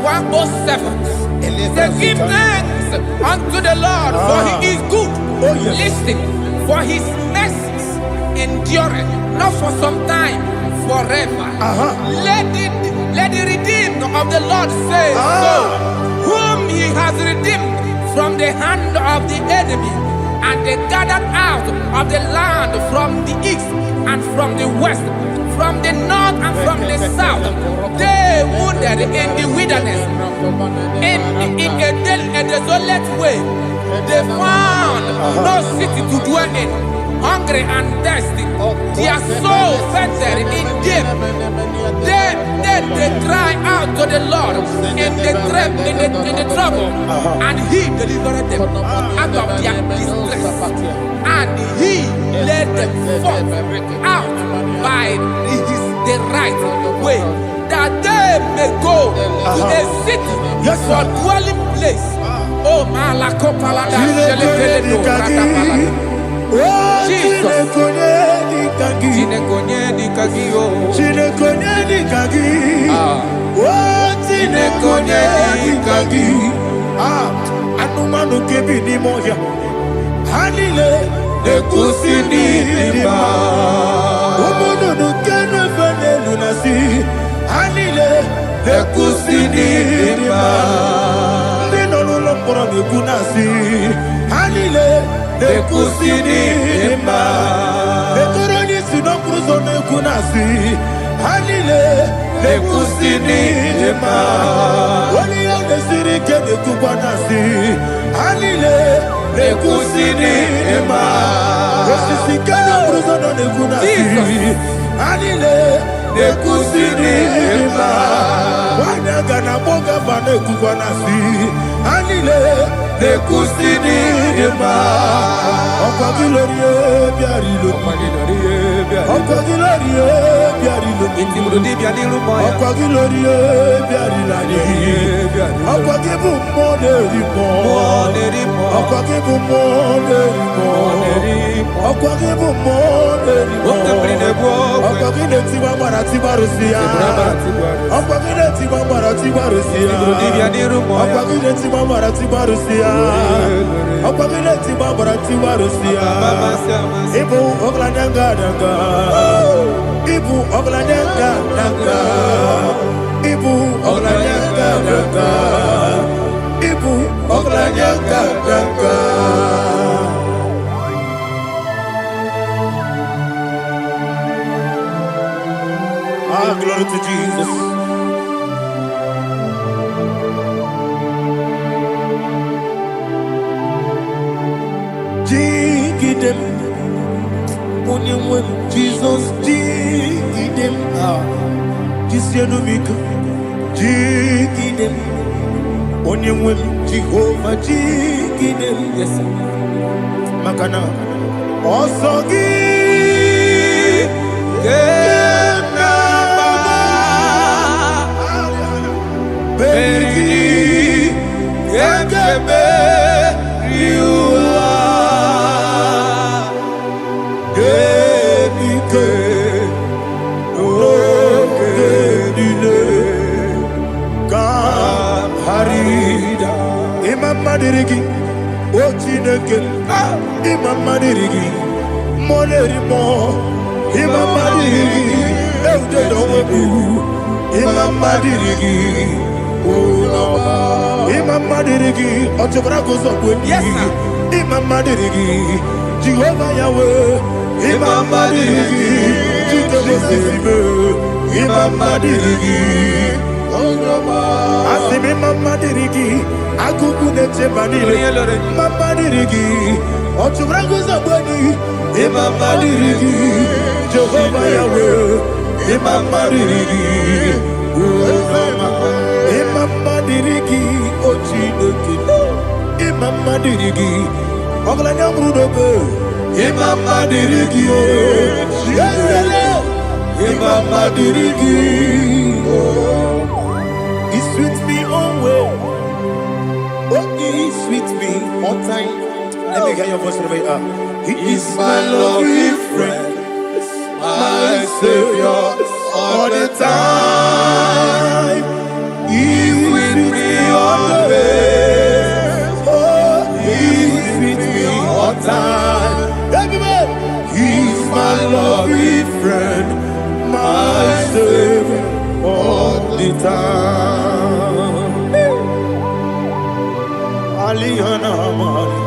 107, say, give thanks unto the Lord, for He is good. Listen, for His mercies endureth, not for some time, forever. Let the redeemed of the Lord say so, whom He has redeemed from the hand of the enemy, And they gathered out of the land from the east and from the west, from the north and from the south. They wandered in the wilderness, in a desolate way. They found no city to dwell in, hungry and thirsty. Their soul fettered in deep. Then they cry out to the Lord in the trouble, and He delivered them out of their distress, and He led them forth out by the right way, that they may go to a city for dwelling place. Oh, Malakopalada, Jesus. Anumanu kebi ni moya Hanile Nekusini Nima Umudu nukene fene lunasi Hanile Nekusini Nima Nino lulambura nukunasi Hanile Nekusini Nima Nekurani sinokruzo nukunasi Hanile Nekusini Nima Wali yone sirike nekubanasi Hanile Nekusini Nima Wesisikana bruzono nekunasi Hanile Nekusini Nima Wanaga na boga vane kubanasi Hanile Nekusini Nima Okwa gilorie biarilo Okwa gilorie biarilo Okwa gilorie biarilani Okwa gibu moderimo Okwa gibu moderimo Okwa gibu moderimo Okwa gineti mambara tibarusia Okwa gineti mambara tibarusia Okwa gineti mambara tibarusia Okwa gineti mambara tibarusia Ibu oglanyanga danga Ibu oglanyanga danga Ibu oglanyanga danga Ibu oglanyanga danga Ah, glory to Jesus. Jigidem, Onyemwem, Jesus, Jigidem, Jisianumika, Jigidem, Onyemwem, Jehovah, Jigidem, yes, Makana, Osogi, Beri, Yakebe, Riua, Gebike, Okedile, Harida, Imam Madirigi, Ochineke, Imam Madirigi, Monerimo, Imam Madirigi, Eudedobu, Imam Madirigi. Imam Madirigi, Otobrago Zobweni, Imam Madirigi, Jehovah Yahweh, Imam Madirigi, Jitobosime, Imam Madirigi, Asim Imam Madirigi, Akukune Chebanile, Imam Madirigi, Otobrago Zobweni, Imam Madirigi, Jehovah Yahweh, Imam Madirigi, Imam Madirigi, Ochineke, Imam Madirigi, Oglanya Brudobe, Imam Madirigi, Imam Madirigi, He sweet me always, oh He sweet me all time. Let me hear your voice from here. He is my lovely friend, my Savior all the time. He's with me always. Oh, He's with me all time. He's my lovely friend, my Savior all the time. Aliana Mari.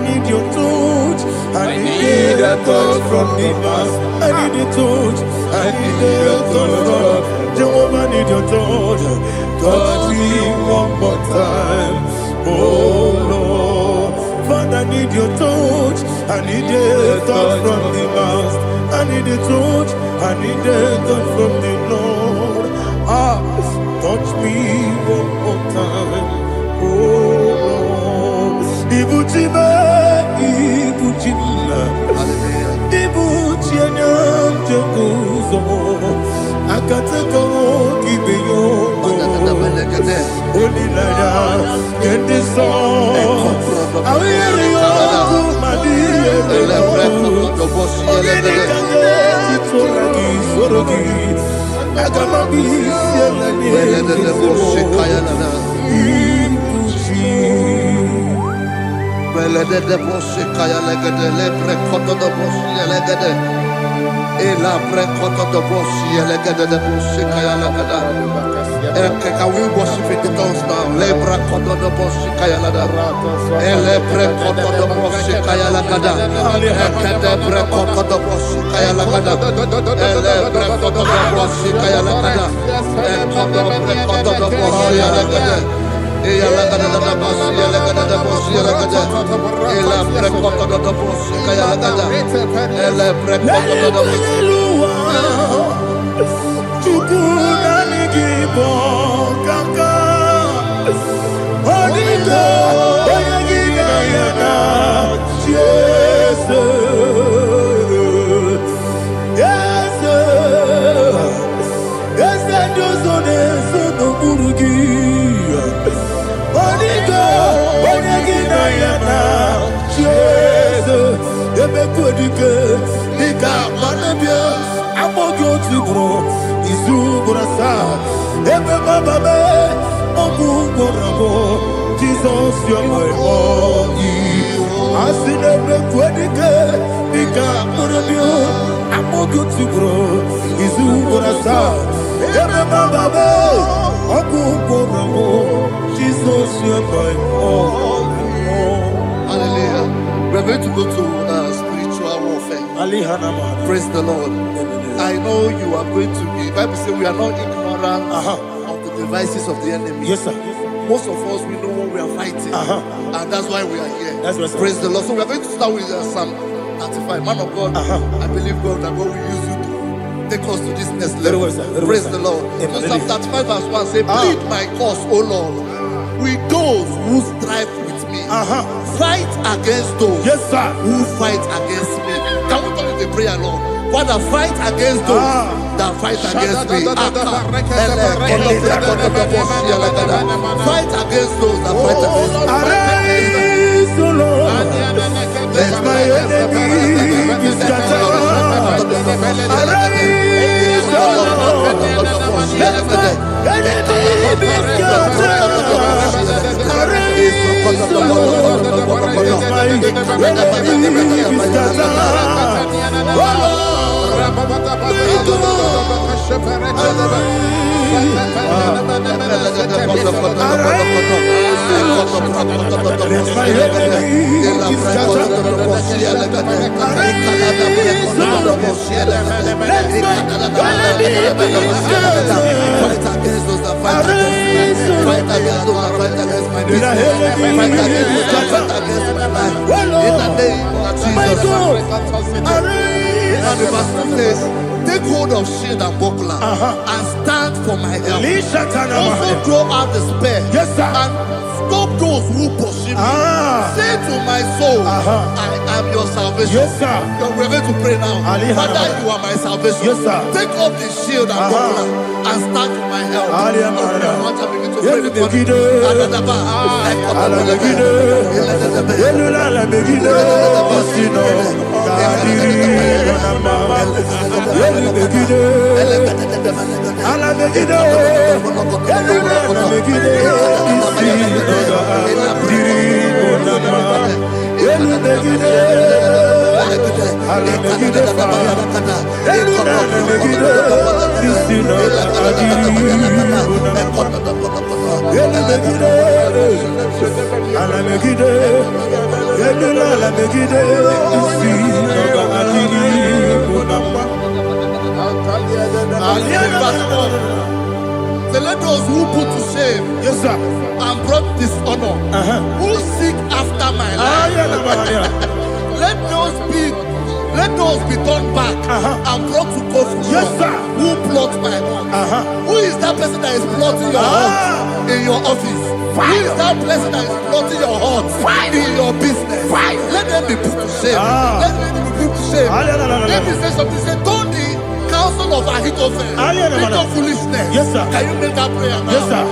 need your touch. I need a touch from the master. I need a touch. I need a touch from Jehovah. I need your touch. Touch me one more time. Oh Lord, Father, I need your touch. I need a touch from the master. I need a touch. I need a touch from the Lord. Touch me one more time. Oh Lord, Ibuchima, Ibuchima, Ibuchina, Jeguzo, Akatako, Kibeyo, Olilaya, get this song. I will hear you, my dear. Can we worship in the tongues now? Lebra kodo do boshi kaya lada. Elebre kodo do boshi kaya lada. Elebre kodo do boshi kaya lada. Elebre kodo do boshi kaya lada. Elebre kodo do boshi lada. Eya lada da boshi lada da boshi lada. Elebre kodo do boshi kaya lada. Elebre kodo do boshi. Jesus, you're my all. I see never quitting. I'm more good to grow. Is who I saw. Jesus, you're my all. Hallelujah. We're going to go to spiritual warfare. Praise the Lord. I know you are going to be. The Bible says we are not ignorant of the devices of the enemy. Yes, sir. Most of us, we know what we are fighting. And that's why we are here. That's right, sir. Praise the Lord. So we are going to start with Psalm 35. Man of God, I believe God that God will use you to take us to this next level. Praise the Lord. So Psalm 35 verse 1 say, plead my cause, O Lord, with those who strive with me. Fight against those who fight against me. Can we call it a prayer, Lord? Father, fight against those that fight against me. Fight against those that fight against me. Arise, O Lord, let my enemy be scattered. Arise, O Lord, let my enemy be scattered. Arise, O Lord, let my enemy be scattered. Oh Lord, and the verse 2 says, take hold of shield and buckler and stand for my help. Also draw out the spear and stop those who pursue me. Say to my soul, I am your salvation. We're going to pray now. Father, you are my salvation. Take up the shield and buckler and stand for my help. So let those who put to shame, yes, sir, and brought dishonor, who seek after my life, let those be turned back and brought to confusion. Yes, sir. Who plot my heart? Who is that person that is plotting your heart in your office? Who is that person that is plotting your heart in your business? Let them be put to shame. Let them be put to shame. Let me say something. Say, don't the counsel of Ahithophel think of foolishness. Yes, sir. Can you make that prayer now? Yes, sir.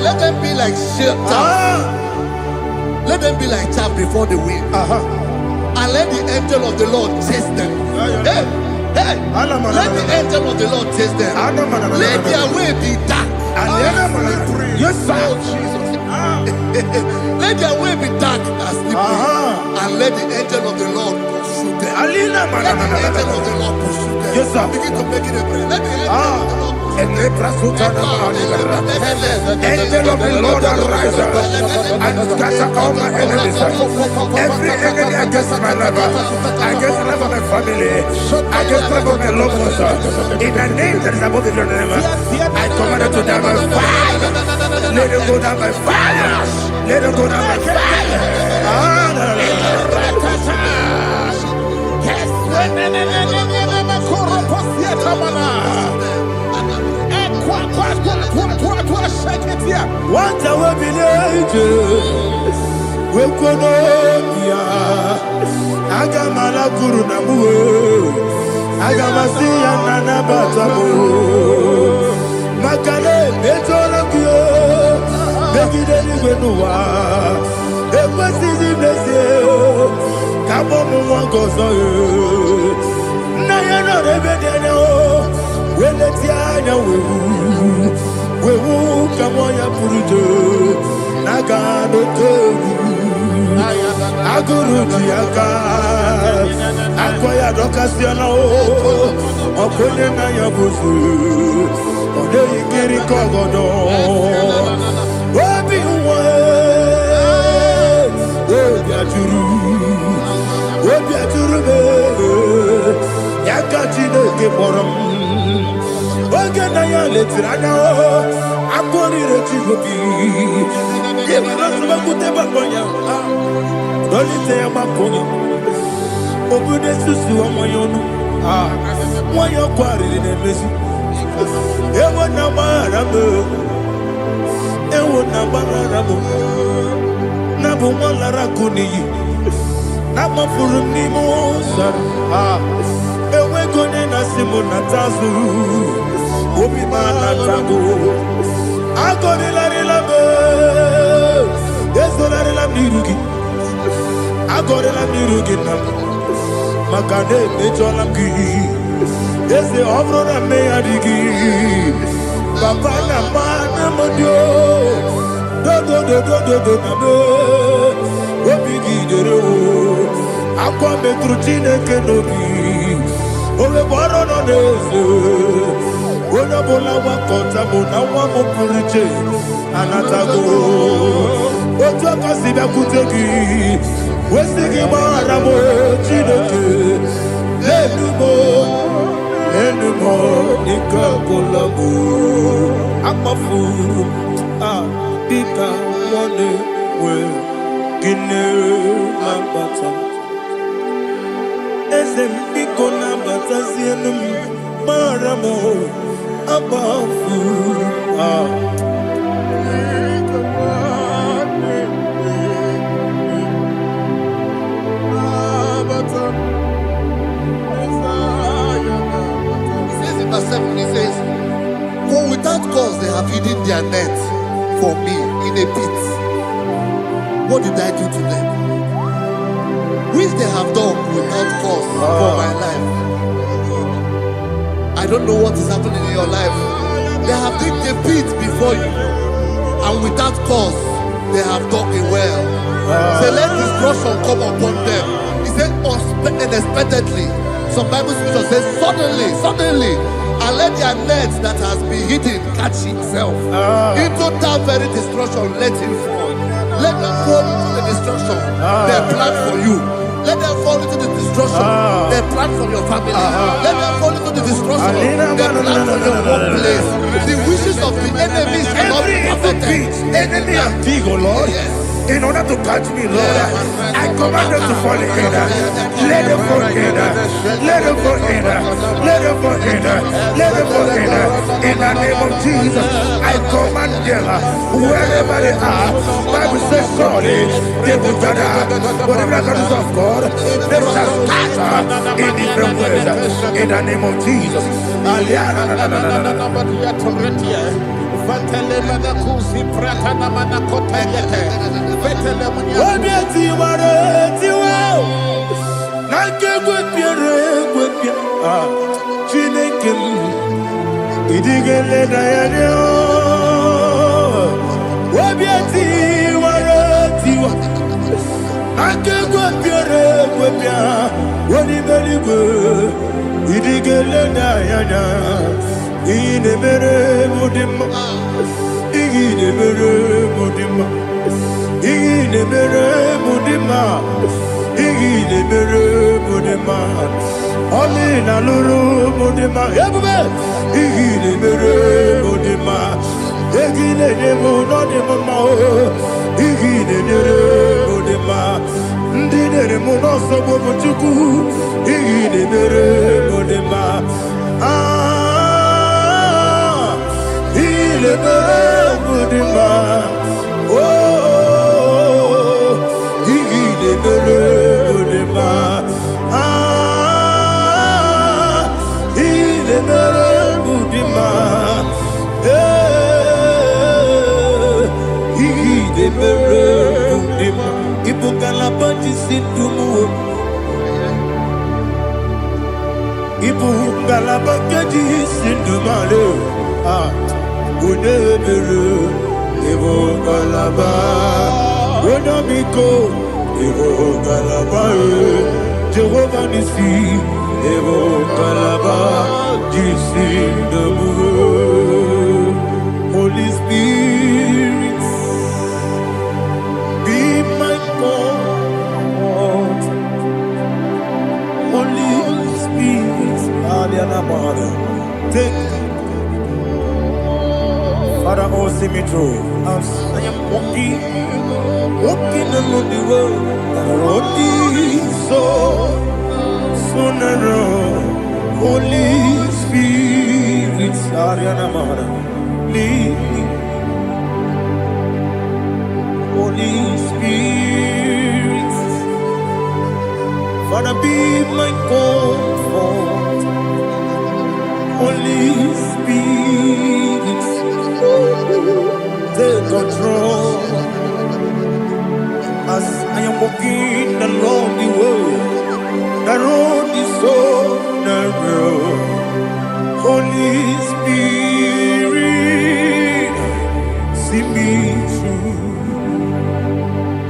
Let them be like chaff. Let them be like chaff before the wind. And let the angel of the Lord chase them. Hey, let the angel of the Lord chase them. Let their way be dark. Yes, sir. Let their way be dark and slippery. And let the angel of the Lord pursue them. Let the angel of the Lord pursue them. Yes, sir. Begin to make it a prayer. Let the angel of the Lord Angel of the Lord arise and scatter all my enemies. Every enemy against my life, against the life of my family, against the life of my loved ones. In the name that is above the name, I command it to die by fire. Let it go down by fire. Let it go down by fire. What I will be we could Agamala Guru Namu Agamasia Nana Batamu Makale Betolakio Begideni Benua Ekwasizi Blessio Kabomu Wangozo Nayana Rebedeno Weletiana Wewu Kamoya Purujo Nagano Togu Aguru Diaka Akwaya Dokasiano Okone Naya Buzu Ode Ikiri Kogodo Obi Uwe Obi Aturu Yakati Nege Borom Oge Naya Letirana Akori Rechigobi Yemanasubakute Bakoya Dolite Yamakoni Obude Susu Amoyono Moyo Kwari Nemesi Ewo Namarabo Ewo Namarabo Nabu Malara Kuni Nama Furuni Mosan Ewe Kone Nasimu Natazu Obi Manatago Agori Larilabe Yesolari Lamirugi Agori Lamirugi Makane Mecholamgi Yese Obrona Meyadigi Papa Namana Modio Do Obigi Dero Aqua Metrutine Kenobi Ole Borono Nezo Ona Bola Wakota Bona Wamopuriche Anatago Otua Kasiba Kutegi Wesigi maramo chineke. Enumo nikakolabu. Amafu dika one we gine lambata. Ezem biko lambata zienum maramo abafu Verse 7, he says, for without cause they have hidden their net for me in a pit. What did I do to them? Which they have done without cause for my life. I don't know what is happening in your life. They have digged a pit before you, and without cause they have dug it well. Say, let destruction come upon them. He said, unexpectedly. Some Bible scripture says, suddenly, and let their nets that has been hidden catch itself. Into that very destruction, let it fall. Let them fall into the destruction they plan for you. Let them fall into the destruction they plan for your family. Let them fall into the destruction they plan for your workplace. The wishes of the enemy shall not be perfected. Enemy of thee, O Lord. Yes. In order to catch me, Lord, I command them to fall in. Let them fall in. Let them fall in. Let them fall in. Let them fall in. In the name of Jesus, I command them wherever they are. Bible says, surely they will gather. Whatever the comes of God, they shall scatter in different ways. In the name of Jesus. Jehovah Nissi, Evo Kalaba, Holy Spirit, be my God. Holy Spirit, take Father, oh, see me through. As I am walking along the road, the road is so narrow. Holy Spirit, lead me. Holy Spirit, Father, be my comfort. Holy Spirit, take control. As I am walking along the road is so narrow. Holy Spirit, see me through.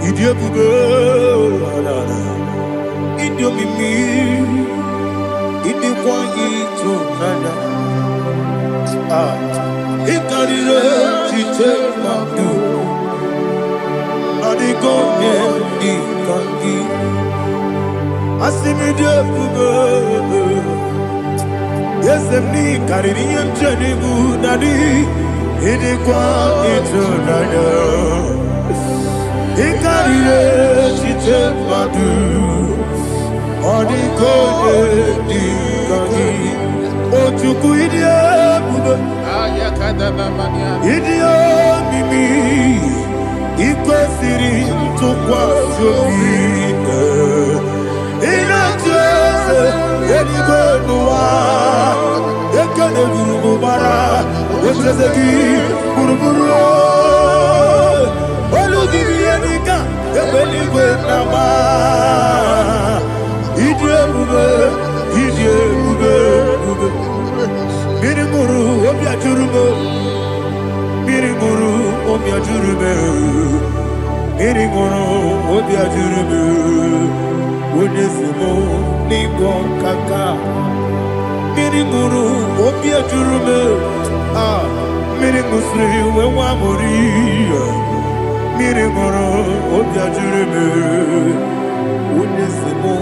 Idiabugo, Idiomimi, Idikwangito, Nana. Ikarire, Chite, Madu. Adigo, Nikangi Asimide Bugo Yesemni Kaririyam Jenibu Nadi Idikwa Itunada Ikarire Chitemadu Odikode Nikangi Ochuku Idie Bugo Idio Mimi Iko Siri Tukwa Shobine Inatese Yenigwe Nuwa Ekene Guru Bara Wechezeki Buruburu Olugibi Yenika Ebeligwe Nama Idie Bube Idie Bube Birimuru Obia Jurume Birimuru Obia Jurume Birimuru Obia Jurume Unesimo Nigo Kaka Birimuru Obia Jurume Mirimusri Wewamuri Birimuru Obia Jurume Unesimo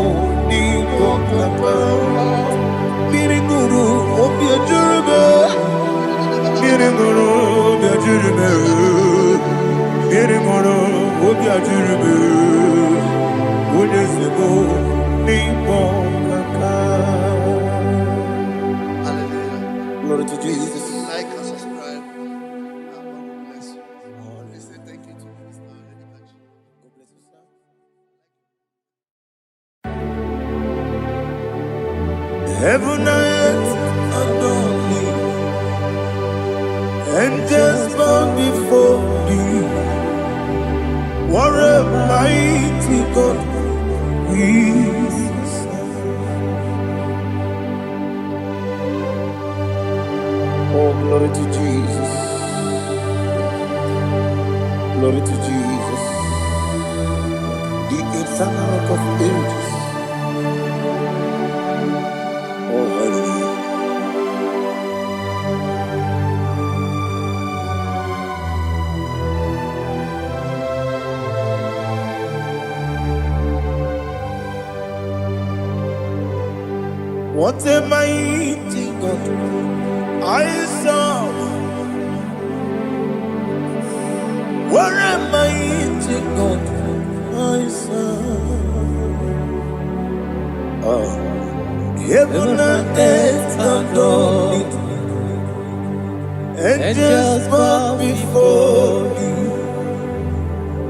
Nigo Kaka Birimuru Obia Jurume Birimuru Obia Jurume Birimuru Obia Jurume Unesimo Nigo Kaka. Hallelujah. Glory to Jesus. Like and subscribe. God bless you. Let's say thank you to Minister Lady Kachi. God bless you, sir. Heaven and earth adore me, angels bow before thee. What a mighty God we serve. Oh, glory to Jesus. Glory to Jesus. The eternal rock of ages. Oh, hallelujah. What a mighty God I serve. What a mighty God I serve. Heaven and earth adore it. Angels bow before thee.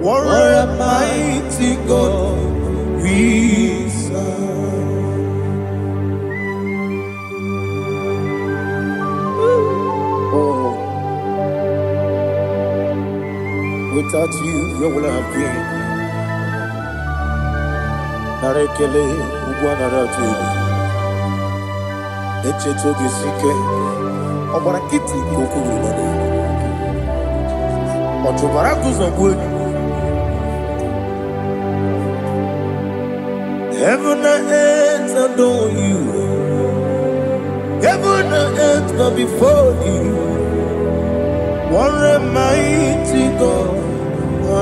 What a mighty God we serve. Oh, without you, where would I have been? Narekele, Ugwanaratu. Echetoge Sike. Obarakiti Kokuru. Otobaraku Zongwe. Heaven and earth adore you. Heaven and earth bow before you. What a mighty God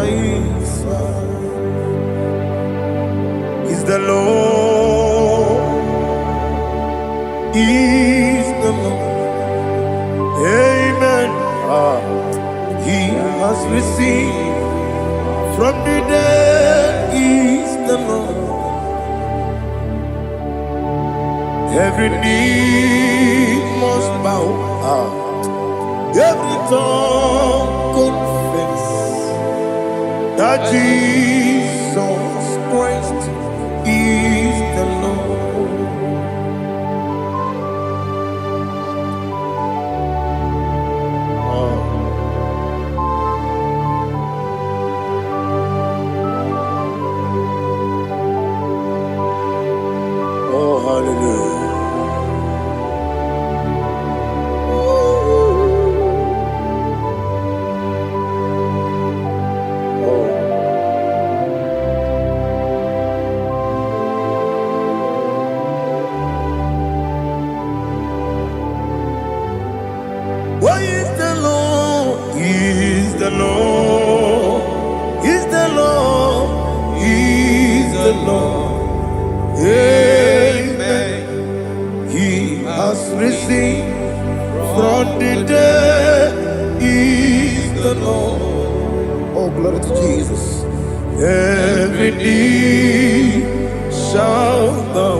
I serve. Is the Lord. Is the Lord. Amen. He has received from the dead. Is the Lord. Every knee must bow, every tongue confess that Jesus Christ is the Lord. Oh, hallelujah. Amen. He has risen from the dead. He is the Lord. Oh, glory to Jesus. Every knee shall bow,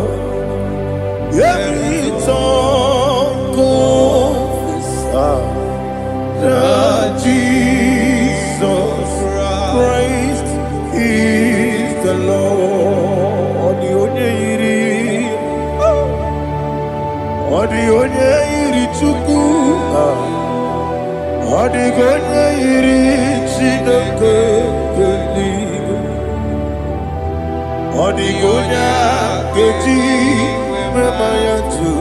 every tongue confess that Jesus Christ is the Lord. Odi onye iri Chukwu, odi onye iri Chineke eluigwe, odi onye keji mema ya tu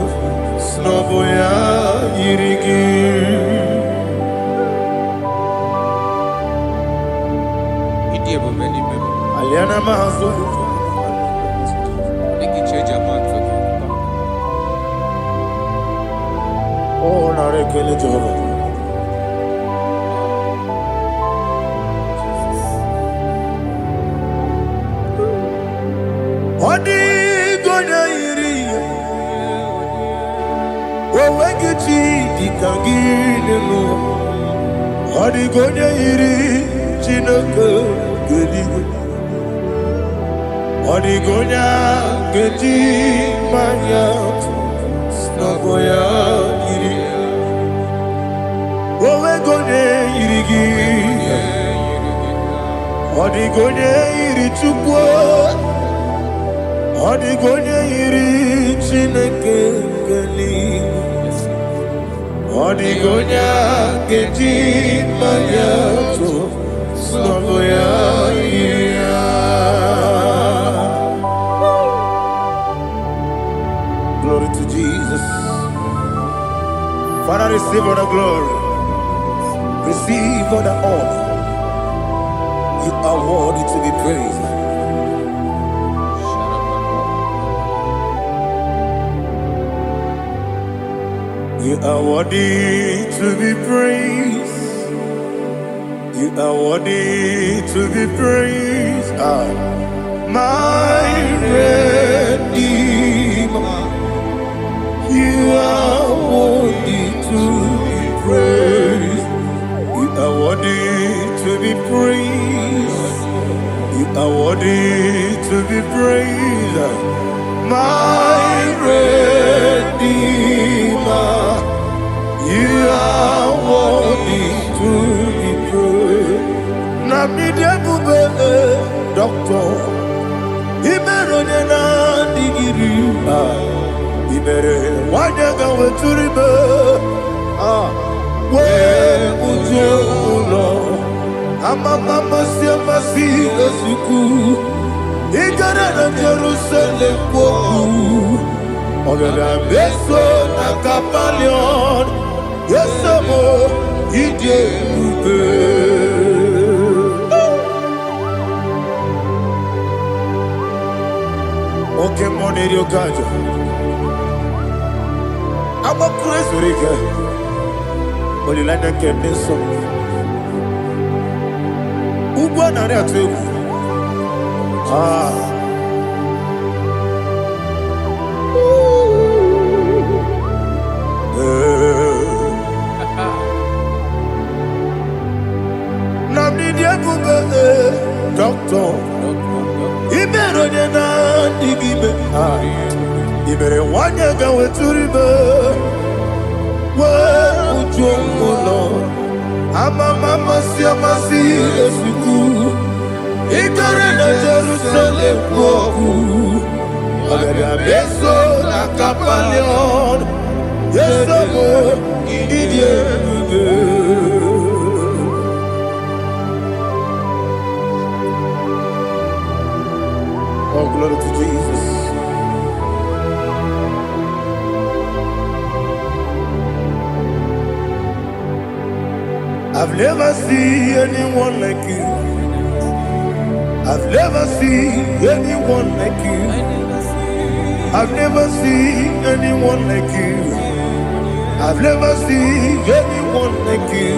snobo ya iri gị. Aliana mazo. Oh, narekele Jehovah. Odi gonya iri, owegichi dikangile no. Odi gonya iri, Chineke geligwe. Odi gonya geji manya, snoboya iri. Owegonya iri gi, odi gonya iri Chukwu. Odi gonya iri Chineke geligwe. Odi gonya geji manya to snoboya iri. Glory to Jesus. Father, receive all the glory. Receive all the honor. You are worthy to be praised. You are worthy to be praised. You are worthy to be praised. My Redeemer. You are worthy to be praised. You are worthy to be praised. You are worthy to be praised. My Redeemer. You are worthy to be praised. Namidebube Doctor Imeronena digiri. Ibere wanyaga weturibe we ujo ulo amama masi esuku igara na Jerusalem kwoku ogada beso na kapalion yesamo ije ube. Okay, money yo gajo. I'm a crazy rigger. Only like that can be so. Ubana reatu. Namni diabube doctor. Ibero na digibe. Ibere wanyaga weturibe. Ujomulo amama masi esuku igare na Jerusalem kwoku agada beso na kapalion yesamo idie ube. Oh, glory to Jesus. I've never seen anyone like you. I've never seen anyone like you. I've never seen anyone like you. I've never seen anyone like you.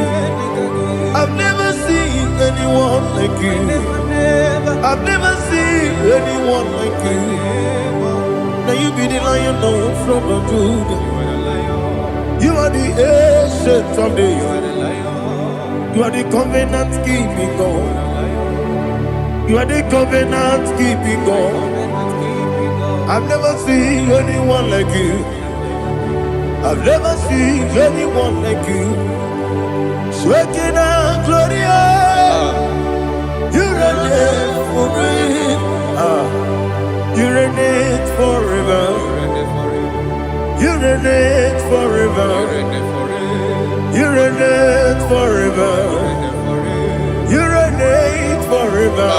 I've never seen anyone like you. I've never seen anyone like you. you be the Lion from Judah. You are the Ancient of Days. You are the covenant keeping God. You are the covenant keeping God. I've never seen anyone like you. I've never seen anyone like you. Sweating and glorious. You reign forever. You reign forever. You reign forever. You reign forever. You reign forever.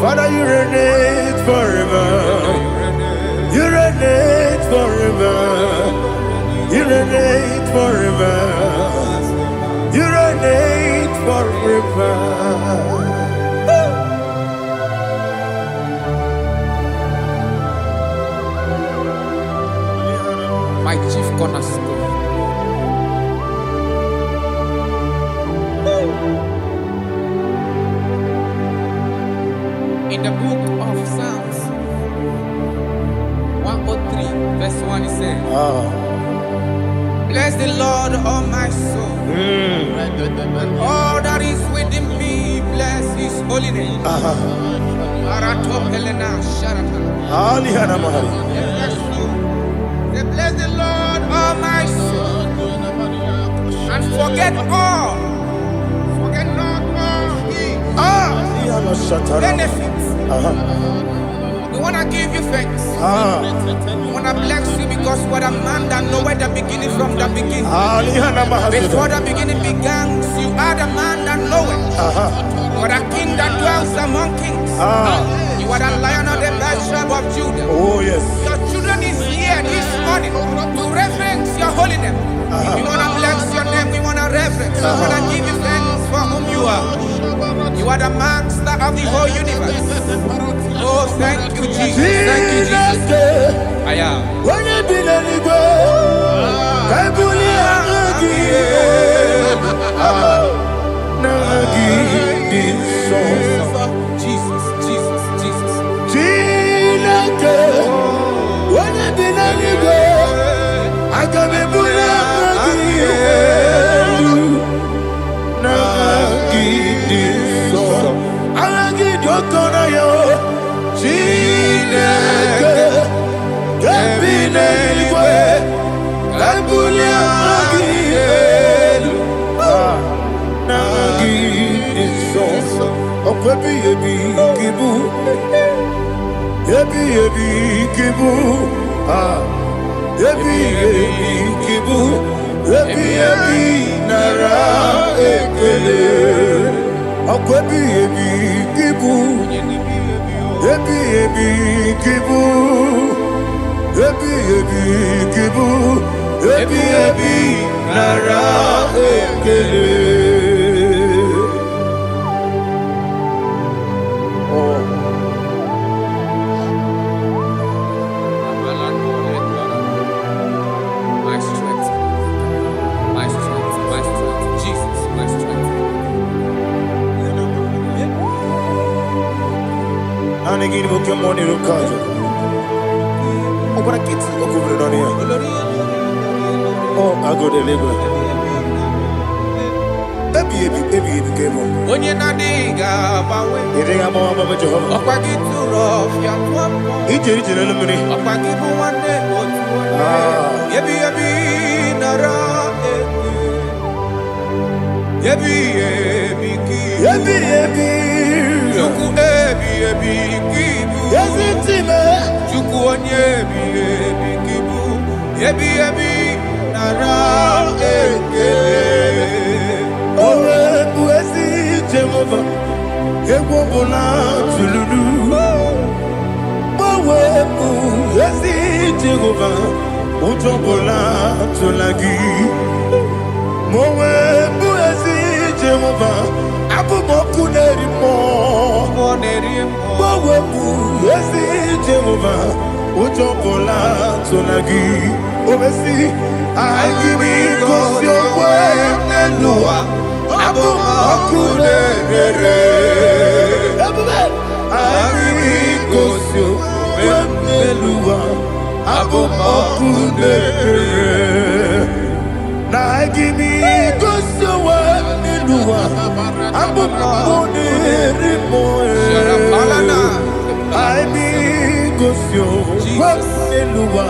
Father, you reign forever. You reign forever. You reign forever. You reign forever. My chief cornerstone. In the book of Psalms 103, verse 1, it says, bless the Lord, all my soul, and all that is within me, bless his holy name. Bless the Lord, all my soul, and forget not all his benefits. We want to give you thanks. We want to bless you because what a man that know where the beginning from the beginning. Before the beginning began, you are the man that know it. You are the king that dwells among kings. You are the Lion of the tribe of Judah. Oh yes. Your children is here this morning to reverence your holy name. We want to bless your name. We want to reverence. We want to give you thanks for whom you are. You are the master of the whole universe. Oh, thank you, Jesus. Thank you, Jesus. I am. Jesus, Jesus, Jesus. I can be My strength, my strength, my strength, Jesus, my strength. And again, we come on in the oh, but I get to go over it on here. Oh, I go to Deliverance. Baby, came on. When you're not digging, You think I'm on my job? I'll pack it too rough. He did it in a minute. I'll pack it for one day. Yebi, Nara. Yebi, Chuku, Kibu. Yes, it's him. Chuku, Kibu. Yebi, Nara. Jehovah, Yewobola Tuludu. Mowebu, Yesi Jehovah, Utobola Tulagi. Mowebu, Yesi Jehovah, Abuboku Nerimo. Mowebu, Yesi Jehovah, Utobola Tulagi. Obesi, I give me cause your way, Nelua. I Na gimi gosowa niluwa abu mone rimoe I mi gosyo wa niluwa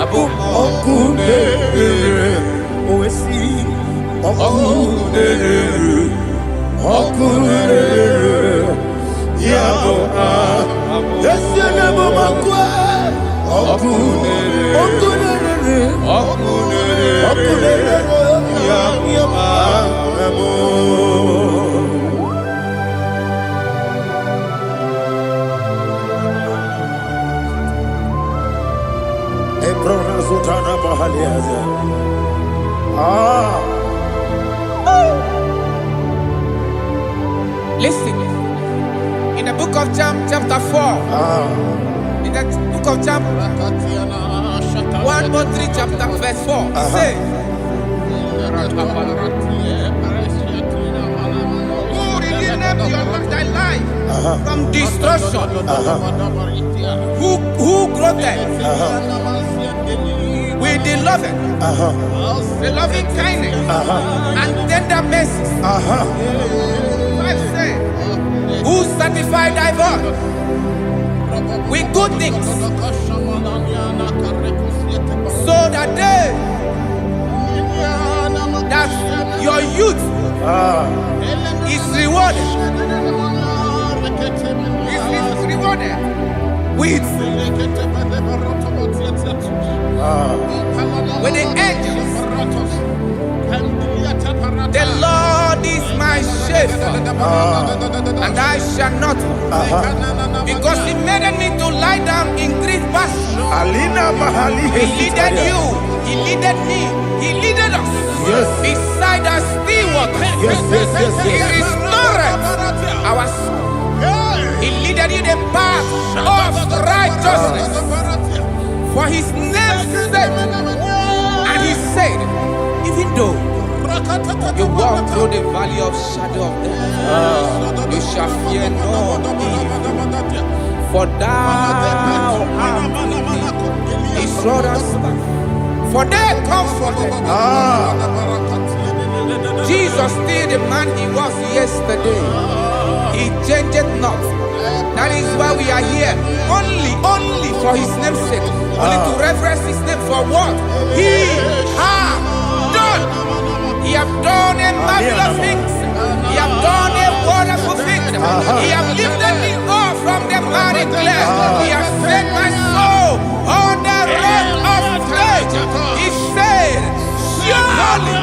abu mone oesi okune yabo yesene bo makwa okune Listen, in the book of John, chapter 4, in the book of John 1:3, chapter verse 4, it says, who redeemed thy life from destruction? Who groweth with the loving kindness and tender mercies? Who satisfy thy voice with good things, so that your youth is rewarded. Is rewarded with the angels. The Lord is my shepherd, and I shall not want, because He made me to lie down in green pastures. He leaded you, He leaded me, He leaded us beside the still waters. He restored our soul. He leaded you the path of righteousness for His name's sake. And He said, even though you walk through the valley of shadow of death, you shall fear no evil, for thou art with me. His rod and staff, for they comforted. Jesus still the man He was yesterday. He changed not. That is why we are here, only for His name's sake, only to reverence His name for what He has done. He have done a marvelous things. He have done a wonderful thing. He have lifted me up from the miry clay. He has set my soul on the rock of faith. He said, surely,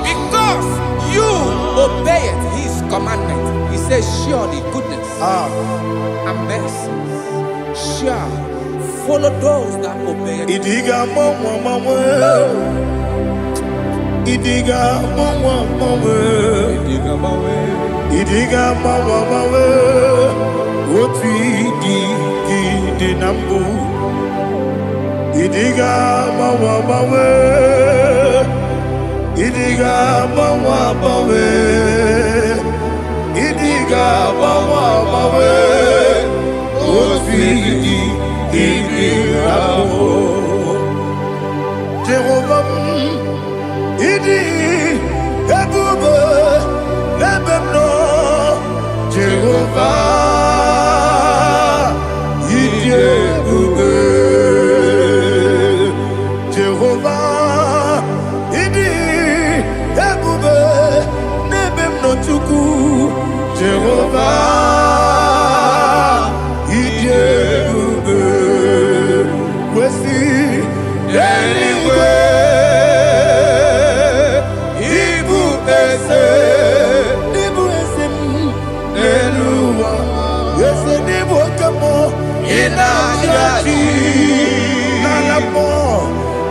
because you obeyed His commandment. He says, surely goodness and mercy shall follow those that obey it. Idiga mawe Oti di nambu Idiga mawe Idiga mawe Idiga mawe Oti di nambu Jehovah Idi ebube lebemno Jehovah Idi ebube Jehovah Idi ebube lebemno Chukwu Jehovah Idi ebube Wesi anyway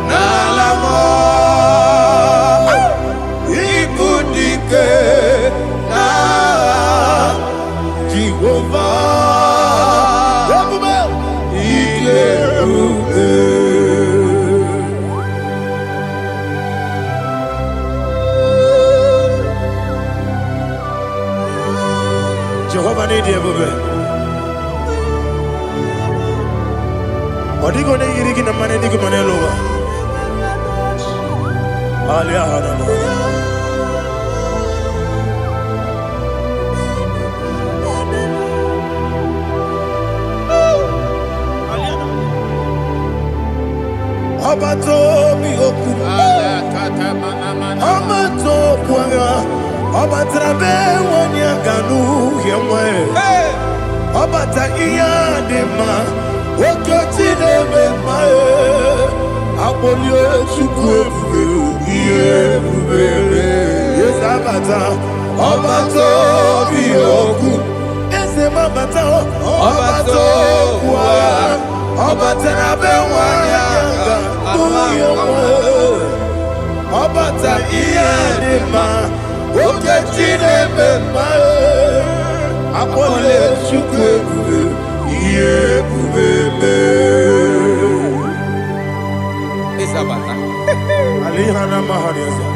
Nalamo Ibudike na Jehovah Jehovah need you, Odigo ne yirigi na mane digo manelo. Abato bioku, Abato puanga, Abatrabe wanyaganu yamwe, Abata iya dema, wakati deme mae, Abolio chukwe yes Abata, Abato bioku, yes Abata, Abato puanga, Abatrabe wanyaganu. Obata iyadema okechine bema apole chukwe yebube Isabata alihana mahariza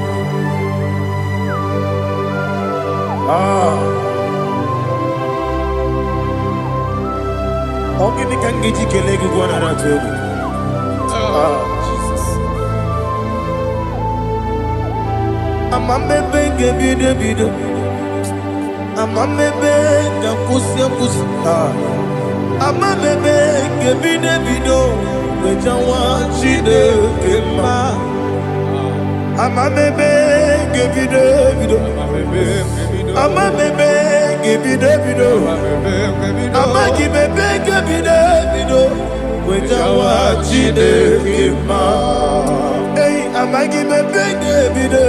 ogini kangiji kelegu gwana ratu Amamebe gebido, amamebe gakusia kusa, amamebe gebido, wejawa chide kema, amamebe gebido, amamebe gebido, amagibebe gebido, wejawa chide kema. Amagi me bege bide,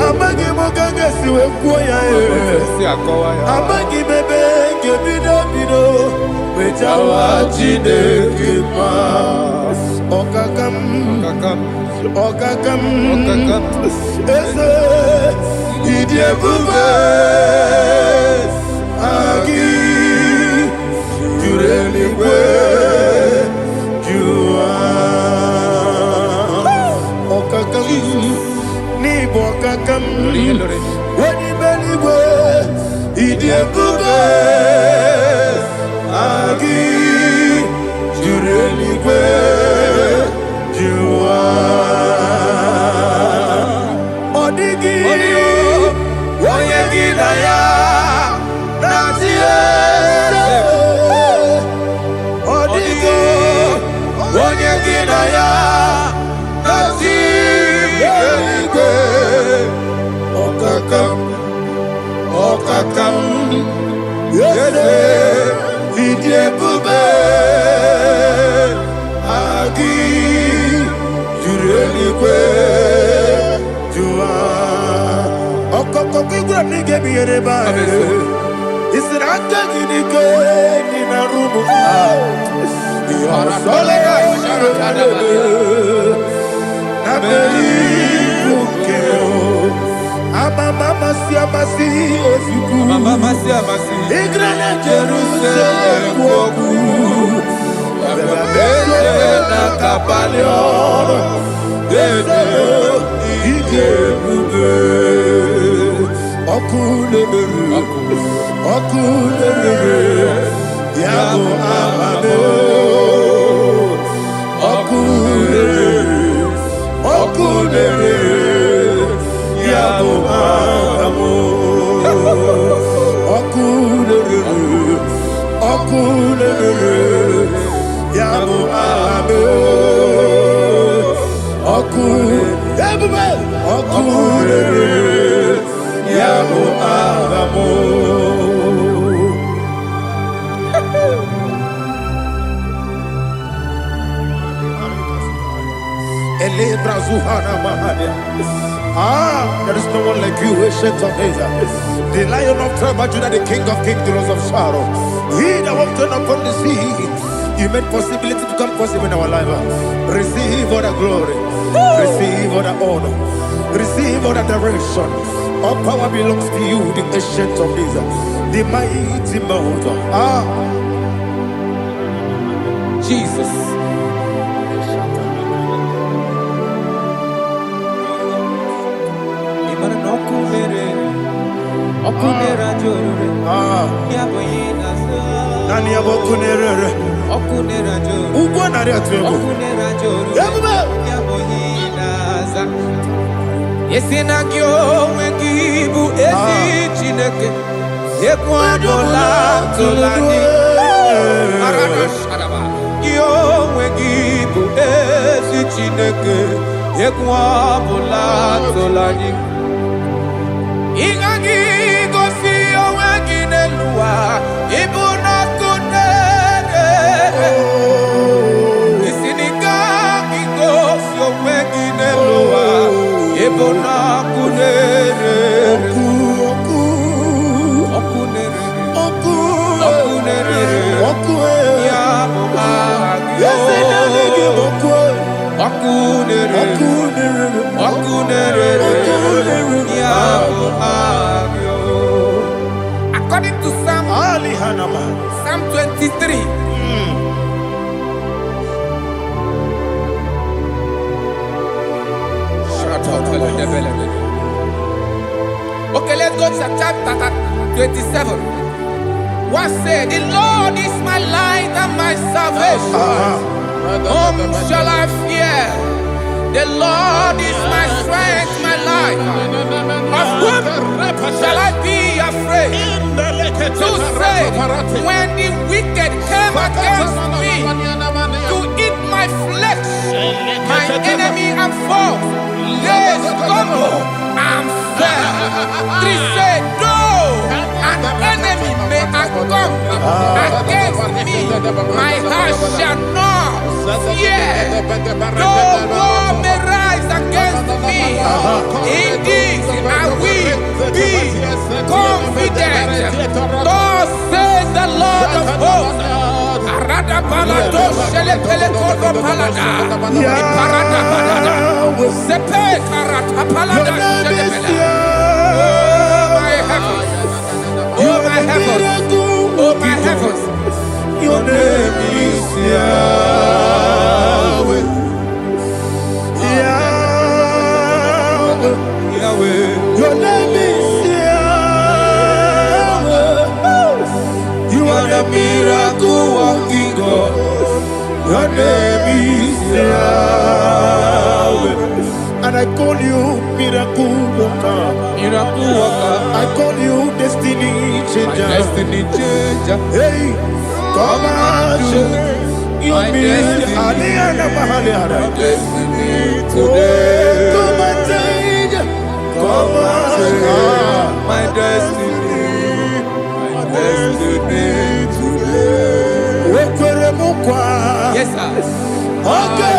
amagi mo ganga siwe kuya amagi me bege bide, wejawa chide kima, okakam, ese idie bube, agi jureli we, ni bokakam wani beligwe idie bube agi jureligwe jua odigi woyegi daya natie odigi woyegi daya natie Okakam, yese, idie bube, agi, jurelikwe, jua. Okokokigura nige biyereba, isiraka gidike nina rumu. Yarasolega sharakadaba, naberi ukeo. Mama siamasi ofiku, Mama siamasi, Igrana Jerusalem woku, Ababele na kapalion, Dede ike bube, Okulere, Yabo amamo, Okulere, Yabo amo, okulere, yabo amo, okulere, yabo amo. Elebra zuhana mahade. There is no one like you, ancient of days. The Lion of tribe of Judah, the King of kings, the Rose of Sharon. He that walked upon the sea. You made possibility to come possible in our life. Receive all the glory. Receive all the honor. Receive all the direction. All power belongs to you, the ancient of days. The mighty mountain. Jesus. Esinagio wegibu esi chineke ekwabola tolani arana sharaba gio wegibu esi chineke ekwabola tolani igagi gosi oweginelua ibuna kunere isinika gosi oweginelua ibuna kunere According to Psalm 23. Okay, let's go to chapter 27. What said, the Lord is my light and my salvation. Whom shall I fear? The Lord is my strength, my life. Of whom shall I be afraid? To say, when the wicked came against me to eat my flesh, my enemy and foe, they stumble and fell. 3 say, though an enemy may come against me, my heart shall not fear. Though war may rise against me, in this I will be confident. Thus says the Lord of hosts. Arada balado shele pele kodo palada. Iparada balada. Sepe karata palada shele pele. Oh my heavens. Oh my heavens. Oh my heavens. Your name is Yahweh. Yahweh. Yahweh. Your name is Yahweh. You are the miracle working God. Your name is Yahweh. And I call you miracle worker. Miracle worker. I call you destiny changer. Destiny changer. Hey, come on, you mean Aliana Mahaliana. Destiny today. Come and change. Come on, my destiny. My destiny today. Yes, sir. Okay,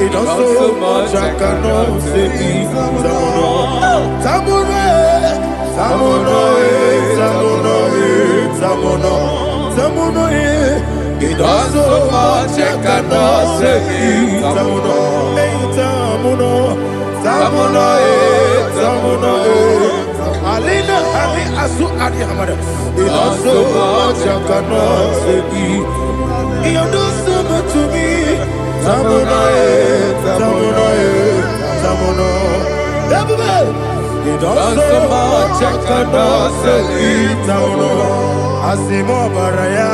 it also much I cannot say. It also much I cannot say. Alina Ali Asu Adi Hamada. It also much I cannot say. You do so much to me. Tamuno. It also much I cannot say. Tamuno. Asimo Baraya.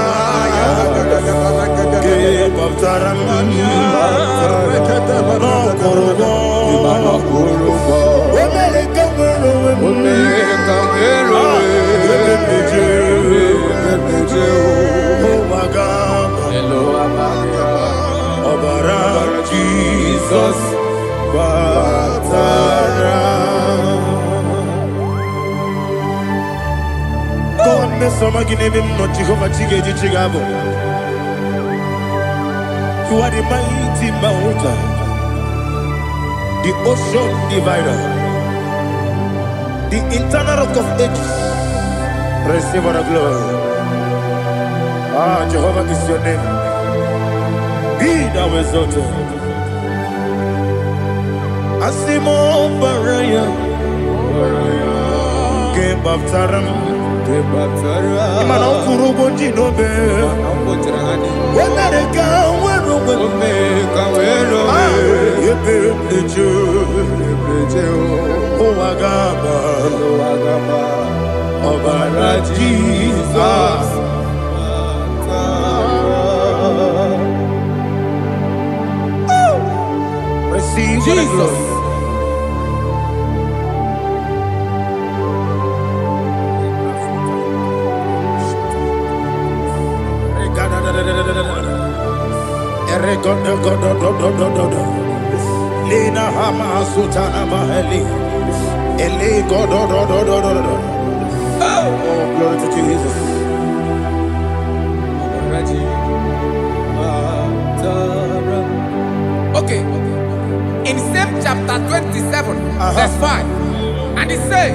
Give up Taram. No Kurubo. Jesus, You are the mighty mountain, the ocean divider, the internal rock of ages. Receive all the glory. Jehovah is your name. Be thou exalted. Asimo Baraya, Game Baptaram, Imana Kurubo Jinobe, Wenareka, Oagaba, Obara Jesus. Receive Jesus. Lena Hama Sutana Maheli. Ele God. Oh, glory to Jesus. Okay. In same chapter 27, verse 5, and it says,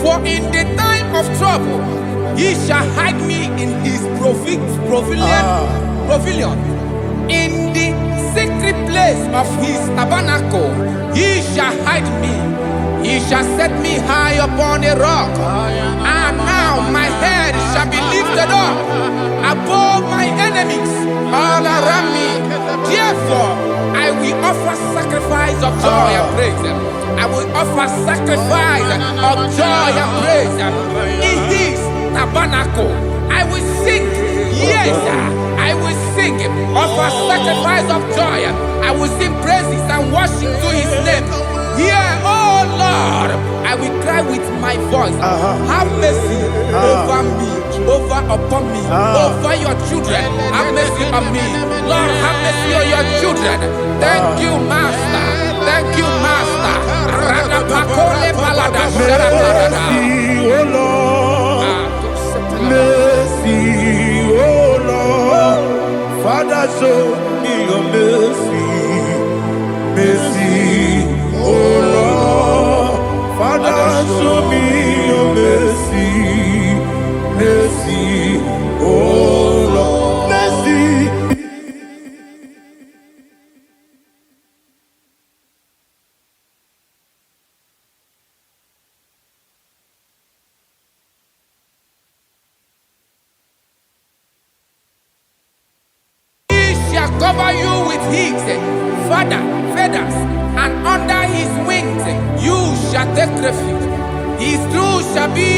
"For in the time of trouble, he shall hide me in his pavilion. In the secret place of his tabernacle, he shall hide me. He shall set me high upon a rock, and now my head shall be lifted up above my enemies all around me. Therefore, I will offer sacrifice of joy and praise. I will offer sacrifice of joy and praise in his tabernacle. I will sing, yes, I will sing, offer sacrifice of joy. I will sing praises and worship to his name. Hear, oh Lord, I will cry with my voice. Have mercy over me, upon me, over your children. Have mercy on me. Lord, have mercy on your children. Thank you, Master. Thank you, Master. Mercy, oh Lord. Mercy, oh Lord. Father, show me your mercy. Mercy, oh Lord. Father, show me your mercy. Mercy, oh Lord. Mercy. Cover you with his feathers, and under his wings you shall take refuge. His truth shall be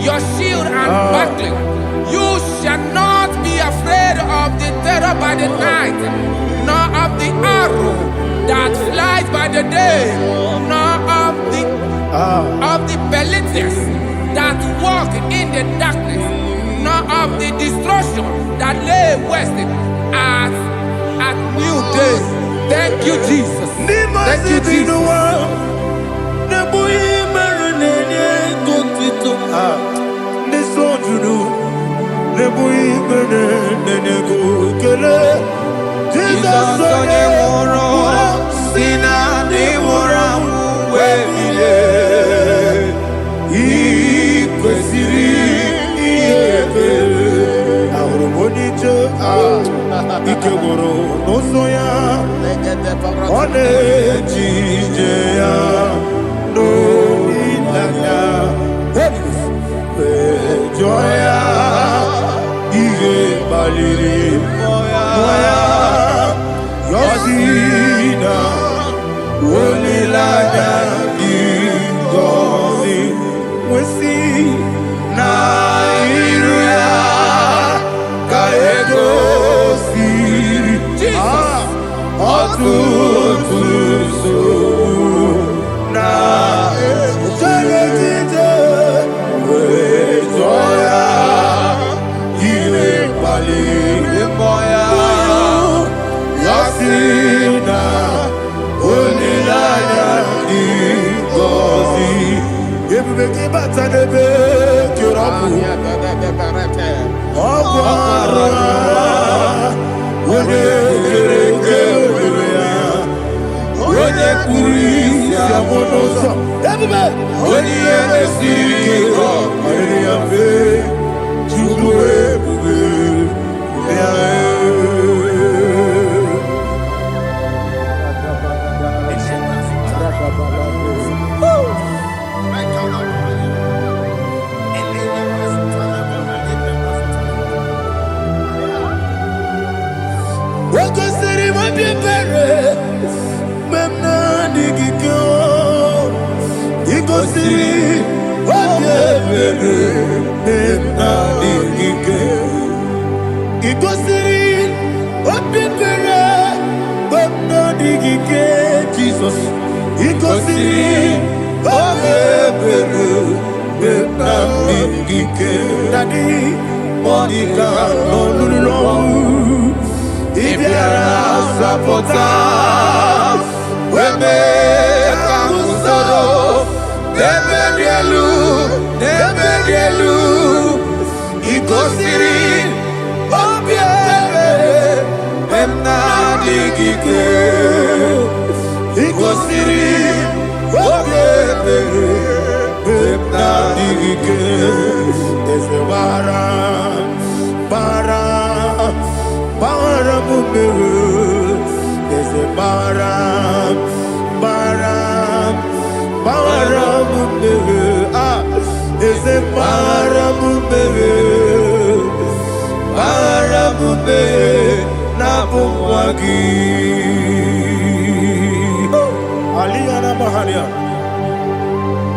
your shield and buckler. You shall not be afraid of the terror by the night, nor of the arrow that flies by the day, nor of the pestilence that walk in the darkness, nor of the destruction that lay waste at new day. Thank you, Jesus. Thank you, Jesus. Ikegoro nosoya one jijeya no ilaya joya ige baliri moya yosina olilaya ingozi wesi na iruya kaego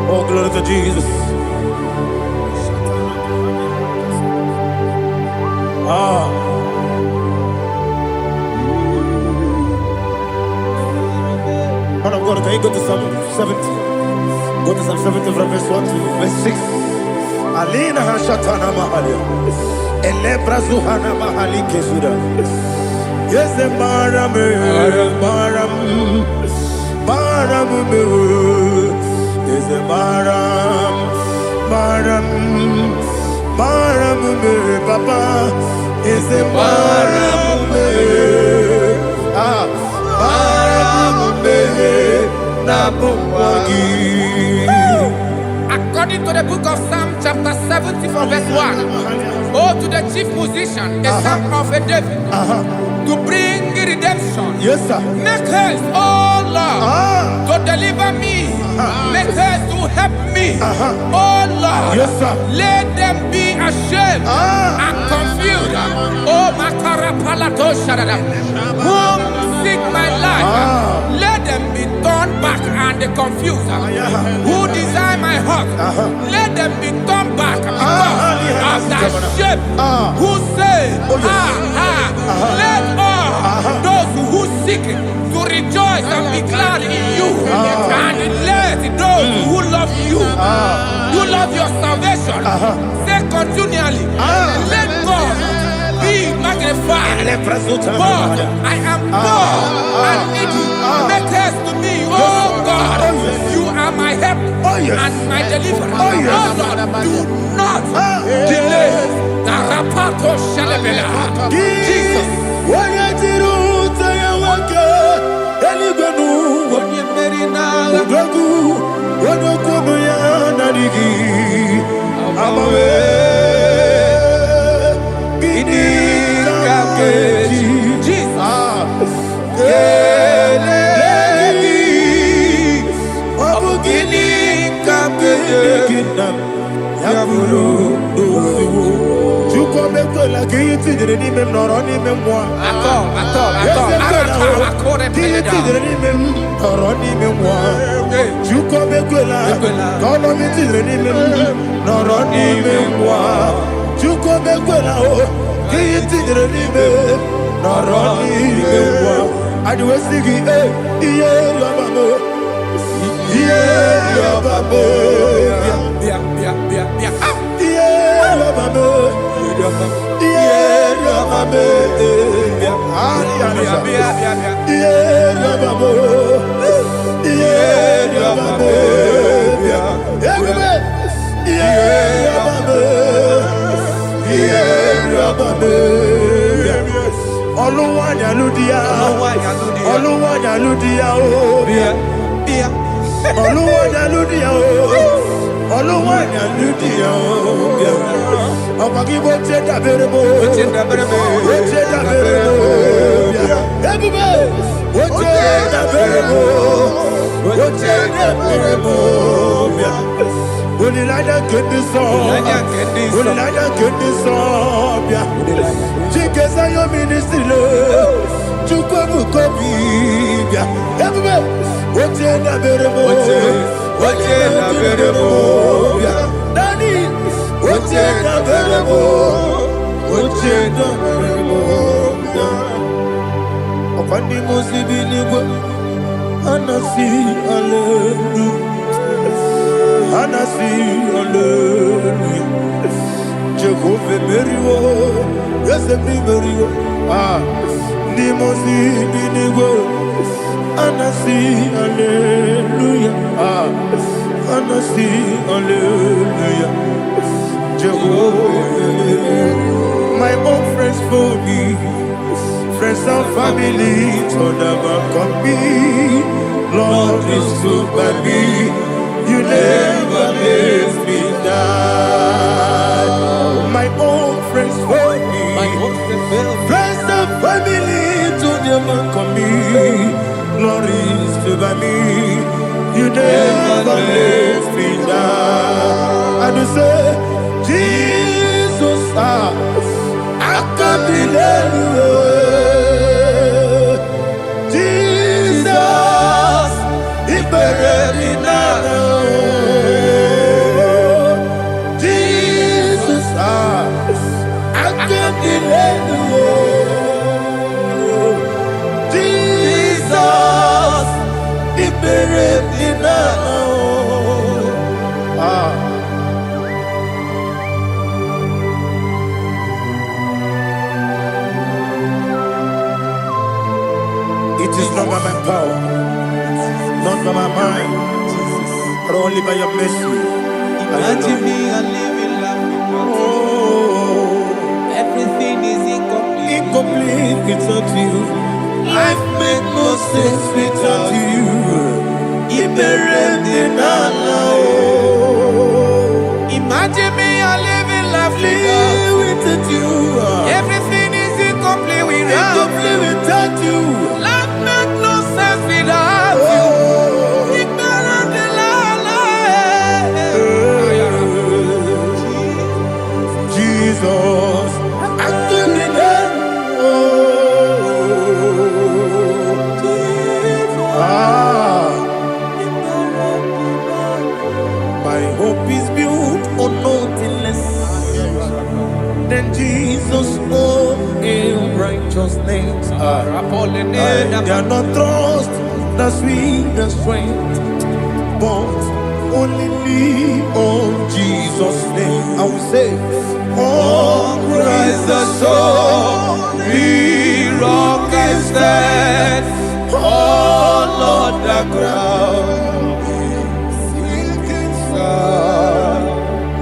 Jesus, oh, glory to Jesus. Man of God, can you go to Psalm 70? Go to Psalm 70 from verse 1 to verse 6. Alina Hashatana Mahalia. Elebra Zuhana Mahali Kesuda. Yes, the Maram, is the Maram, Papa, is the Maram, According to the book of Psalm chapter 70 from verse 1, oh, to the chief musician, a son of a David, to bring redemption. Yes, sir. Make haste, oh Lord, to deliver me. Make haste to help me. Oh Lord, yes, sir. Let them be ashamed and confused. Oh, Makara Palato Shadada, whom seek my life, let them be turned back and confused. Who desire my heart, let them be turned back because of that shame. Who say, let all those who seek to rejoice and be glad in you, and let those who love you, who love your salvation, say continually, let God be magnified. God, I am poor and needy. Make haste to me, oh God. You are my help and my deliverer. Oh Lord, do not delay. Tarapato Shalabela. Jesus. Oluwanya Ludia, Oluwanya Ludia, Oluwanya Ludia, Oluwanya Ludia, Abagi Boche Daberebo, Boche Daberebo, Boche Daberebo, Boche Daberebo. Unilada kendi song, Chikeza yo ministry lo, Chukwabu kobi, everybody. Oche na beremo, Dani. Oche na beremo. Opandi musibi nibo, anasi hallelujah. Anasi hallelujah. Jehovah Meriwo, yes Meriwo. Nimosi binigo. Anasi hallelujah. Anasi hallelujah. Jehovah, my own friends for me, friends and family told them come be. Lord is good by me. You never let me die. My own friends for me, friends and family to them come me. Lord is good by me. You never let me die. And you say, Jesus, I can't delay you. Jesus, He buried me now. It is not by my power, not by my mind, but only by your mercy. Imagine me a living life without you. Everything is incomplete. Incomplete without you. Life makes no sense without you. Imagine me a living life without you. Everything is incomplete without you. Life makes no sense without you. Jesus, my hope is built on nothing less than Jesus' own righteousness. I cannot trust the sweetest strength, but only lean on Jesus' name. I will say, On Christ the solid rock I stand. Oh Lord, the ground is sinking sand.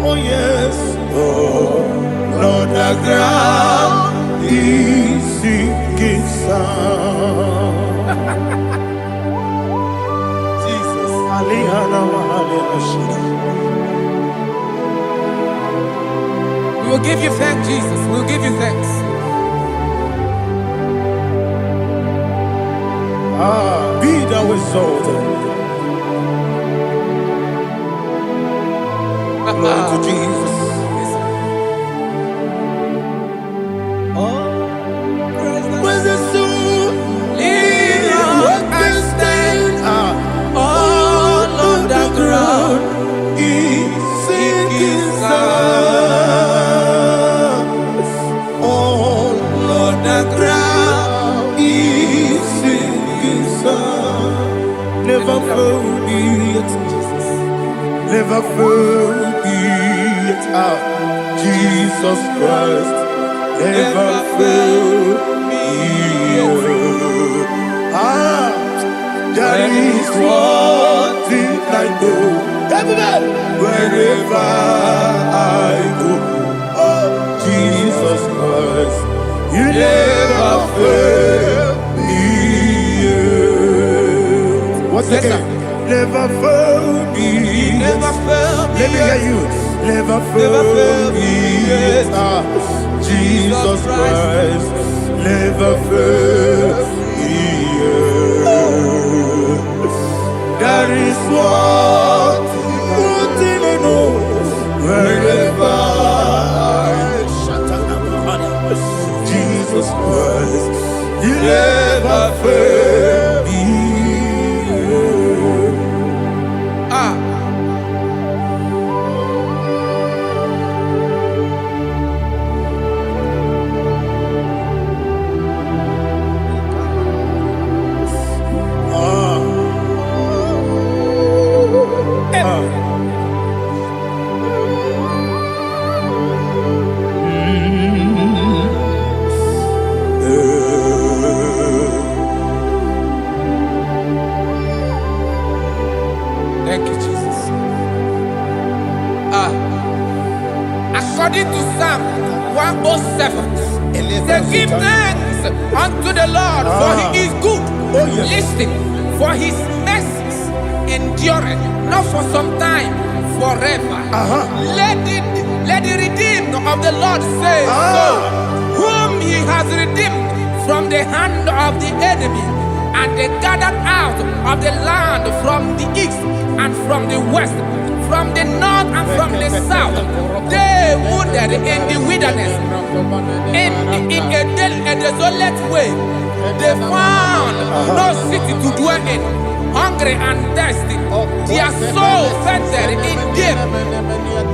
oh yes, oh Lord, the ground is sinking sand. Jesus. We will give you thanks, Jesus. We will give you thanks. Be thou exalted. Glory to Jesus. Where's the soul? What I stand all on the ground is sinking sand. All on the ground is sinking sand. Never failed me yet. Never failed me yet. Jesus Christ never failed me yet. There is one thing I know. Wherever I go, oh Jesus Christ, you never fail. once again. Never failed me. Never failed me. Let me hear you. Never failed me. Jesus Christ never failed me. That is what thing I know. Wherever Jesus Christ, He never failed me. Thank you, Jesus. According to Psalm 107, they give thanks unto the Lord, for He is good. Listen, for His mercies endureth not for some time, forever. Let the redeemed of the Lord say so, whom He has redeemed from the hand of the enemy, and they gathered out of the land from the east and from the west, from the north and from the south. They wandered in the wilderness, in a desolate way. They found no city to dwell in, hungry and thirsty. Their soul fainted in deep.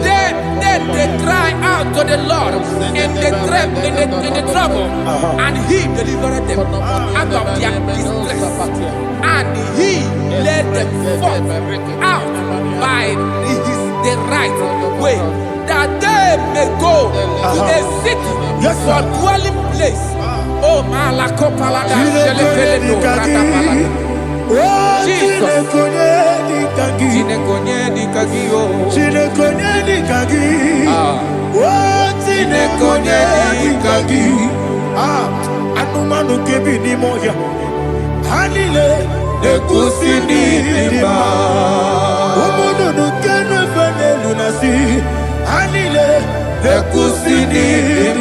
They cry out to the Lord in the trouble, and He delivered them out of their distress, and He led them forth out by the right way, that they may go to a city for dwelling place. Oh, Malakopalada, Jesus. Anumanu kebi ni moya. Hanile ekusini ma. Omono no kenu fene lunasi. Hanile ekusini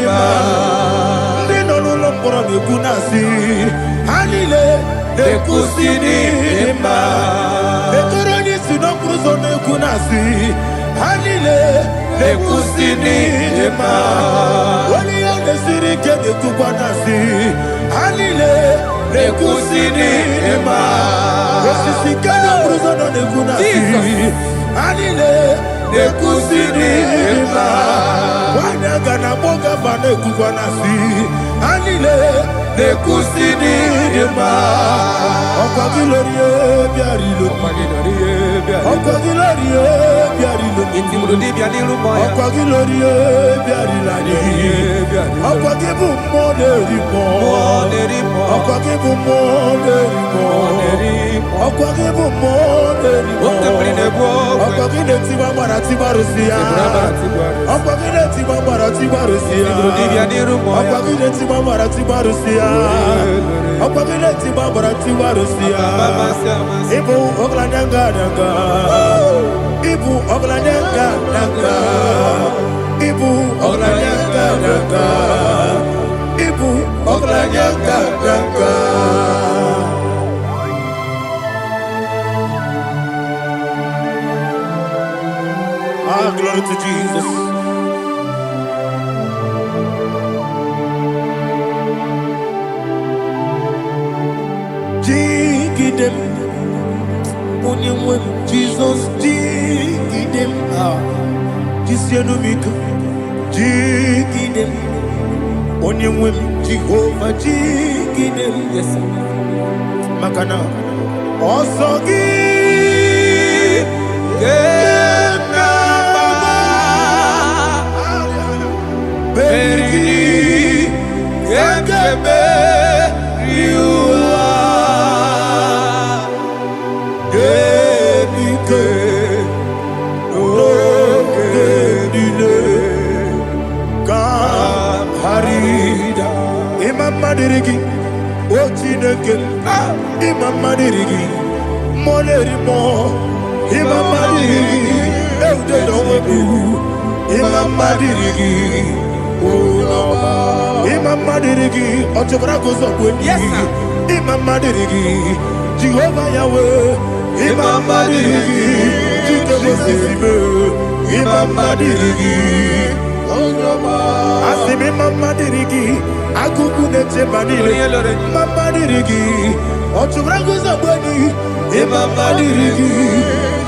ma. Ndino no lompora nekunasi. Hanile ekusini ma. Etoroni sino kruzo nekunasi. Hanile ekusini ma. Wali ane siri kene kubanasi. Hanile ekusini ma. Osisi kene kruzo nekunasi. Hanile ekusini ma. Wanaga na boga bane kubanasi. Hanile ekusini ma. Okwagilorie biarilo. Okwagilorie biarilo. Okwagilorie biarilani. Okwagibu moderimo. Okwagibu moderimo. Okwagibu moderimo. Okwagile tiba mara tiba rusia. Okwagile tiba mara tiba rusia. Okwagile tiba mara tiba rusia. Okwagile tiba mara tiba rusia. Ibu oglanyanga nyanga. Ibu oglanyanga nyanga. Ibu oglanyanga nyanga. Ibu oglanyanga nyanga. Glory to Jesus. Jigidem, Onyemwem, Jesus, Jigidem, Jisianumika, Jigidem, Onyemwem, Jehovah, Jigidem, yes, Makana, Osogi, Beri, Gekebe, Riua, Genike, Genine, Harida, Imam Madirigi, Ochineke, Imam Madirigi, Molerimo, Imamadiri, Eudedowebu, Imamadiri, Unoma, Imamadiri, Otobragozobweni, Yes, sir. Imamadiri, Jehovah Yahweh, Imamadiri, Jitobosisibe, Imamadiri, Unoma, Asimi Mamadiri, Akukunete Manile, Mamadiri, Otobragozobweni, Imamadiri,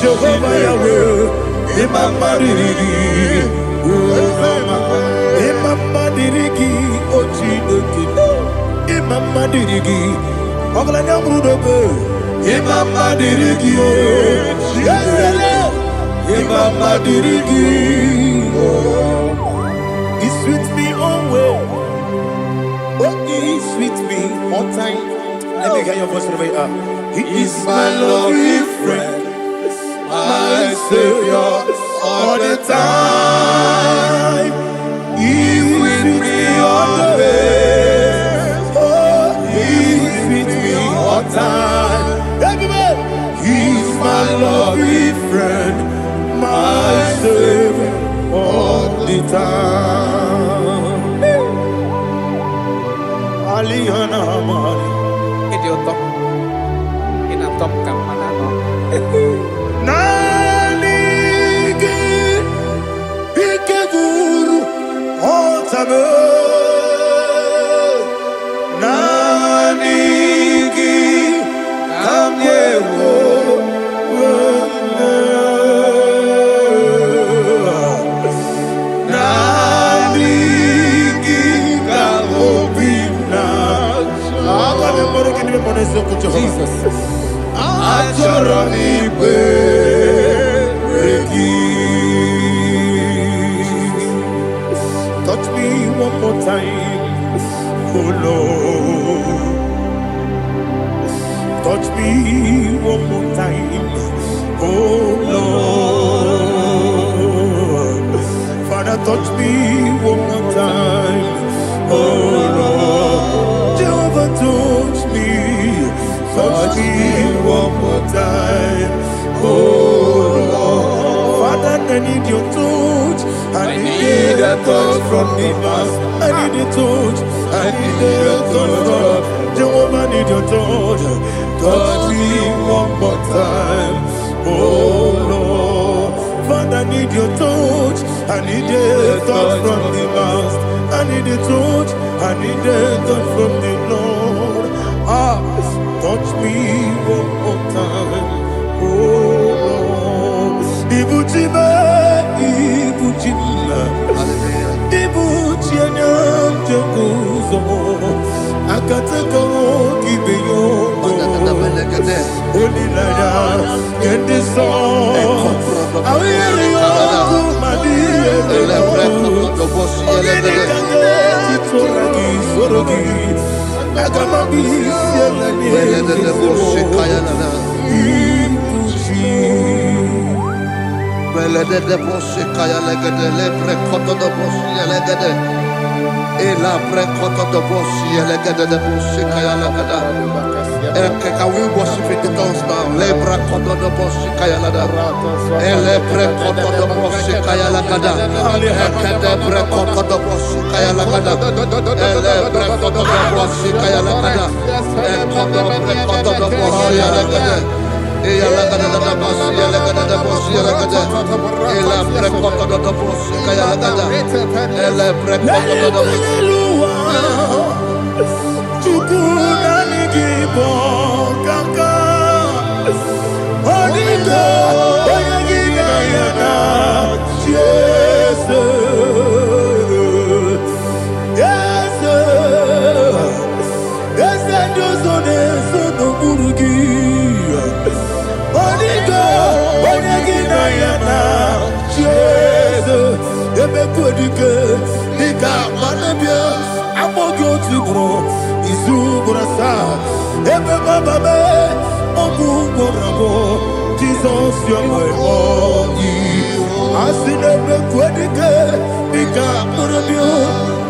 Jehovah Yahweh, Imamadiri, Unoma, Imamadiri, Ochideki, Imamadiri, Oglanyamrudobe, Imamadiri, Yesele, Imamadiri, He sweet me always, oh, He sweet me all time. Let me hear your voice right now. He is my lovely friend, my Savior all the time. He with me always. Oh, He with me all time. Everybody, He's my lovely friend, my Savior all the time. Aliana Mari. Nanigi Ikeguru Otame Nanigi Kamyewo Nanigi Kamobina Jesus touch me one more time, oh Lord. Touch me one more time, oh Lord. Father, touch me one more time, oh Lord. Jehovah, touch me. Touch me one more time, oh Lord. Father, I need your touch. I need a touch from the master. I need a touch. I need a touch from Jehovah. I need your touch. Touch me one more time, oh Lord. Father, I need your touch. I need a touch from the master. I need a touch. I need a touch from the Lord. Touch me one more time, oh Lord. Ibuchime, Ibuchime, Ibuchianya Jaguzo, Akataka Kibeyo, Olilaya, get this song. I will hear you, Madi, Can we worship in the tongues now? Lebra koto do bosi kaya lada. Ele pre koto do bosi kaya lada. Ekede pre koto do bosi kaya lada. Ele pre koto do bosi kaya lada. Ekodo pre koto do bosi lada. Eya lada da bosi lada da bosi lada. Ele pre koto do bosi kaya lada. Ele pre koto do bosi. Jesus, you're my all. I see never quite again. Nika Murabio,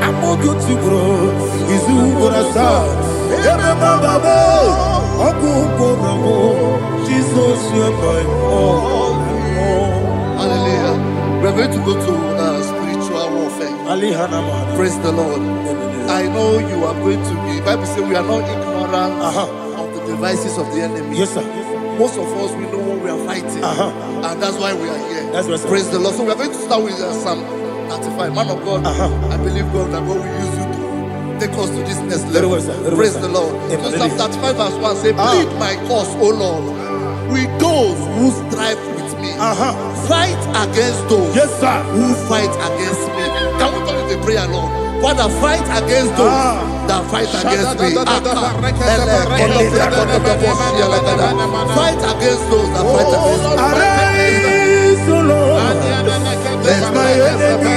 I'm more good to grow. Is Uburasa, Emma Baba, Abu Boramo, Jesus. Hallelujah. We're going to go to spiritual warfare. Praise the Lord. I know you are going to be. Bible says we are not ignorant of the devices of the enemy. Yes, sir. Most of us, we know what we are fighting, and that's why we are here. That's right, sir. Praise the Lord. So we are going to start with Psalm 35. Man of God, I believe God that God will use you to take us to this next level. Praise the Lord. So Psalm 35 verse 1 say, plead my cause, O Lord, with those who strive with me. Fight against those who fight against me. Can we turn with the prayer, Lord? Father, fight against those that fight against me. Fight against those that fight against me. Arise, O Lord, let my enemy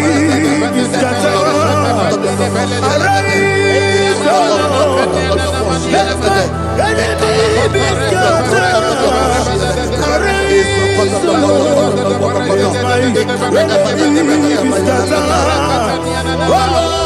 be scattered. Arise, O Lord, let my enemy be scattered. Arise, O Lord, let my enemy be scattered. Oh Lord,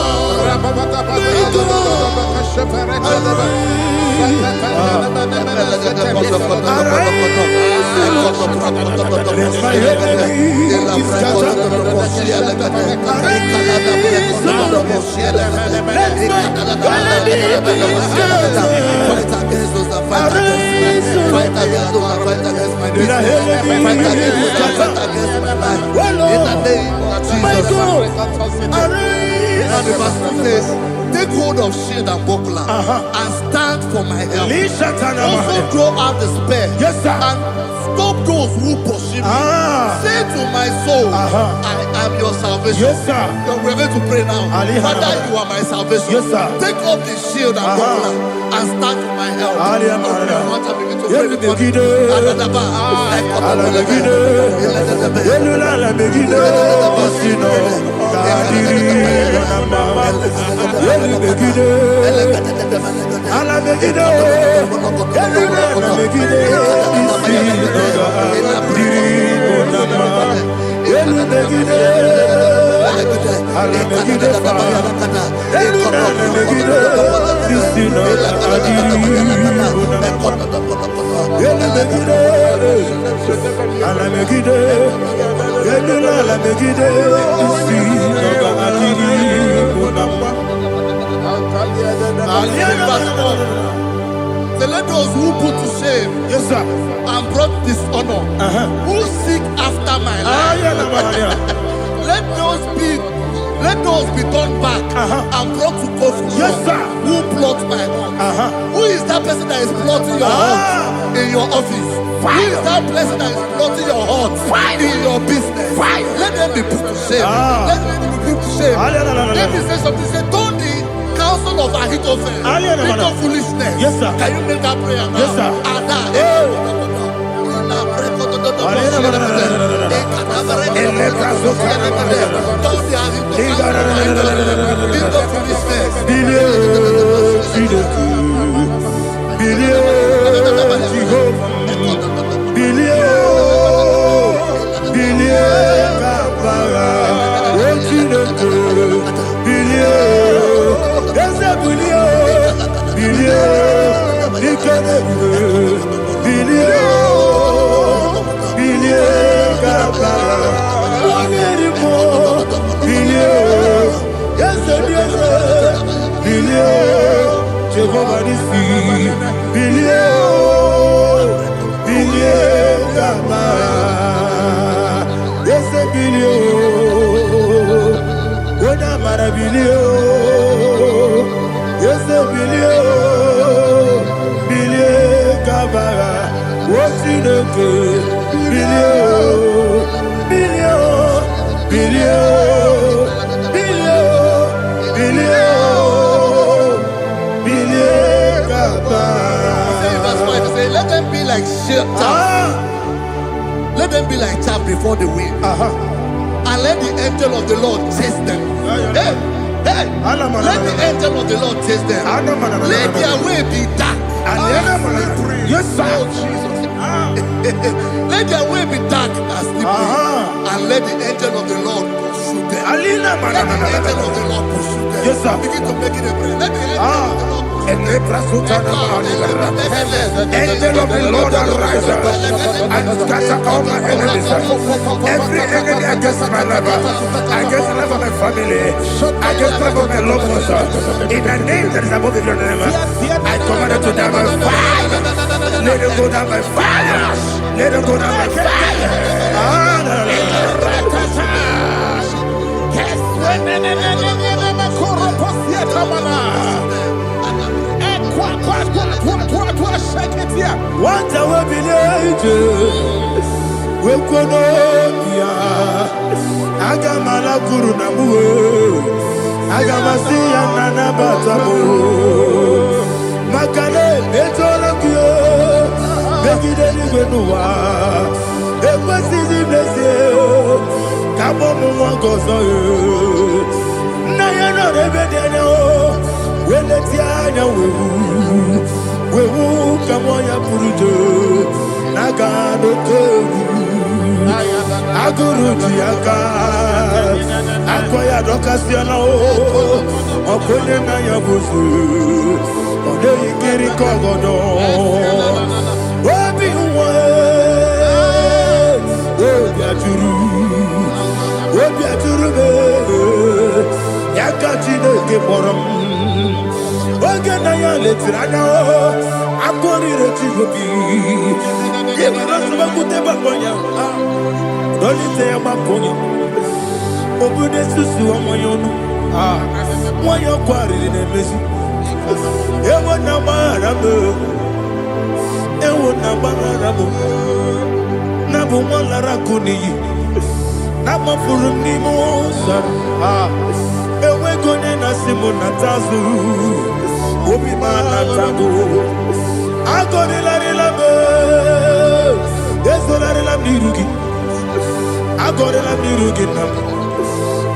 and the verse 2 says, take hold of shield and buckler and stand for my help. Also draw out the spear and stop those who pursue me. Say to my soul, I am your salvation. We're going to pray now. Father, you are my salvation. Take up the shield and buckler and stand for my help. So let those who put to shame and brought dishonor, who seek after my life, let those be turned back and brought to confusion. Who plot my hurt? Who is that person that is plotting your hurt in your office? Who is that person that is plotting your hurt in your business? Let them be put to shame. Let them be put to shame. Let me say something. Say, don't the counsel of Ahithophel into foolishness. Can you make that prayer now? Let them be like chaff. Let them be like chaff before the wind. And let the angel of the Lord chase them. Let the angel of the Lord chase them. Let their way be dark. Let their way be dark and slippery. And let the angel of the Lord pursue them. Let the angel of the Lord pursue them. Begin to make it a prayer. Let the angel of the Lord pursue them. Angel of the Lord arise and scatter all my enemies. Every enemy against my life, against the life of my family, against the life of my loved ones. In the name that is above your name, I command it to die by fire. Let it go down by fire. Let it go down by fire. What I will be we Wekonokia Agamala Guru Namu Agamasia Nana Batamu Makale Etolokio Begideni Genua Ekwasizi Blessio Kabomu Wangozo Nayana Rebedeno Weletianya Wewu Kamoya Purujo Nagano Kogu Aguru Tiaka Akoya Dokasiano Okonye na Yabuzu Ode Ikiri Kogodo Obi Uwe Obi Aturu Yakachi Neke Borom Oge na ya letirana Akori Rechigobi Yebarasuba Bakonya Dolite ya Bakonya Obude Susu Amoyono Mwayo Kwari Nemesi Ewo na Marabo Ewo na Marabo Nabu Malara Kuni Nama Furuni Mosa Ewe Gone na Simona Tazu Obi Mana Tago Agone la Labe Esolare la Mirugi Agone la Mirugi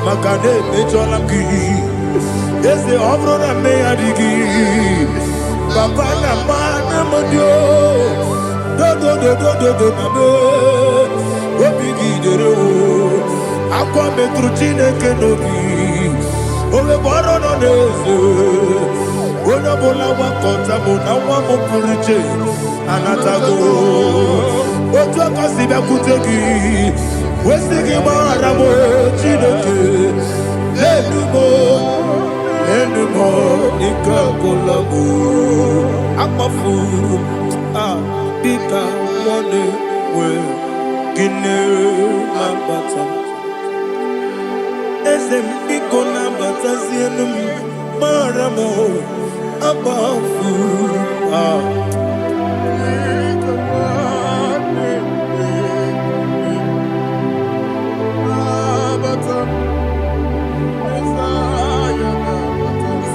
Makane Mechola Ki Ese Obro na Meyadigi Papa na Mana Modio Do Nabe Obi Gidero Aqua Metrucine Kenobi Ole Boro no Nezo Ona bola wakota mona wamo puriche anatago Otua kasiba kutegi Wesigi maramo chideke Lenumo Nikakolago Akmafu Bika Mone We Gine Lambata Esem Biko Lambata Zienum Maramo Abafu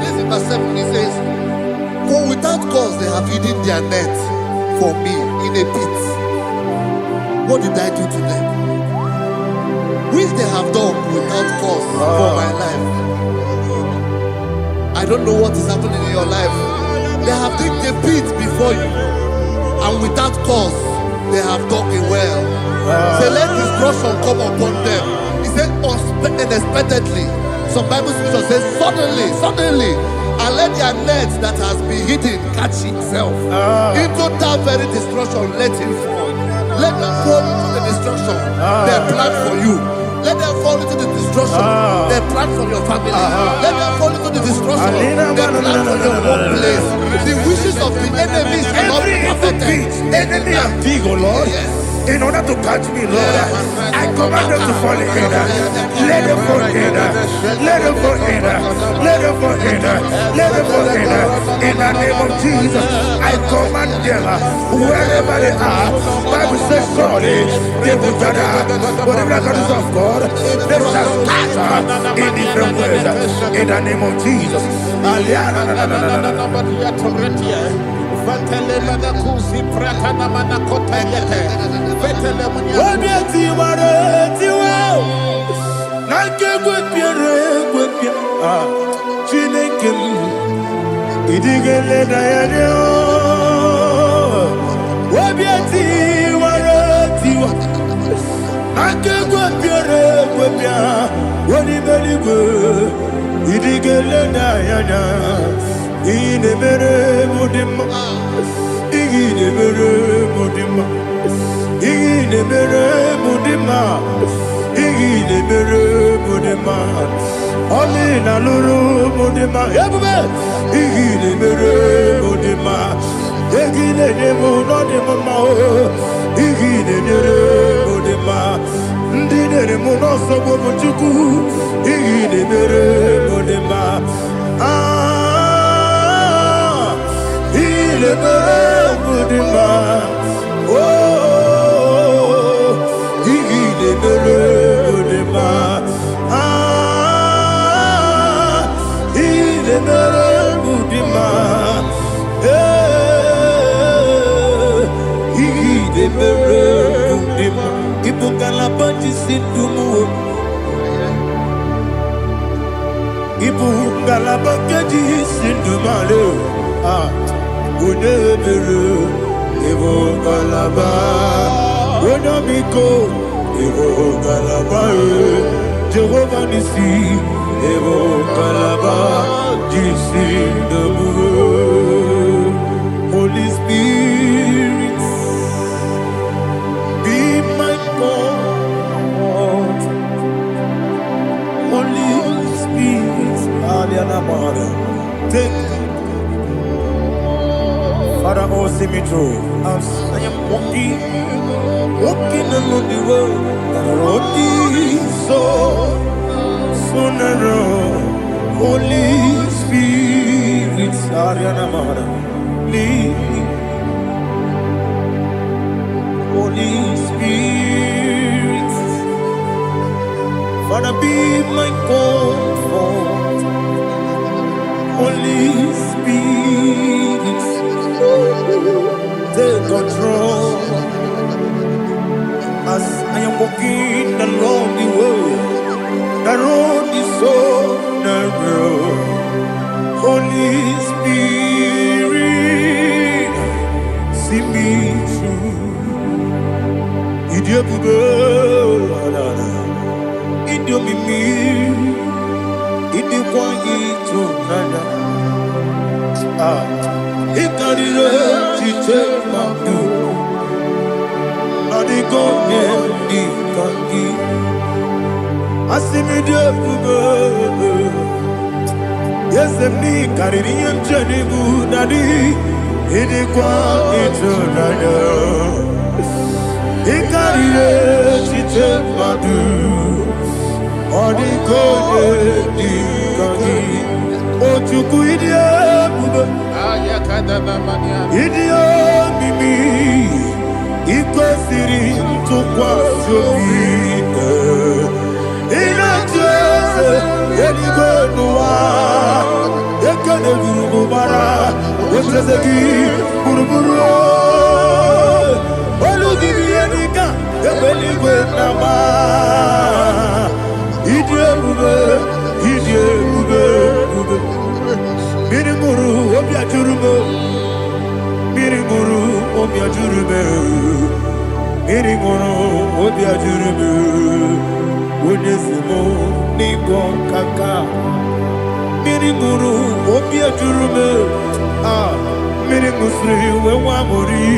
Says in verse 7, he says, for without cause they have hidden their net for me in a pit. What did I do to them? Which they have done without cause for my life. I don't know what is happening in your life. They have digged a pit before you, and without cause, they have dug a well. Say, let destruction come upon them. He said, unexpectedly. Some Bible scripture says, suddenly, and let their net that has been hidden catch itself. Into that very destruction, let it fall. Let them fall into the destruction they plan for you. Let them fall into the destruction they plan for your family. Let them fall into the destruction they plan for your workplace. The wishes of the enemies are not perfected. Enemy and big, oh Lord. Yes. In order to catch me, Lord, I command them to fall in. Let them fall in. Let them fall in. Let them fall in. Let them fall in. In the name of Jesus, I command them wherever they are. Bible says surely they will gather. Whatever the is of God, they shall scatter in different ways. In the name of Jesus. Igide mere mudima. Igide mere mudima. Igide mere mudima. Igide mere mudima. Oli na luru mudima. Ebube. Igide mere mudima. Igide demo no demo ma. Igide mere mudima. Ndine mo no so bo chuku. Igide mere mudima. Il est beau de ma, oh, il est beau de ma, il est beau de ma, il est beau de ma. Il faut qu'à la bâtisse c'est tout mou. Ibu galaba kedi sindumale unebere ibu galaba unamiko ibu galaba Jehovah nisi ibu galaba jisindumu. Holy Spirit be my God. Holy Spirit, take Father, oh, see me through. As I am walking along the road, the road is so narrow. Holy Spirit, lead me. Holy Spirit, Father, be my comfort. Holy Spirit, take control. As I am walking along the road is so narrow. Holy Spirit, see me through. Idiabube, Idiomimi, Idikwangito nana. Ikarire chichemadu. Adigone ikangi. Asimidiabube. Yes, emni kaririyem chenibu nadi. Idikwangito nana. Ikarire chichemadu. Adigone ikangi. Ochuku idiabube. Idio mimi iko siri tukwa sopite inatese yenigwe nuwa yekene gurubara wetezeki buruburu olugibi yenika yebeligwe nama idiebube Mirimuru obia jurume Mirimuru obia jurume Mirimuru obia jurume Unesimo nigo kaka Mirimuru obia jurume Mirimusri wewa mori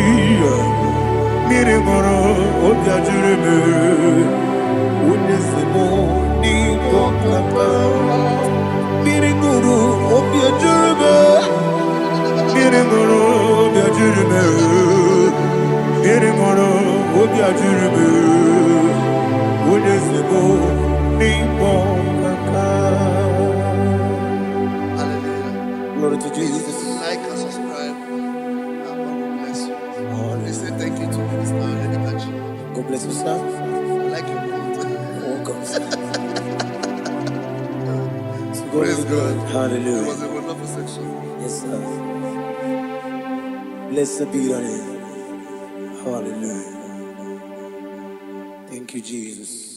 Mirimuru obia jurume Unesimo nigo kaka Mirimuru obia jurume Mirimuru obia jurume Mirimuru obia jurume Unesimo nigo kaka. Hallelujah. Glory to Jesus. Please like and subscribe. And God will bless you. Please say thank you to Minister Lady Kachi. God bless you, sir. I like your food. Welcome. Praise God. Hallelujah. It was a wonderful section. Yes, sir. Blessed be your name. Hallelujah. Thank you, Jesus.